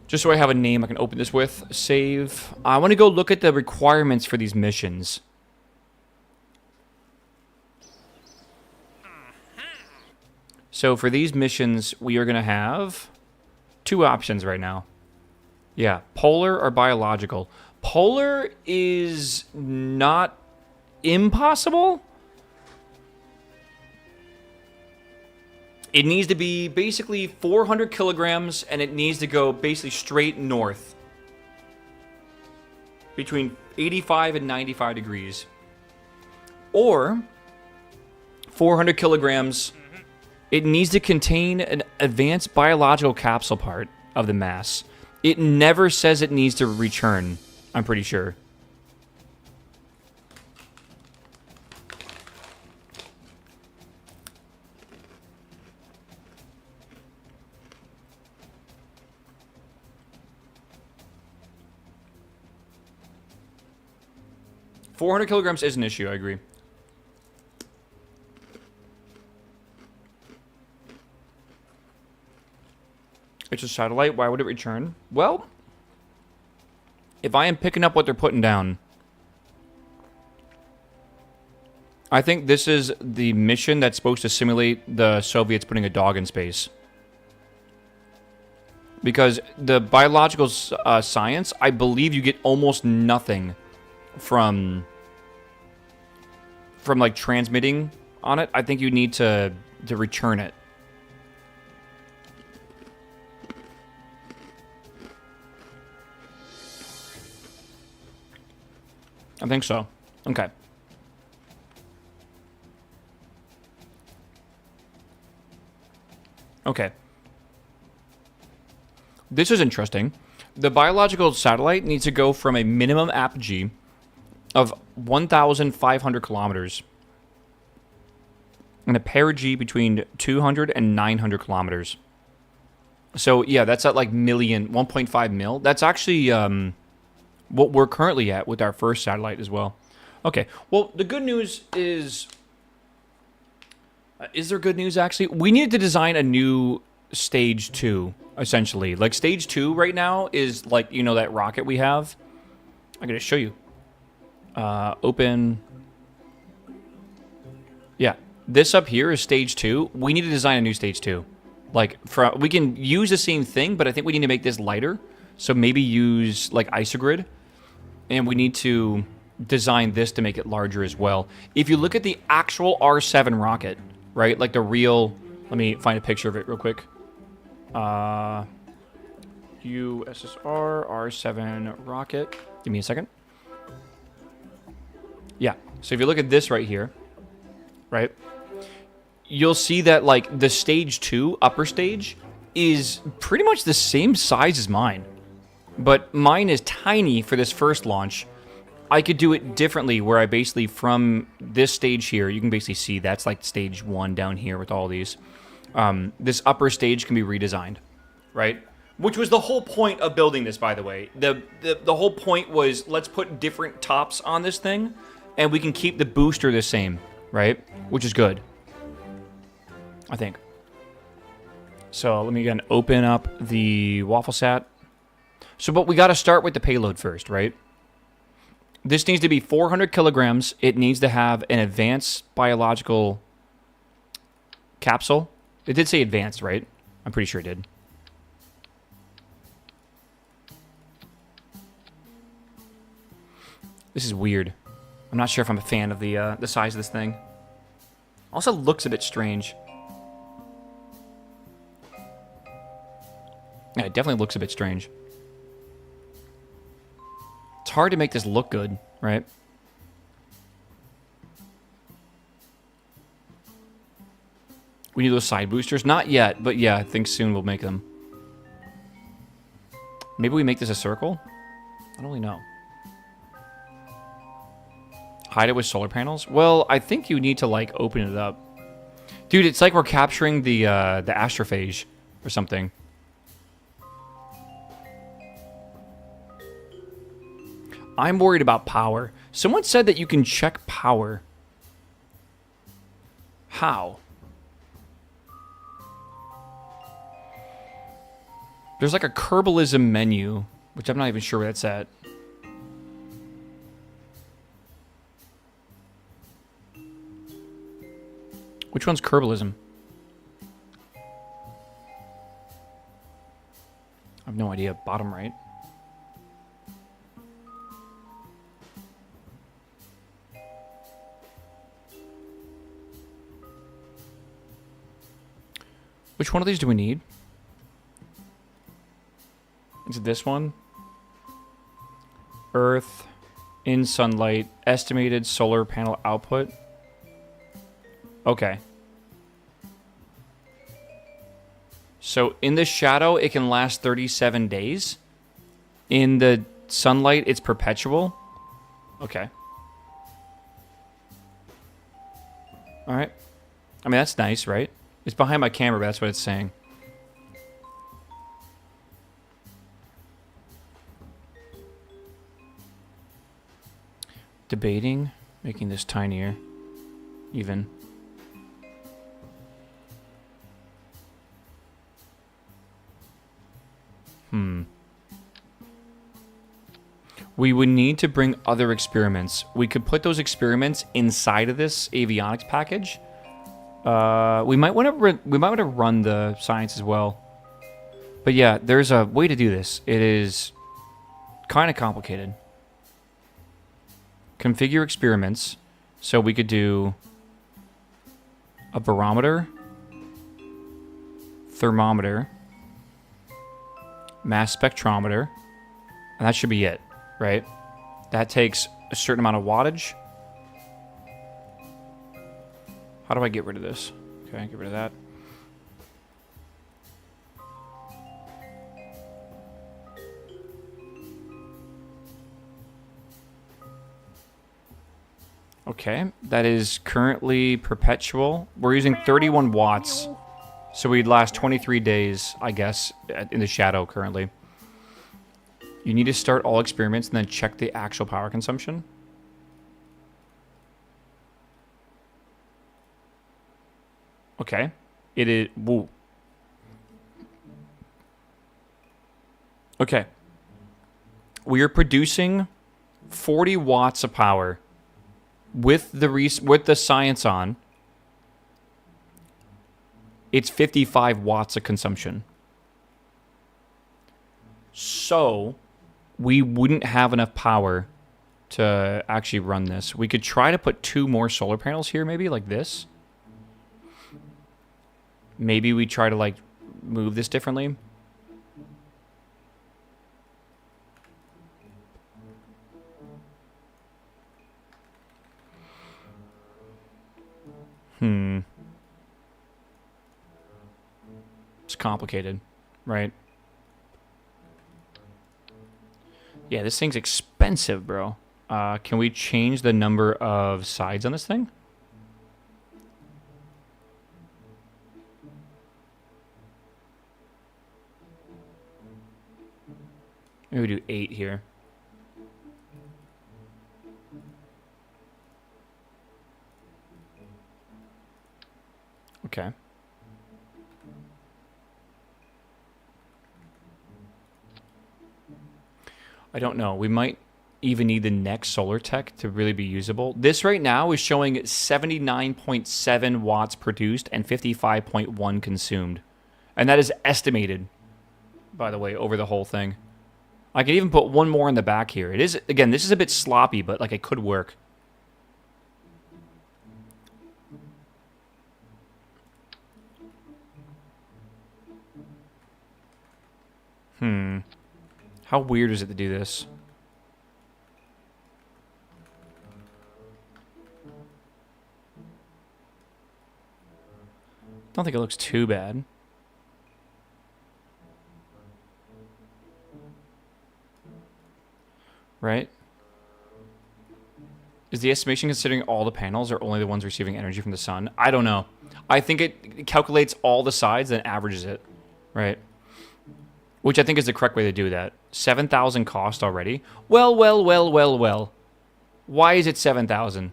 Just so I have a name I can open this with. Save. I want to go look at the requirements for these missions. So for these missions, we are going to have 2 options right now. Yeah, polar or biological. Polar is not impossible. It needs to be basically 400 kilograms, and it needs to go basically straight north. Between 85 and 95 degrees. Or 400 kilograms... It needs to contain an advanced biological capsule part of the mass. It never says it needs to return, I'm pretty sure. $400 kilograms is an issue, I agree. it's a satellite, why would it return? Well, if I am picking up what they're putting down, I think this is the mission that's supposed to simulate the Soviets putting a dog in space. Because the biological science, I believe you get almost nothing from like transmitting on it. I think you need to return it. I think so. Okay. Okay. This is interesting. The biological satellite needs to go from a minimum apogee of 1,500 kilometers and a perigee between 200 and 900 kilometers. So, yeah, that's at like 1.5 mil. That's actually what we're currently at with our first satellite as well. Okay, well, the good news is... is there good news, actually? We needed to design a new stage 2, essentially. Like, stage 2 right now is, like, you know, that rocket we have. I'm going to show you. Open. Yeah, this up here is stage 2. We need to design a new stage 2. Like, we can use the same thing, but I think we need to make this lighter. So maybe use, like, isogrid. And we need to design this to make it larger as well. If you look at the actual R7 rocket, right? Like the real... Let me find a picture of it real quick. USSR R7 rocket. Give me a second. Yeah. So if you look at this right here, right? You'll see that, like, the stage 2, upper stage, is pretty much the same size as mine. But mine is tiny for this first launch. I could do it differently where I basically, from this stage here, you can basically see that's like stage 1 down here with all these. This upper stage can be redesigned, right? Which was the whole point of building this, by the way. The whole point was, let's put different tops on this thing, and we can keep the booster the same, right? Which is good, I think. So let me again open up the WaffleSat. So, but we got to start with the payload first, right? This needs to be 400 kilograms. It needs to have an advanced biological capsule. It did say advanced, right? I'm pretty sure it did. This is weird. I'm not sure if I'm a fan of the size of this thing. Also looks a bit strange. Yeah, it definitely looks a bit strange. It's hard to make this look good, right? We need those side boosters. Not yet, but yeah, I think soon we'll make them. Maybe we make this a circle? I don't really know. Hide it with solar panels? Well, I think you need to, like, open it up. Dude, it's like we're capturing the astrophage or something. I'm worried about power. Someone said that you can check power. How? There's like a Kerbalism menu, which I'm not even sure where that's at. Which one's Kerbalism? I have no idea. Bottom right. Which one of these do we need? Is it this one? Earth, in sunlight, estimated solar panel output. Okay. So in the shadow, it can last 37 days. In the sunlight, it's perpetual. Okay. All right. I mean, that's nice, right? It's behind my camera, but that's what it's saying. Debating, making this tinier, even. We would need to bring other experiments. We could put those experiments inside of this avionics package. We might want to run the science as well. But yeah, there's a way to do this. It is kind of complicated. Configure experiments. So we could do a barometer, thermometer, mass spectrometer, and that should be it, right? That takes a certain amount of wattage. How do I get rid of this? Okay, get rid of that. Okay, that is currently perpetual. We're using 31 watts, so we'd last 23 days, I guess, in the shadow currently. You need to start all experiments and then check the actual power consumption. Okay, it is, woo. Okay, we are producing 40 watts of power. With the science on, it's 55 watts of consumption. So, we wouldn't have enough power to actually run this. We could try to put 2 more solar panels here, maybe, like this. Maybe we try to, like, move this differently. It's complicated, right? Yeah, this thing's expensive, bro. Can we change the number of sides on this thing? Maybe we do 8 here. Okay. I don't know. We might even need the next solar tech to really be usable. This right now is showing 79.7 watts produced and 55.1 consumed. And that is estimated, by the way, over the whole thing. I could even put one more in the back here. It is, again, this is a bit sloppy, but like it could work. How weird is it to do this? Don't think it looks too bad. Right? Is the estimation considering all the panels or only the ones receiving energy from the sun? I don't know. I think it calculates all the sides and averages it. Right? Which I think is the correct way to do that. 7,000 cost already? Well. Why is it 7,000?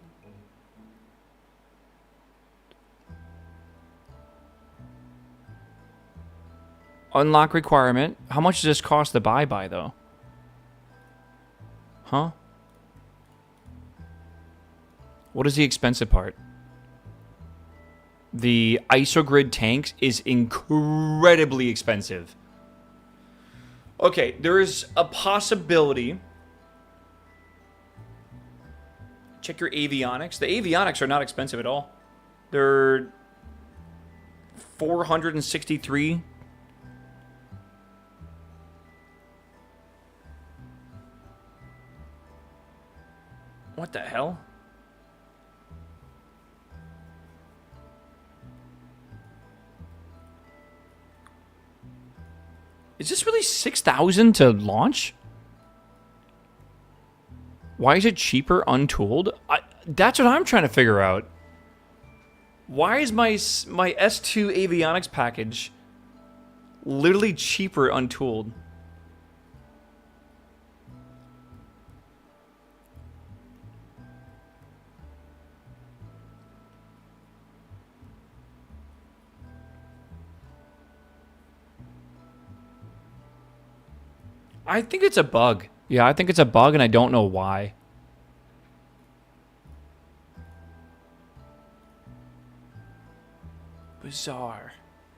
Unlock requirement. How much does this cost to buy by, though? Huh? What is the expensive part? The isogrid tanks is incredibly expensive. Okay, there is a possibility. Check your avionics. The avionics are not expensive at all. They're 463. What the hell? Is this really 6,000 to launch? Why is it cheaper untooled? That's what I'm trying to figure out. Why is my S2 avionics package literally cheaper untooled? I think it's a bug. Yeah, I think it's a bug, and I don't know why. Bizarre.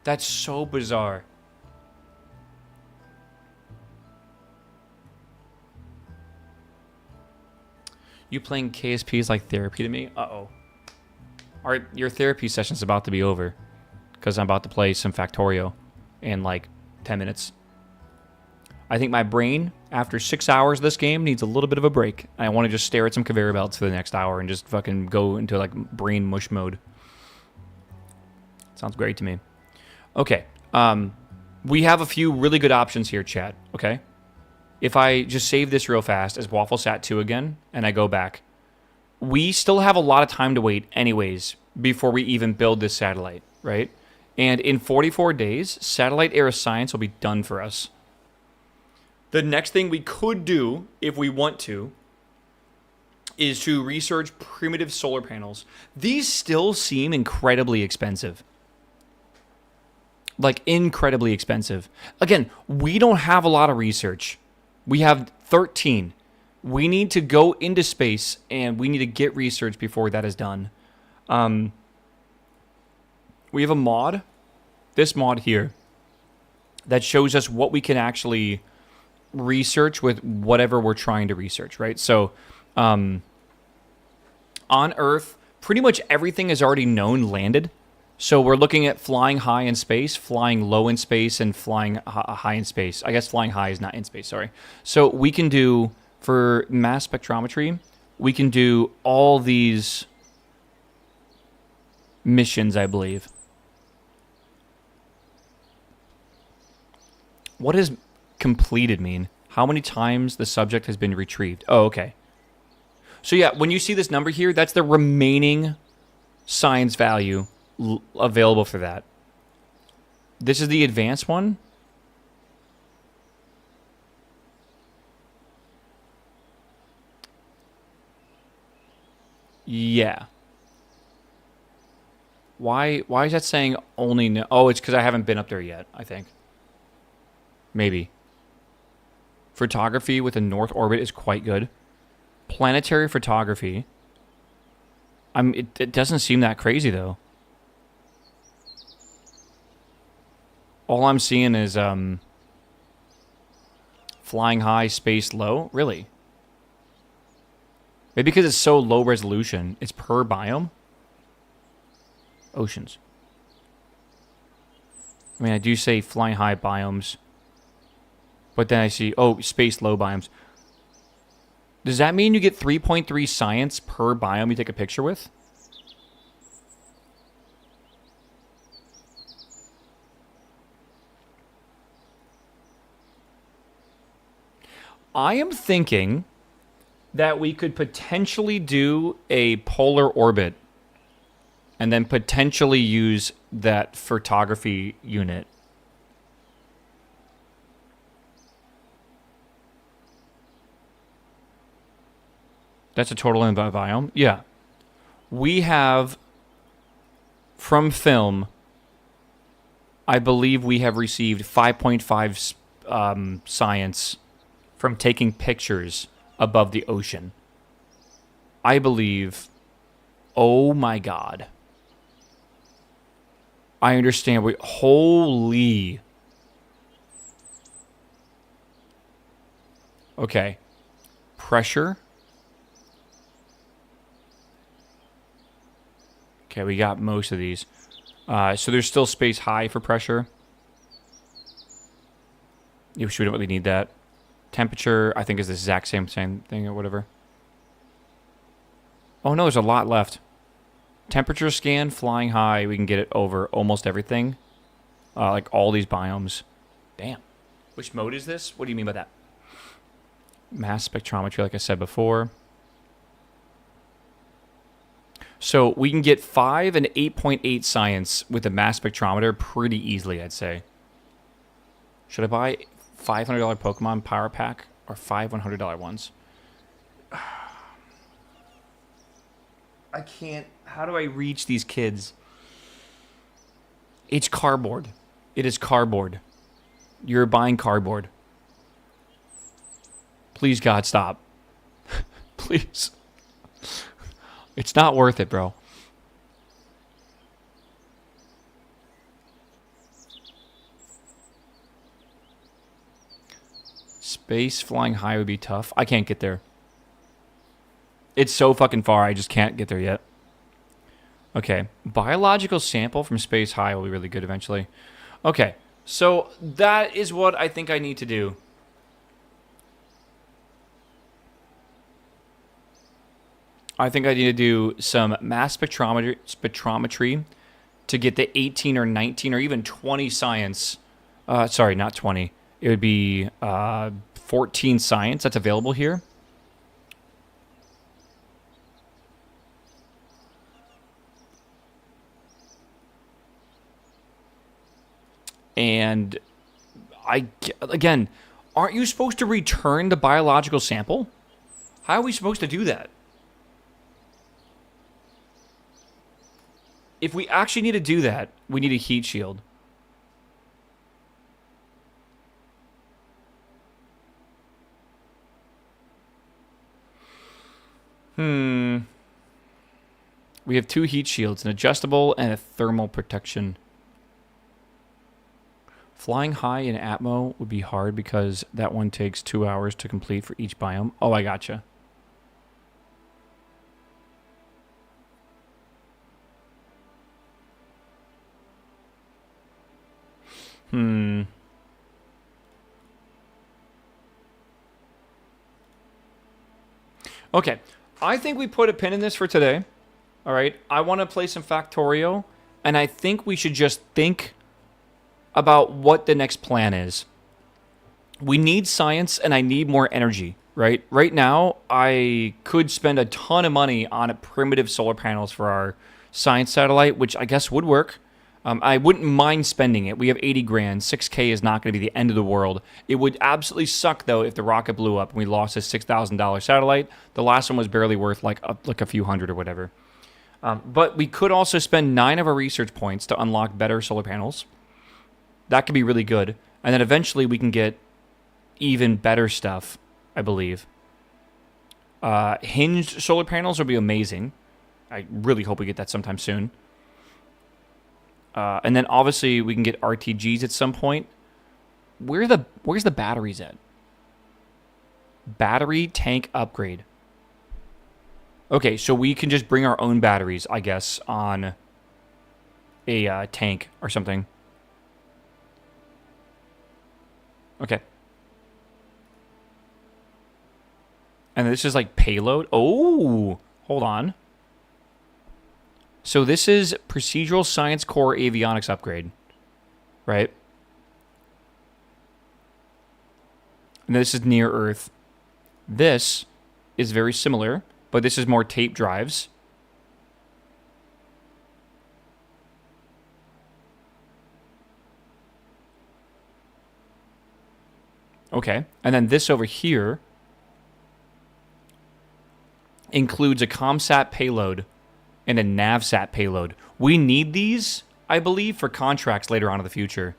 That's so bizarre. You playing KSP is like therapy to me? Uh-oh. Your therapy session's about to be over. Because I'm about to play some Factorio in like 10 minutes. I think my brain, after 6 hours of this game, needs a little bit of a break. I want to just stare at some conveyor belts for the next hour and just fucking go into like brain mush mode. Sounds great to me. Okay. We have a few really good options here, chat. Okay. If I just save this real fast as WaffleSat 2 again, and I go back, we still have a lot of time to wait anyways before we even build this satellite, right? And in 44 days, satellite era science will be done for us. The next thing we could do, if we want to, is to research primitive solar panels. These still seem incredibly expensive. Like, incredibly expensive. Again, we don't have a lot of research. We have 13. We need to go into space, and we need to get research before that is done. We have a mod, this mod here, that shows us what we can actually research with whatever we're trying to research, right? So, on Earth, pretty much everything is already known landed. So we're looking at flying high in space, flying low in space, and flying high in space. I guess flying high is not in space, sorry. So we can do, for mass spectrometry, we can do all these missions, I believe. What does completed mean? How many times the subject has been retrieved? Oh, okay. So yeah, when you see this number here, that's the remaining science value available for that. This is the advanced one. Yeah. Why is that saying only no? Oh, it's because I haven't been up there yet, I think. Maybe. Photography with a north orbit is quite good. Planetary photography. It doesn't seem that crazy though. All I'm seeing is flying high, space low. Really? Maybe because it's so low resolution. It's per biome. Oceans. I mean, I do say flying high biomes. But then I see, oh, space low biomes. Does that mean you get 3.3 science per biome you take a picture with? I am thinking that we could potentially do a polar orbit and then potentially use that photography unit. That's a total in biome? Yeah. We have, from film, I believe we have received 5.5 science from taking pictures above the ocean. I believe, oh my god. I understand. Holy. Okay. Pressure. Okay, we got most of these. So there's still space high for pressure. We don't really need that. Temperature, I think, is the exact same thing or whatever. Oh no, there's a lot left. Temperature scan, flying high, we can get it over almost everything. Like all these biomes. Damn. Which mode is this? What do you mean by that? Mass spectrometry, like I said before. So we can get 5 and 8.8 science with a mass spectrometer pretty easily, I'd say. Should I buy $500 Pokemon Power Pack or 5 $100 ones? I can't. How do I reach these kids? It's cardboard. It is cardboard. You're buying cardboard. Please, God, stop. Please. It's not worth it, bro. Space flying high would be tough. I can't get there. It's so fucking far, I just can't get there yet. Okay. Biological sample from space high will be really good eventually. Okay. So that is what I think I need to do. I think I need to do some mass spectrometry to get the 18 or 19 or even 20 science. Sorry, not 20. It would be 14 science that's available here. And again, aren't you supposed to return the biological sample? How are we supposed to do that? If we actually need to do that, we need a heat shield. We have 2 heat shields, an adjustable and a thermal protection. Flying high in Atmo would be hard because that one takes 2 hours to complete for each biome. Oh, I gotcha. Okay. I think we put a pin in this for today. All right. I want to play some Factorio, and I think we should just think about what the next plan is. We need science, and I need more energy, right? Right now, I could spend a ton of money on primitive solar panels for our science satellite, which I guess would work. I wouldn't mind spending it. We have 80 grand. 6K is not going to be the end of the world. It would absolutely suck, though, if the rocket blew up and we lost a $6,000 satellite. The last one was barely worth like a few hundred or whatever. But we could also spend 9 of our research points to unlock better solar panels. That could be really good. And then eventually we can get even better stuff, I believe. Hinged solar panels would be amazing. I really hope we get that sometime soon. And then obviously we can get RTGs at some point. Where's the batteries at? Battery tank upgrade. Okay, so we can just bring our own batteries, I guess, on a tank or something. Okay. And this is like payload. Oh, hold on. So this is procedural science core avionics upgrade, right? And this is near Earth. This is very similar, but this is more tape drives. Okay, and then this over here includes a ComSat payload and a NavSat payload. We need these, I believe, for contracts later on in the future.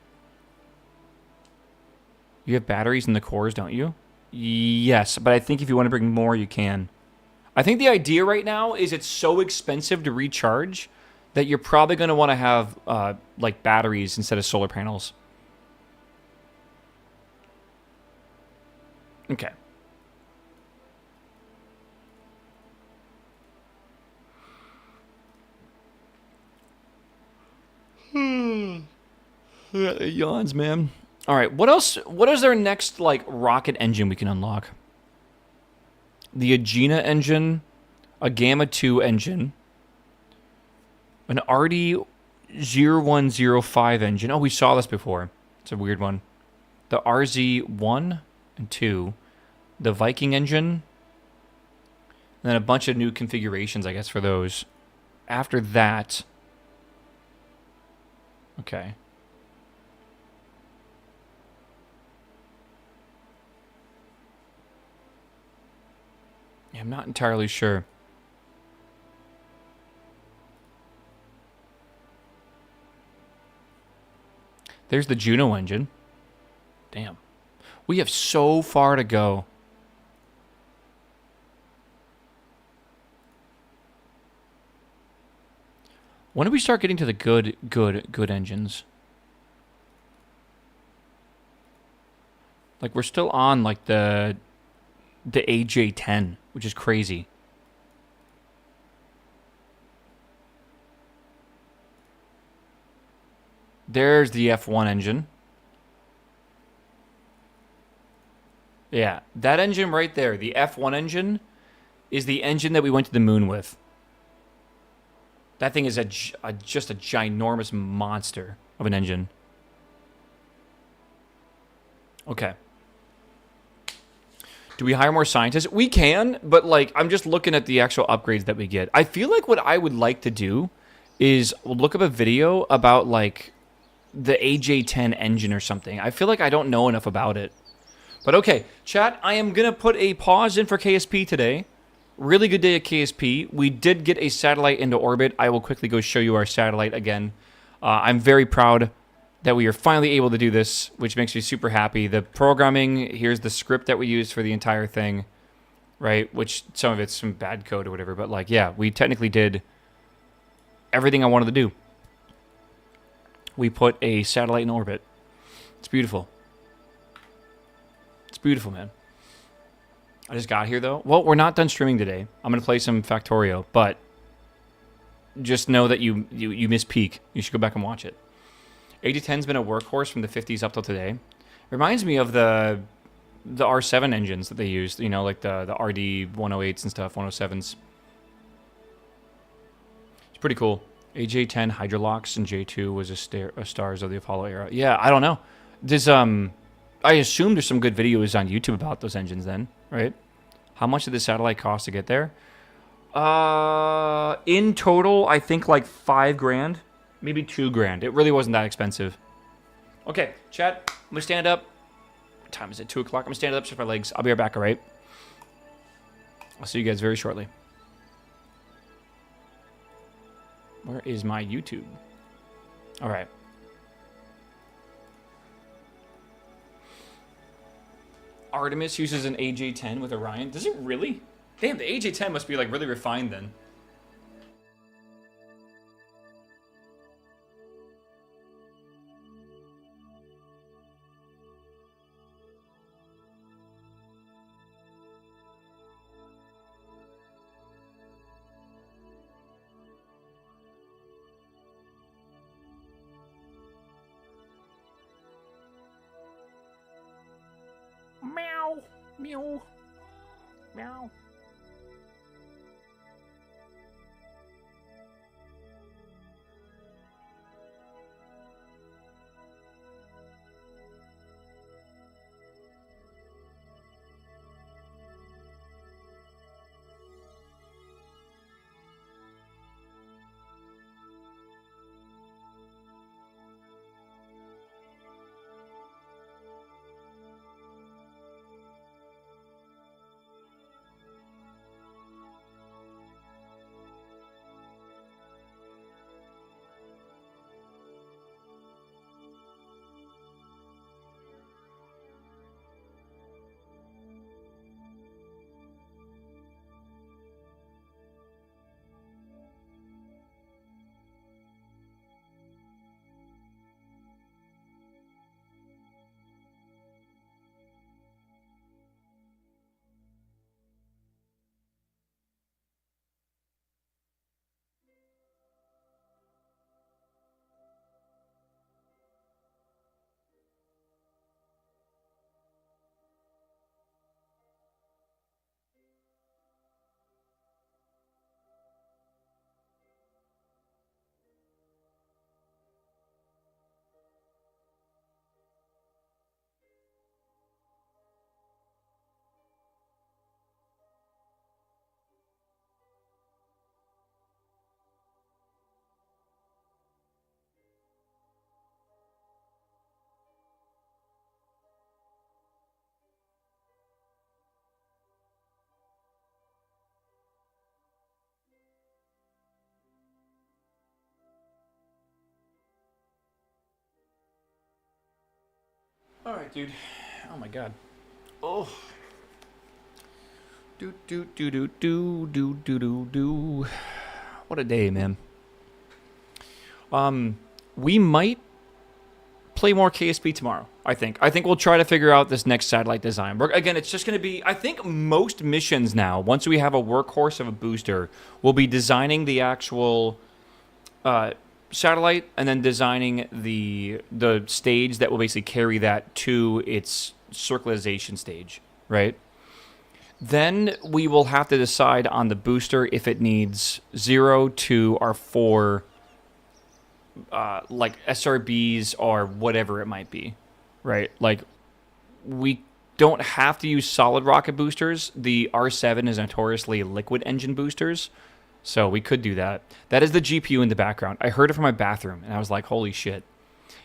You have batteries in the cores, don't you? Yes, but I think if you want to bring more, you can. I think the idea right now is it's so expensive to recharge that you're probably going to want to have like batteries instead of solar panels. Okay. Yawns, man. All right, what else? What is our next like rocket engine we can unlock? The Agena engine, a Gamma 2 engine, an RD-0105 engine. Oh, we saw this before. It's a weird one. The RZ-1 and 2, the Viking engine, and then a bunch of new configurations, I guess, for those. After that, okay. Yeah, I'm not entirely sure. There's the Juno engine. Damn. We have so far to go. When do we start getting to the good engines? Like, we're still on, like, the AJ10, which is crazy. There's the F1 engine. Yeah, that engine right there, the F1 engine, is the engine that we went to the moon with. That thing is just a ginormous monster of an engine. Okay. Do we hire more scientists? We can, but, like, I'm just looking at the actual upgrades that we get. I feel like what I would like to do is look up a video about, like, the AJ10 engine or something. I feel like I don't know enough about it. But okay, chat, I am going to put a pause in for KSP today. Really good day at KSP. We did get a satellite into orbit. I will quickly go show you our satellite again. I'm very proud that we are finally able to do this, which makes me super happy. The programming, here's the script that we used for the entire thing, right? Which some of it's some bad code or whatever, but, like, yeah, we technically did everything I wanted to do. We put a satellite in orbit. It's beautiful. It's beautiful, man. I just got here, though. Well, we're not done streaming today. I'm going to play some Factorio, but just know that you missed peak. You should go back and watch it. AJ10's been a workhorse from the 50s up till today. Reminds me of the R7 engines that they used, you know, like the RD 108s and stuff, 107s. It's pretty cool. AJ10 Hydrolox and J2 was a stars of the Apollo era. Yeah, I don't know. There's I assume there's some good videos on YouTube about those engines then, right? How much did the satellite cost to get there? In total, I think like $5,000, maybe $2,000. It really wasn't that expensive. Okay, chat, I'm gonna stand up. What time is it? 2 o'clock. I'm gonna stand up, stretch my legs. I'll be right back, all right? I'll see you guys very shortly. Where is my YouTube? All right. Artemis uses an AJ10 with Orion. Does it really? Damn, the AJ10 must be, like, really refined then. Meow, meow, meow. All right, dude. Oh my god. Oh. Do do do do do do do do do. What a day, man. We might play more KSP tomorrow, I think. I think we'll try to figure out this next satellite design. Again, it's just going to be, I think most missions now, once we have a workhorse of a booster, we'll be designing the actual satellite and then designing the stage that will basically carry that to its circularization stage, right? Then we will have to decide on the booster if it needs 0 to our 4 like SRBs or whatever it might be, right? Like, we don't have to use solid rocket boosters. The R7 is notoriously liquid engine boosters, so we could do that. That is the GPU in the background. I heard it from my bathroom, and I was like, holy shit.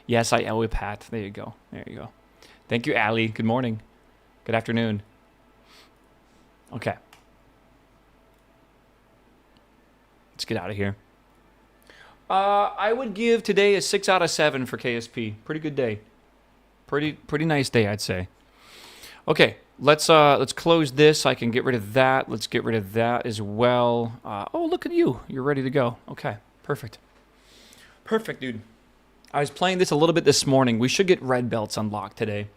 Yes, I owe it, Pat. There you go. There you go. Thank you, Allie. Good morning. Good afternoon. Okay. Let's get out of here. I would give today a 6 out of 7 for KSP. Pretty good day. Pretty nice day, I'd say. Okay, let's close this. I can get rid of that. Let's get rid of that as well. Oh, look at you. You're ready to go. Okay, perfect. Perfect, dude. I was playing this a little bit this morning. We should get red belts unlocked today.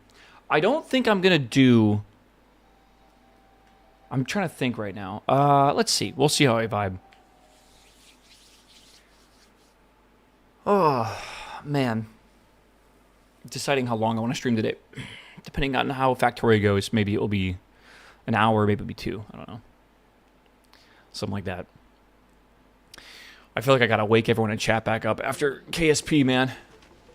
I don't think I'm going to do... I'm trying to think right now. Let's see. We'll see how I vibe. Oh, man. Deciding how long I want to stream today. Depending on how Factorio goes, maybe it'll be an hour, maybe it'll be 2. I don't know. Something like that. I feel like I gotta wake everyone in chat back up after KSP, man.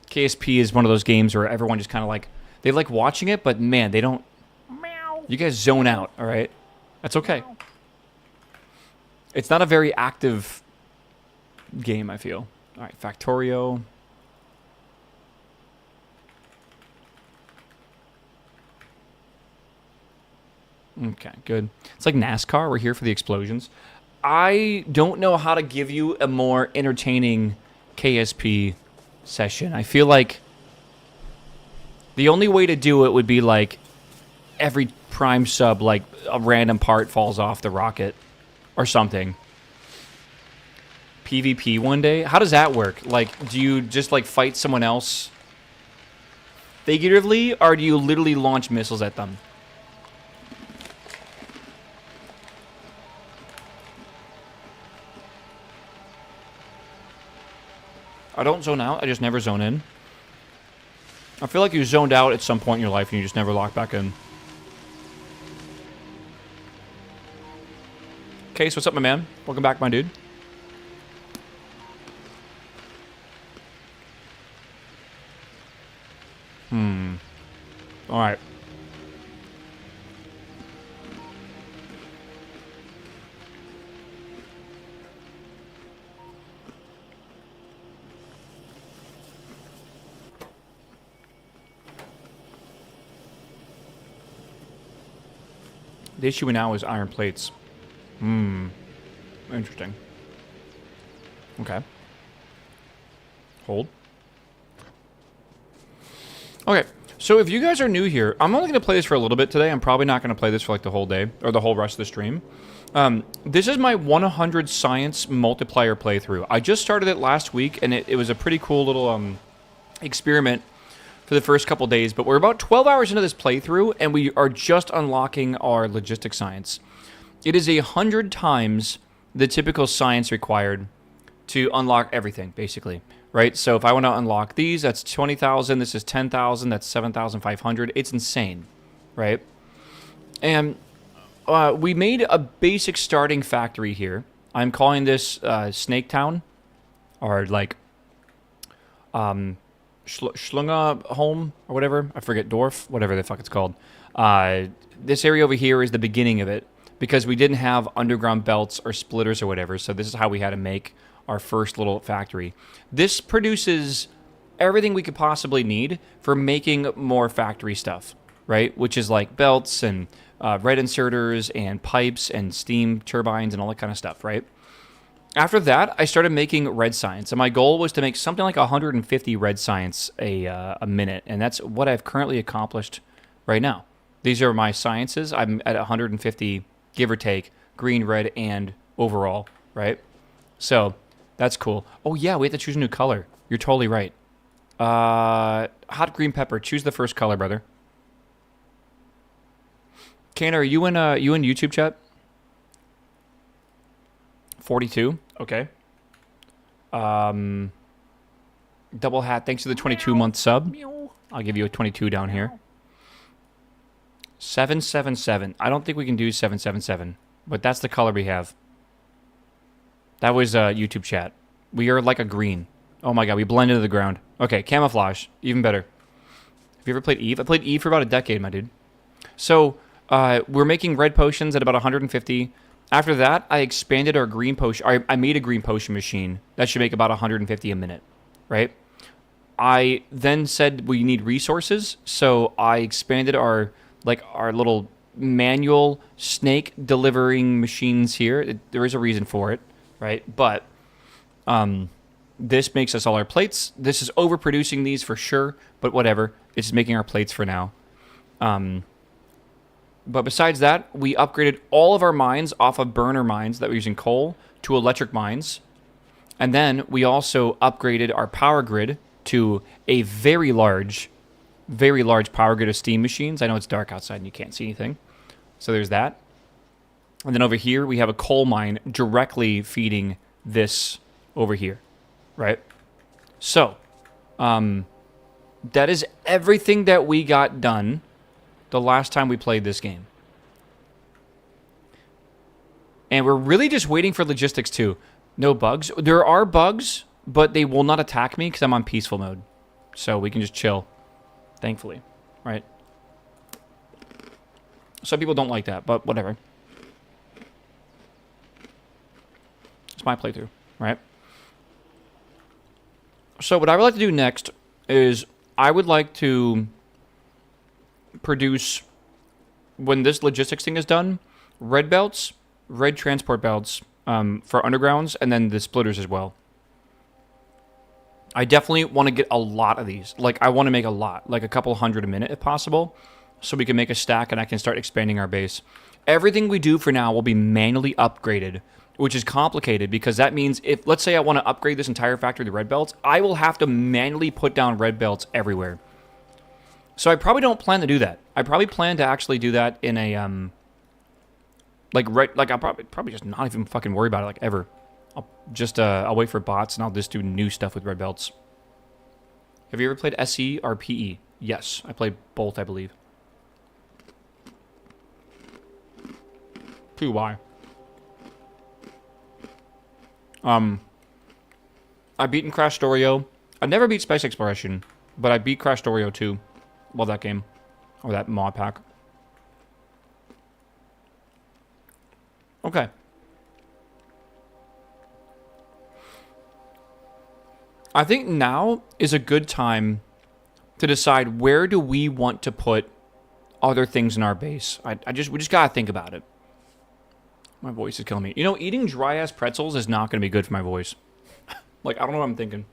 KSP is one of those games where everyone just kind of like... They like watching it, but man, they don't... Meow. You guys zone out, all right? That's okay. It's not a very active game, I feel. All right, Factorio. Okay, good. It's like NASCAR. We're here for the explosions. I don't know how to give you a more entertaining KSP session. I feel like the only way to do it would be like every prime sub, like a random part falls off the rocket or something. PvP one day? How does that work? Like, do you just like fight someone else figuratively, or do you literally launch missiles at them? I don't zone out. I just never zone in. I feel like you zoned out at some point in your life and you just never locked back in. Case, what's up, my man? Welcome back, my dude. All right. The issue now is iron plates. Interesting. Okay. Hold. Okay, so if you guys are new here, I'm only going to play this for a little bit today. I'm probably not going to play this for like the whole day, or the whole rest of the stream. This is my 100 science multiplier playthrough. I just started it last week, and it was a pretty cool little experiment for the first couple days, but we're about 12 hours into this playthrough, and we are just unlocking our logistic science. It is 100 times the typical science required to unlock everything, basically, right? So if I want to unlock these, that's 20,000, this is 10,000, that's 7,500. It's insane, right? And we made a basic starting factory here. I'm calling this Snake Town, or like Schlunga Home, or whatever. I forget, Dorf, whatever the fuck it's called. This area over here is the beginning of it, because we didn't have underground belts or splitters or whatever, so this is how we had to make our first little factory. This produces everything we could possibly need for making more factory stuff, right? Which is like belts and red inserters and pipes and steam turbines and all that kind of stuff, right? After that, I started making red science, and my goal was to make something like 150 red science a minute, and that's what I've currently accomplished right now. These are my sciences. I'm at 150, give or take, green, red, and overall, right? So That's cool. Oh, yeah, we have to choose a new color. You're totally right. Hot green pepper. Choose the first color, brother. Kana, are you in YouTube chat? 42. Okay. Double hat. Thanks for the 22-month sub. I'll give you a 22 down here. 777. I don't think we can do 777, but that's the color we have. That was YouTube chat. We are like a green. Oh my god, we blend into the ground. Okay, camouflage. Even better. Have you ever played Eve? I played Eve for about a decade, my dude. So, we're making red potions at about 150. After that, I expanded our green potion. I made a green potion machine. That should make about 150 a minute, right? I then said we need resources, so I expanded our little manual snake delivering machines here. There is a reason for it, right? But this makes us all our plates. This is overproducing these for sure, but whatever. It's making our plates for now. But besides that, we upgraded all of our mines off of burner mines that were using coal to electric mines. And then we also upgraded our power grid to a very large power grid of steam machines. I know it's dark outside and you can't see anything. So there's that. And then over here, we have a coal mine directly feeding this over here, right? So, that is everything that we got done the last time we played this game. And we're really just waiting for logistics too. No bugs. There are bugs, but they will not attack me because I'm on peaceful mode. So we can just chill, thankfully, right? Some people don't like that, but whatever. It's my playthrough, right? So what I would like to do next is I would like to produce, when this logistics thing is done, red belts, red transport belts for undergrounds, and then the splitters as well. I definitely want to get a lot of these. Like, I want to make a lot, like a couple hundred a minute if possible, so we can make a stack and I can start expanding our base. Everything we do for now will be manually upgraded, which is complicated because that means if, let's say I want to upgrade this entire factory to red belts, I will have to manually put down red belts everywhere. So I probably don't plan to do that. I probably plan to actually do that in a, I'll probably just not even fucking worry about it, like, ever. I'll wait for bots and I'll just do new stuff with red belts. Have you ever played SE or PE? Yes, I played both, I believe. PY. I've beaten Crash Storio. I never beat Space Exploration, but I beat Crash Storio 2. Love that game. Or that mod pack. Okay. I think now is a good time to decide where do we want to put other things in our base. We just gotta think about it. My voice is killing me. You know, eating dry-ass pretzels is not gonna be good for my voice. Like, I don't know what I'm thinking.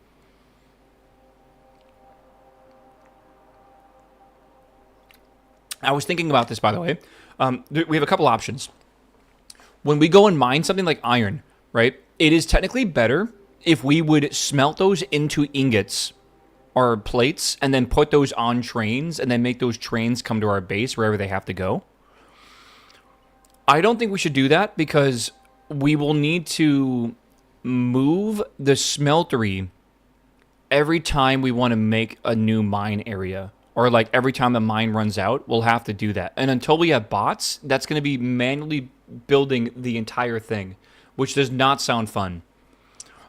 I was thinking about this, by the way. We have a couple options. When we go and mine something like iron, right, it is technically better if we would smelt those into ingots or plates and then put those on trains and then make those trains come to our base wherever they have to go. I don't think we should do that because we will need to move the smeltery every time we want to make a new mine area. Or like every time the mine runs out, we'll have to do that. And until we have bots, that's going to be manually building the entire thing, which does not sound fun.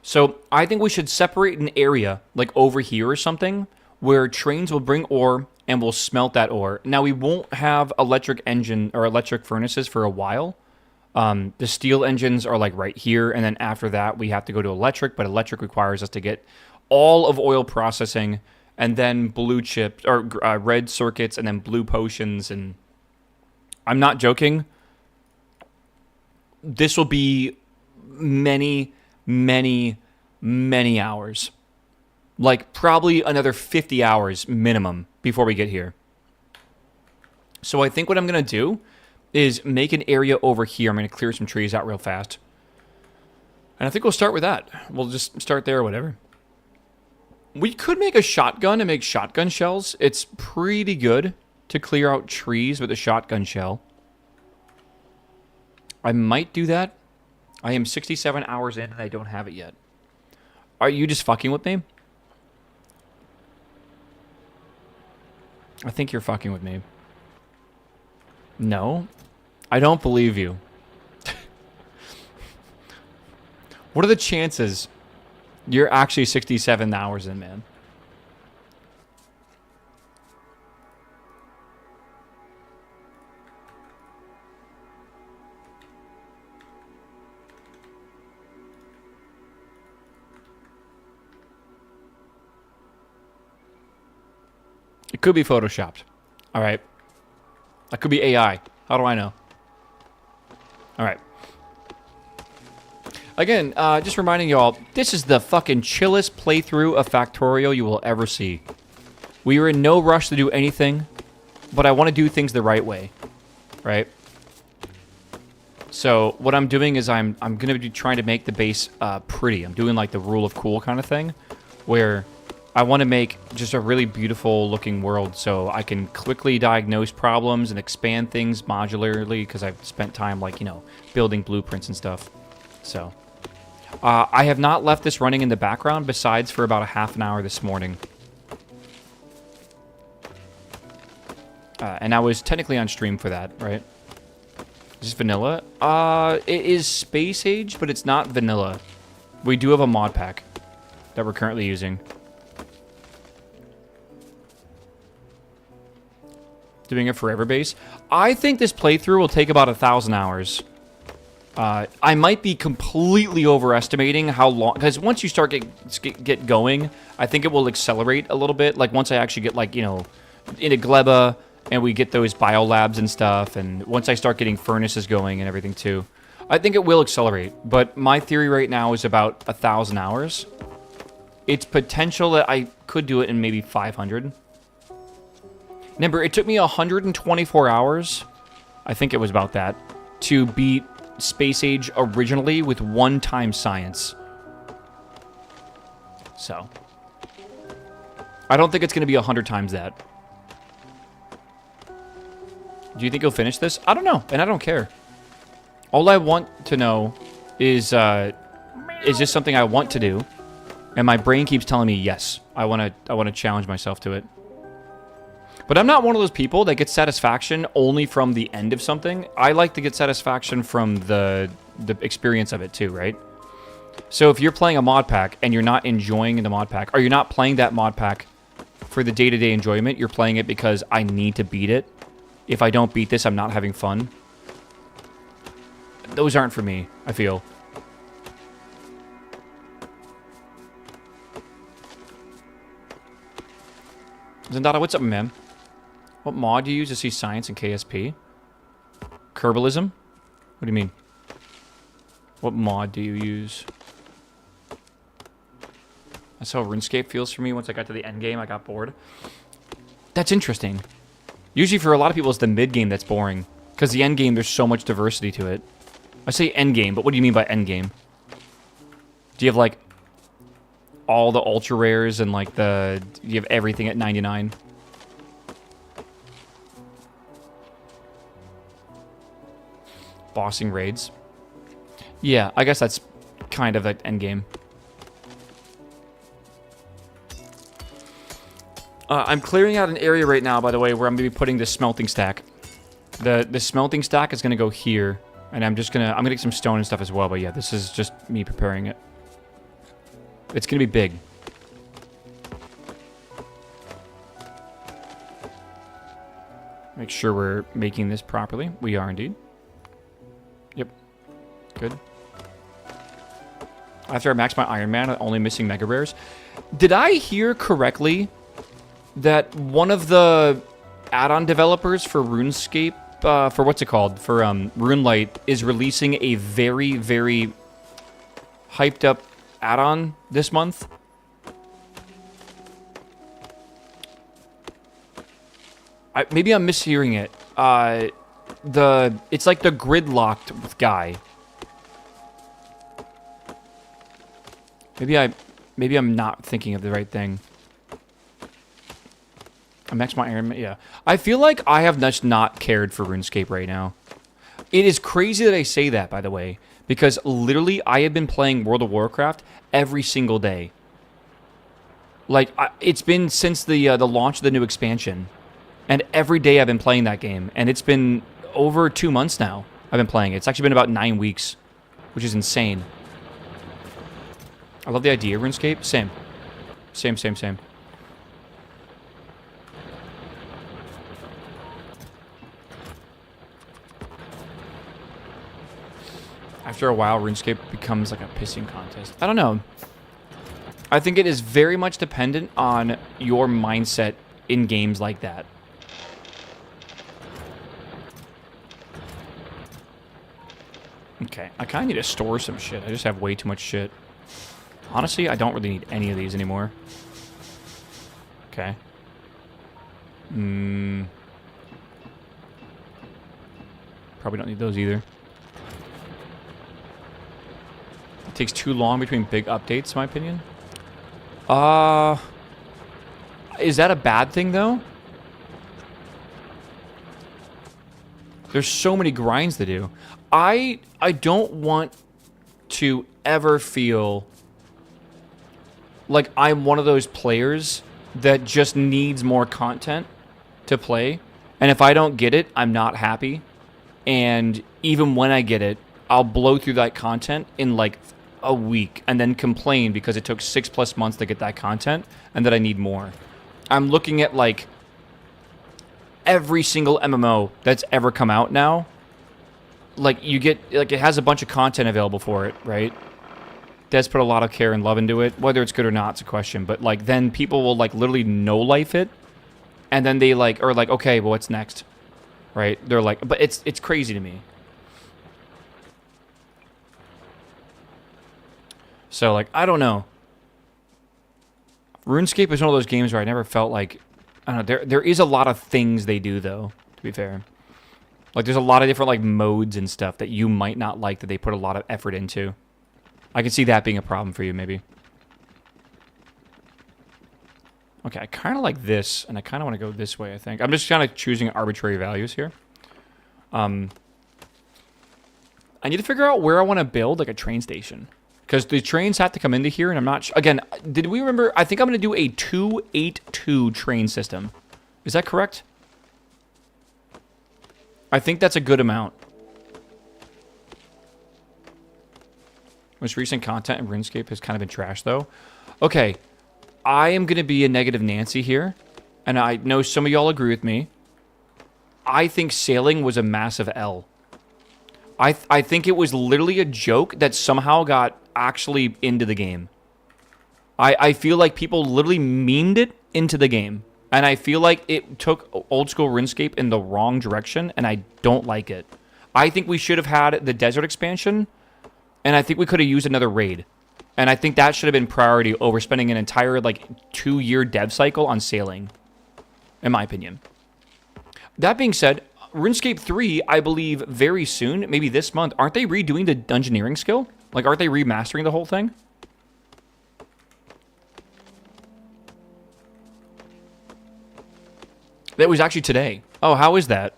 So I think we should separate an area, like over here or something, where trains will bring ore and we'll smelt that ore. Now, we won't have electric engine or electric furnaces for a while. The steel engines are like right here, and then after that, we have to go to electric, but electric requires us to get all of oil processing, and then blue chips, or red circuits, and then blue potions, and I'm not joking. This will be many, many, many hours. Like, probably another 50 hours minimum before we get here. So I think what I'm going to do is make an area over here. I'm going to clear some trees out real fast. And I think we'll start with that. We'll just start there or whatever. We could make a shotgun and make shotgun shells. It's pretty good to clear out trees with a shotgun shell. I might do that. I am 67 hours in and I don't have it yet. Are you just fucking with me? I think you're fucking with me. No, I don't believe you. What are the chances you're actually 67 hours in, man? It could be photoshopped. All right. That could be AI. How do I know? All right. Again, just reminding y'all, this is the fucking chillest playthrough of Factorio you will ever see. We are in no rush to do anything, but I want to do things the right way, right? So what I'm doing is I'm going to be trying to make the base pretty. I'm doing like the rule of cool kind of thing, where I want to make just a really beautiful looking world so I can quickly diagnose problems and expand things modularly because I've spent time, like, you know, building blueprints and stuff. So I have not left this running in the background besides for about a half an hour this morning. And I was technically on stream for that, right? Is this vanilla? It is Space Age, but it's not vanilla. We do have a mod pack that we're currently using. Doing a forever base. I think this playthrough will take about 1,000 hours. I might be completely overestimating how long, because once you start get going, I think it will accelerate a little bit. Like once I actually get, like, you know, into Gleba and we get those biolabs and stuff, and once I start getting furnaces going and everything too, I think it will accelerate. But my theory right now is about 1,000 hours. It's potential that I could do it in maybe 500. Remember, it took me 124 hours, I think it was about that, to beat Space Age originally with one-time science. So, I don't think it's going to be 100 times that. Do you think you'll finish this? I don't know, and I don't care. All I want to know is this something I want to do? And my brain keeps telling me yes. I want to challenge myself to it. But I'm not one of those people that gets satisfaction only from the end of something. I like to get satisfaction from the experience of it too, right? So if you're playing a mod pack and you're not enjoying the mod pack, or you're not playing that mod pack for the day-to-day enjoyment, you're playing it because I need to beat it. If I don't beat this, I'm not having fun. Those aren't for me, I feel. Zendata, what's up, man? What mod do you use to see science in KSP? Kerbalism? What do you mean? What mod do you use? That's how RuneScape feels for me. Once I got to the end game, I got bored. That's interesting. Usually for a lot of people, it's the mid game that's boring. Because the end game, there's so much diversity to it. I say end game, but what do you mean by end game? Do you have, like, all the ultra rares and, like, you have everything at 99? Bossing raids. Yeah, I guess that's kind of like endgame. I'm clearing out an area right now, by the way, where I'm going to be putting the smelting stack. The smelting stack is going to go here, and I'm going to get some stone and stuff as well, but yeah, this is just me preparing it. It's going to be big. Make sure we're making this properly. We are indeed. Yep. Good. After I max my Iron Man, I'm only missing Mega Rares. Did I hear correctly that one of the add-on developers for RuneScape, for what's it called? For RuneLite, is releasing a very, very hyped up add-on this month? Maybe I'm mishearing it. It's like the gridlocked guy. Maybe I'm not thinking of the right thing. I maxed my Iron Man. Yeah. I feel like I have just not cared for RuneScape right now. It is crazy that I say that, by the way, because literally I have been playing World of Warcraft every single day. Like, it's been since the launch of the new expansion. And every day I've been playing that game. And it's been over 2 months now I've been playing it. It's actually been about 9 weeks, which is insane. I love the idea of RuneScape. Same. Same. After a while, RuneScape becomes like a pissing contest. I don't know. I think it is very much dependent on your mindset in games like that. Okay, I kind of need to store some shit. I just have way too much shit. Honestly, I don't really need any of these anymore. Okay. Probably don't need those either. It takes too long between big updates, in my opinion. Is that a bad thing, though? There's so many grinds to do. I don't want to ever feel like I'm one of those players that just needs more content to play. And if I don't get it, I'm not happy. And even when I get it, I'll blow through that content in like a week and then complain because it took 6+ months to get that content and that I need more. I'm looking at like every single MMO that's ever come out now. Like you get, like it has a bunch of content available for it, right? Devs put a lot of care and love into it. Whether it's good or not, it's a question. But like then people will like literally no-life it, and then they like are like, okay, well what's next, right? They're like, but it's crazy to me. So like I don't know. RuneScape is one of those games where I never felt like, I don't know. There is a lot of things they do though. To be fair, like there's a lot of different like modes and stuff that you might not like that they put a lot of effort into. I can see that being a problem for you, maybe. Okay, I kind of like this, and I kind of want to go this way, I think. I'm just kind of choosing arbitrary values here. I need to figure out where I want to build, like, a train station. Because the trains have to come into here, and I'm not... Again, did we remember... I think I'm going to do a 282 train system. Is that correct? I think that's a good amount. Most recent content in RuneScape has kind of been trash, though. Okay, I am going to be a negative Nancy here, and I know some of y'all agree with me. I think sailing was a massive L. I think it was literally a joke that somehow got actually into the game. I feel like people literally memed it into the game, and I feel like it took old school RuneScape in the wrong direction, and I don't like it. I think we should have had the desert expansion, and I think we could have used another raid. And I think that should have been priority over spending an entire, like, 2-year dev cycle on sailing. In my opinion. That being said, RuneScape 3, I believe, very soon, maybe this month, aren't they redoing the dungeoneering skill? Like, aren't they remastering the whole thing? That was actually today. Oh, how is that?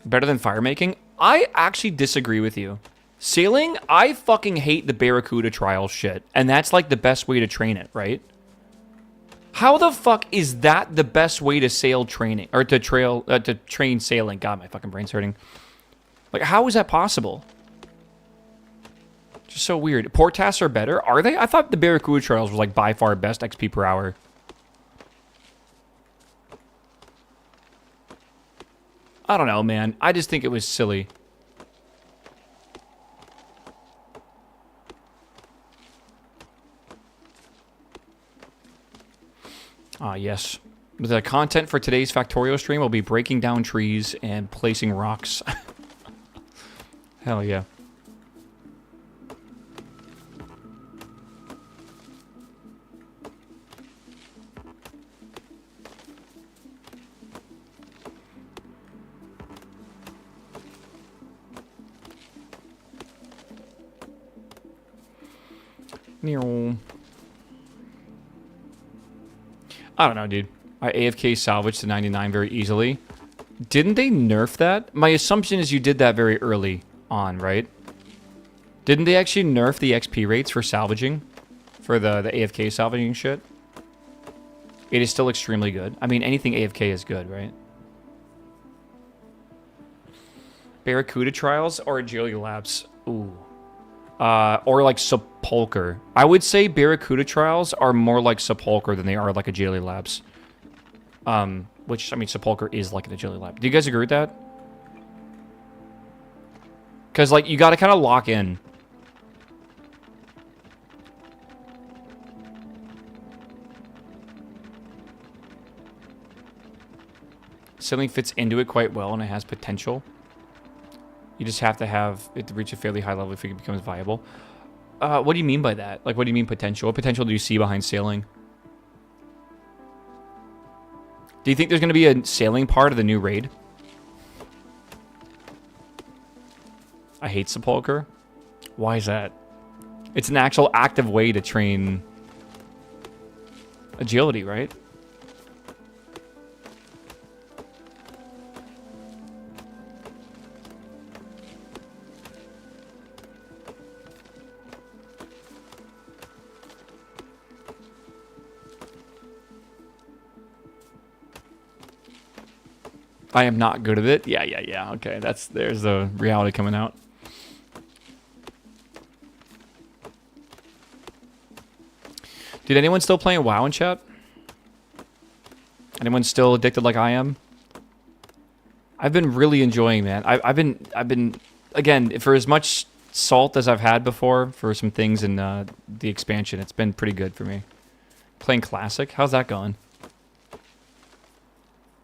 Better than fire making? I actually disagree with you. Sailing, I fucking hate the Barracuda trial shit. And that's like the best way to train it, right? How the fuck is that the best way to sail training? Or to train sailing? God, my fucking brain's hurting. Like, how is that possible? Just so weird. Port tasks are better? Are they? I thought the Barracuda trials was like by far best XP per hour. I don't know, man. I just think it was silly. Ah, yes. The content for today's Factorio stream will be breaking down trees and placing rocks. Hell yeah. I don't know, dude. I AFK salvaged to 99 very easily. Didn't they nerf that? My assumption is you did that very early on, right? Didn't they actually nerf the XP rates for salvaging? For the AFK salvaging shit? It is still extremely good. I mean, anything AFK is good, right? Barracuda Trials or Agility Labs? Ooh. Or like Sepulcher. I would say Barracuda Trials are more like Sepulcher than they are like Agility Labs. Which, I mean, Sepulcher is like an Agility Lab. Do you guys agree with that? Because, like, you got to kind of lock in. Something fits into it quite well and it has potential. You just have to have it to reach a fairly high level if it becomes viable. What do you mean by that? Like, what do you mean potential? What potential do you see behind sailing? Do you think there's going to be a sailing part of the new raid? I hate Sepulcher. Why is that? It's an actual active way to train agility, right? I am not good at it. Yeah. Okay, there's the reality coming out. Dude, anyone still playing WoW in chat? Anyone still addicted like I am? I've been really enjoying, man. I've been again, for as much salt as I've had before for some things in the expansion, it's been pretty good for me. Playing Classic, how's that going?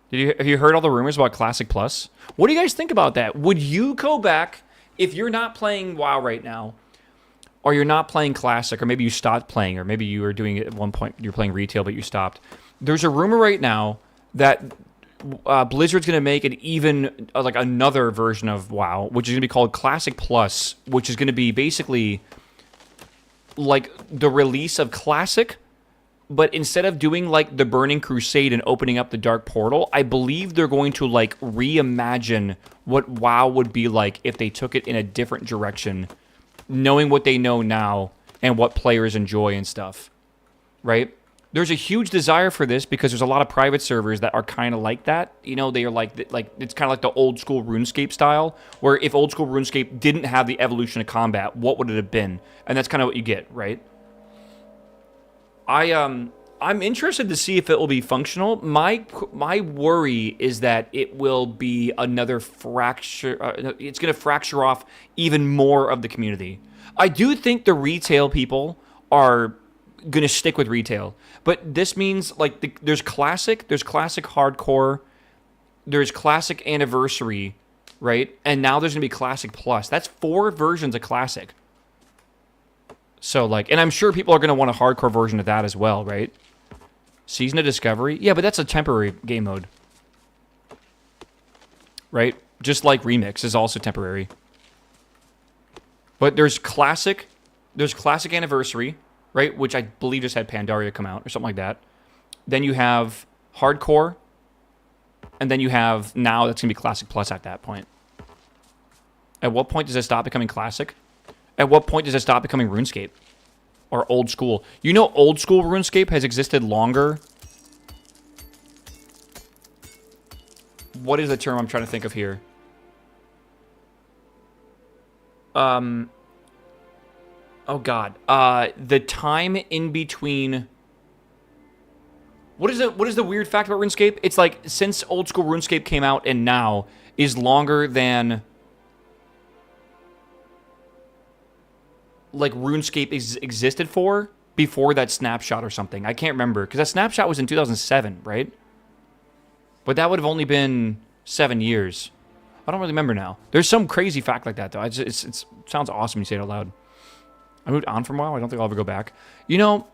Have you heard all the rumors about Classic Plus? What do you guys think about that? Would you go back, if you're not playing WoW right now, or you're not playing Classic, or maybe you stopped playing, or maybe you were doing it at one point, you're playing retail, but you stopped. There's a rumor right now that Blizzard's going to make an even, like another version of WoW, which is going to be called Classic Plus, which is going to be basically like the release of Classic, but instead of doing like the Burning Crusade and opening up the Dark Portal, I believe they're going to like reimagine what WoW would be like if they took it in a different direction, knowing what they know now and what players enjoy and stuff, right? There's a huge desire for this because there's a lot of private servers that are kind of like that. You know, they are like it's kind of like the old school RuneScape style, where if old school RuneScape didn't have the evolution of combat, what would it have been? And that's kind of what you get, right? I'm interested to see if it will be functional. My worry is that it will be another fracture. It's going to fracture off even more of the community. I do think the retail people are going to stick with retail, but this means like there's classic hardcore, there's classic anniversary, right? And now there's going to be classic plus. That's 4 versions of classic. So, like, and I'm sure people are going to want a hardcore version of that as well, right? Season of Discovery? Yeah, but that's a temporary game mode. Right? Just like Remix is also temporary. But there's Classic Anniversary, right? Which I believe just had Pandaria come out or something like that. Then you have Hardcore. And then you have, now that's going to be Classic Plus at that point. At what point does it stop becoming Classic? At what point does it stop becoming RuneScape? Or old school? You know old school RuneScape has existed longer. What is the term I'm trying to think of here? Oh god. The time in between. What is the weird fact about RuneScape? It's like since old school RuneScape came out and now is longer than like RuneScape existed for before that snapshot or something. I can't remember because that snapshot was in 2007, right? But that would have only been 7 years. I don't really remember now. There's some crazy fact like that though. It sounds awesome when you say it out loud. I moved on for a while. I don't think I'll ever go back. You know,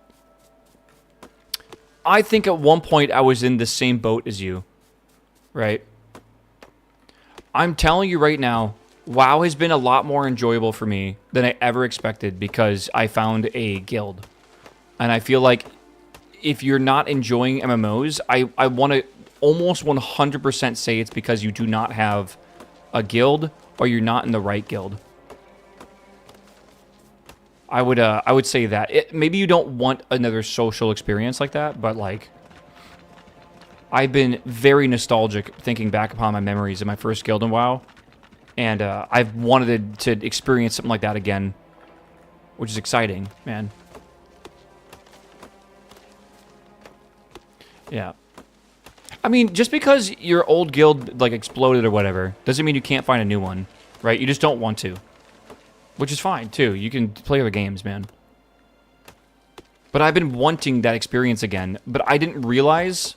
I think at one point I was in the same boat as you, right? I'm telling you right now, WoW has been a lot more enjoyable for me than I ever expected because I found a guild. And I feel like if you're not enjoying MMOs, I want to almost 100% say it's because you do not have a guild or you're not in the right guild. I would say that. Maybe you don't want another social experience like that, but like I've been very nostalgic thinking back upon my memories of my first guild in WoW. And I've wanted to experience something like that again, which is exciting, man. Yeah. I mean, just because your old guild, like, exploded or whatever, doesn't mean you can't find a new one, right? You just don't want to. Which is fine, too. You can play other games, man. But I've been wanting that experience again, but I didn't realize...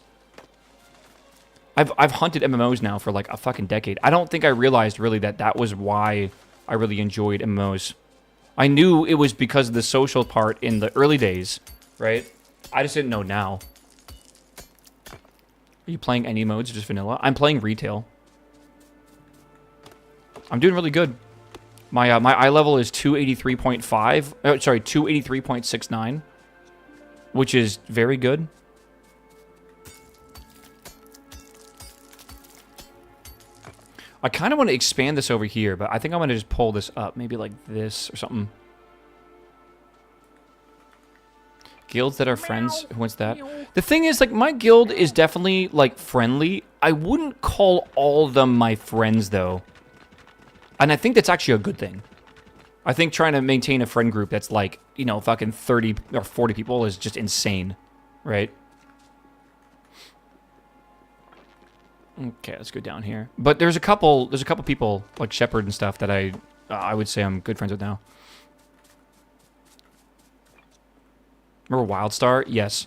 I've hunted MMOs now for like a fucking decade. I don't think I realized really that that was why I really enjoyed MMOs. I knew it was because of the social part in the early days, right? I just didn't know now. Are you playing any modes or just vanilla? I'm playing retail. I'm doing really good. My my eye level is 283.5. Sorry, 283.69, which is very good. I kind of want to expand this over here, but I think I'm going to just pull this up. Maybe like this or something. Guilds that are friends. Who wants that? The thing is, like, my guild is definitely, like, friendly. I wouldn't call all of them my friends, though. And I think that's actually a good thing. I think trying to maintain a friend group that's, like, you know, fucking 30 or 40 people is just insane. Right? Okay, let's go down here. But there's a couple people like Shepard and stuff that I would say I'm good friends with now. Remember Wildstar? Yes.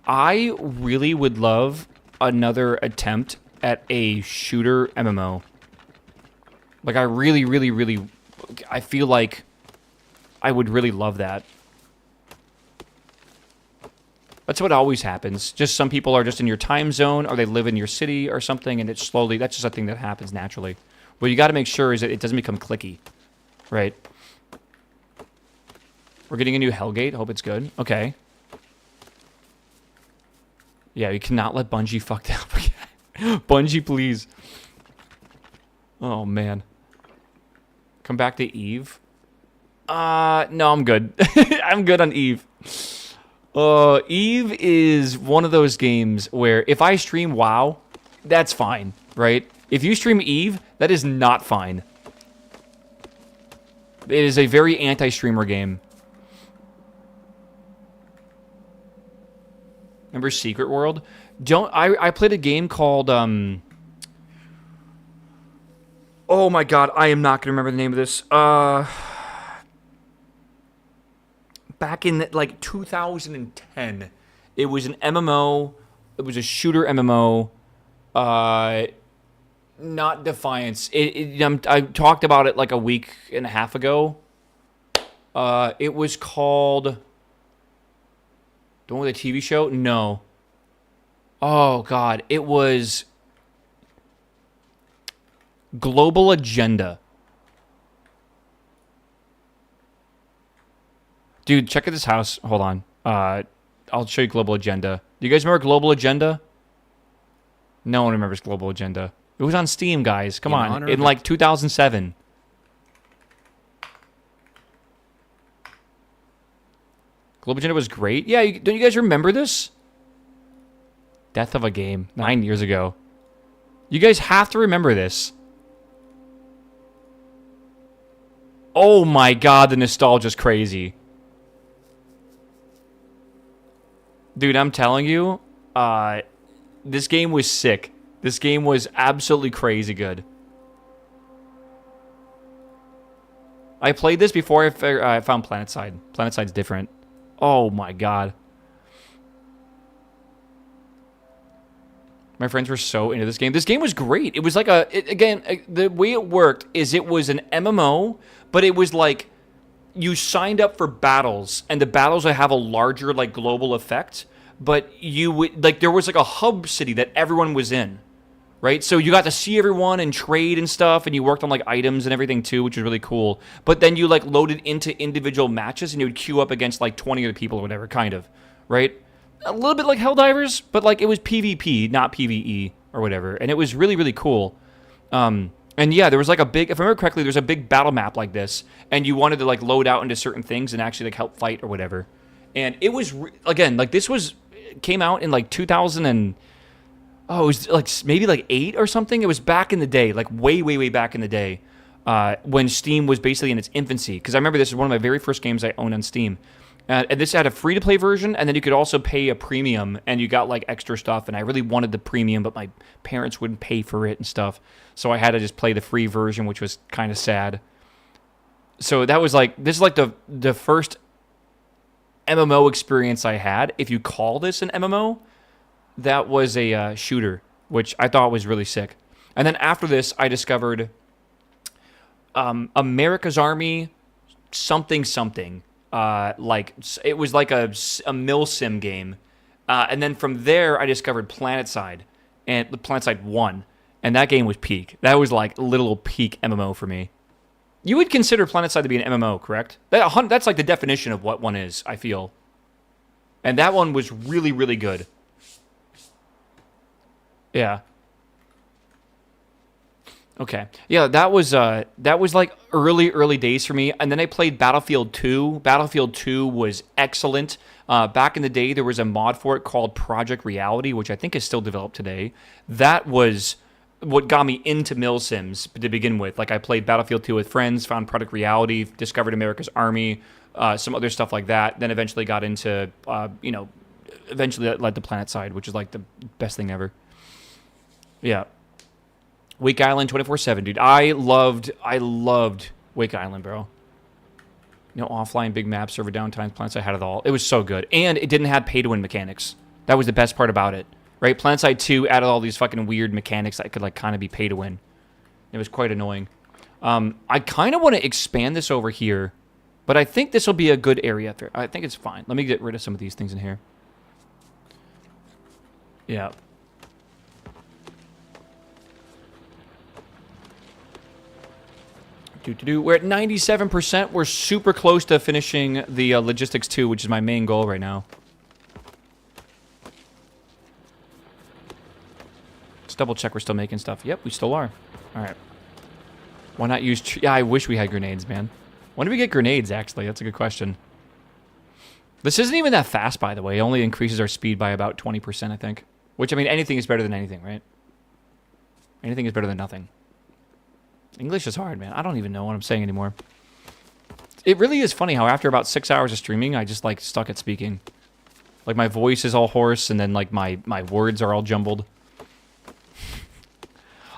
I really would love another attempt at a shooter MMO. Like I really I feel like I would really love that. That's what always happens. Just some people are just in your time zone, or they live in your city or something, and it's slowly, that's just a thing that happens naturally. What you got to make sure is that it doesn't become clicky, right? We're getting a new Hellgate. Hope it's good. Okay. Yeah, you cannot let Bungie fuck that up again. Bungie, please. Oh, man. Come back to Eve. No, I'm good. I'm good on Eve. Eve is one of those games where if I stream WoW, that's fine, right? If you stream Eve, that is not fine. It is a very anti-streamer game. Remember Secret World? I played a game called, oh my god, I am not going to remember the name of this. Back in, like, 2010. It was an MMO. It was a shooter MMO. Not Defiance. I talked about it, like, a week and a half ago. It was called... The one with the TV show? No. Oh, God. It was... Global Agenda. Dude, check out this house. Hold on. I'll show you Global Agenda. Do you guys remember Global Agenda? No one remembers Global Agenda. It was on Steam, guys. Come on. In like 2007. Global Agenda was great. Yeah, don't you guys remember this? Death of a game. 9 years ago. You guys have to remember this. Oh my god, the nostalgia's crazy. Dude, I'm telling you, this game was sick. This game was absolutely crazy good. I played this before I found PlanetSide. PlanetSide's different. Oh my god. My friends were so into this game. This game was great. It was like the way it worked is it was an MMO, but it was like you signed up for battles, and the battles would have a larger, like, global effect, but you would, like, there was like a hub city that everyone was in, right? So you got to see everyone and trade and stuff, and you worked on like items and everything too, which was really cool. But then you like loaded into individual matches, and you would queue up against like 20 other people or whatever, kind of, right? A little bit like Helldivers, but like it was PvP, not PvE or whatever, and it was really, really cool. And yeah, there was like a big, if I remember correctly, there's a big battle map like this, and you wanted to like load out into certain things and actually like help fight or whatever. And it was, again, like this came out in like 2000 and, it was like maybe like 8 or something. It was back in the day, like way, way, way back in the day, when Steam was basically in its infancy. Because I remember this is one of my very first games I owned on Steam. And this had a free-to-play version, and then you could also pay a premium, and you got, like, extra stuff. And I really wanted the premium, but my parents wouldn't pay for it and stuff. So I had to just play the free version, which was kind of sad. So that was, like, this is, like, the first MMO experience I had. If you call this an MMO, that was a shooter, which I thought was really sick. And then after this, I discovered America's Army something. Like it was like a milsim game, and then from there I discovered PlanetSide and the PlanetSide 1, and that game was peak. That was like little peak MMO for me. You would consider PlanetSide to be an MMO, correct? That's like the definition of what one is, I feel. And that one was really, really good. Yeah. Okay. Yeah, that was like early days for me. And then I played Battlefield 2. Battlefield 2 was excellent. Back in the day, there was a mod for it called Project Reality, which I think is still developed today. That was what got me into milsims to begin with. Like I played Battlefield 2 with friends, found Project Reality, discovered America's Army, some other stuff like that. Then eventually got into, eventually that led to PlanetSide, which is like the best thing ever. Yeah. Wake Island 24/7, dude. I loved Wake Island, bro. You know, offline, big map, server downtimes, PlanetSide had it all. It was so good. And it didn't have pay-to-win mechanics. That was the best part about it, right? PlanetSide 2 added all these fucking weird mechanics that could, like, kind of be pay-to-win. It was quite annoying. I kind of want to expand this over here, but I think this will be a good area. I think it's fine. Let me get rid of some of these things in here. Yeah. We're at 97%. We're super close to finishing the Logistics 2, which is my main goal right now. Let's double check we're still making stuff. Yep, we still are. All right. Why not use... Yeah, I wish we had grenades, man. When do we get grenades, actually? That's a good question. This isn't even that fast, by the way. It only increases our speed by about 20%, I think. Which, I mean, anything is better than anything, right? Anything is better than nothing. English is hard, man. I don't even know what I'm saying anymore. It really is funny how after about 6 hours of streaming, I just, like, stuck at speaking. Like, my voice is all hoarse, and then, like, my words are all jumbled.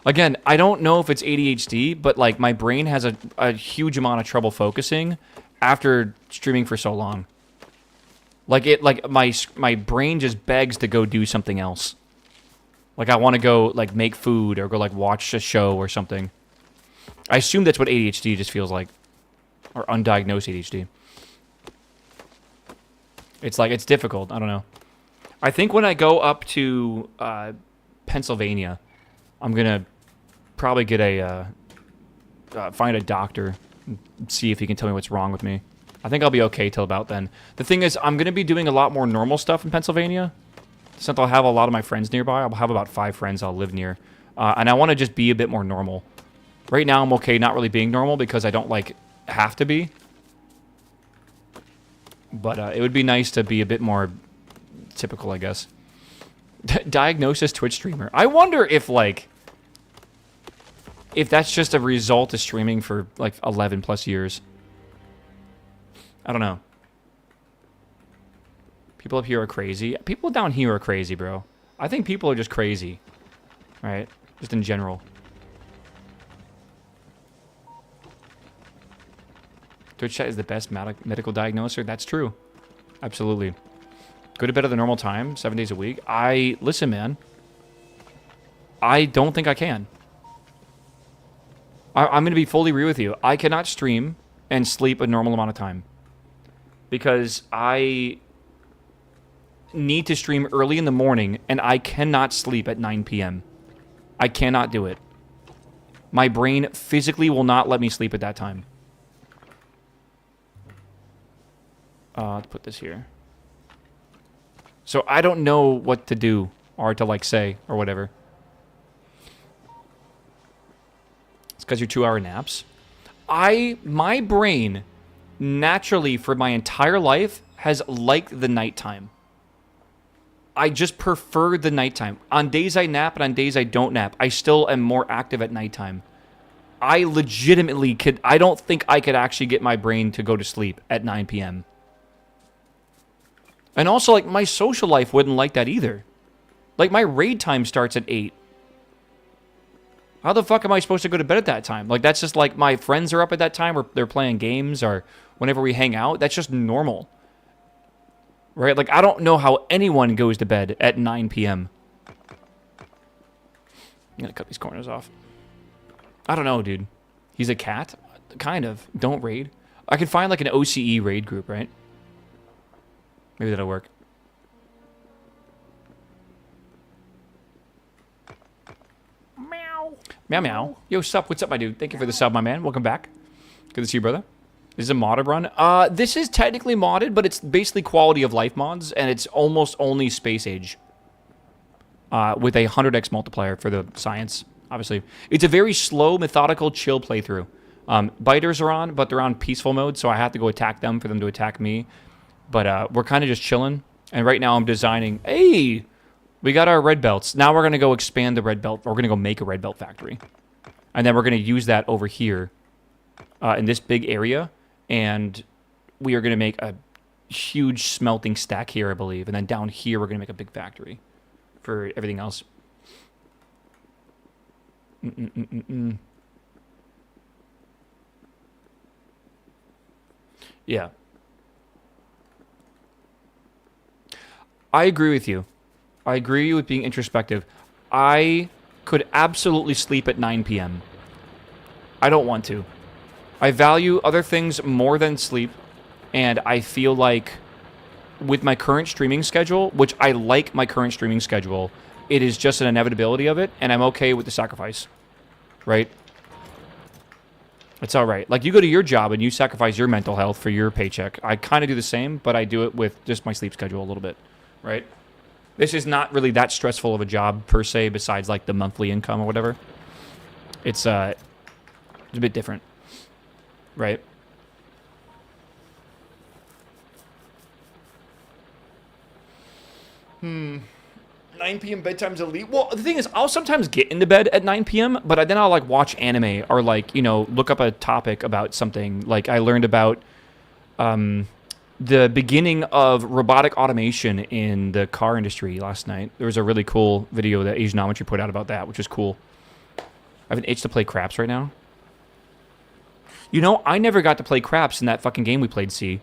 Again, I don't know if it's ADHD, but, like, my brain has a huge amount of trouble focusing after streaming for so long. Like, my brain just begs to go do something else. Like, I want to go, like, make food or go, like, watch a show or something. I assume that's what ADHD just feels like. Or undiagnosed ADHD. It's like, it's difficult. I don't know. I think when I go up to Pennsylvania, I'm going to probably get find a doctor and see if he can tell me what's wrong with me. I think I'll be okay till about then. The thing is, I'm going to be doing a lot more normal stuff in Pennsylvania. Since I'll have a lot of my friends nearby. I'll have about 5 friends I'll live near. And I want to just be a bit more normal. Right now, I'm okay not really being normal because I don't, like, have to be. But it would be nice to be a bit more typical, I guess. Diagnosis Twitch streamer. I wonder if, like, if that's just a result of streaming for, like, 11 plus years. I don't know. People up here are crazy. People down here are crazy, bro. I think people are just crazy. Right? Just in general. Twitch chat is the best medical diagnoser. That's true. Absolutely. Go to bed at the normal time, 7 days a week. Listen, man. I don't think I can. I'm going to be fully real with you. I cannot stream and sleep a normal amount of time. Because I need to stream early in the morning, and I cannot sleep at 9 p.m. I cannot do it. My brain physically will not let me sleep at that time. Let's put this here. So I don't know what to do or to, like, say or whatever. It's because you're 2-hour naps. My brain, naturally, for my entire life, has liked the nighttime. I just prefer the nighttime. On days I nap and on days I don't nap, I still am more active at nighttime. I legitimately could... I don't think I could actually get my brain to go to sleep at 9 p.m. And also, like, my social life wouldn't like that either. Like, my raid time starts at 8. How the fuck am I supposed to go to bed at that time? Like, that's just like my friends are up at that time or they're playing games or whenever we hang out. That's just normal. Right? Like, I don't know how anyone goes to bed at 9 p.m. I'm gonna cut these corners off. I don't know, dude. He's a cat? Kind of. Don't raid. I could find, like, an OCE raid group, right? Maybe that'll work. Meow. Meow meow. Yo, sup? What's up, my dude? Thank you for the sub, my man. Welcome back. Good to see you, brother. This is a modded run. This is technically modded, but it's basically quality of life mods, and it's almost only space age. With a 100x multiplier for the science, obviously. It's a very slow, methodical, chill playthrough. Biters are on, but they're on peaceful mode, so I have to go attack them for them to attack me. But we're kind of just chilling. And right now I'm designing... Hey! We got our red belts. Now we're going to go expand the red belt. We're going to go make a red belt factory. And then we're going to use that over here in this big area. And we are going to make a huge smelting stack here, I believe. And then down here we're going to make a big factory for everything else. Yeah. I agree with you. I agree with being introspective. I could absolutely sleep at 9 p.m. I don't want to. I value other things more than sleep, and I feel like with my current streaming schedule, which I like my current streaming schedule, it is just an inevitability of it, and I'm okay with the sacrifice. Right? It's all right. Like, you go to your job and you sacrifice your mental health for your paycheck. I kind of do the same, but I do it with just my sleep schedule a little bit. Right? This is not really that stressful of a job, per se, besides, like, the monthly income or whatever. It's a bit different. Right? Hmm. 9 p.m. bedtime's elite. Well, the thing is, I'll sometimes get into bed at 9 p.m., but then I'll, like, watch anime or, like, you know, look up a topic about something. Like, I learned about the beginning of robotic automation in the car industry last night. There was a really cool video that Asianometry put out about that, which is cool. I have an itch to play craps right now. You know, I never got to play craps in that fucking game we played, C.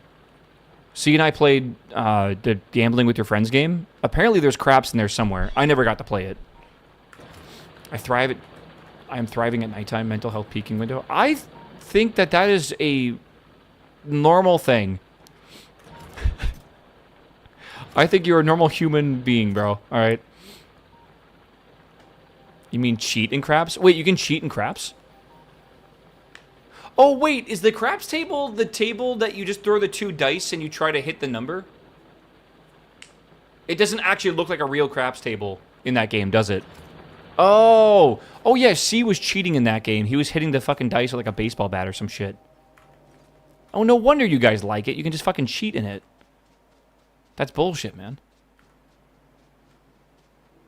C and I played the Gambling with Your Friends game. Apparently there's craps in there somewhere. I never got to play it. I am thriving at nighttime, mental health peaking window. I think that that is a normal thing. I think you're a normal human being, bro. All right. You mean cheat in craps? Wait, you can cheat in craps? Oh, wait, is the craps table the table that you just throw the 2 dice and you try to hit the number? It doesn't actually look like a real craps table in that game, does it? Oh. Oh, yeah, C was cheating in that game. He was hitting the fucking dice with like a baseball bat or some shit. Oh, no wonder you guys like it. You can just fucking cheat in it. That's bullshit, man.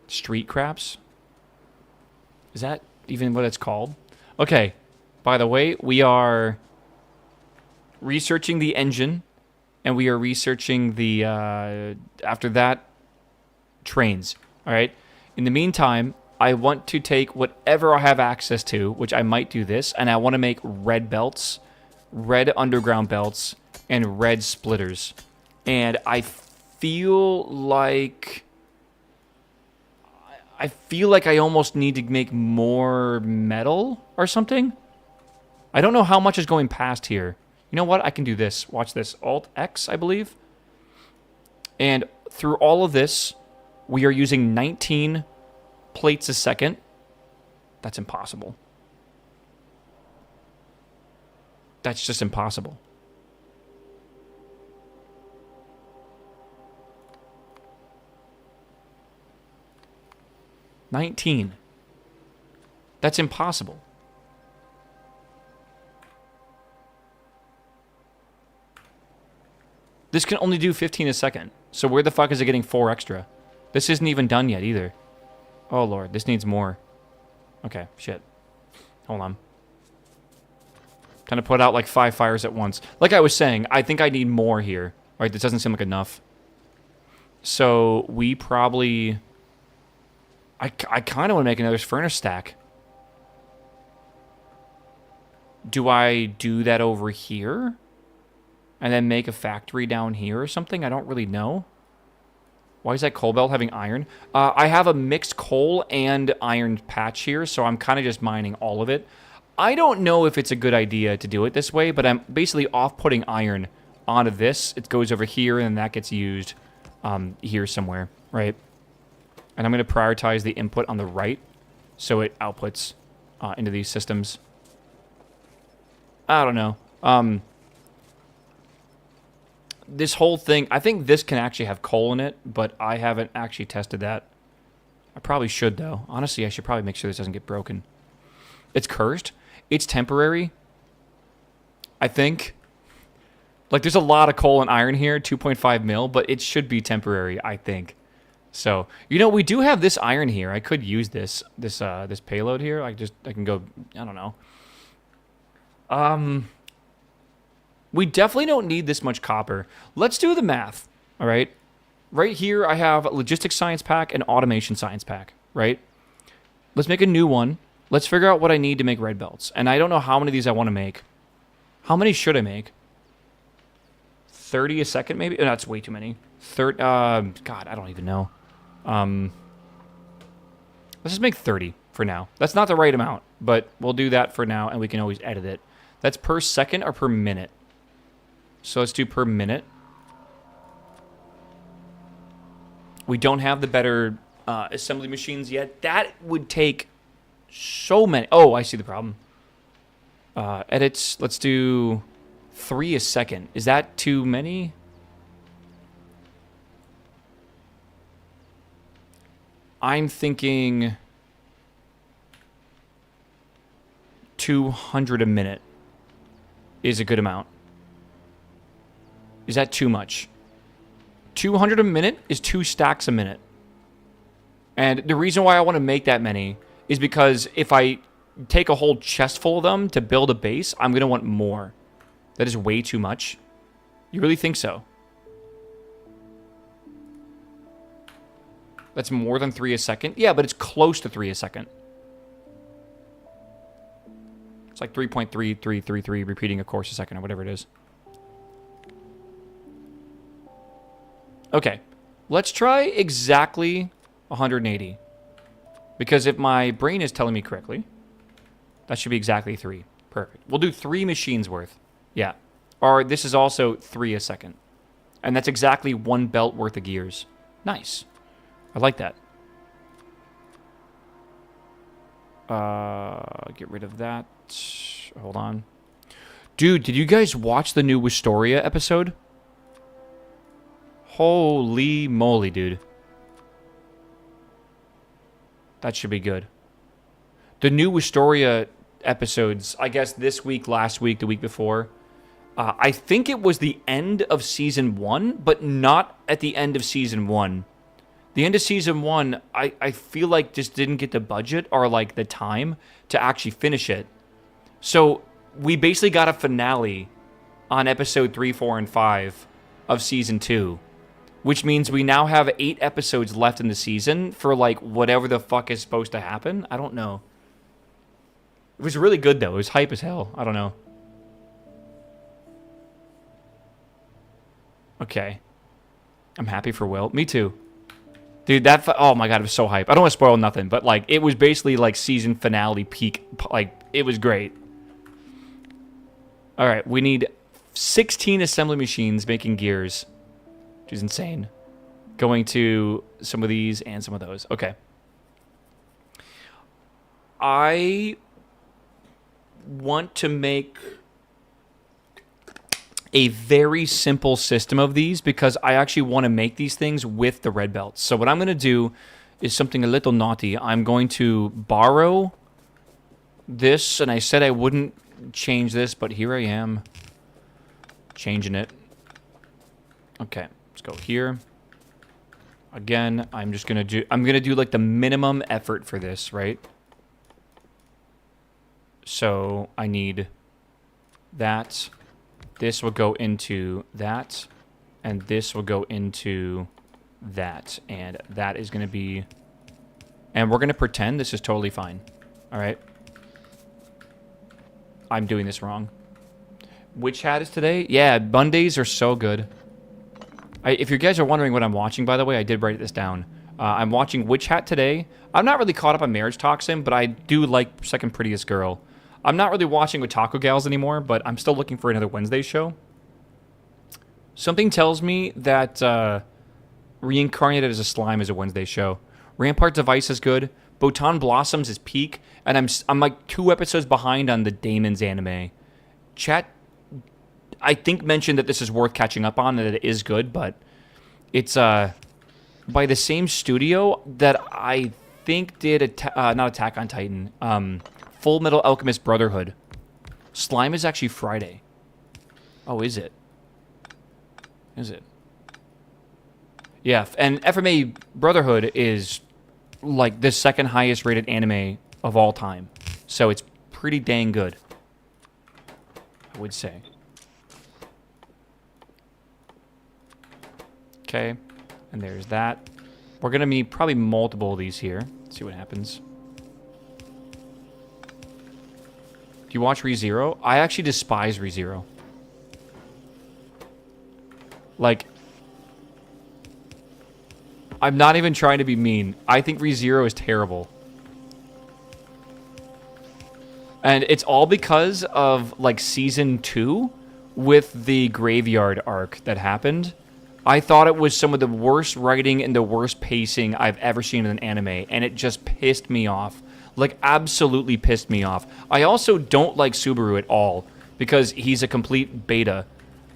Street craps? Is that even what it's called? Okay. By the way, we are researching the engine, and we are researching the, after that, trains. All right? In the meantime, I want to take whatever I have access to, which I might do this, and I want to make red belts, red underground belts, and red splitters. And I feel like I almost need to make more metal or something. I don't know how much is going past here. You know what? I can do this. Watch this. Alt-X, I believe. And through all of this, we are using 19 plates a second. That's impossible. That's just impossible. $19. That's impossible. This can only do 15 a second. So where the fuck is it getting 4 extra? This isn't even done yet either. Oh lord, this needs more. Okay, shit. Hold on. Trying to put out like 5 fires at once. Like I was saying, I think I need more here. Right, this doesn't seem like enough. So we probably... I kind of want to make another furnace stack. Do I do that over here? And then make a factory down here or something? I don't really know. Why is that coal belt having iron? I have a mixed coal and iron patch here, so I'm kind of just mining all of it. I don't know if it's a good idea to do it this way, but I'm basically off-putting iron onto this. It goes over here, and that gets used here somewhere, right? And I'm going to prioritize the input on the right, so it outputs into these systems. I don't know. This whole thing, I think this can actually have coal in it, but I haven't actually tested that. I probably should, though. Honestly, I should probably make sure this doesn't get broken. It's cursed. It's temporary. I think. Like, there's a lot of coal and iron here, 2.5 mil, but it should be temporary, I think. So, you know, we do have this iron here. I could use this payload here. I can go, I don't know. We definitely don't need this much copper. Let's do the math, all right? Right here, I have Logistics Science Pack and Automation Science Pack, right? Let's make a new one. Let's figure out what I need to make red belts. And I don't know how many of these I want to make. How many should I make? 30 a second, maybe? Oh, that's way too many. God, I don't even know. Let's just make 30 for now. That's not the right amount, but we'll do that for now, and we can always edit it. That's per second or per minute? So let's do per minute. We don't have the better assembly machines yet. That would take so many. Oh, I see the problem. Edits. Let's do 3 a second. Is that too many? I'm thinking 200 a minute is a good amount. Is that too much? 200 a minute is 2 stacks a minute. And the reason why I want to make that many is because if I take a whole chest full of them to build a base, I'm going to want more. That is way too much. You really think so? That's more than 3 a second? Yeah, but it's close to 3 a second. It's like 3.3333 repeating a course a second or whatever it is. Okay, let's try exactly 180. Because if my brain is telling me correctly, that should be exactly 3. Perfect. We'll do 3 machines worth. Yeah. Or this is also 3 a second. And that's exactly 1 belt worth of gears. Nice. I like that. Get rid of that. Hold on. Dude, did you guys watch the new Wistoria episode? Holy moly, dude. That should be good. The new Wistoria episodes, I guess this week, last week, the week before. I think it was the end of Season 1, but not at the end of Season 1. The end of Season 1, I feel like just didn't get the budget or like the time to actually finish it. So we basically got a finale on episode 3, 4, and 5 of Season 2. Which means we now have 8 episodes left in the season for, like, whatever the fuck is supposed to happen. I don't know. It was really good, though. It was hype as hell. I don't know. Okay. I'm happy for Will. Me too. Dude, that... Oh, my God. It was so hype. I don't want to spoil nothing, but, like, it was basically, like, season finale peak. Like, it was great. All right. We need 16 assembly machines making gears. Which is insane. Going to some of these and some of those. Okay. I want to make a very simple system of these because I actually want to make these things with the red belts. So what I'm going to do is something a little naughty. I'm going to borrow this, and I said I wouldn't change this, but here I am changing it. Okay, let's go here. Again, I'm going to do like the minimum effort for this, right? So I need that. This will go into that, and this will go into that, and that is going to be, and we're going to pretend this is totally fine. All right. I'm doing this wrong. Which hat is today? Yeah, Mondays are so good. If you guys are wondering what I'm watching, by the way, I did write this down. I'm watching Witch Hat today. I'm not really caught up on Marriage Toxin, but I do like Second Prettiest Girl. I'm not really watching with Taco Gals anymore, but I'm still looking for another Wednesday show. Something tells me that Reincarnated as a Slime is a Wednesday show. Rampart Device is good. Botan Blossoms is peak, and I'm like 2 episodes behind on the Damon's anime. Chat, I think, mentioned that this is worth catching up on, and that it is good, but it's by the same studio that I think did not Attack on Titan, Full Metal Alchemist Brotherhood. Slime is actually Friday. Oh, is it? Is it? Yeah, and FMA Brotherhood is like the second highest rated anime of all time. So it's pretty dang good, I would say. Okay, and there's that. We're going to need probably multiple of these here. Let's see what happens. Do you watch ReZero? I actually despise ReZero. Like, I'm not even trying to be mean. I think ReZero is terrible. And it's all because of, like, Season 2 with the Graveyard arc that happened. I thought it was some of the worst writing and the worst pacing I've ever seen in an anime, and it just pissed me off. Like, absolutely pissed me off. I also don't like Subaru at all, because he's a complete beta,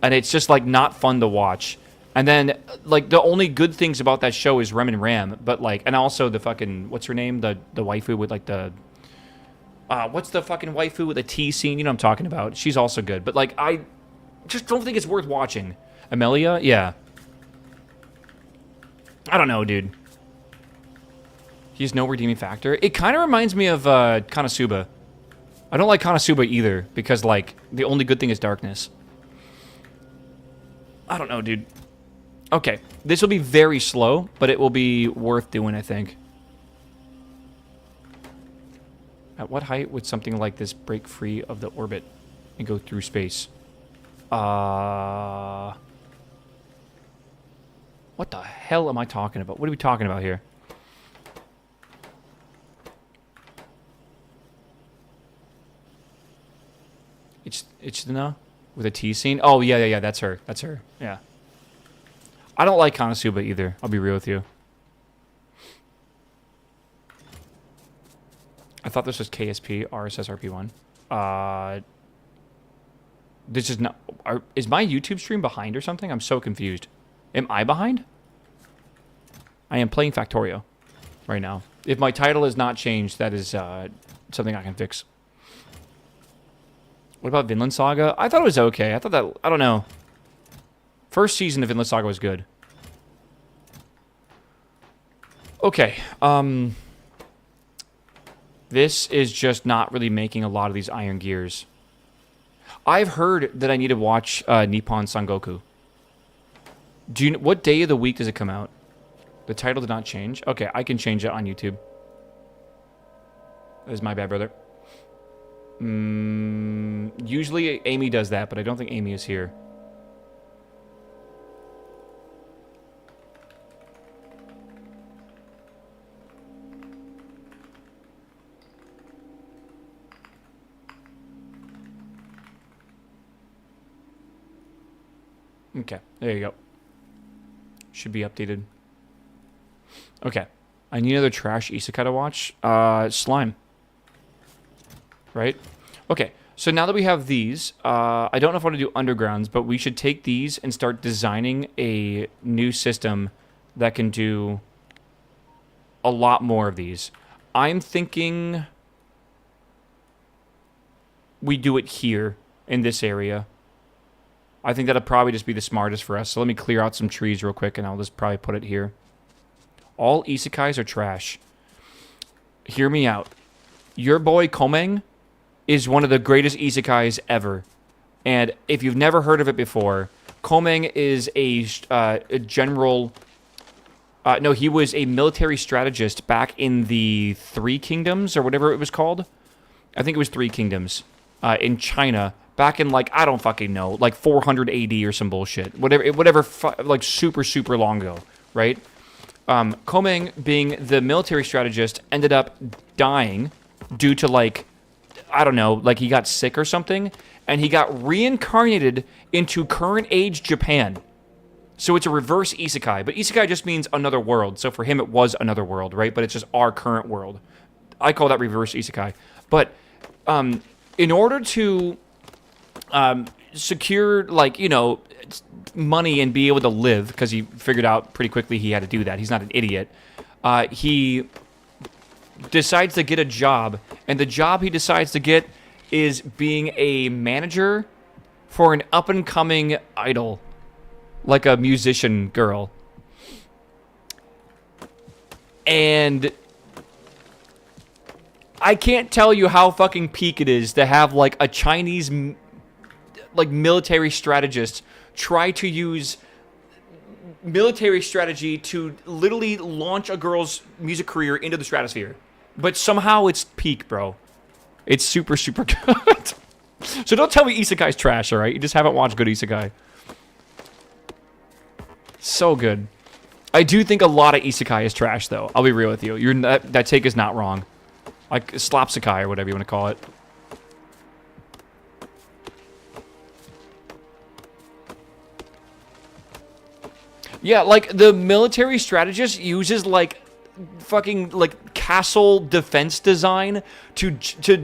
and it's just, like, not fun to watch. And then, like, the only good things about that show is Rem and Ram, but, like, and also the fucking, what's her name? The waifu with, like, the, what's the fucking waifu with the tea scene? You know what I'm talking about. She's also good, but, like, I just don't think it's worth watching. Amelia? Yeah. I don't know, dude. He has no redeeming factor. It kind of reminds me of Konosuba. I don't like Konosuba either, because, like, the only good thing is darkness. I don't know, dude. Okay, this will be very slow, but it will be worth doing, I think. At what height would something like this break free of the orbit and go through space? What the hell am I talking about? What are we talking about here? It's Ichidna with a T scene? Oh, yeah, that's her. That's her, yeah. I don't like Konosuba either, I'll be real with you. I thought this was KSP RP-1. This is not... is my YouTube stream behind or something? I'm so confused. Am I behind? I am playing Factorio right now. If my title is not changed, that is something I can fix. What about Vinland Saga? I thought it was okay. I thought that... I don't know. First season of Vinland Saga was good. Okay. This is just not really making a lot of these Iron Gears. I've heard that I need to watch Nippon Sangoku. Do you... What day of the week does it come out? The title did not change? Okay, I can change it on YouTube. That is my bad, brother. Usually Amy does that, but I don't think Amy is here. Okay, there you go. Should be updated. Okay. I need another trash isekai to watch. Slime. right? Okay, so now that we have these, I don't know if I want to do undergrounds, but we should take these and start designing a new system that can do a lot more of these. I'm thinking we do it here in this area. I think that'll probably just be the smartest for us. So let me clear out some trees real quick, and I'll just probably put it here. All isekais are trash. Hear me out. Your boy Komeng is one of the greatest isekais ever. And if you've never heard of it before, Komeng is a general... no, he was a military strategist back in the Three Kingdoms, or whatever it was called. I think it was Three Kingdoms in China. Back in, like, I don't fucking know, like 400 AD or some bullshit. Whatever, like, super, super long ago, right? Komeng, being the military strategist, ended up dying due to, like, I don't know, like he got sick or something, and he got reincarnated into current age Japan. So it's a reverse isekai, but isekai just means another world. So for him, it was another world, right? But it's just our current world. I call that reverse isekai. But in order to secure, like, you know, money and be able to live, because he figured out pretty quickly he had to do that. He's not an idiot. He decides to get a job, and the job he decides to get is being a manager for an up-and-coming idol, like a musician girl. And I can't tell you how fucking peak it is to have, like, a Chinese, like, military strategist try to use military strategy to literally launch a girl's music career into the stratosphere. But somehow it's peak, bro. It's super, super good. So don't tell me isekai's trash, alright? You just haven't watched good isekai. So good. I do think a lot of isekai is trash, though. I'll be real with you. That take is not wrong. Like slapsekai or whatever you want to call it. Yeah, like the military strategist uses like fucking like castle defense design to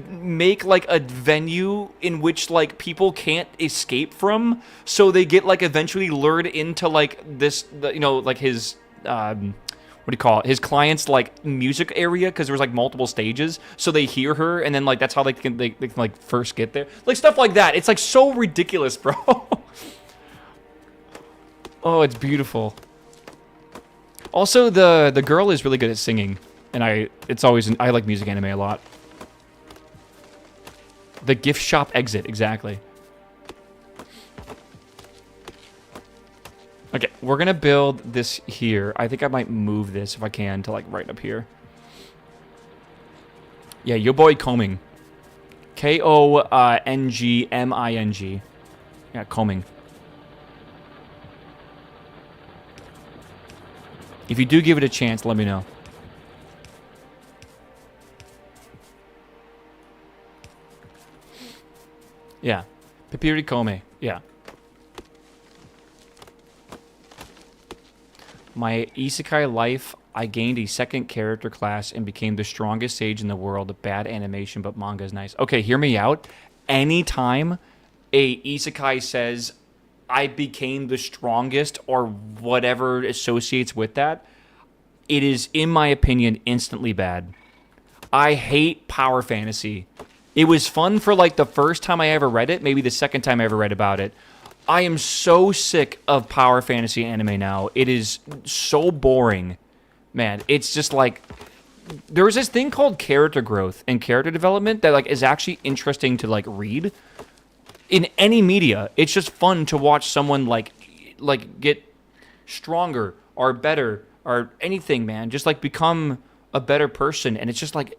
make like a venue in which like people can't escape from, so they get like eventually lured into like this, you know, like his what do you call it, his client's like music area, because there's like multiple stages, so they hear her, and then like that's how they can like first get there, like stuff like that. It's like so ridiculous, bro. Oh, it's beautiful. Also, the girl is really good at singing, and I like music anime a lot. The gift shop exit, exactly. Okay, we're gonna build this here. I think I might move this if I can to like right up here. Yeah, your boy Komeng. K-O-N-G-M-I-N-G. Yeah, Komeng. If you do give it a chance, let me know. Yeah. Pipiri Kome. Yeah. My isekai life, I gained a second character class and became the strongest sage in the world. Bad animation, but manga is nice. Okay, hear me out. Anytime a isekai says, I became the strongest, or whatever associates with that, it is, in my opinion, instantly bad. I hate power fantasy. It was fun for like the first time I ever read it, maybe the second time I ever read about it. I am so sick of power fantasy anime now. It is so boring. Man, it's just like, there's this thing called character growth and character development that like is actually interesting to like read. In any media, it's just fun to watch someone like get stronger or better or anything, man. Just like become a better person, and it's just like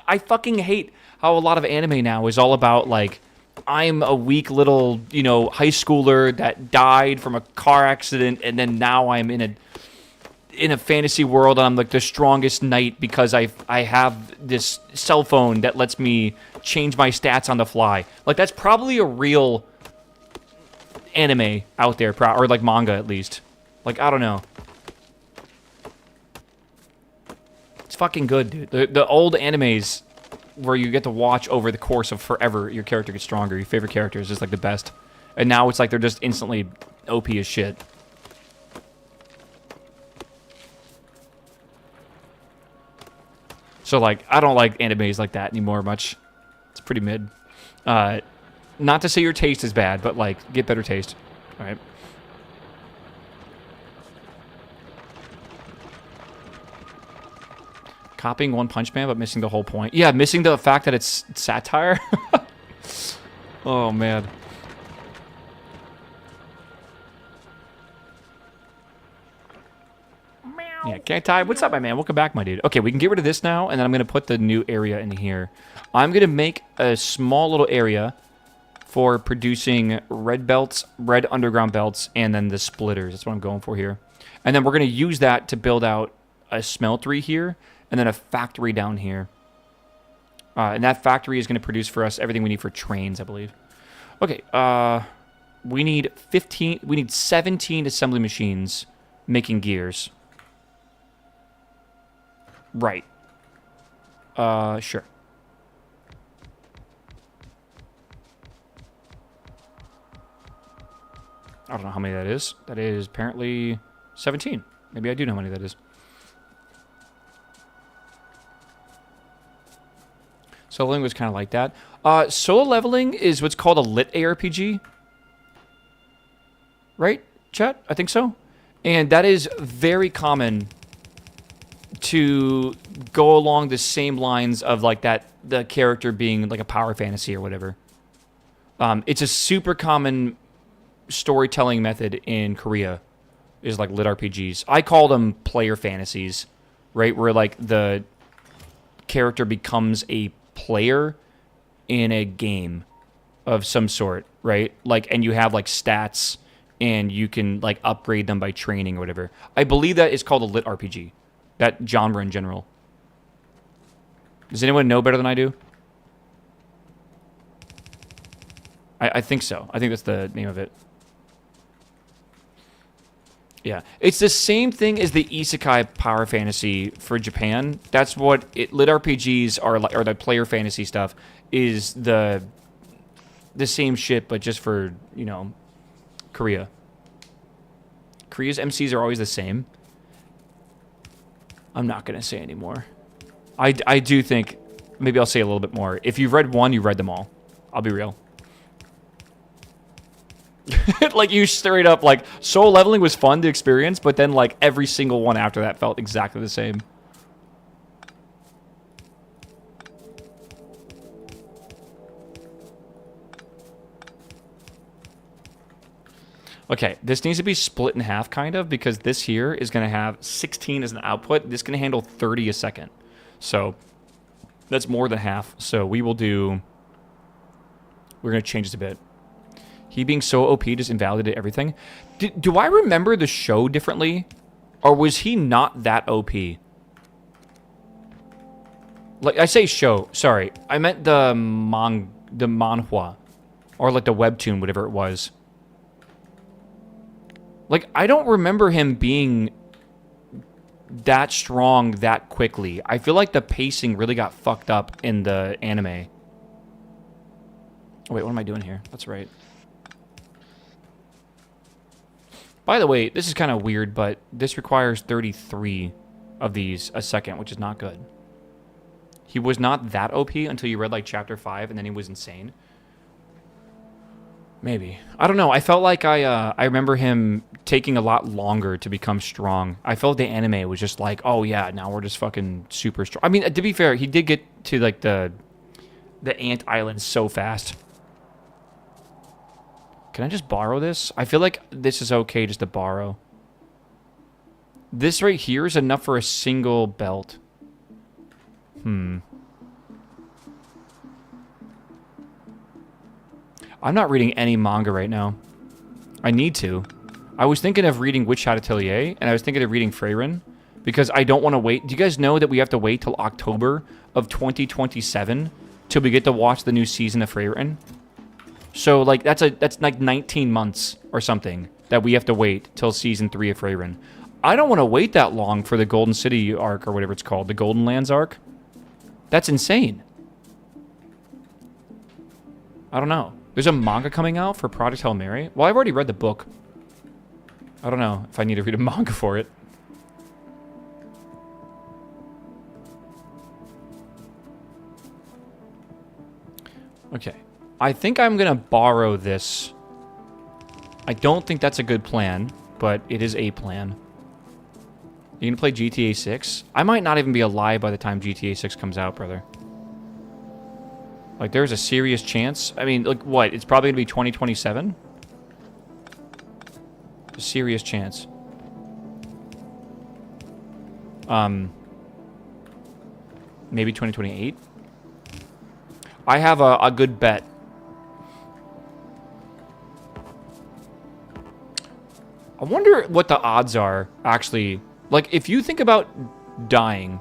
I fucking hate how a lot of anime now is all about like, I'm a weak little, you know, high schooler that died from a car accident, and then now I'm in a fantasy world, and I'm like the strongest knight because I have this cell phone that lets me change my stats on the fly. Like, that's probably a real anime out there, or like manga at least. Like, I don't know. It's fucking good, dude. The old animes where you get to watch over the course of forever, your character gets stronger. Your favorite character is just like the best. And now it's like they're just instantly OP as shit. So, like, I don't like animes like that anymore much. It's pretty mid. Not to say your taste is bad, but, like, get better taste. All right. Copying One Punch Man, but missing the whole point. Yeah, missing the fact that it's satire. Oh, man. Yeah, can't tie. What's up, my man? Welcome back, my dude. Okay, we can get rid of this now, and then I'm going to put the new area in here. I'm going to make a small little area for producing red belts, red underground belts, and then the splitters. That's what I'm going for here. And then we're going to use that to build out a smeltery here, and then a factory down here. And that factory is going to produce for us everything we need for trains, I believe. Okay, we need 17 assembly machines making gears. Right. Sure. I don't know how many that is. That is apparently 17. Maybe I do know how many that is. Solo leveling was kind of like that. Solo leveling is what's called a lit ARPG. Right, chat? I think so. And that is very common to go along the same lines of like that, the character being like a power fantasy or whatever. It's a super common storytelling method in Korea, is like lit RPGs. I call them player fantasies, right? Where like the character becomes a player in a game of some sort, right? Like, and you have like stats and you can like upgrade them by training or whatever. I believe that is called a lit RPG. That genre in general. Does anyone know better than I do? I think so. I think that's the name of it. Yeah. It's the same thing as the isekai power fantasy for Japan. That's what lit RPGs are like, or the player fantasy stuff is the same shit, but just for, you know, Korea. Korea's MCs are always the same. I'm not going to say anymore. I do think, maybe I'll say a little bit more. If you've read one, you've read them all. I'll be real. Like, you straight up, like, solo leveling was fun to experience, but then, like, every single one after that felt exactly the same. Okay, this needs to be split in half, kind of, because this here is going to have 16 as an output. This can handle 30 a second. So, that's more than half. So, we will do... We're going to change this a bit. He being so OP just invalidated everything. Do I remember the show differently? Or was he not that OP? Like, I say show. Sorry. I meant the manhwa. Or, like, the webtoon, whatever it was. Like, I don't remember him being that strong that quickly. I feel like the pacing really got fucked up in the anime. Oh, wait, what am I doing here? That's right. By the way, this is kind of weird, but this requires 33 of these a second, which is not good. He was not that OP until you read, like, Chapter 5, and then he was insane. Maybe. I don't know. I felt like I remember him taking a lot longer to become strong. I felt the anime was just like, oh yeah, now we're just fucking super strong. I mean, to be fair, he did get to like the ant island so fast. Can I just borrow this? I feel like this is okay just to borrow. This right here is enough for a single belt. I'm not reading any manga right now. I need to. I was thinking of reading Witch Hat Atelier, and I was thinking of reading Freyrin, because I don't want to wait. Do you guys know that we have to wait till October of 2027 till we get to watch the new season of Freyrin? So, like, that's like 19 months or something that we have to wait till season 3 of Freyrin. I don't want to wait that long for the Golden City arc, or whatever it's called, the Golden Lands arc. That's insane. I don't know. There's a manga coming out for Project Hail Mary. Well, I've already read the book. I don't know if I need to read a manga for it. Okay. I think I'm going to borrow this. I don't think that's a good plan, but it is a plan. You going to play GTA 6? I might not even be alive by the time GTA 6 comes out, brother. Like, there's a serious chance. I mean, like, what? It's probably going to be 2027? A serious chance. Maybe 2028? I have a good bet. I wonder what the odds are, actually. Like, if you think about dying,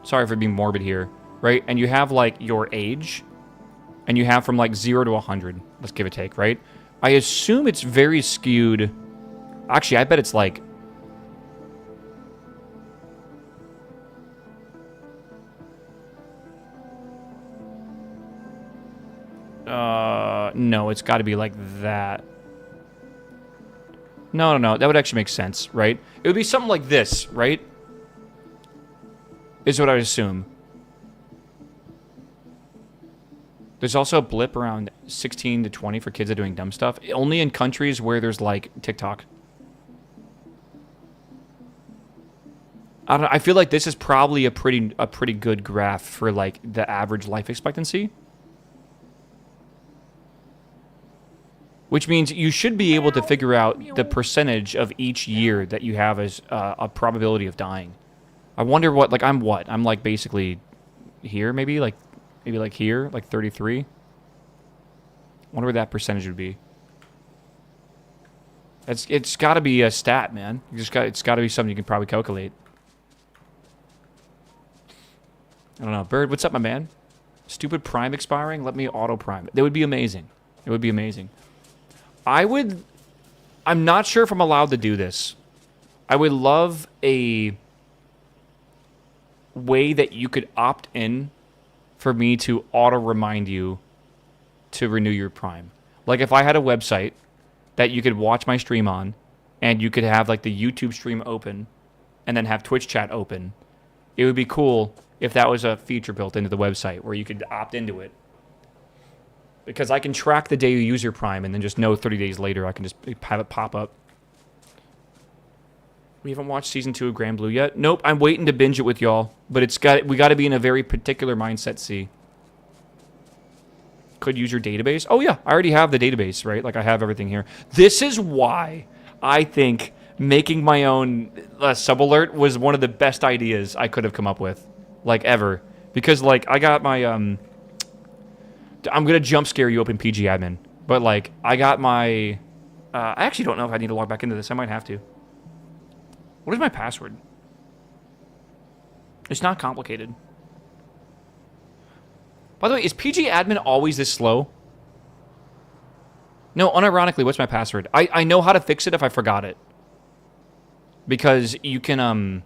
sorry for being morbid here, right? And you have, like, your age, and you have from, like, 0 to 100, let's give it a take, right? I assume it's very skewed. Actually, I bet it's, like... no, it's got to be like that. No. That would actually make sense, right? It would be something like this, right? Is what I would assume. There's also a blip around 16 to 20 for kids that are doing dumb stuff. Only in countries where there's, like, TikTok. I don't know. I feel like this is probably a pretty good graph for, like, the average life expectancy. Which means you should be able to figure out the percentage of each year that you have as a probability of dying. I wonder what, like, I'm like basically here, maybe like here, like 33. Wonder what that percentage would be. It's got to be a stat, man. It's got to be something you can probably calculate. I don't know. Bird, what's up, my man? Stupid Prime expiring? Let me auto Prime it. That would be amazing. It would be amazing. I'm not sure if I'm allowed to do this. I would love a way that you could opt in for me to auto-remind you to renew your Prime. Like, if I had a website that you could watch my stream on, and you could have, like, the YouTube stream open, and then have Twitch chat open, it would be cool if that was a feature built into the website where you could opt into it. Because I can track the day you use your Prime, and then just know 30 days later I can just have it pop up. We haven't watched Season 2 of Grand Blue yet. Nope, I'm waiting to binge it with y'all. But we got to be in a very particular mindset, see. Could use your database. Oh, yeah, I already have the database, right? Like, I have everything here. This is why I think making my own sub-alert was one of the best ideas I could have come up with. Like, ever. Because, like, I got my... I'm going to jump scare you open PG admin. But, like, I got my... I actually don't know if I need to log back into this. I might have to. What is my password? It's not complicated. By the way, is PG admin always this slow? No, unironically, what's my password? I know how to fix it if I forgot it. Because you can,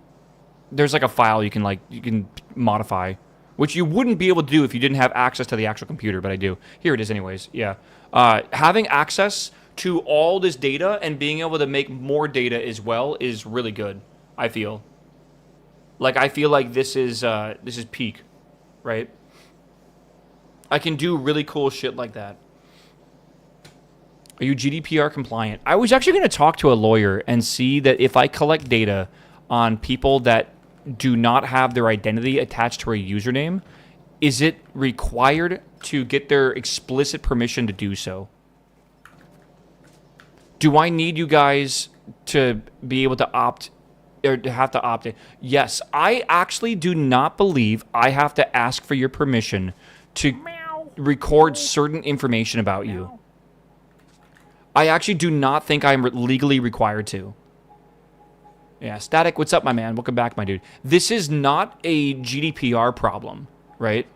there's like a file you can modify. Which you wouldn't be able to do if you didn't have access to the actual computer, but I do. Here it is anyways, yeah. Having access to all this data and being able to make more data as well is really good, I feel. Like, I feel like this is peak, right? I can do really cool shit like that. Are you GDPR compliant? I was actually going to talk to a lawyer and see that if I collect data on people that do not have their identity attached to a username, is it required to get their explicit permission to do so? Do I need you guys to be able to opt, or to have to opt in? Yes, I actually do not believe I have to ask for your permission to record certain information about you. I actually do not think I'm legally required to. Yeah, Static, what's up, my man? Welcome back, my dude. This is not a GDPR problem, right?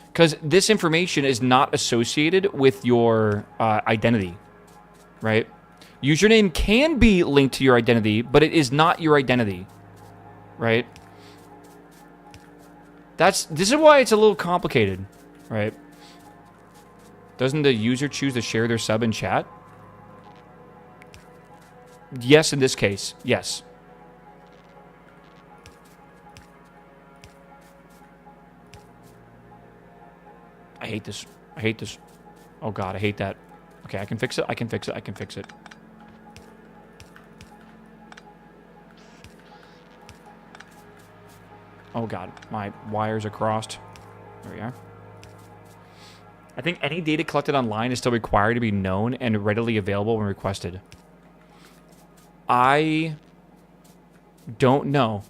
Because this information is not associated with your identity, right? Username can be linked to your identity, but it is not your identity, right? This is why it's a little complicated, right? Doesn't the user choose to share their sub in chat? Yes, in this case, yes. I hate this. I hate this. Oh god, I hate that. Okay, I can fix it. I can fix it. I can fix it. Oh god, my wires are crossed. There we are. I think any data collected online is still required to be known and readily available when requested. I don't know.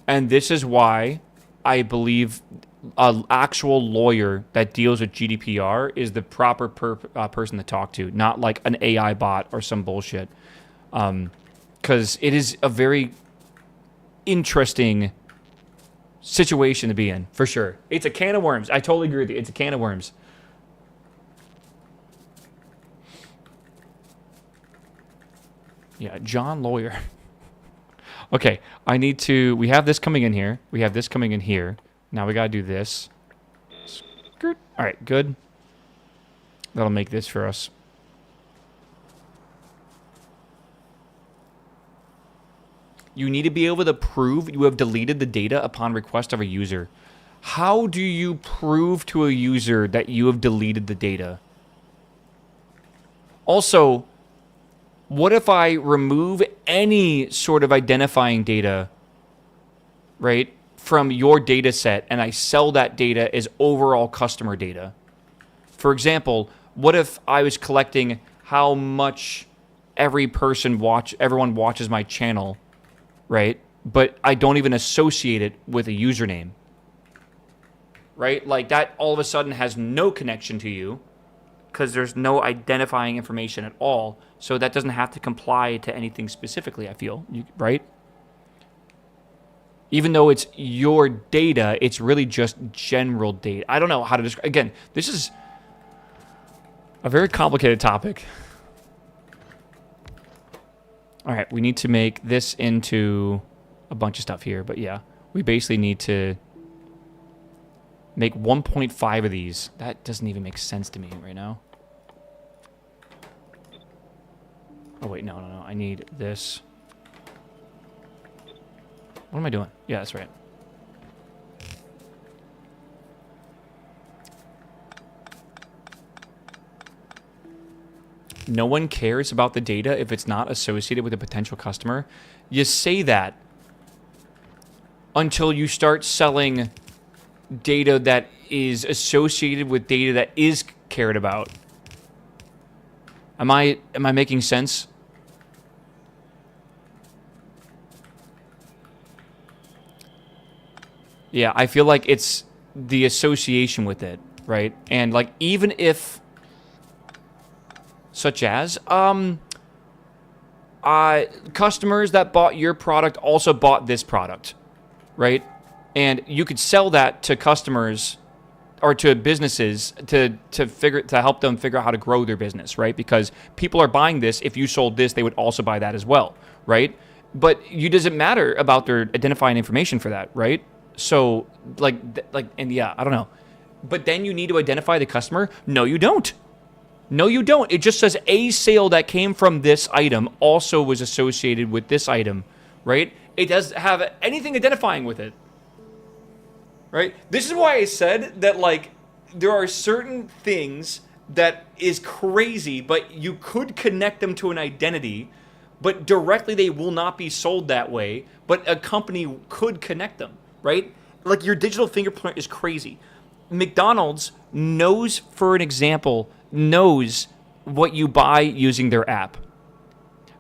And this is why I believe an actual lawyer that deals with GDPR is the proper person to talk to, not like an AI bot or some bullshit. Because it is a very interesting situation to be in, for sure. It's a can of worms. I totally agree with you. It's a can of worms. Yeah, John Lawyer. Okay, I need to... We have this coming in here. We have this coming in here. Now we gotta do this. Skirt. All right, good. That'll make this for us. You need to be able to prove you have deleted the data upon request of a user. How do you prove to a user that you have deleted the data? Also, what if I remove any sort of identifying data, right, from your data set and I sell that data as overall customer data? For example, what if I was collecting how much everyone watches my channel, right? But I don't even associate it with a username, right? Like that all of a sudden has no connection to you because there's no identifying information at all. So that doesn't have to comply to anything specifically, I feel, right? Even though it's your data, it's really just general data. I don't know how to describe. Again, this is a very complicated topic. All right, we need to make this into a bunch of stuff here. But yeah, we basically need to make 1.5 of these. That doesn't even make sense to me right now. Oh, wait, no. I need this. What am I doing? Yeah, that's right. No one cares about the data if it's not associated with a potential customer. You say that until you start selling data that is associated with data that is cared about. Am I making sense? Yeah, I feel like it's the association with it, right? And like even if, such as, customers that bought your product also bought this product, right? And you could sell that to customers or to businesses to help them figure out how to grow their business, right? Because people are buying this. If you sold this, they would also buy that as well, right? But you doesn't matter about their identifying information for that, right? So and yeah, I don't know. But then you need to identify the customer? No, you don't. No, you don't. It just says a sale that came from this item also was associated with this item, right? It doesn't have anything identifying with it, right? This is why I said that, like, there are certain things that is crazy, but you could connect them to an identity, but directly they will not be sold that way, but a company could connect them, right? Like, your digital fingerprint is crazy. McDonald's knows, for an example, knows what you buy using their app.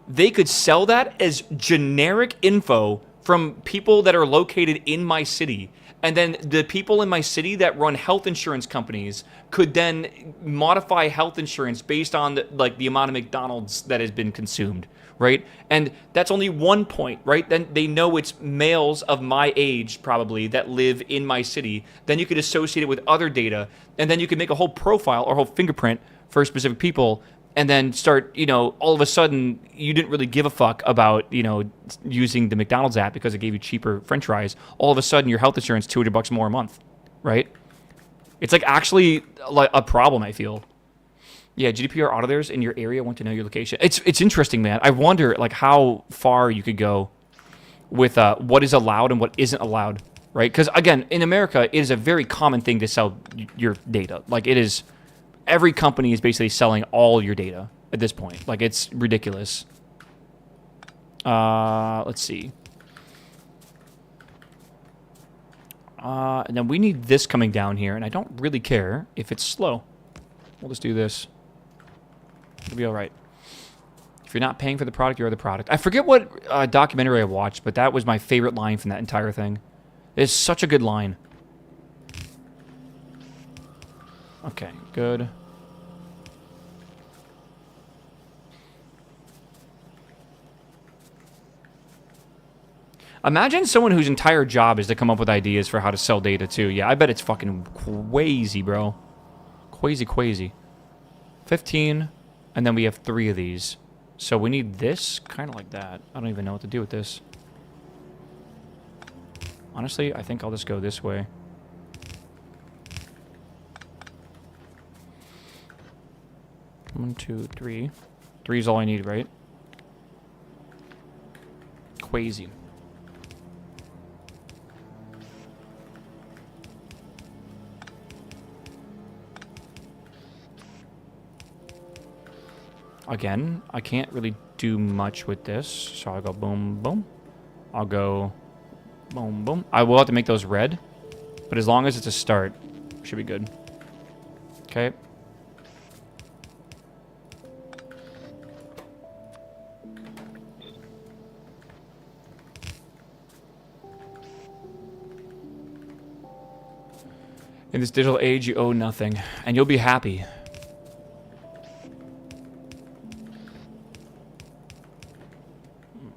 They could sell that as generic info from people that are located in my city. And then the people in my city that run health insurance companies could then modify health insurance based on the amount of McDonald's that has been consumed, right? And that's only one point, right? Then they know it's males of my age probably that live in my city. Then you could associate it with other data, and then you could make a whole profile or whole fingerprint for specific people, and then start, all of a sudden you didn't really give a fuck about, using the McDonald's app because it gave you cheaper French fries. All of a sudden your health insurance $200 more a month, right? It's like actually like a problem, I feel. Yeah, GDPR auditors in your area want to know your location. It's interesting, man. I wonder like how far you could go with what is allowed and what isn't allowed, right? Because again, in America, it is a very common thing to sell your data. Like it is, every company is basically selling all your data at this point. Like it's ridiculous. Let's see. And then we need this coming down here, and I don't really care if it's slow. We'll just do this. It'll be all right. If you're not paying for the product, you're the product. I forget what documentary I watched, but that was my favorite line from that entire thing. It's such a good line. Okay, good. Imagine someone whose entire job is to come up with ideas for how to sell data, too. Yeah, I bet it's fucking crazy, bro. Crazy. 15, and then we have 3 of these. So we need this, kind of like that. I don't even know what to do with this. Honestly, I think I'll just go this way. One, 2, 3. 3 is all I need, right? Crazy. Again, I can't really do much with this, so I'll go boom, boom. I'll go boom, boom. I will have to make those red, but as long as it's a start, should be good. Okay. In this digital age, you owe nothing, and you'll be happy.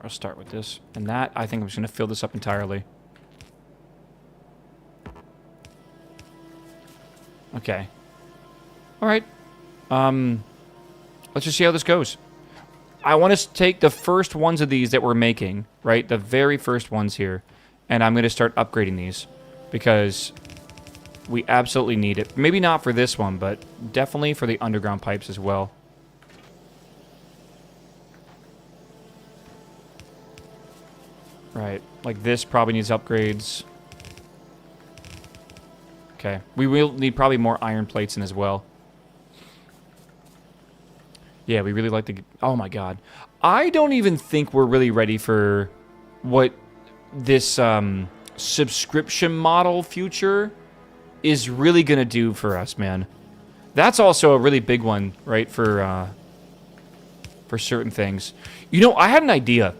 I'll start with this. And that, I think I'm just going to fill this up entirely. Okay. Alright. Let's just see how this goes. I want to take the first ones of these that we're making, right? The very first ones here. And I'm going to start upgrading these. Because we absolutely need it. Maybe not for this one, but definitely for the underground pipes as well. Right, like this probably needs upgrades. Okay, we will need probably more iron plates in as well. Yeah, we really like to... Oh my god. I don't even think we're really ready for what this subscription model future is really going to do for us, man. That's also a really big one, right, for certain things. You know, I had an idea.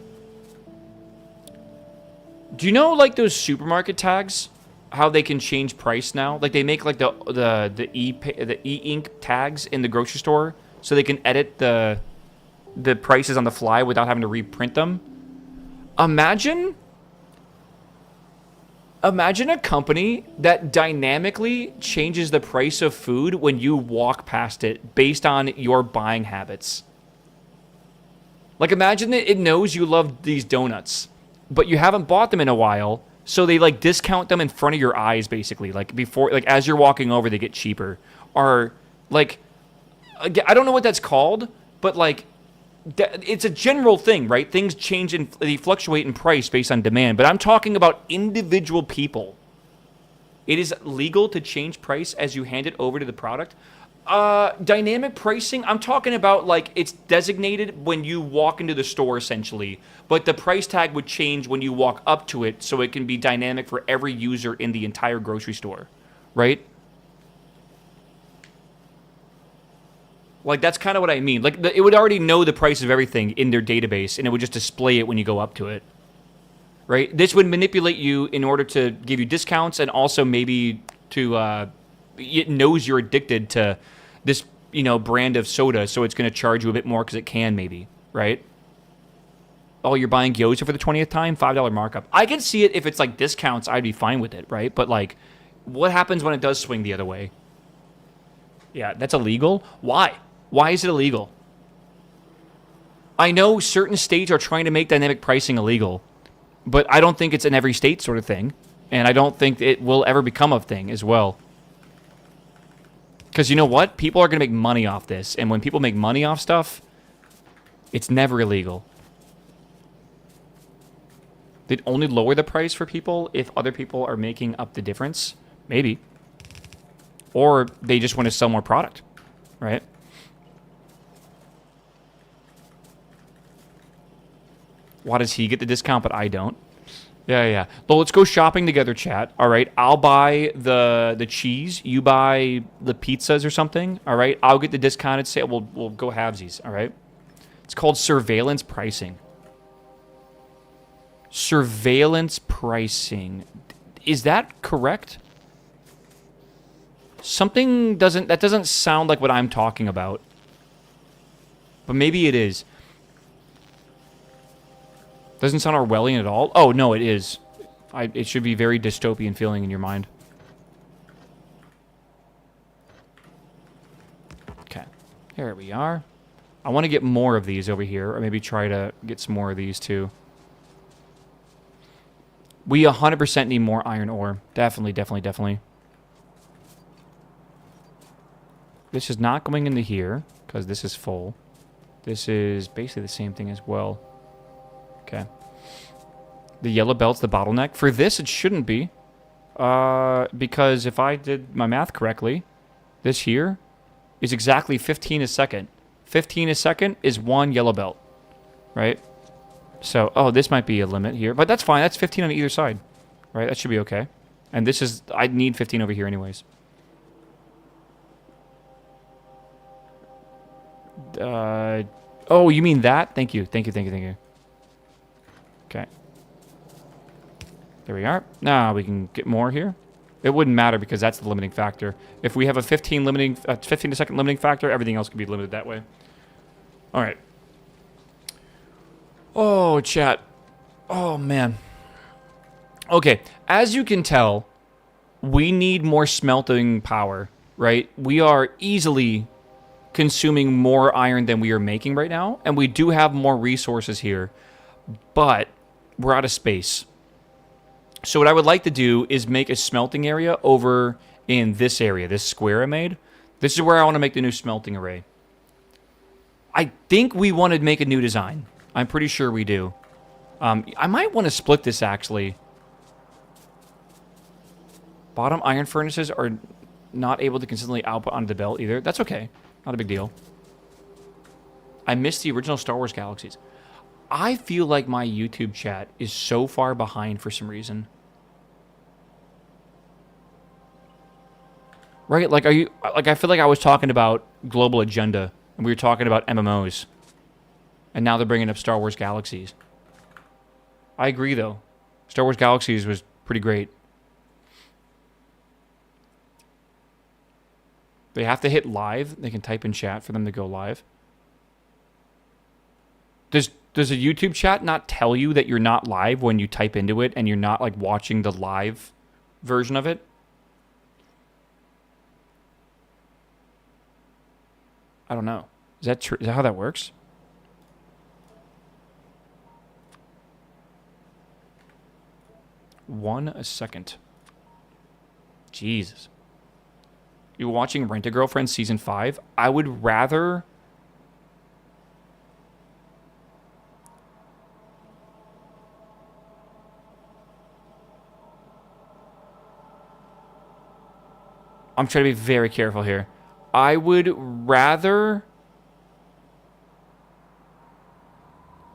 Do you know, like, those supermarket tags? How they can change price now? Like, they make, like, the e-ink tags in the grocery store so they can edit the prices on the fly without having to reprint them. Imagine a company that dynamically changes the price of food when you walk past it based on your buying habits. Like, imagine that it knows you love these donuts, but you haven't bought them in a while, so they, like, discount them in front of your eyes, basically. Like, before, like, as you're walking over, they get cheaper. Or, like, I don't know what that's called, but, like, it's a general thing, right? Things change and they fluctuate in price based on demand, but I'm talking about individual people. It is legal to change price as you hand it over to the product. Dynamic pricing, I'm talking about, like, it's designated when you walk into the store, essentially, but the price tag would change when you walk up to it, so it can be dynamic for every user in the entire grocery store, right? Like, that's kind of what I mean. Like, it would already know the price of everything in their database, and it would just display it when you go up to it, right? This would manipulate you in order to give you discounts, and also maybe to, it knows you're addicted to this, you know, brand of soda, so it's going to charge you a bit more because it can, maybe, right? Oh, you're buying gyoza for the 20th time? $5 markup. I can see it if it's, like, discounts, I'd be fine with it, right? But, like, what happens when it does swing the other way? Yeah, that's illegal? Why? Why is it illegal? I know certain states are trying to make dynamic pricing illegal, but I don't think it's in every state sort of thing. And I don't think it will ever become a thing as well. Because you know what? People are going to make money off this. And when people make money off stuff, it's never illegal. They'd only lower the price for people if other people are making up the difference. Maybe. Or they just want to sell more product. Right? Why does he get the discount, but I don't? Yeah. Well, let's go shopping together, chat. All right. I'll buy the cheese. You buy the pizzas or something. All right. I'll get the discounted sale. We'll go halvesies. All right. It's called surveillance pricing. Surveillance pricing. Is that correct? Something that doesn't sound like what I'm talking about. But maybe it is. Doesn't sound Orwellian at all. Oh, no, it is. It should be very dystopian feeling in your mind. Okay. Here we are. I want to get more of these over here, or maybe try to get some more of these too. We 100% need more iron ore. Definitely. This is not going into here, because this is full. This is basically the same thing as well. Okay. The yellow belt's the bottleneck. For this, it shouldn't be. Because if I did my math correctly, this here is exactly 15 a second. 15 a second is 1 yellow belt. Right? So, oh, this might be a limit here. But that's fine. That's 15 on either side. Right? That should be okay. And this is... I need 15 over here anyways. Oh, you mean that? Thank you. Okay. There we are. Now we can get more here. It wouldn't matter because that's the limiting factor. If we have a 15 a second limiting factor, everything else can be limited that way. All right. Oh, chat. Oh, man. Okay. As you can tell, we need more smelting power, right? We are easily consuming more iron than we are making right now, and we do have more resources here, but we're out of space. So what I would like to do is make a smelting area over in this area, this square I made. This is where I want to make the new smelting array. I think we want to make a new design. I'm pretty sure we do. I might want to split this, actually. Bottom iron furnaces are not able to consistently output onto the belt either. That's okay. Not a big deal. I missed the original Star Wars Galaxies. I feel like my YouTube chat is so far behind for some reason. Right? Like, I feel like I was talking about Global Agenda, and we were talking about MMOs. And now they're bringing up Star Wars Galaxies. I agree, though. Star Wars Galaxies was pretty great. They have to hit live. They can type in chat for them to go live. Does a YouTube chat not tell you that you're not live when you type into it and you're not like watching the live version of it? I don't know. Is that true? Is that how that works? One a second. Jesus. You're watching Rent-A-Girlfriend Season 5? I would rather... I'm trying to be very careful here. I would rather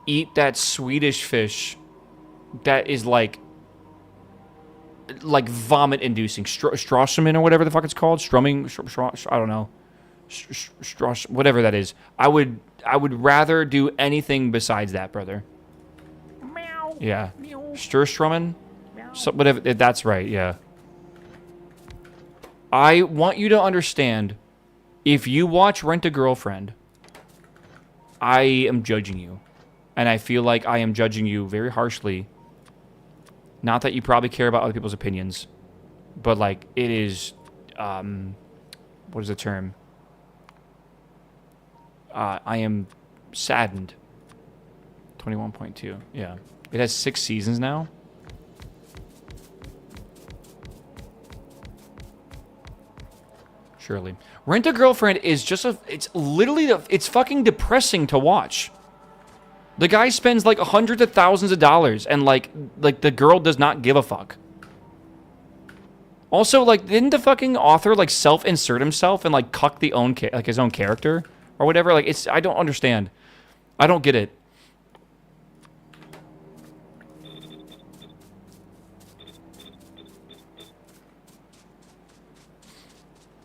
eat that Swedish fish that is like vomit-inducing. Strosserman or whatever the fuck it's called. Strumming. I don't know. Whatever that is. I would rather do anything besides that, brother. Meow. Yeah. Meow. Sturstrummen? So, whatever. That's right, yeah. I want you to understand, if you watch Rent-A-Girlfriend, I am judging you. And I feel like I am judging you very harshly. Not that you probably care about other people's opinions, but like it is, what is the term? I am saddened. 21.2, yeah. It has 6 seasons now. Surely. Rent-A-Girlfriend is just it's literally, it's fucking depressing to watch. The guy spends like hundreds of thousands of dollars and like the girl does not give a fuck. Also, like, didn't the fucking author like self-insert himself and like cuck the own like his own character or whatever? Like, it's, I don't understand. I don't get it.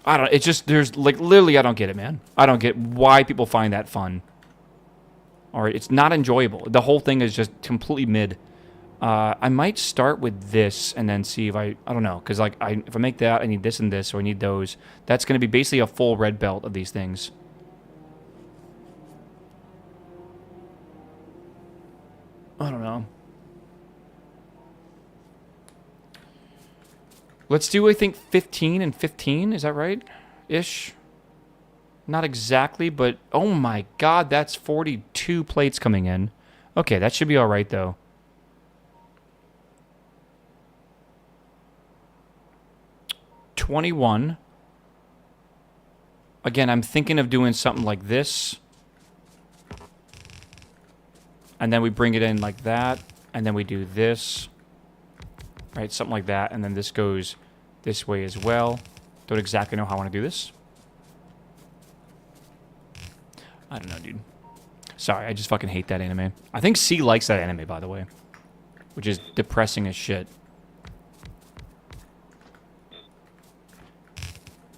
I don't, it's just, there's, like, literally, I don't get it, man. I don't get why people find that fun. Alright, it's not enjoyable. The whole thing is just completely mid. I might start with this and then see if I don't know, because, like, if I make that, I need this and this, so I need those. That's going to be basically a full red belt of these things. I don't know. Let's do, I think, 15 and 15. Is that right? Ish. Not exactly, but... Oh my god, that's 42 plates coming in. Okay, that should be alright, though. $21. Again, I'm thinking of doing something like this. And then we bring it in like that. And then we do this. Right, something like that, and then this goes this way as well. Don't exactly know how I want to do this. I don't know, dude. Sorry, I just fucking hate that anime. I think C likes that anime, by the way. Which is depressing as shit.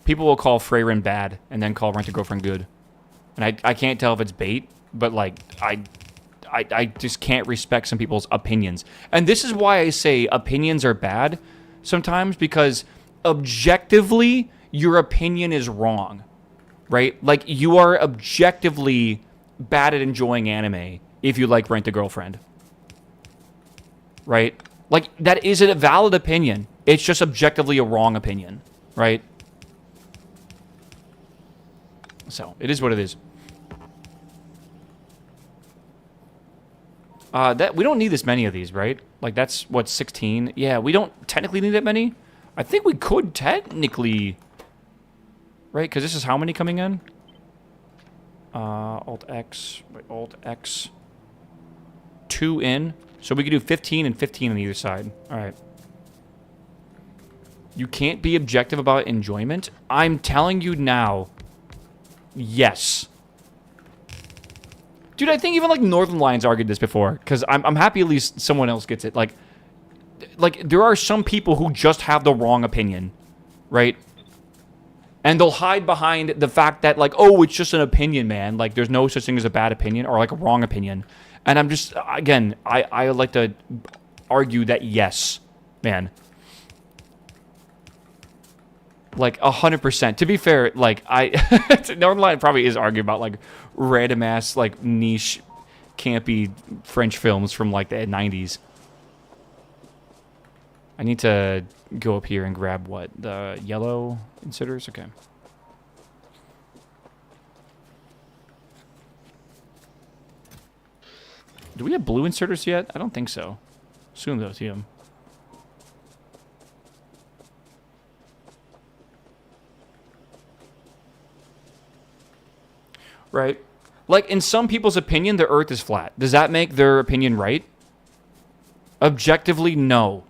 People will call Freyrin bad, and then call Rent-A-Girlfriend good. And I can't tell if it's bait, but, like, I just can't respect some people's opinions. And this is why I say opinions are bad sometimes, because objectively, your opinion is wrong, right? Like, you are objectively bad at enjoying anime if you like Rent-A-Girlfriend, right? Like, that isn't a valid opinion. It's just objectively a wrong opinion, right? So, it is what it is. That we don't need this many of these, right? Like, that's, what, 16? Yeah, we don't technically need that many. I think we could technically... Right, because this is how many coming in? Alt-X. Wait, Alt-X. 2 in. So we could do 15 and 15 on either side. Alright. You can't be objective about enjoyment? I'm telling you now. Yes. Dude, I think even, like, Northern Lions argued this before, because I'm happy at least someone else gets it. Like, there are some people who just have the wrong opinion, right? And they'll hide behind the fact that, like, oh, it's just an opinion, man. Like, there's no such thing as a bad opinion or, like, a wrong opinion. And I'm just, again, I like to argue that, yes, man. Like, 100%. To be fair, like, Northern Lion probably is arguing about, like, random-ass, like, niche, campy French films from, like, the 90s. I need to go up here and grab, what, the yellow inserters? Okay. Do we have blue inserters yet? I don't think so. Soon, though, see them. Right? Like, in some people's opinion, the Earth is flat. Does that make their opinion right? Objectively, no.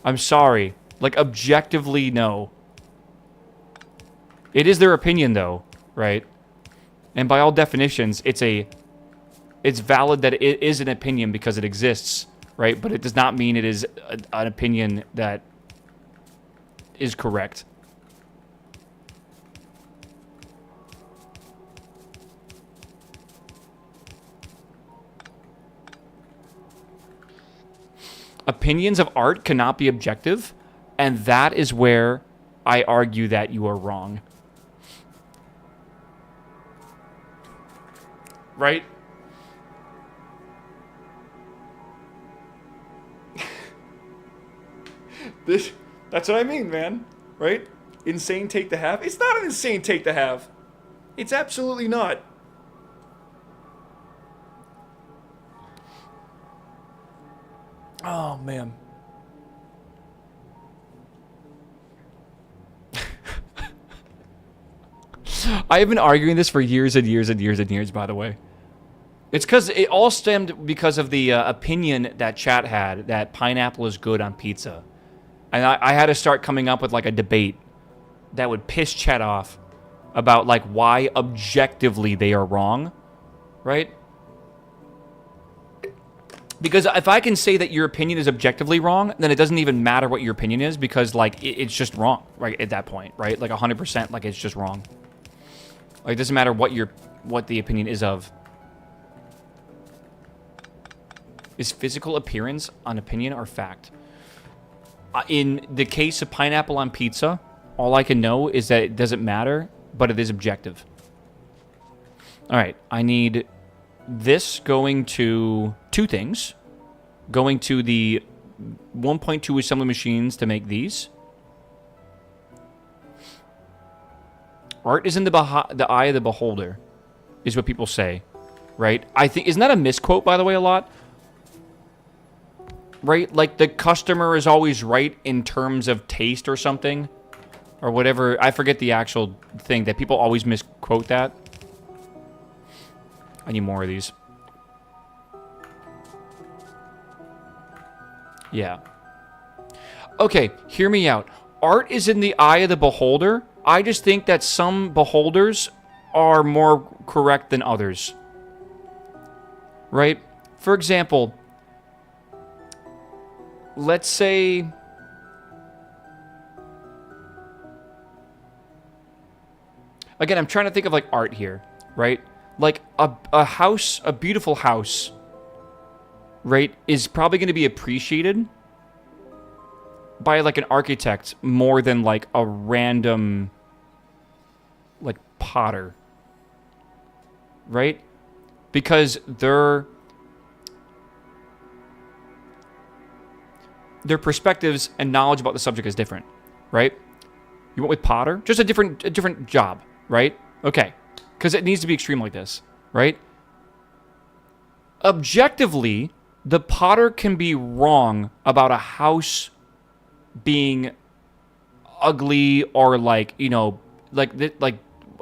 I'm sorry. Like, objectively, no. It is their opinion, though, right? And by all definitions, it's valid that it is an opinion because it exists, right? But it does not mean it is an opinion that is correct. Opinions of art cannot be objective, and that is where I argue that you are wrong. Right? That's what I mean, man. Right? Insane take to have? It's not an insane take to have. It's absolutely not. Oh, man. I have been arguing this for years and years and years and years, by the way. It's because it all stemmed because of the opinion that chat had that pineapple is good on pizza. And I had to start coming up with like a debate that would piss chat off about like why objectively they are wrong, right? Because if I can say that your opinion is objectively wrong, then it doesn't even matter what your opinion is because like it's just wrong, right? At that point, right? Like 100%, like it's just wrong. Like it doesn't matter what the opinion is of. Is physical appearance an opinion or fact? In the case of pineapple on pizza, all I can know is that it doesn't matter, but it is objective. All right, I need this going to two things. Going to the 1.2 assembly machines to make these. Art is in the eye of the beholder, is what people say, right? I think, isn't that a misquote, by the way, a lot? Right? Like, the customer is always right in terms of taste or something. Or whatever. I forget the actual thing that people always misquote that. I need more of these. Yeah. Okay, hear me out. Art is in the eye of the beholder. I just think that some beholders are more correct than others. Right? For example, let's say... Again, I'm trying to think of, like, art here, right? Like, a house, a beautiful house, right, is probably going to be appreciated by, like, an architect more than, like, a random, like, potter, right? Because their perspectives and knowledge about the subject is different, right? You went with potter? Just a different job. Right? Okay. Because it needs to be extreme like this. Right? Objectively, the potter can be wrong about a house being ugly or like, you know, like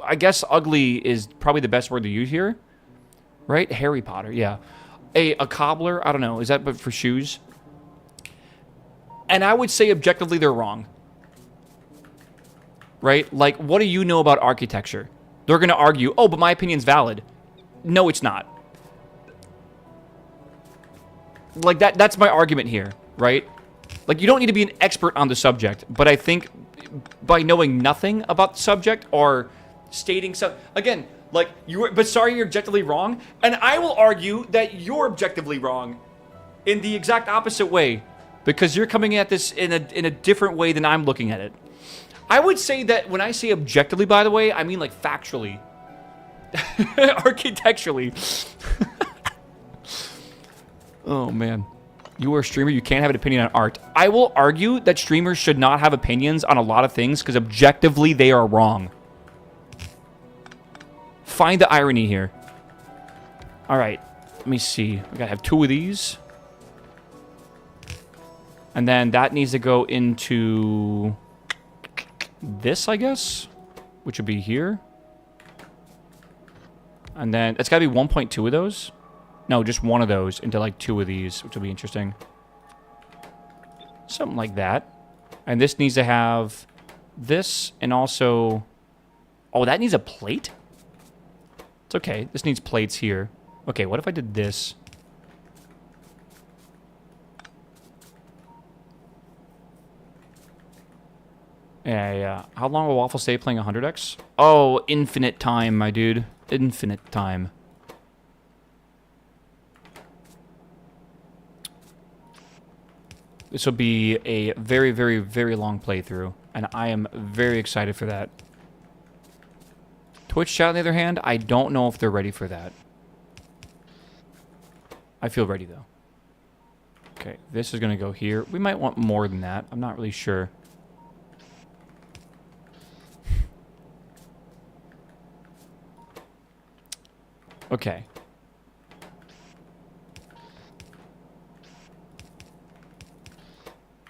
I guess ugly is probably the best word to use here. Right? Harry Potter, yeah. A cobbler, I don't know. Is that but for shoes? And I would say objectively they're wrong. Right? Like, what do you know about architecture? They're going to argue, oh, but my opinion's valid. No, it's not. Like, that's my argument here, right? Like, you don't need to be an expert on the subject, but I think by knowing nothing about the subject or stating something... Again, like, but sorry, you're objectively wrong, and I will argue that you're objectively wrong in the exact opposite way, because you're coming at this in a different way than I'm looking at it. I would say that when I say objectively, by the way, I mean like factually. Architecturally. Oh, man. You are a streamer, you can't have an opinion on art. I will argue that streamers should not have opinions on a lot of things because objectively they are wrong. Find the irony here. All right. Let me see. We gotta have 2 of these. And then that needs to go into... this, I guess, which would be here. And then it's got to be 1.2 of those. No, just one of those into like 2 of these, which will be interesting. Something like that. And this needs to have this and also... Oh, that needs a plate? It's okay. This needs plates here. Okay, what if I did this? Yeah. How long will Waffle stay playing 100x? Oh, infinite time, my dude. Infinite time. This will be a very, very, very long playthrough, and I am very excited for that. Twitch chat, on the other hand, I don't know if they're ready for that. I feel ready, though. Okay, this is going to go here. We might want more than that. I'm not really sure. Okay.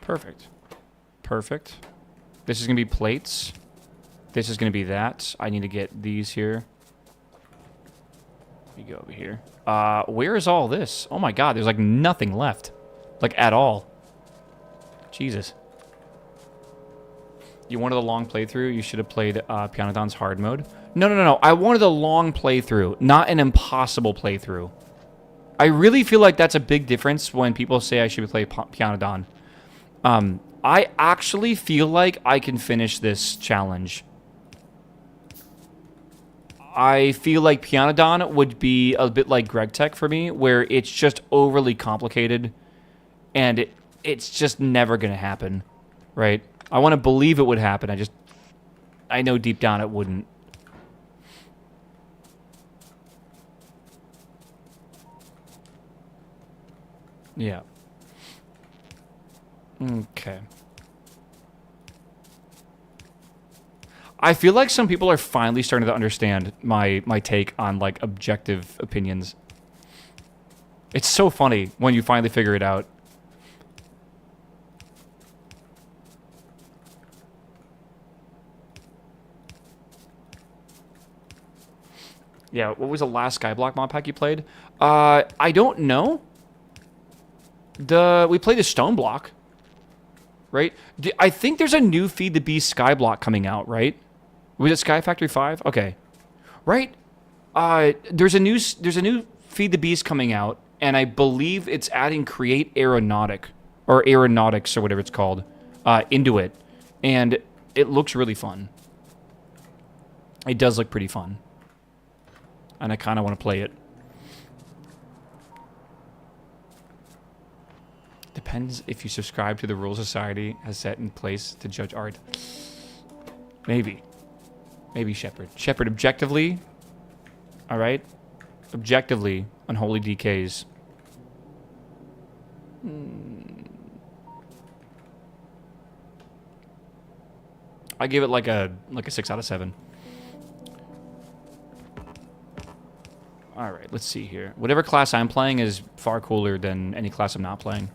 Perfect. Perfect. This is going to be plates. This is going to be that. I need to get these here. Let me go over here. Where is all this? Oh my god, there's like nothing left. Like, at all. Jesus. You wanted a long playthrough? You should have played Pianodon's hard mode. No. I wanted a long playthrough, not an impossible playthrough. I really feel like that's a big difference when people say I should play Pianodon. I actually feel like I can finish this challenge. I feel like Pianodon would be a bit like GregTech for me, where it's just overly complicated, and it's just never going to happen, right? I want to believe it would happen. I know deep down it wouldn't. Yeah. Okay. I feel like some people are finally starting to understand my take on, like, objective opinions. It's so funny when you finally figure it out. Yeah, what was the last Skyblock mod pack you played? I don't know. We played a Stone Block, right? I think there's a new Feed the Beast Skyblock coming out, right? Was it Sky Factory 5? Okay. Right? There's a new Feed the Beast coming out, and I believe it's adding Create Aeronautic, or Aeronautics, or whatever it's called, into it. And it looks really fun. It does look pretty fun. And I kind of want to play it. Depends if you subscribe to the rules society has set in place to judge art. Maybe. Maybe Shepard. Shepard, objectively. Alright? Objectively, Unholy DKs. I give it like a 6 out of 7. Alright, let's see here. Whatever class I'm playing is far cooler than any class I'm not playing.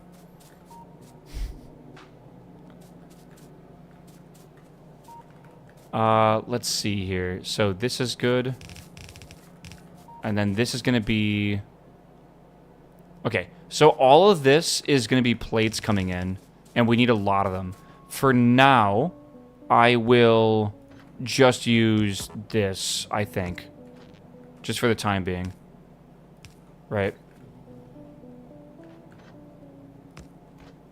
Let's see here. So this is good. And then this is going to be... Okay, so all of this is going to be plates coming in. And we need a lot of them. For now, I will just use this, I think. Just for the time being. Right.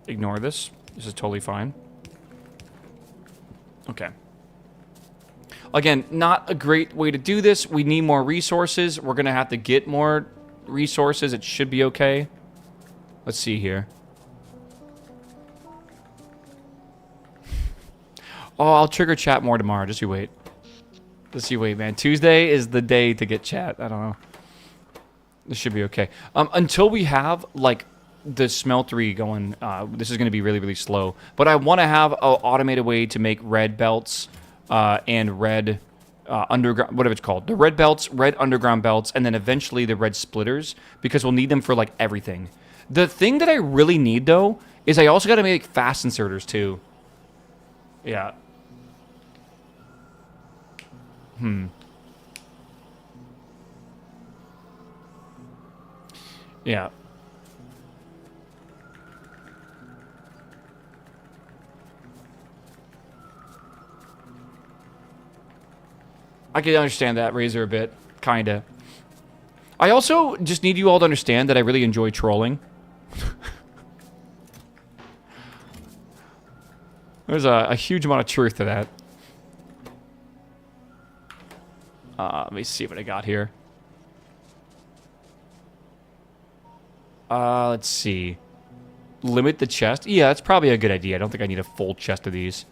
Ignore this. This is totally fine. Okay. Again, not a great way to do this. We need more resources. We're going to have to get more resources. It should be okay. Let's see here. Oh, I'll trigger chat more tomorrow. Just you wait. Just you wait, man. Tuesday is the day to get chat. I don't know. This should be okay. Until we have, like, the smeltery going, this is going to be really, really slow. But I want to have an automated way to make red belts and red underground, whatever it's called. The red belts, red underground belts, and then eventually the red splitters, because we'll need them for, like, everything. The thing that I really need, though, is I also got to make fast inserters, too. Yeah. Yeah. I can understand that, Razor, a bit. Kinda. I also just need you all to understand that I really enjoy trolling. There's a huge amount of truth to that. Let me see what I got here. Let's see. Limit the chest? Yeah, that's probably a good idea. I don't think I need a full chest of these.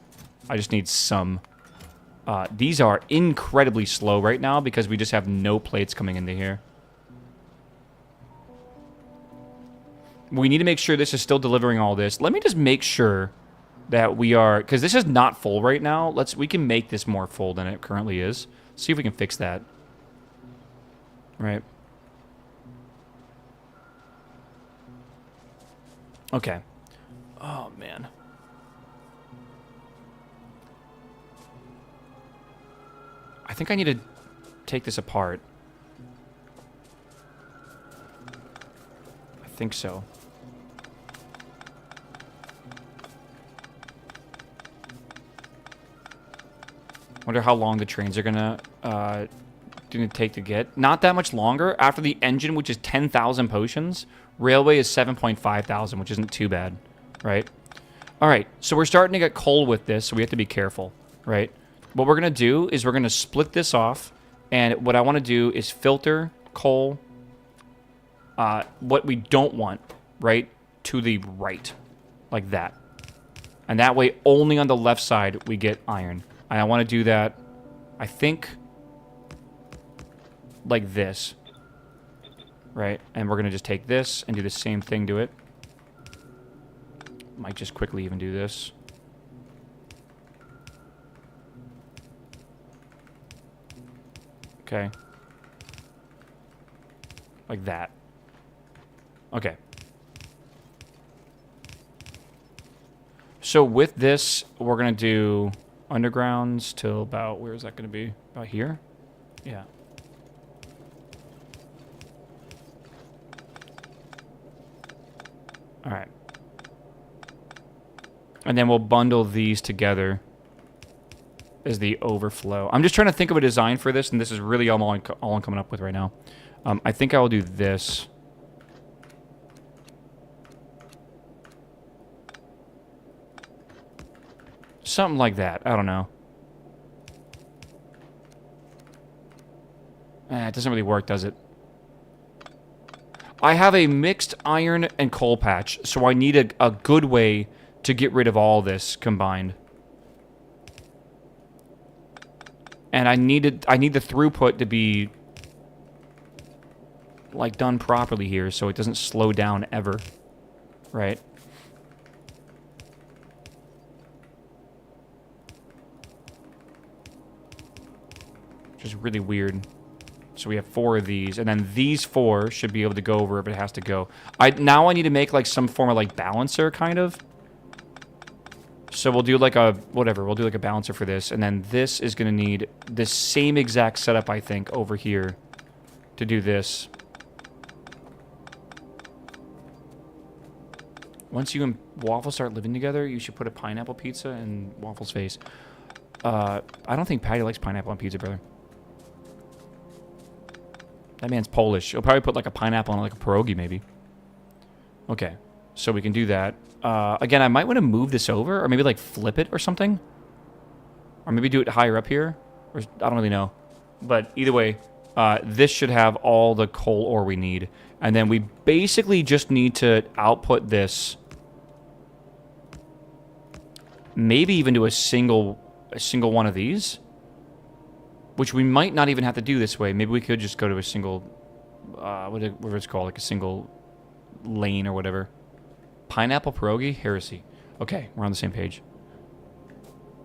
I just need some. These are incredibly slow right now because we just have no plates coming into here. We need to make sure this is still delivering all this. Let me just make sure that we are... Because this is not full right now. We can make this more full than it currently is. See if we can fix that. Right. Okay. Oh, man. I think I need to take this apart. I think so. Wonder how long the trains are gonna take to get. Not that much longer. After the engine, which is 10,000 potions, railway is 7.5 thousand, which isn't too bad, right? All right, so we're starting to get coal with this, so we have to be careful, right? What we're gonna do is we're gonna split this off, and what I want to do is filter coal. What we don't want, right, to the right, like that, and that way only on the left side we get iron. And I want to do that, I think, like this, right? And we're going to just take this and do the same thing to it. Might just quickly even do this. Okay. Like that. Okay. So with this, we're going to do undergrounds till about, where is that going to be? About here? Yeah. All right. And then we'll bundle these together as the overflow. I'm just trying to think of a design for this, and this is really all I'm coming up with right now. I think I will do this. Something like that. I don't know. It doesn't really work, does it? I have a mixed iron and coal patch, so I need a good way to get rid of all this combined. And I need the throughput to be like done properly here, so it doesn't slow down ever, right? Which is really weird. So we have 4 of these, and then these 4 should be able to go over if it has to go. Now I need to make like some form of like balancer, kind of. So we'll do like a, whatever, we'll do like a balancer for this, and then this is going to need the same exact setup, I think, over here to do this. Once you and Waffle start living together, you should put a pineapple pizza in Waffle's face. I don't think Patty likes pineapple on pizza, brother. That man's Polish. He'll probably put like a pineapple on like a pierogi, maybe. Okay, so we can do that. Again, I might want to move this over, or maybe like flip it or something. Or maybe do it higher up here. Or, I don't really know. But either way, this should have all the coal ore we need. And then we basically just need to output this. Maybe even do a single one of these. Which we might not even have to do this way. Maybe we could just go to a single, whatever it's called, like a single lane or whatever. Pineapple pierogi? Heresy. Okay, we're on the same page.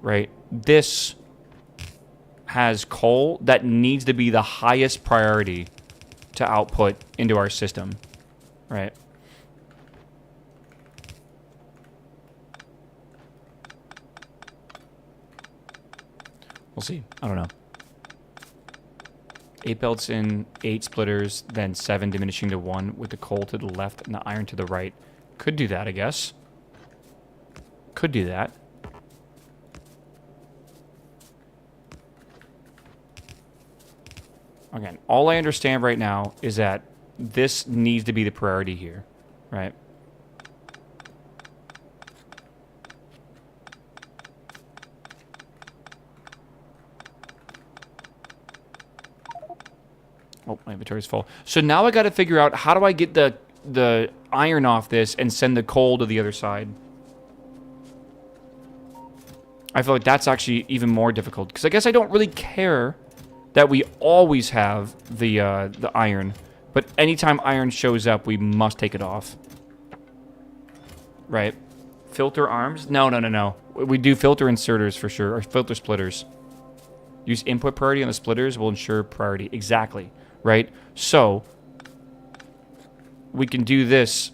Right. This has coal that needs to be the highest priority to output into our system. Right. We'll see. I don't know. 8 belts in 8 splitters, then 7 diminishing to 1 with the coal to the left and the iron to the right. Could do that, I guess. Could do that. Again, all I understand right now is that this needs to be the priority here, right? Oh, my inventory's full. So now I got to figure out how do I get the iron off this and send the coal to the other side. I feel like that's actually even more difficult because I guess I don't really care that we always have the iron, but anytime iron shows up, we must take it off. Right? Filter arms? No. We do filter inserters for sure, or filter splitters. Use input priority on the splitters will ensure priority. Exactly. Right? So, we can do this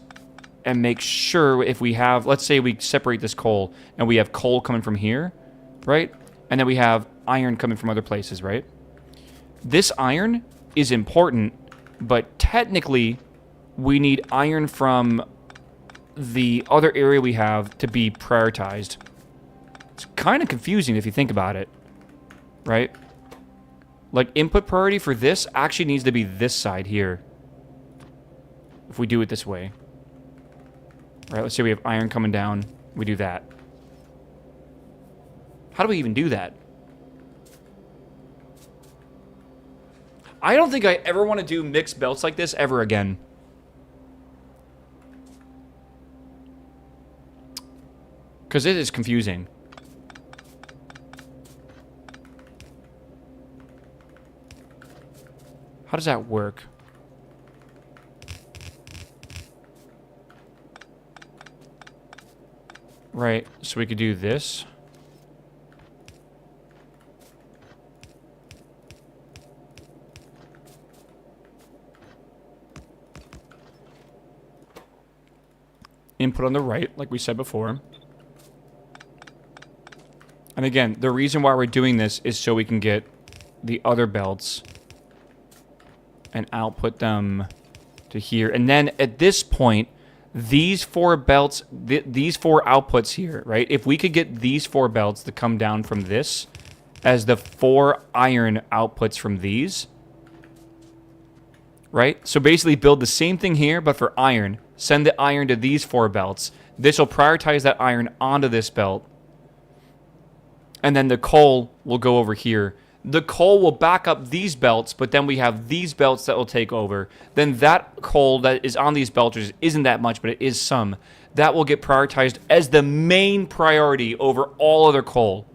and make sure if we have, let's say we separate this coal and we have coal coming from here, right? And then we have iron coming from other places, right? This iron is important, but technically we need iron from the other area we have to be prioritized. It's kind of confusing if you think about it, right? Like, input priority for this actually needs to be this side here. If we do it this way. Right, let's say we have iron coming down. We do that. How do we even do that? I don't think I ever want to do mixed belts like this ever again. Because it is confusing. How does that work? Right, so we could do this. Input on the right, like we said before. And again, the reason why we're doing this is so we can get the other belts and output them to here. And then at this point, these 4 belts, these 4 outputs here, right? If we could get these 4 belts to come down from this as the 4 iron outputs from these, right? So basically build the same thing here, but for iron. Send the iron to these 4 belts. This will prioritize that iron onto this belt. And then the coal will go over here. The coal will back up these belts, but then we have these belts that will take over. Then that coal that is on these belters isn't that much, but it is some. That will get prioritized as the main priority over all other coal.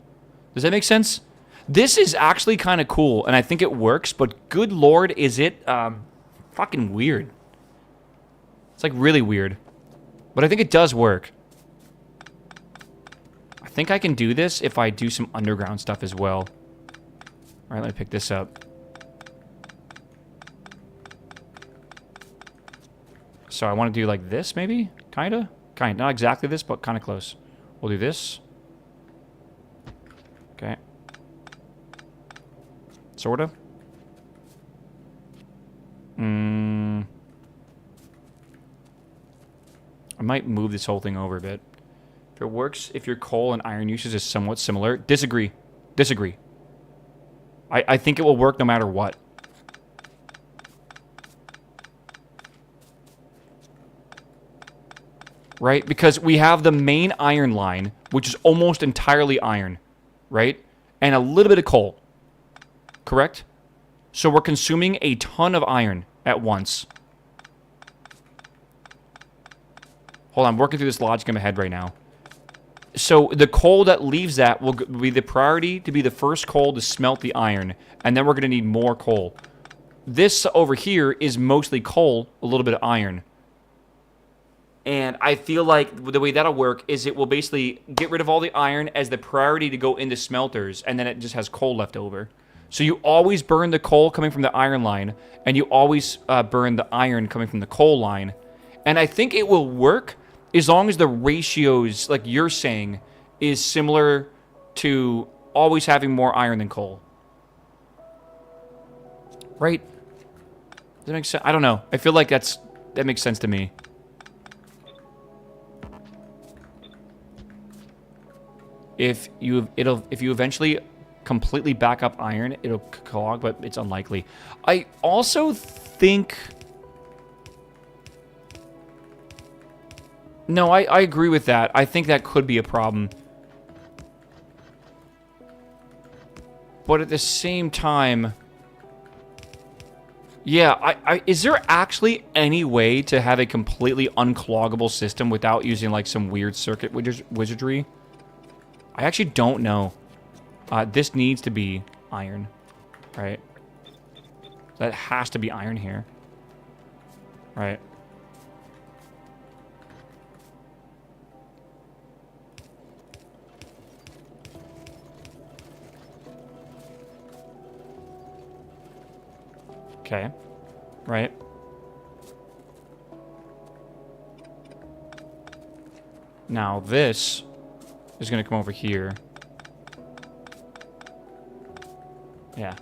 Does that make sense? This is actually kind of cool, and I think it works, but good lord, is it fucking weird. It's like really weird. But I think it does work. I think I can do this if I do some underground stuff as well. Alright, let me pick this up. So I want to do like this, maybe? Kinda? Kinda. Not exactly this, but kind of close. We'll do this. Okay. Sorta. I might move this whole thing over a bit. If it works, if your coal and iron usage is somewhat similar. Disagree. Disagree. I think it will work no matter what. Right? Because we have the main iron line, which is almost entirely iron. Right? And a little bit of coal. Correct? So we're consuming a ton of iron at once. Hold on, I'm working through this logic in my head right now. So the coal that leaves that will be the priority to be the first coal to smelt the iron. And then we're going to need more coal. This over here is mostly coal, a little bit of iron. And I feel like the way that'll work is it will basically get rid of all the iron as the priority to go into smelters. And then it just has coal left over. So you always burn the coal coming from the iron line. And you always burn the iron coming from the coal line. And I think it will work as long as the ratios, like you're saying, is similar to always having more iron than coal. Right? Does that make sense? I don't know. I feel like that makes sense to me. If you eventually completely back up iron, it'll clog, but it's unlikely. I also think... No, I agree with that. I think that could be a problem. But at the same time... Yeah, is there actually any way to have a completely uncloggable system without using, like, some weird circuit wizardry? I actually don't know. This needs to be iron, right? That has to be iron here. Right. Okay. Right. Now this is going to come over here. Yeah.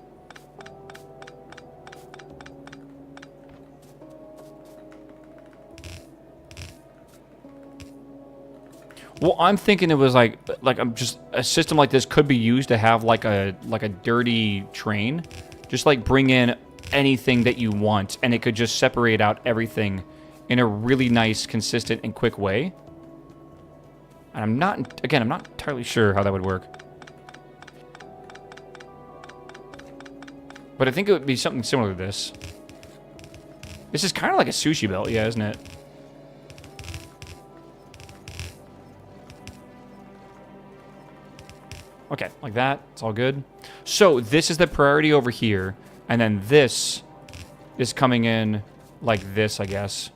Well, I'm thinking it was like I'm just a system like this could be used to have like a dirty train, just like bring in anything that you want, and it could just separate out everything in a really nice, consistent, and quick way. And I'm not entirely sure how that would work. But I think it would be something similar to this. This is kind of like a sushi belt, yeah, isn't it? Okay, like that. It's all good. So this is the priority over here. And then this is coming in like this, I guess.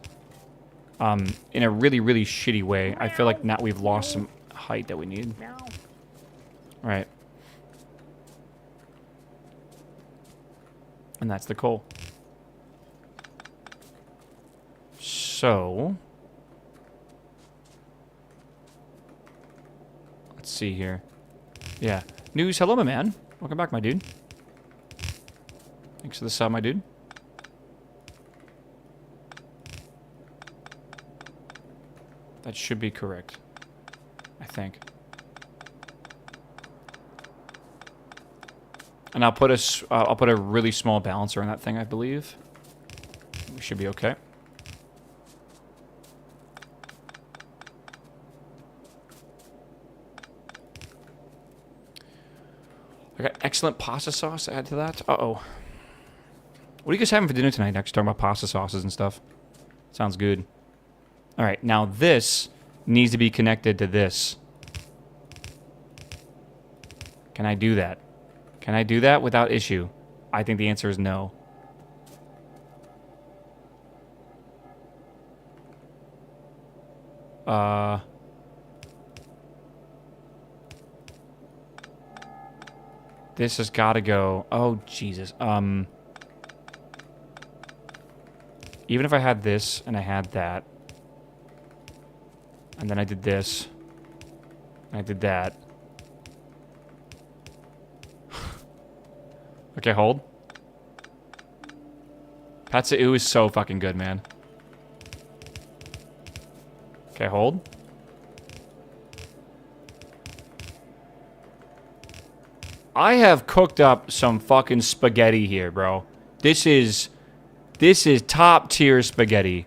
In a really, really shitty way. I feel like now we've lost some height that we need. All right. And that's the coal. So... let's see here. Yeah. News, hello, my man. Welcome back, my dude. Thanks for the sub, my dude. That should be correct. I think. And I'll put a really small balancer on that thing, I believe. We should be okay. I got excellent pasta sauce to add to that. Uh-oh. What are you guys having for dinner tonight? Next, talking about pasta sauces and stuff. Sounds good. All right, now this needs to be connected to this. Can I do that? Can I do that without issue? I think the answer is no. This has got to go. Oh, Jesus. Even if I had this and I had that, and then I did this, and I did that. Okay, hold. Patsa-oo is so fucking good, man. Okay, hold. I have cooked up some fucking spaghetti here, bro. This is top tier spaghetti.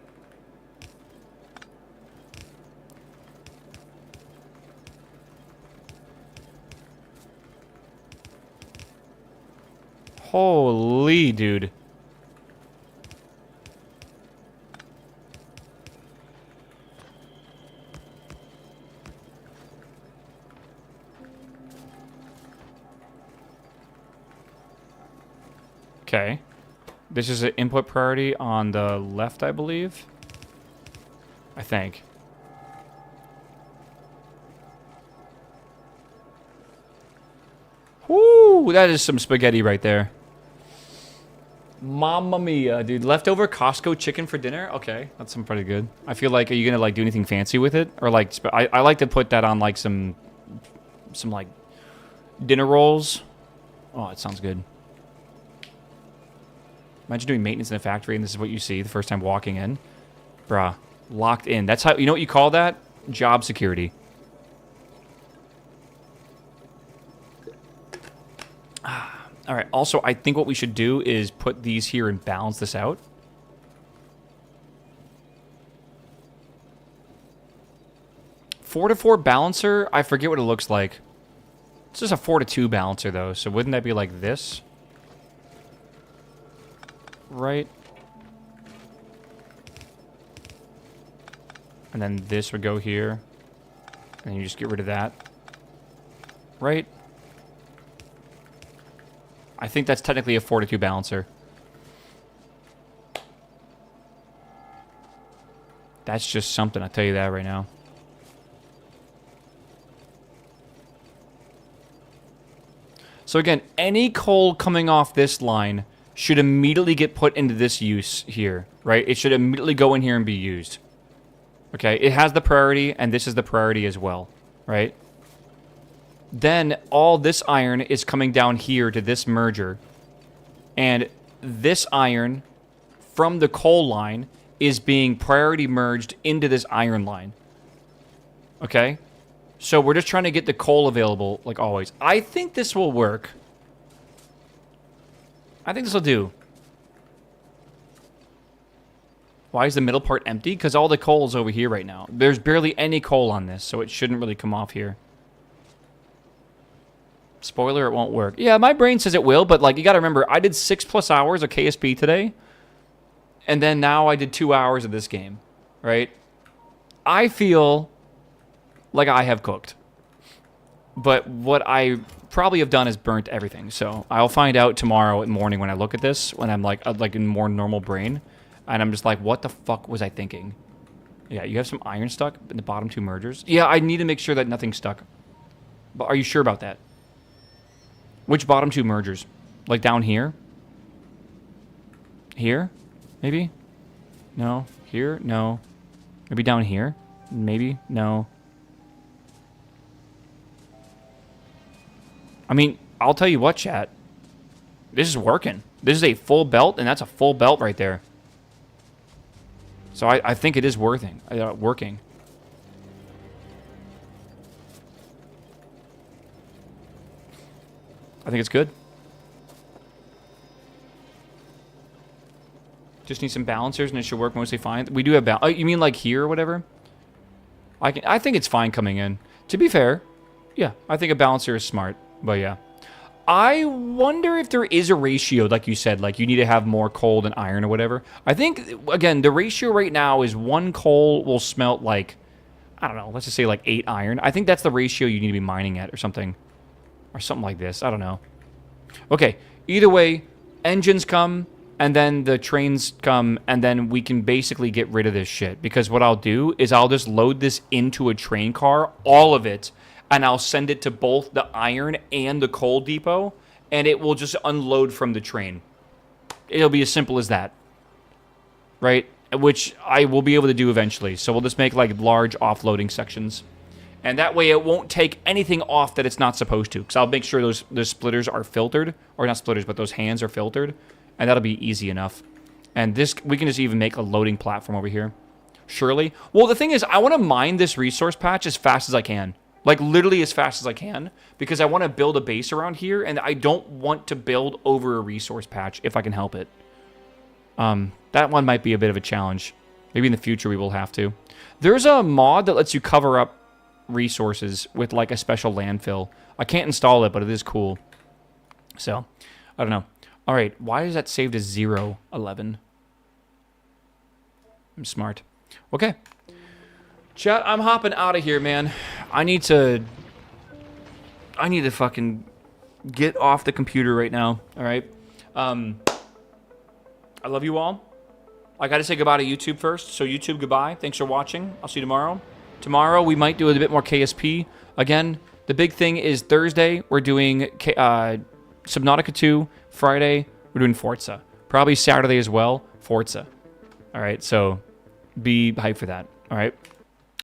Holy dude. Okay. This is an input priority on the left, I believe. I think. Whoo! That is some spaghetti right there. Mamma mia, dude. Leftover Costco chicken for dinner? Okay, that's some pretty good. I feel like, are you gonna like do anything fancy with it? Or like, I like to put that on like some like dinner rolls. Oh, it sounds good. Imagine doing maintenance in a factory and this is what you see the first time walking in. Bruh, locked in. That's how, you know what you call that? Job security. All right, also, I think what we should do is put these here and balance this out. Four to 4 balancer, I forget what it looks like. It's just a 4 to 2 balancer, though, so wouldn't that be like this? Right? And then this would go here. And you just get rid of that. Right? I think that's technically a 4 to 2 balancer. That's just something, I'll tell you that right now. So again, any coal coming off this line should immediately get put into this use here, right? It should immediately go in here and be used. Okay, it has the priority, and this is the priority as well, right? Then all this iron is coming down here to this merger. And this iron from the coal line is being priority merged into this iron line. Okay? So we're just trying to get the coal available, like always. I think this will work. I think this will do. Why is the middle part empty? Because all the coal is over here right now. There's barely any coal on this, so it shouldn't really come off here. Spoiler, it won't work. Yeah, my brain says it will, but like you got to remember, I did 6+ hours of KSP today, and then now I did 2 hours of this game, right? I feel like I have cooked. But what I probably have done is burnt everything. So I'll find out tomorrow morning when I look at this, when I'm like in more normal brain. And I'm just like, what the fuck was I thinking? Yeah, you have some iron stuck in the bottom 2 mergers? Yeah, I need to make sure that nothing's stuck. But are you sure about that? Which bottom 2 mergers? Like down here? Here? Maybe? No. Here? No. Maybe down here? Maybe? No. I mean, I'll tell you what, chat. This is working. This is a full belt, and that's a full belt right there. So I think it is working. I think it's good. Just need some balancers, and it should work mostly fine. We do have oh, you mean like here or whatever? I think it's fine coming in. To be fair, yeah, I think a balancer is smart. But yeah. I wonder if there is a ratio, like you said, like you need to have more coal than iron or whatever. I think, again, the ratio right now is 1 coal will smelt like, I don't know, let's just say like 8 iron. I think that's the ratio you need to be mining at or something. Or something like this. I don't know. Okay, either way, engines come, and then the trains come, and then we can basically get rid of this shit. Because what I'll do is I'll just load this into a train car, all of it, and I'll send it to both the iron and the coal depot, and it will just unload from the train. It'll be as simple as that. Right? Which I will be able to do eventually. So we'll just make like large offloading sections. And that way it won't take anything off that it's not supposed to. Because I'll make sure those splitters are filtered. Or not splitters, but those hands are filtered. And that'll be easy enough. And this, we can just even make a loading platform over here. Surely. Well, the thing is, I want to mine this resource patch as fast as I can. Like, literally as fast as I can. Because I want to build a base around here. And I don't want to build over a resource patch if I can help it. That one might be a bit of a challenge. Maybe in the future we will have to. There's a mod that lets you cover up resources with, like, a special landfill. I can't install it, but it is cool. So, I don't know. Alright, why is that saved as 011? I'm smart. Okay. Chat, I'm hopping out of here, man. I need to fucking get off the computer right now. Alright? I love you all. I gotta say goodbye to YouTube first. So YouTube, goodbye. Thanks for watching. I'll see you tomorrow. Tomorrow, we might do a bit more KSP. Again, the big thing is Thursday, we're doing Subnautica 2. Friday, we're doing Forza. Probably Saturday as well, Forza. All right, so be hyped for that. All right.